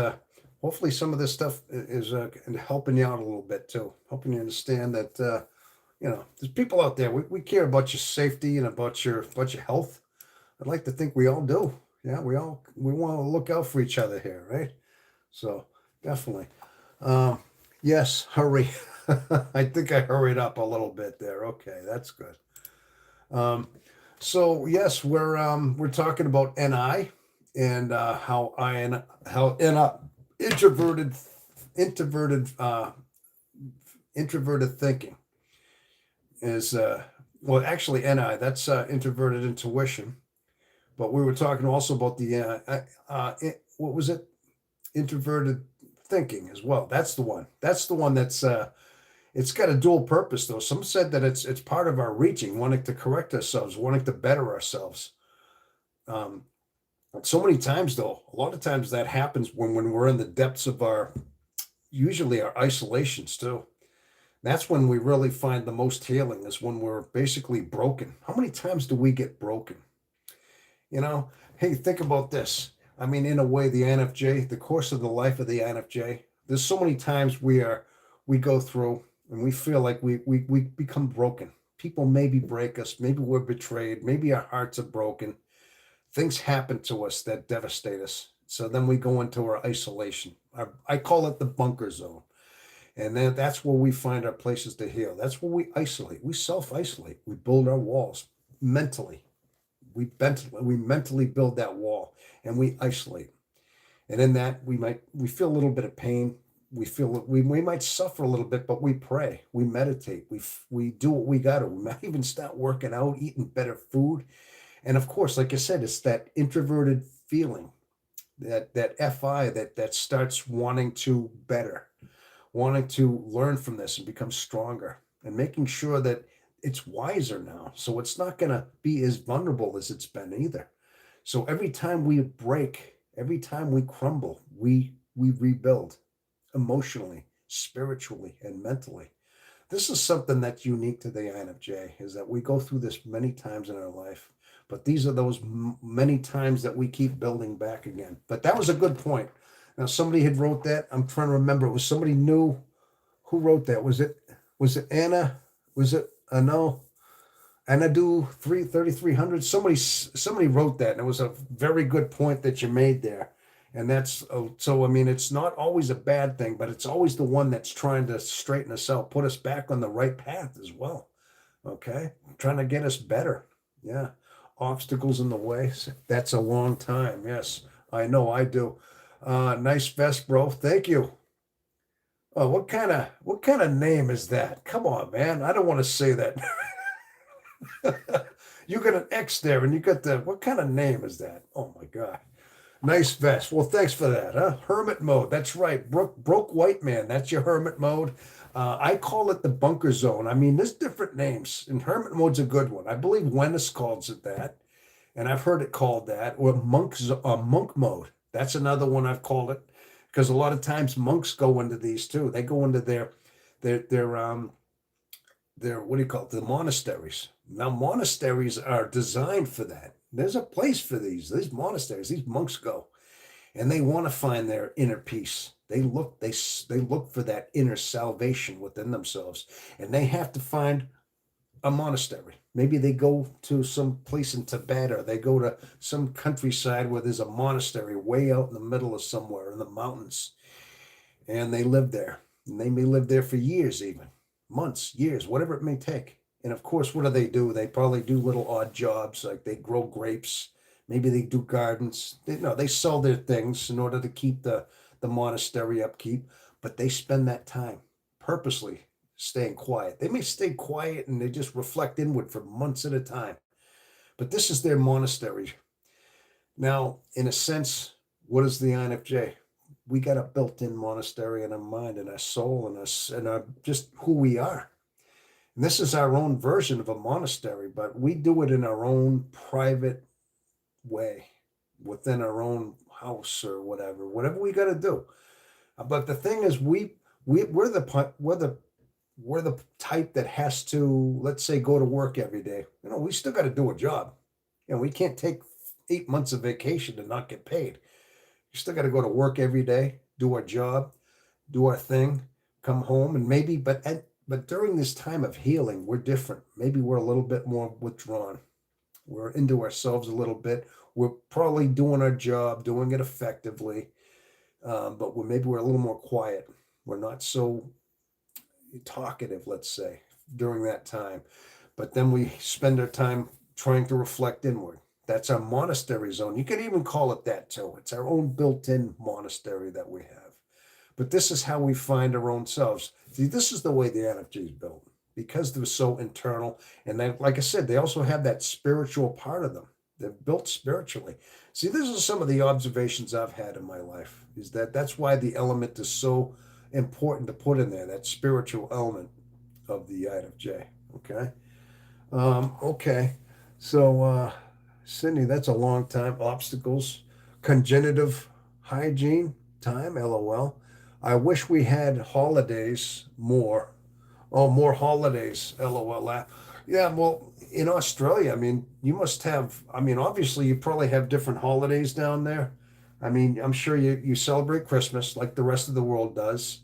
[SPEAKER 1] hopefully some of this stuff is helping you out a little bit too, helping you understand that there's people out there. We care about your safety and about your health. I'd like to think we all do. Yeah, we want to look out for each other here, right? So definitely. Um, yes, hurry. I think I hurried up a little bit there. Okay, that's good. Um, so yes, we're talking about NI and how NI introverted, introverted, introverted thinking is well, actually, NI, that's introverted intuition. But we were talking also about the what was it? Introverted thinking as well. That's the one. That's the one that's it's got a dual purpose though. Some said that it's part of our reaching, wanting to correct ourselves, wanting to better ourselves. Um, so many times though, a lot of times that happens when we're in the depths of our usually our isolations too. That's when we really find the most healing is when we're basically broken. How many times do we get broken? You know, hey, think about this. I mean, in a way, the INFJ, the course of the life of the INFJ, there's so many times we go through and we feel like we become broken. People maybe break us, maybe we're betrayed, maybe our hearts are broken. Things happen to us that devastate us. So then we go into our isolation. I call it the bunker zone. And then that's where we find our places to heal. That's where we isolate. We self-isolate. We build our walls mentally. We mentally build that wall and we isolate. And in that we feel a little bit of pain. We might suffer a little bit, but we pray, we meditate, we do what we got to. We might even start working out, eating better food. And of course, like I said, it's that introverted feeling, that FI that starts wanting to better, wanting to learn from this and become stronger, and making sure that it's wiser now. So it's not going to be as vulnerable as it's been either. So every time we break, every time we crumble, we rebuild emotionally, spiritually, and mentally. This is something that's unique to the INFJ, is that we go through this many times in our life, but these are those many times that we keep building back again. But that was a good point. Now somebody had wrote that. I'm trying to remember. It was somebody new who wrote that. Was it Anna? Was it no? Anadu 3300. Somebody wrote that, and it was a very good point that you made there. And that's so. I mean, it's not always a bad thing, but it's always the one that's trying to straighten us out, put us back on the right path as well. Okay, trying to get us better. Yeah, obstacles in the way. That's a long time. Yes, I know. I do. Nice vest, bro. Thank you. Oh, what kind of name is that? Come on, man. I don't want to say that. You got an X there, and you got the what kind of name is that? Oh my God. Nice vest. Well, thanks for that, huh? Hermit mode. That's right. Broke white man. That's your hermit mode. I call it the bunker zone. I mean, there's different names, and hermit mode's a good one. I believe Wennis calls it that, and I've heard it called that, or monk mode. That's another one I've called it, because a lot of times monks go into these too. They go into their what do you call it? The monasteries. Now monasteries are designed for that. There's a place for these monasteries. These monks go, and they want to find their inner peace. They look for that inner salvation within themselves, and they have to find a monastery. Maybe they go to some place in Tibet, or they go to some countryside where there's a monastery way out in the middle of somewhere in the mountains, and they live there. And they may live there for years, even months, years, whatever it may take. And of course, what do? They probably do little odd jobs, like they grow grapes. Maybe they do gardens. They sell their things in order to keep the monastery upkeep, but they spend that time purposely staying quiet. They may stay quiet and they just reflect inward for months at a time, but this is their monastery. Now, in a sense, what is the INFJ? We got a built-in monastery in our mind and our soul and us and our just who we are. And this is our own version of a monastery, but we do it in our own private way, within our own house or whatever we got to do. But the thing is, we're the type that has to, let's say, go to work every day. We still got to do a job. We can't take 8 months of vacation and not get paid. You still got to go to work every day, do our job, do our thing, come home, and maybe, but during this time of healing, we're different. Maybe we're a little bit more withdrawn. We're into ourselves a little bit. We're probably doing our job, doing it effectively, but maybe we're a little more quiet. We're not so talkative, let's say, during that time. But then we spend our time trying to reflect inward. That's our monastery zone. You could even call it that too. It's our own built-in monastery that we have. But this is how we find our own selves. See, this is the way the INFJ is built because they're so internal. And then, like I said, they also have that spiritual part of them. They're built spiritually. See, this is some of the observations I've had in my life. Is that's why the element is so important to put in there, that spiritual element of the INFJ. Okay. Okay. So, Sydney, that's a long time. Obstacles, congenitive hygiene time, LOL. I wish we had holidays more. Oh, more holidays, LOL. Yeah, well, in Australia, I mean, you must have, I mean, obviously, you probably have different holidays down there. I mean, I'm sure you celebrate Christmas like the rest of the world does,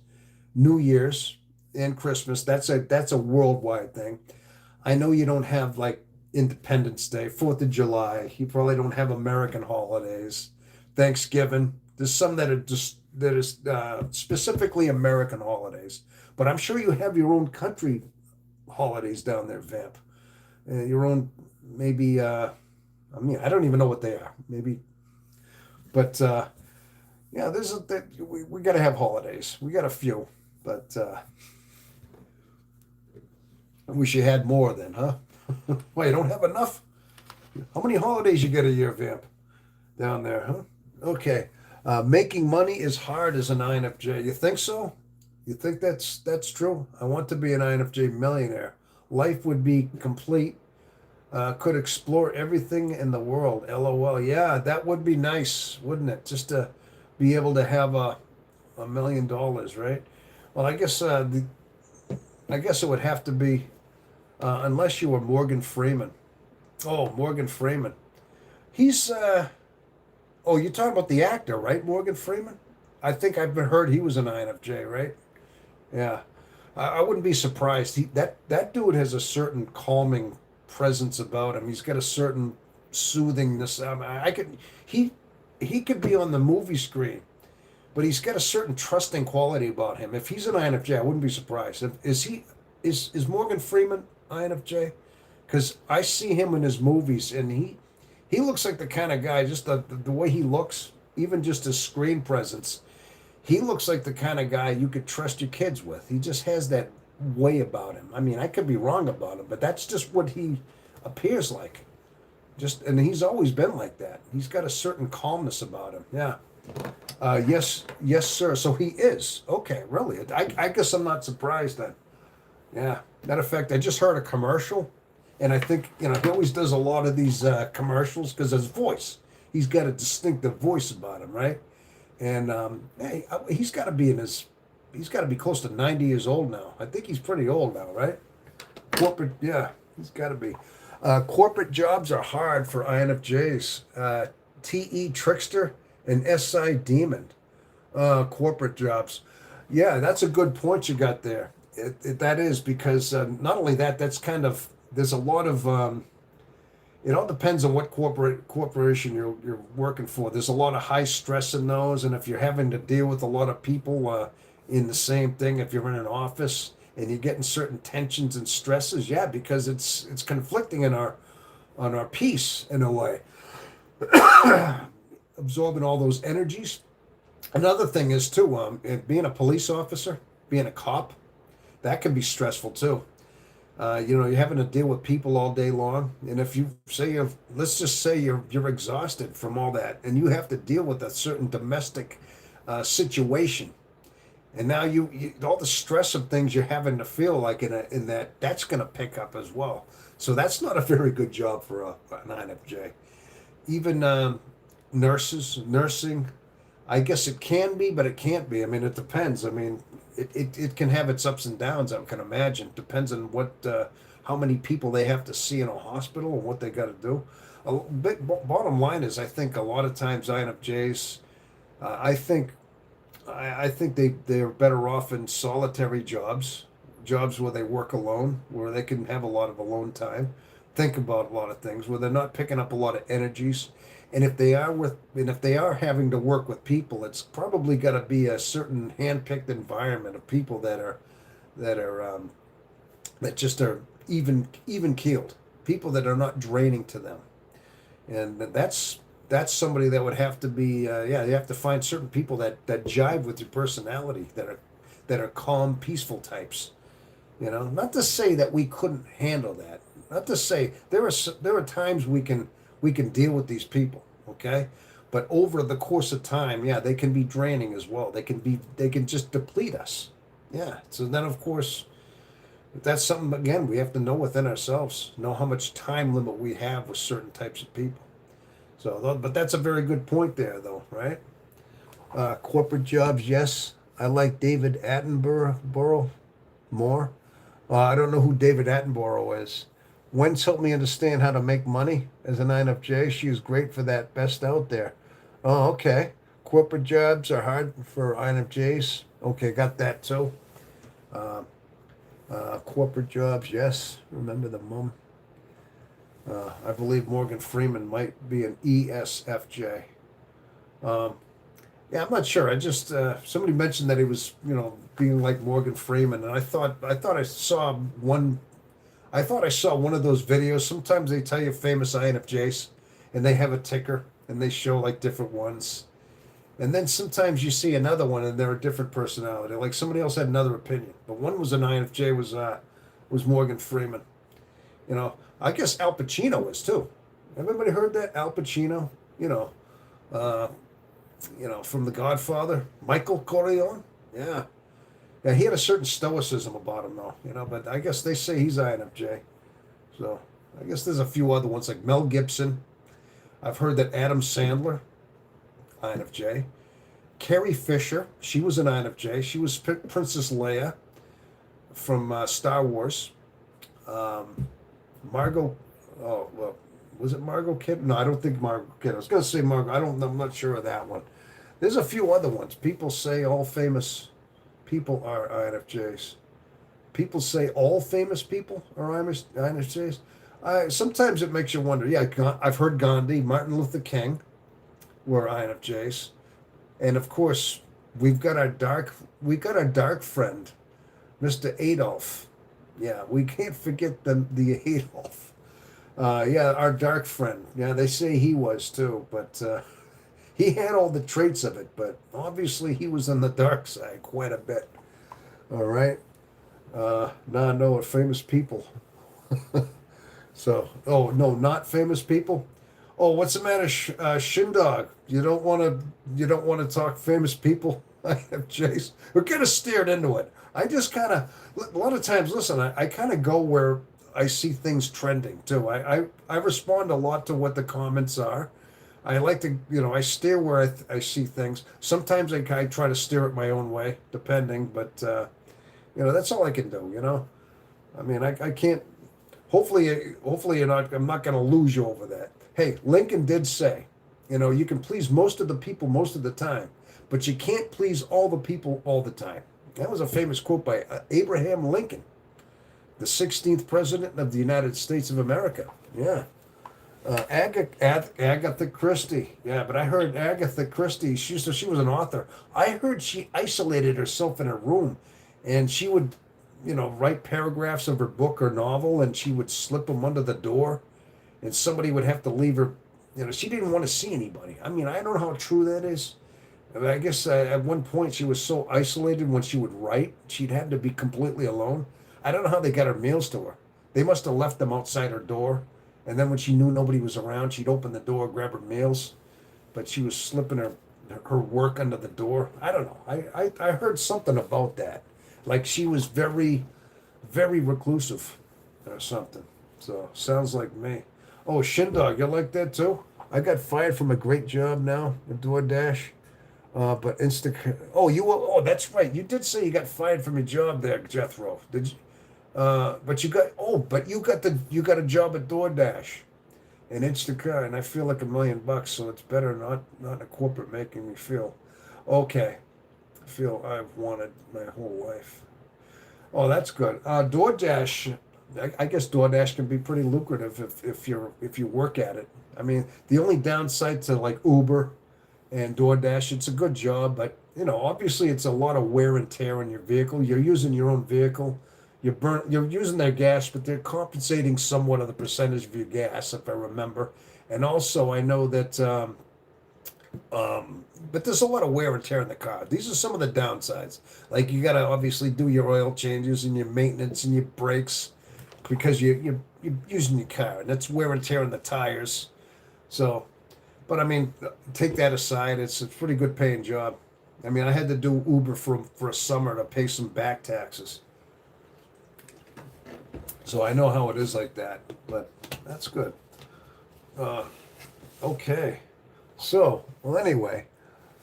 [SPEAKER 1] New Year's and Christmas. That's a worldwide thing. I know you don't have like Independence Day, Fourth of July. You probably don't have American holidays, Thanksgiving. There's some that are just that is specifically American holidays, but I'm sure you have your own country holidays down there, Vamp. Your own maybe. I mean, I don't even know what they are. Maybe, but yeah, we got to have holidays. We got a few, but I wish you had more then, huh? Well, you don't have enough? How many holidays you get a year, Vamp, down there, huh? Okay. Making money is hard as an INFJ. You think so? You think that's true? I want to be an INFJ millionaire. Life would be complete. Could explore everything in the world. LOL. Yeah, that would be nice, wouldn't it? Just to be able to have $1 million, right? Well, I guess it would have to be unless you were Morgan Freeman. Oh, Morgan Freeman. He's oh, you're talking about the actor, right? Morgan Freeman? I think I've heard he was an INFJ, right? Yeah. I wouldn't be surprised. That dude has a certain calming presence about him. He's got a certain soothingness. I could he he could be on the movie screen, but he's got a certain trusting quality about him. If he's an INFJ, I wouldn't be surprised. Is he is Morgan Freeman INFJ? Because I see him in his movies, and he looks like the kind of guy. Just the way he looks, even just his screen presence, he looks like the kind of guy you could trust your kids with. He just has that way about him. I mean, I could be wrong about him, but that's just what he appears like. Just and he's always been like that. He's got a certain calmness about him. Yeah. Yes, yes, sir. So he is. Okay, really. I guess I'm not surprised then. Yeah. Matter of fact, I just heard a commercial, and I think he always does a lot of these commercials because his voice. He's got a distinctive voice about him, right? And hey, he's got to be he's got to be close to 90 years old now. I think he's pretty old now, right? Corporate, yeah, he's got to be. Corporate jobs are hard for INFJs. TE Trickster and SI Demon. Corporate jobs. Yeah, that's a good point you got there. That is because not only that, that's kind of, there's a lot of, it all depends on what corporation you're working for. There's a lot of high stress in those, and if you're having to deal with a lot of people in the same thing, if you're in an office and you're getting certain tensions and stresses, yeah, because it's conflicting in our peace in a way, absorbing all those energies. Another thing is too, being a police officer, being a cop, that can be stressful too. You're having to deal with people all day long, and if you say let's just say you're exhausted from all that, and you have to deal with a certain domestic situation, and now you all the stress of things you're having to feel like in that's going to pick up as well. So that's not a very good job for an INFJ. Even nursing, I guess it can be, but it can't be. I mean, it depends. I mean, it can have its ups and downs. I can imagine. Depends on how many people they have to see in a hospital and what they got to do. Bottom line is, I think a lot of times INFJs, I think they're better off in solitary jobs where they work alone, where they can have a lot of alone time, think about a lot of things, where they're not picking up a lot of energies. And if they are having to work with people, it's probably got to be a certain hand-picked environment of people that just are even keeled, people that are not draining to them, and that's that's somebody that would have to be, yeah, you have to find certain people that jive with your personality, that are calm, peaceful types. Not to say that we couldn't handle that. Not to say there are times we can deal with these people, okay? But over the course of time, yeah, they can be draining as well. They can just deplete us. Yeah. So then, of course, that's something again we have to know within ourselves. Know how much time limit we have with certain types of people. So, but that's a very good point there, though, right? Corporate jobs, yes. I like David Attenborough more. I don't know who David Attenborough is. Wen's helped me understand how to make money as an INFJ. She is great for that. Best out there. Oh, okay. Corporate jobs are hard for INFJs. Okay, got that too. Uh, Corporate jobs, yes. Remember the mum. I believe Morgan Freeman might be an ESFJ. Um, yeah, I'm not sure. I just somebody mentioned that he was, being like Morgan Freeman, and I thought I saw one. I thought I saw one of those videos. Sometimes they tell you famous INFJs, and they have a ticker, and they show like different ones. And then sometimes you see another one, and they're a different personality. Like somebody else had another opinion, but one was an INFJ, was Morgan Freeman. I guess Al Pacino is too. Everybody heard that Al Pacino? You know, uh, from The Godfather, Michael Corleone. Yeah, yeah. He had a certain stoicism about him, though. But I guess they say he's INFJ. So I guess there's a few other ones like Mel Gibson. I've heard that Adam Sandler, INFJ. Carrie Fisher, she was an INFJ. She was Princess Leia from Star Wars. Um, Margot, oh, well, was it Margot Kid? No, I don't think Margot Kid. I was going to say Margot. I'm not sure of that one. There's a few other ones. People say all famous people are INFJs. People say all famous people are INFJs. Sometimes it makes you wonder. Yeah, I've heard Gandhi, Martin Luther King were INFJs. And of course, we got our dark friend, Mr. Adolf. Yeah, we can't forget the Adolf. Yeah, our dark friend. Yeah, they say he was too, but he had all the traits of it. But obviously, he was on the dark side quite a bit. All right. Now I know what famous people. So, oh no, not famous people. Oh, what's the matter, Shindog? You don't want to talk famous people? I have Chase. We're kind of steered into it. I just kind of a lot of times. Listen, I kind of go where I see things trending too. I respond a lot to what the comments are. I like to, I steer where I see things. Sometimes I try to steer it my own way, depending. But that's all I can do. I mean, I can't. Hopefully you're not. I'm not going to lose you over that. Hey, Lincoln did say, you can please most of the people most of the time, but you can't please all the people all the time. That was a famous quote by Abraham Lincoln, the 16th president of the United States of America. Yeah. Agatha Christie. Yeah, but I heard Agatha Christie, she was an author. I heard she isolated herself in her room, and she would, write paragraphs of her book or novel, and she would slip them under the door, and somebody would have to leave her. She didn't want to see anybody. I mean, I don't know how true that is. I guess at one point she was so isolated when she would write, she'd have to be completely alone. I don't know how they got her meals to her. They must have left them outside her door. And then when she knew nobody was around, she'd open the door, grab her meals. But she was slipping her work under the door. I don't know. I heard something about that. Like she was very, very reclusive or something. So sounds like me. Oh, Shindog, you like that too? I got fired from a great job now at DoorDash. But Instacart. Oh, you were. Oh, that's right. You did say you got fired from your job there, Jethro. Did you? But you got. Oh, but you got a job at DoorDash and Instacart, and I feel like $1,000,000. So it's better not a corporate making me feel. Okay, I feel I've wanted my whole life. Oh, that's good. DoorDash. I guess DoorDash can be pretty lucrative if you work at it. I mean, the only downside to like Uber and DoorDash, it's a good job, but obviously it's a lot of wear and tear on your vehicle. You're using your own vehicle. You're using their gas, but they're compensating somewhat of the percentage of your gas, if I remember. And also, I know that, but there's a lot of wear and tear in the car. These are some of the downsides. Like you got to obviously do your oil changes and your maintenance and your brakes because you're using your car, and that's wear and tear on the tires. So, but I mean, take that aside, it's a pretty good paying job. I mean, I had to do Uber for a summer to pay some back taxes. So I know how it is like that, but that's good. Uh, okay. So, well, anyway,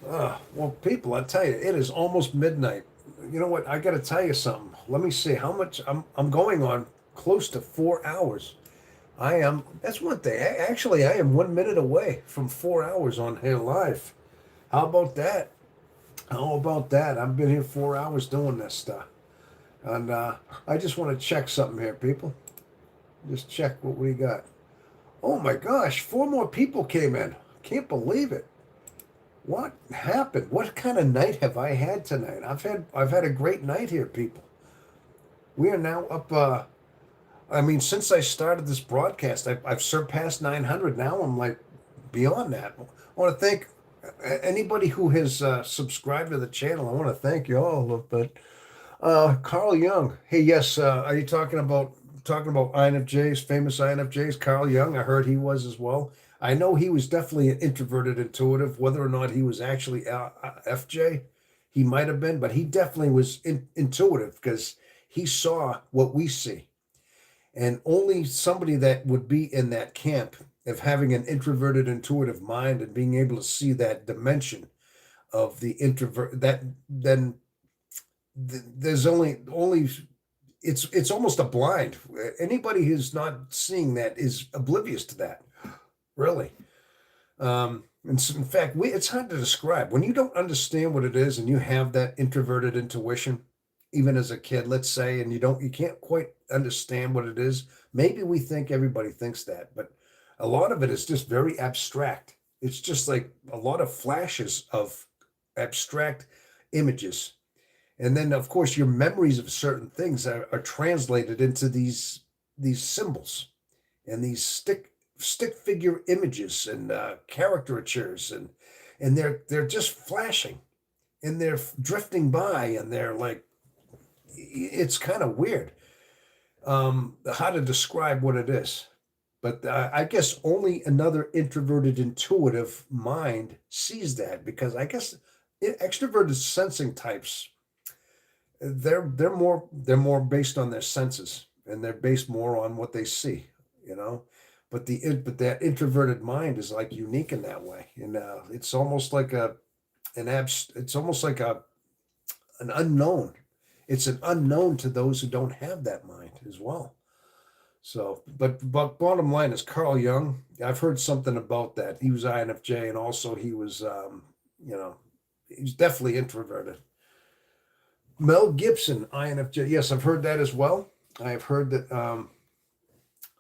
[SPEAKER 1] well, people, I tell you, it is almost midnight. You know what? I got to tell you something. Let me see how much I'm going on close to 4 hours. I am. That's one thing. Actually, I am 1 minute away from 4 hours on here live. How about that? How about that? I've been here 4 hours doing this stuff. And I just want to check something here, people. Just check what we got. Oh my gosh, four more people came in. Can't believe it. What happened? What kind of night have I had tonight? I've had a great night here, people. We are now up. I mean, since I started this broadcast, I've surpassed 900. Now I'm like beyond that. I want to thank anybody who has subscribed to the channel. I want to thank you all. But Carl Young. Hey, yes. Are you talking about INFJs, famous INFJs? Carl Young. I heard he was as well. I know he was definitely an introverted intuitive. Whether or not he was actually FJ, he might have been, but he definitely was intuitive because he saw what we see. And only somebody that would be in that camp of having an introverted intuitive mind and being able to see that dimension of the introvert, that then there's only it's almost a blind. Anybody who's not seeing that is oblivious to that, really. And so in fact, it's hard to describe when you don't understand what it is and you have that introverted intuition, even as a kid, let's say, and you can't quite understand what it is. Maybe we think everybody thinks that, but a lot of it is just very abstract. It's just like a lot of flashes of abstract images. And then, of course, your memories of certain things are translated into these symbols and these stick figure images and caricatures, and they're just flashing and they're drifting by and they're like it's kind of weird how to describe what it is. But I guess only another introverted intuitive mind sees that because I guess extroverted sensing types they're more based on their senses and they're based more on what they see, you know. But that introverted mind is like unique in that way, and it's almost like it's almost like an unknown. It's an unknown to those who don't have that mind as well. So, but bottom line is Carl Jung. I've heard something about that. He was INFJ, and also he was, you know, he's definitely introverted. Mel Gibson, INFJ. Yes, I've heard that as well. I've heard that.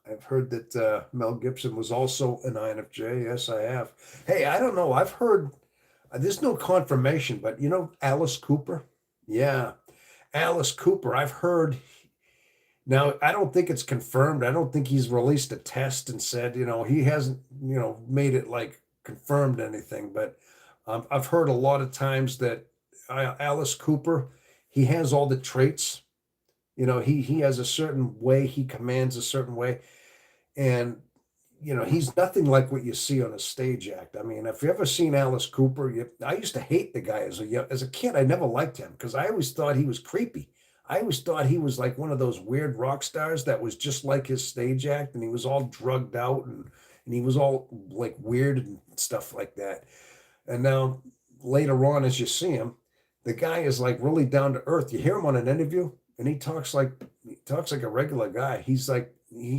[SPEAKER 1] I've heard that Mel Gibson was also an INFJ. Yes, I have. Hey, I don't know. I've heard. There's no confirmation, but you know Alice Cooper. Yeah, Alice Cooper. I've heard. Now, I don't think it's confirmed. I don't think he's released a test and said, he hasn't, made it like confirmed anything. But I've heard a lot of times that Alice Cooper, he has all the traits. He has a certain way, he commands a certain way. And, he's nothing like what you see on a stage act. I mean, if you ever seen Alice Cooper, I used to hate the guy as a kid. I never liked him because I always thought he was creepy. I always thought he was like one of those weird rock stars that was just like his stage act, and he was all drugged out and he was all like weird and stuff like that. And now later on, as you see him, the guy is like really down to earth. You hear him on an interview, and he talks like a regular guy. He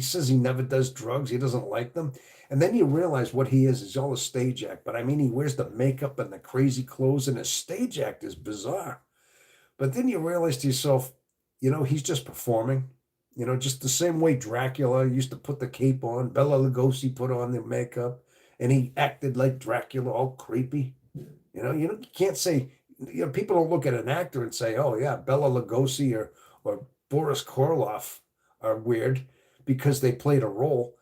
[SPEAKER 1] says he never does drugs. He doesn't like them. And then you realize what he is. He's all a stage act. But I mean, he wears the makeup and the crazy clothes, and his stage act is bizarre. But then you realize to yourself, he's just performing, just the same way Dracula used to put the cape on, Bela Lugosi put on the makeup, and he acted like Dracula, all creepy. You can't say, people don't look at an actor and say, oh yeah, Bela Lugosi or Boris Karloff are weird because they played a role.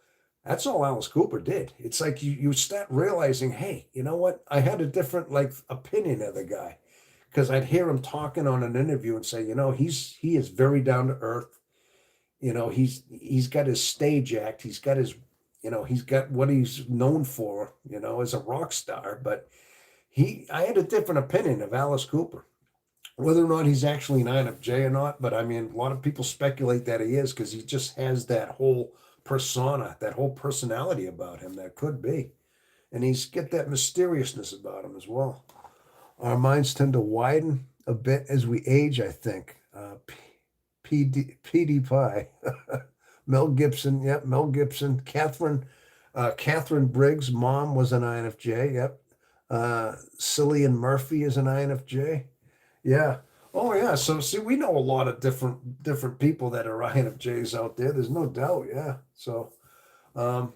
[SPEAKER 1] That's all Alice Cooper did. It's like you start realizing, hey, you know what? I had a different like opinion of the guy because I'd hear him talking on an interview and say, he is very down to earth. He's got his stage act. He's got he's got what he's known for, as a rock star. But I had a different opinion of Alice Cooper, whether or not he's actually an INFJ or not. But I mean, a lot of people speculate that he is because he just has that whole persona, that whole personality about him that could be. And he's got that mysteriousness about him as well. Our minds tend to widen a bit as we age, I think. PD Pie. Mel Gibson, yep, Mel Gibson. Catherine Briggs' mom was an INFJ, yep. Cillian Murphy is an INFJ. Yeah. Oh yeah. So see, we know a lot of different people that are INFJs out there. There's no doubt. Yeah. So um,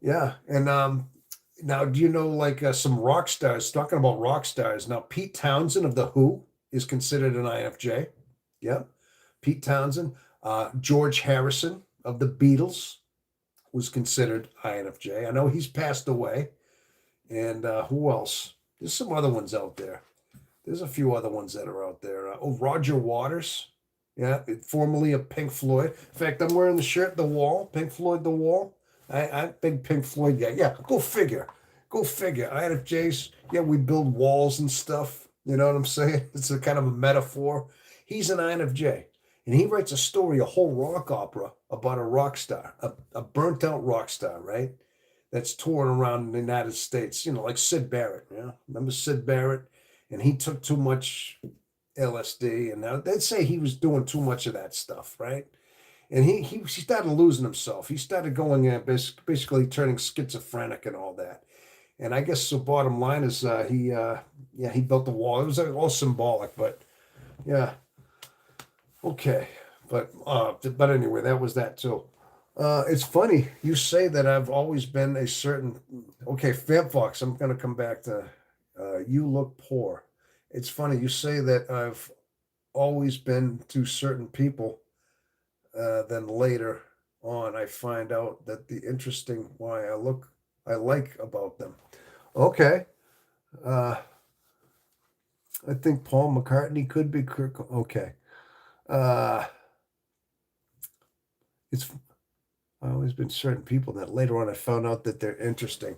[SPEAKER 1] yeah. And now do you know like some rock stars? Talking about rock stars. Now Pete Townsend of the Who is considered an INFJ. Yeah. Pete Townsend. George Harrison of the Beatles was considered INFJ. I know he's passed away. And who else? There's some other ones out there. There's a few other ones that are out there. Roger Waters, yeah, formerly of Pink Floyd. In fact, I'm wearing the shirt, The Wall, Pink Floyd, The Wall. I'm big Pink Floyd guy. Yeah, go figure. Go figure. INFJs, yeah, we build walls and stuff. You know what I'm saying? It's a kind of a metaphor. He's an INFJ, and he writes a story, a whole rock opera about a rock star, a burnt out rock star, right? That's touring around the United States, like Sid Barrett. Yeah, remember Sid Barrett? And he took too much LSD, and now they'd say he was doing too much of that stuff, right? And he started losing himself. He started going basically turning schizophrenic and all that. And I guess the bottom line is he built the wall. It was all symbolic, but yeah, okay. But anyway, that was that too. It's funny you say that I've always been a certain. Okay, Fam Fox. I'm gonna come back to. You look poor. It's funny you say that I've always been to certain people. Then later on, I find out that the interesting why I like about them. Okay. Uh, I think Paul McCartney could be Kirk. Okay. Uh, it's I've always been certain people that later on I found out that they're interesting.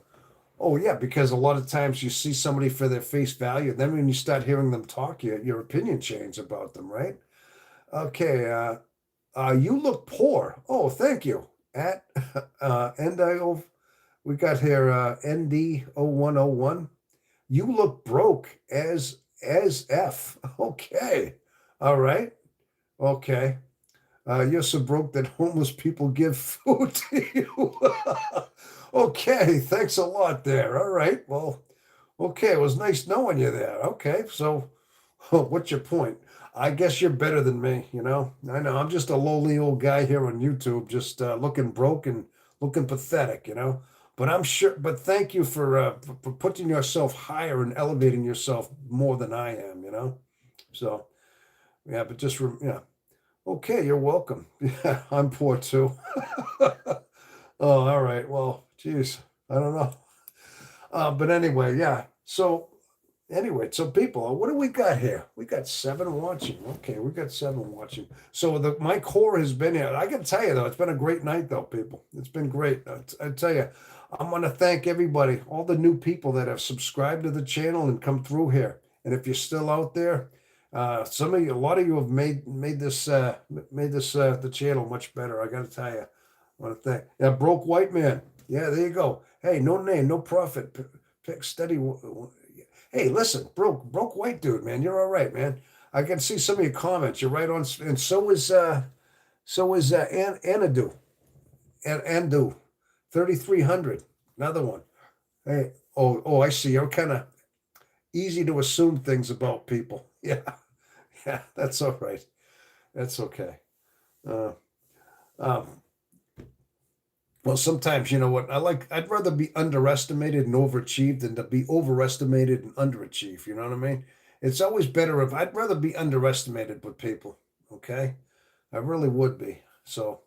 [SPEAKER 1] Oh yeah, because a lot of times you see somebody for their face value, then when you start hearing them talk, your opinion changes about them, right? Okay, you look poor. Oh, thank you. At NDO, we got here ND0101. You look broke as F. Okay, all right, okay. You're so broke that homeless people give food to you. Okay, thanks a lot there. All right, well, okay, it was nice knowing you there. Okay, so what's your point? I guess you're better than me, you know? I know, I'm just a lowly old guy here on YouTube, just looking broke and looking pathetic, you know? But I'm sure, but thank you for putting yourself higher and elevating yourself more than I am, you know? So, yeah, but yeah. Okay, you're welcome. Yeah, I'm poor too. Oh, all right. Well, geez, I don't know. But anyway, yeah. So anyway, so people, what do we got here? We got 7 watching. Okay, we got 7 watching. So my core has been here. I got to tell you though, it's been a great night though, people. It's been great. I tell you, I'm going to thank everybody, all the new people that have subscribed to the channel and come through here. And if you're still out there, a lot of you have made this the channel much better. I got to tell you, I want to thank. Yeah, broke white man. Yeah, there you go. Hey, no name, no profit. Pick steady. Hey, listen, broke white dude, man. You're all right, man. I can see some of your comments. You're right on, and so is Anadu, and Andu, 3,300. Another one. Hey, oh, I see. You're kind of easy to assume things about people. Yeah, yeah, that's all right. That's okay. Uh, um, well, sometimes you know what I'd rather be underestimated and overachieved than to be overestimated and underachieved. You know what I mean? It's always better if I'd rather be underestimated with people. Okay, I really would be. So,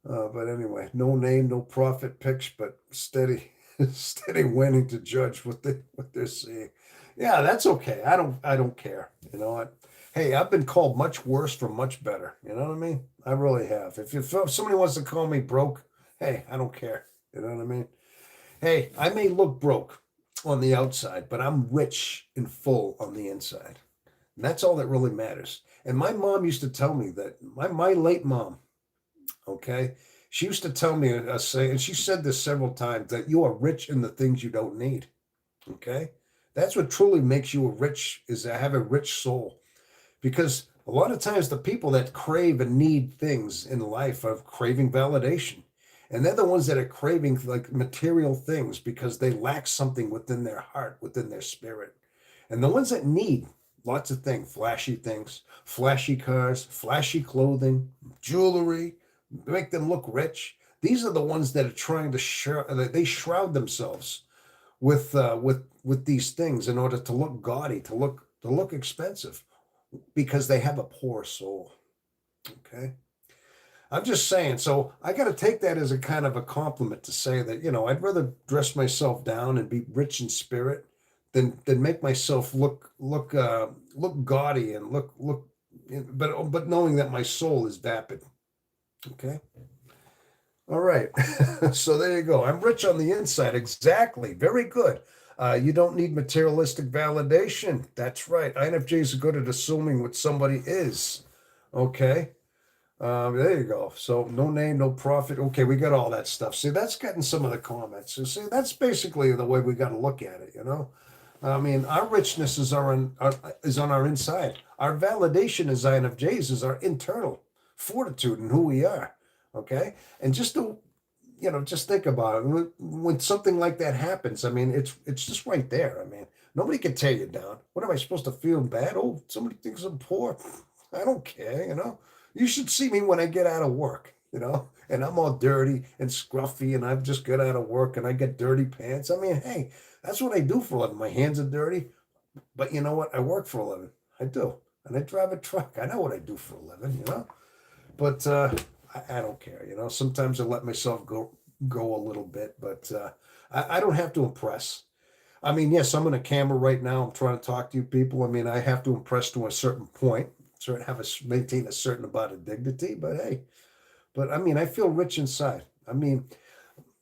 [SPEAKER 1] But anyway, no name, no profit picks, but steady, steady winning to judge what they're seeing. Yeah, that's okay. I don't care. You know what? Hey, I've been called much worse for much better. You know what I mean? I really have. If somebody wants to call me broke, hey, I don't care. You know what I mean? Hey, I may look broke on the outside, but I'm rich and full on the inside. And that's all that really matters. And my mom used to tell me that my late mom, okay, she used to tell me say, and she said this several times, that you are rich in the things you don't need. Okay, that's what truly makes you a rich, is to have a rich soul. Because a lot of times the people that crave and need things in life are craving validation. And they're the ones that are craving like material things because they lack something within their heart, within their spirit. And the ones that need lots of things, flashy cars, flashy clothing, jewelry, make them look rich. These are the ones that are trying to they shroud themselves with these things in order to look gaudy, to look expensive, because they have a poor soul. Okay. I'm just saying, so I got to take that as a kind of a compliment to say that, I'd rather dress myself down and be rich in spirit than make myself look gaudy and look, but knowing that my soul is vapid. Okay. All right. So there you go. I'm rich on the inside. Exactly. Very good. You don't need materialistic validation. That's right. INFJs are good at assuming what somebody is. Okay. There you go. So no name, no profit. Okay, we got all that stuff. See, that's getting some of the comments. So see, that's basically the way we got to look at it. I mean, our richness is on our inside. Our validation as INFJs is our internal fortitude and who we are. Okay, and just think about it. When something like that happens, I mean, it's just right there. I mean, nobody can tear you down. What am I supposed to feel bad? Oh, somebody thinks I'm poor. I don't care. You should see me when I get out of work, and I'm all dirty and scruffy, and I've just got out of work and I get dirty pants. I mean, hey, that's what I do for a living. My hands are dirty, but you know what? I work for a living. I do. And I drive a truck. I know what I do for a living. But I don't care. Sometimes I let myself go a little bit, but I don't have to impress. I mean, yes, I'm on a camera right now. I'm trying to talk to you people. I mean, I have to impress to a certain point, maintain a certain amount of dignity. But hey, I mean, I feel rich inside. I mean,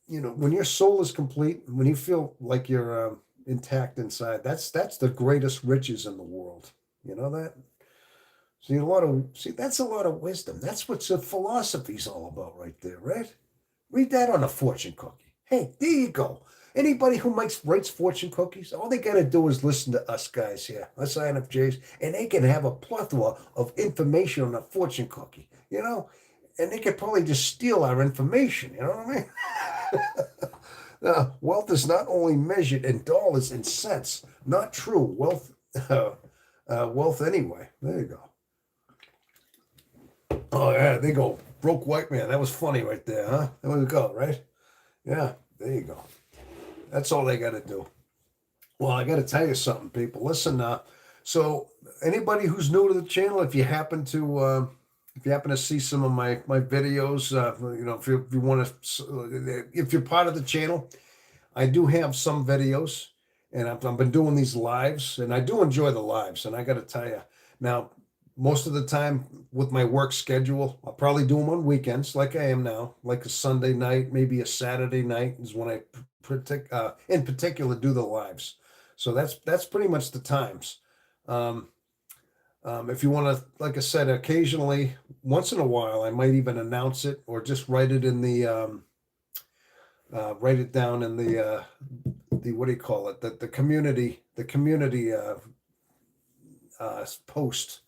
[SPEAKER 1] when your soul is complete, when you feel like you're intact inside, that's the greatest riches in the world. You know that? That's a lot of wisdom. That's what the philosophy's all about right there, right? Read that on a fortune cookie. Hey, there you go. Anybody who writes fortune cookies, all they got to do is listen to us guys here, us INFJs, and they can have a plethora of information on a fortune cookie, and they could probably just steal our information. You know what I mean? Now, wealth is not only measured in dollars and cents, not true. Wealth anyway. There you go. Oh yeah, they go broke white man. That was funny right there, huh? There we go, right? Yeah, there you go. That's all they got to do. Well, I got to tell you something, people. Listen, so anybody who's new to the channel, if you happen to see some of my videos, if you want to, if you're part of the channel, I do have some videos, and I've been doing these lives, and I do enjoy the lives. And I got to tell you, now, most of the time with my work schedule, I'll probably do them on weekends, like I am now, like a Sunday night, maybe a Saturday night is when I in particular do the lives. So that's pretty much the times. Um, if you want to, like I said, occasionally, once in a while, I might even announce it or just write it down in the what do you call it? The community post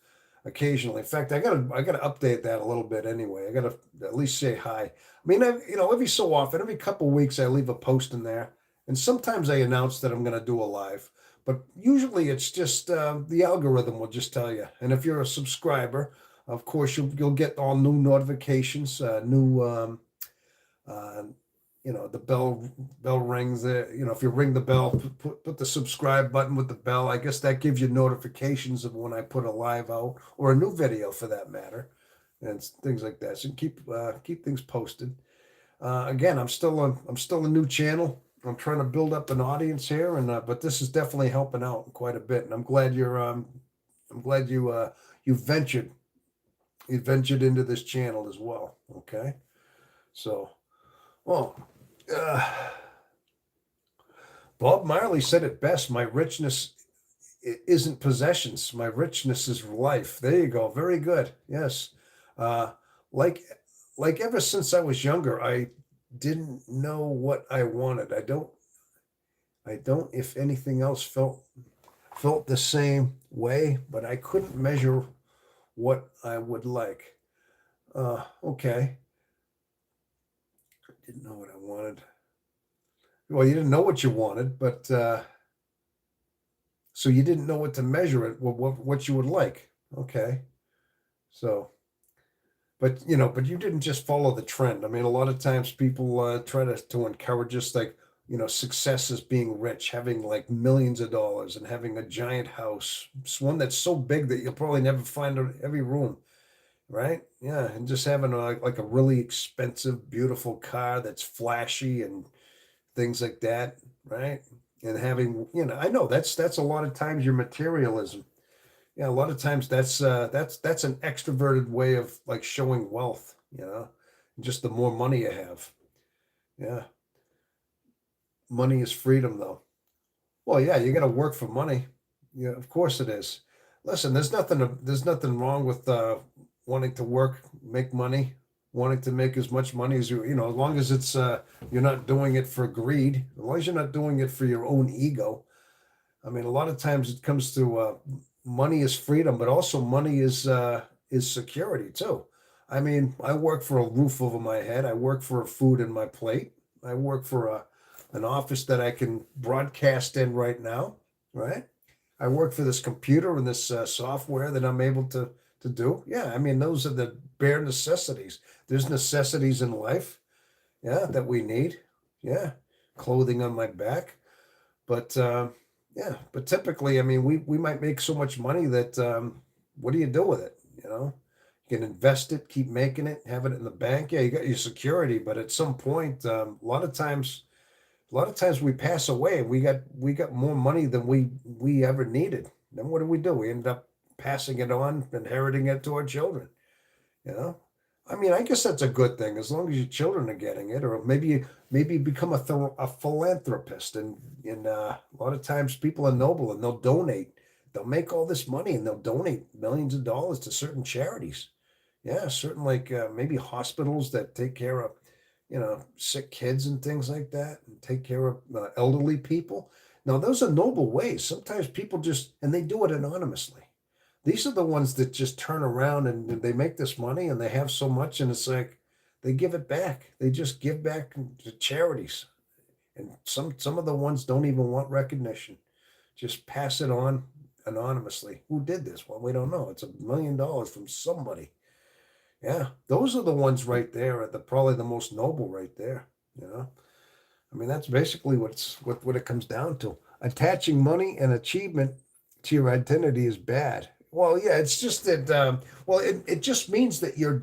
[SPEAKER 1] occasionally. In fact, I gotta update that a little bit anyway. I gotta at least say hi. I mean, every so often, every couple of weeks, I leave a post in there, and sometimes I announce that I'm gonna do a live. But usually, it's just the algorithm will just tell you. And if you're a subscriber, of course, you'll get all new notifications, new uh, the bell rings there. If you ring the bell, put the subscribe button with the bell. I guess that gives you notifications of when I put a live out or a new video for that matter. and things like that. So keep things posted. Again, I'm still a new channel. I'm trying to build up an audience here, and but this is definitely helping out quite a bit. And I'm glad you ventured into this channel as well. Okay, so well, uh, Bob Marley said it best. My richness isn't possessions. My richness is life. There you go. Very good. Yes. Uh, like like ever since I was younger, I didn't know what I wanted. I don't, if anything else, felt the same way, but I couldn't measure what I would like. Okay. Didn't know what I wanted. Well, you didn't know what you wanted, but so you didn't know what to measure it, what you would like. Okay. So, but you didn't just follow the trend. I mean, a lot of times people try to encourage us, like, success is being rich, having like millions of dollars and having a giant house. It's one that's so big that you'll probably never find every room, right? Yeah, and just having like a really expensive, beautiful car that's flashy and things like that, right? And having, I know that's a lot of times your materialism. Yeah, a lot of times that's an extroverted way of like showing wealth, just the more money you have. Yeah, money is freedom, though. Well, yeah, you got to work for money. Yeah, of course it is. Listen, there's nothing wrong with wanting to work, make money, wanting to make as much money as as long as it's you're not doing it for greed, as long as you're not doing it for your own ego. I mean, a lot of times it comes to money is freedom, but also money is security too. I mean, I work for a roof over my head. I work for food in my plate. I work for an office that I can broadcast in right now, right? I work for this computer and this software that I'm able to do. Yeah, I mean, those are the bare necessities. There's necessities in life, yeah, that we need. Yeah, clothing on my back. But yeah, but typically, I mean, we might make so much money that what do you do with it? You can invest it, keep making it, have it in the bank. Yeah, you got your security, but at some point, a lot of times we pass away and we got more money than we ever needed. Then what do? We end up passing it on, inheriting it to our children. You know, I mean, I guess that's a good thing as long as your children are getting it, or maybe become a philanthropist. And a lot of times people are noble and they'll donate. They'll make all this money and they'll donate millions of dollars to certain charities. Yeah, certain like maybe hospitals that take care of sick kids and things like that, and take care of elderly people. Now, those are noble ways. Sometimes people just and they do it anonymously. These are the ones that just turn around and they make this money and they have so much and it's like they give it back. They just give back to charities. And some of the ones don't even want recognition. Just pass it on anonymously. Who did this? Well, we don't know. It's $1 million from somebody. Yeah, those are the ones right there at the probably the most noble right there. You know, I mean that's basically what it comes down to. Attaching money and achievement to your identity is bad. Well, yeah, it's just that. Well, it just means that you're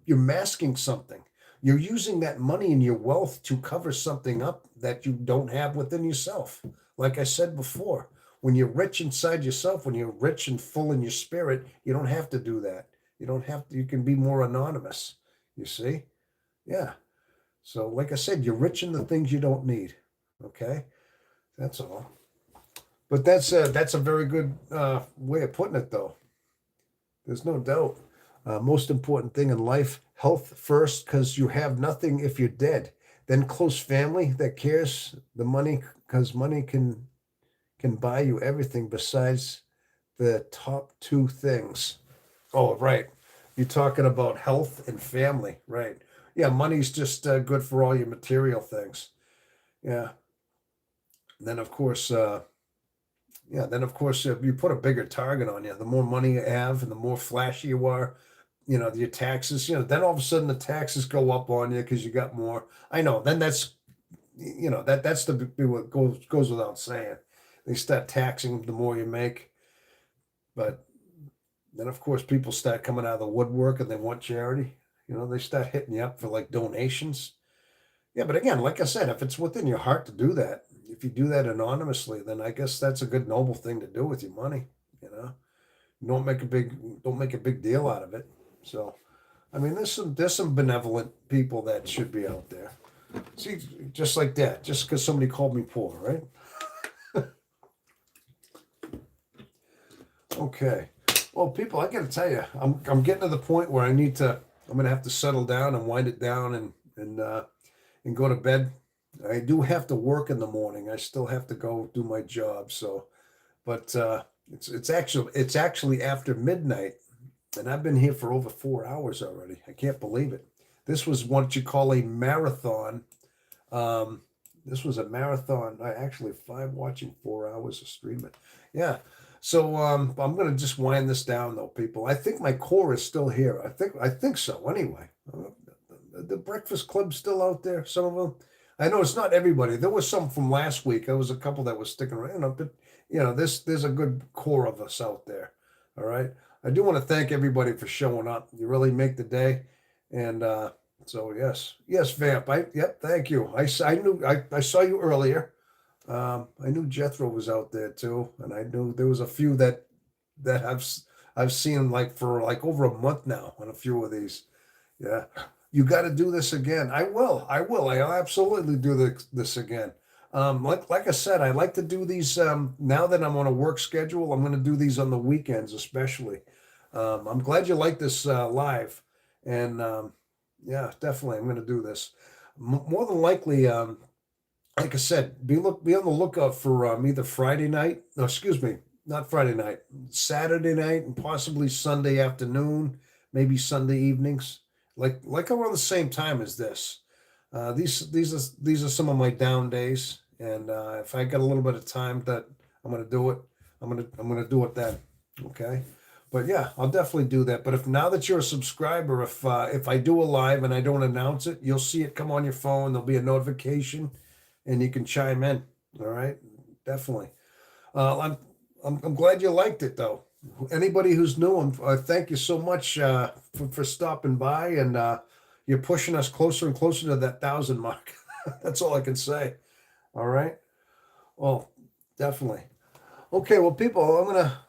[SPEAKER 1] masking something. You're using that money and your wealth to cover something up that you don't have within yourself. Like I said before, when you're rich inside yourself, when you're rich and full in your spirit, you don't have to do that. You don't have to. You can be more anonymous. You see? Yeah. So, like I said, you're rich in the things you don't need. Okay, that's all. But that's a very good way of putting it, though. There's no doubt. Most important thing in life, health first, because you have nothing if you're dead. Then close family that cares, the money, because money can buy you everything besides the top two things. Oh, right. You're talking about health and family, right? Yeah, money's just good for all your material things. Yeah. Then of course, you put a bigger target on you. The more money you have, and the more flashy you are, your taxes. Then all of a sudden the taxes go up on you because you got more. I know. Then that's what goes without saying. They start taxing the more you make, but Then of course people start coming out of the woodwork and they want charity. They start hitting you up for like donations. Yeah, but again, like I said, if it's within your heart to do that, if you do that anonymously, then I guess that's a good noble thing to do with your money. You know, don't make a big deal out of it. So, I mean, there's some benevolent people that should be out there. See, just like that, just because somebody called me poor, right? Okay. Well, people, I got to tell you, I'm getting to the point where I'm gonna have to settle down and wind it down and go to bed. I do have to work in the morning. I still have to go do my job. So, but it's actually after midnight, and I've been here for over 4 hours already. I can't believe it. This was what you call a marathon. Um, this was a marathon. I actually five watching 4 hours of streaming. Yeah. So I'm gonna just wind this down though, people. I think my core is still here. I think so anyway. The Breakfast Club's still out there. Some of them. I know it's not everybody. There was some from last week. There was a couple that was sticking around. But there's a good core of us out there. All right. I do want to thank everybody for showing up. You really make the day. And so yes, Vamp. Yep. Thank you. I knew I saw you earlier. I knew Jethro was out there too, and I knew there was a few that I've seen like for like over a month now on a few of these. Yeah, you got to do this again. I will. I'll absolutely do this again. Like I said, I like to do these. Now that I'm on a work schedule, I'm going to do these on the weekends, especially. I'm glad you like this live, and yeah, definitely, I'm going to do this. More than likely, like I said, be on the lookout for either Friday night. No, excuse me, not Friday night, Saturday night, and possibly Sunday afternoon, maybe Sunday evenings, like around the same time as this. These are some of my down days, and if I got a little bit of time that I'm gonna do it, I'm gonna do it then. Okay. But yeah, I'll definitely do that. But if now that you're a subscriber, if I do a live and I don't announce it, you'll see it come on your phone. There'll be a notification, and you can chime in. All right, definitely. I'm glad you liked it though. Anybody who's new, thank you so much for stopping by, and you're pushing us closer and closer to that 1,000 mark. That's all I can say. All right. Well, definitely. Okay. Well, people,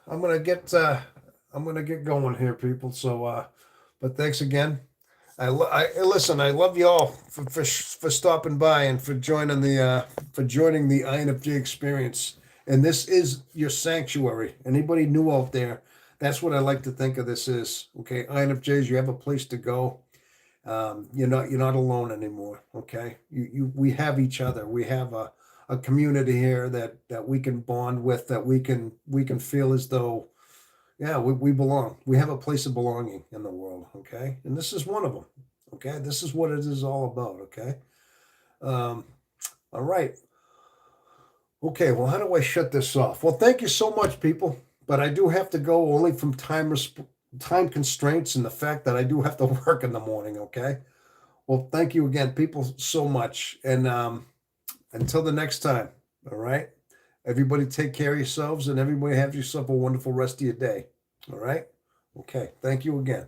[SPEAKER 1] I'm gonna get going here, people. So, but thanks again. Listen. I love you all for stopping by and for joining the INFJ experience. And this is your sanctuary. Anybody new out there? That's what I like to think of this is. Okay, INFJs, you have a place to go. You're not alone anymore. Okay, we have each other. We have a community here that we can bond with. That we can feel as though, yeah, we belong. We have a place of belonging in the world. Okay, and this is one of them. Okay, this is what it is all about. Okay, um, all right. Okay, well, how do I shut this off? Well, thank you so much, people. But I do have to go only from time constraints and the fact that I do have to work in the morning. Okay. Well, thank you again, people, so much. And until the next time, all right? Everybody take care of yourselves, and everybody have yourself a wonderful rest of your day. All right? Okay. Thank you again.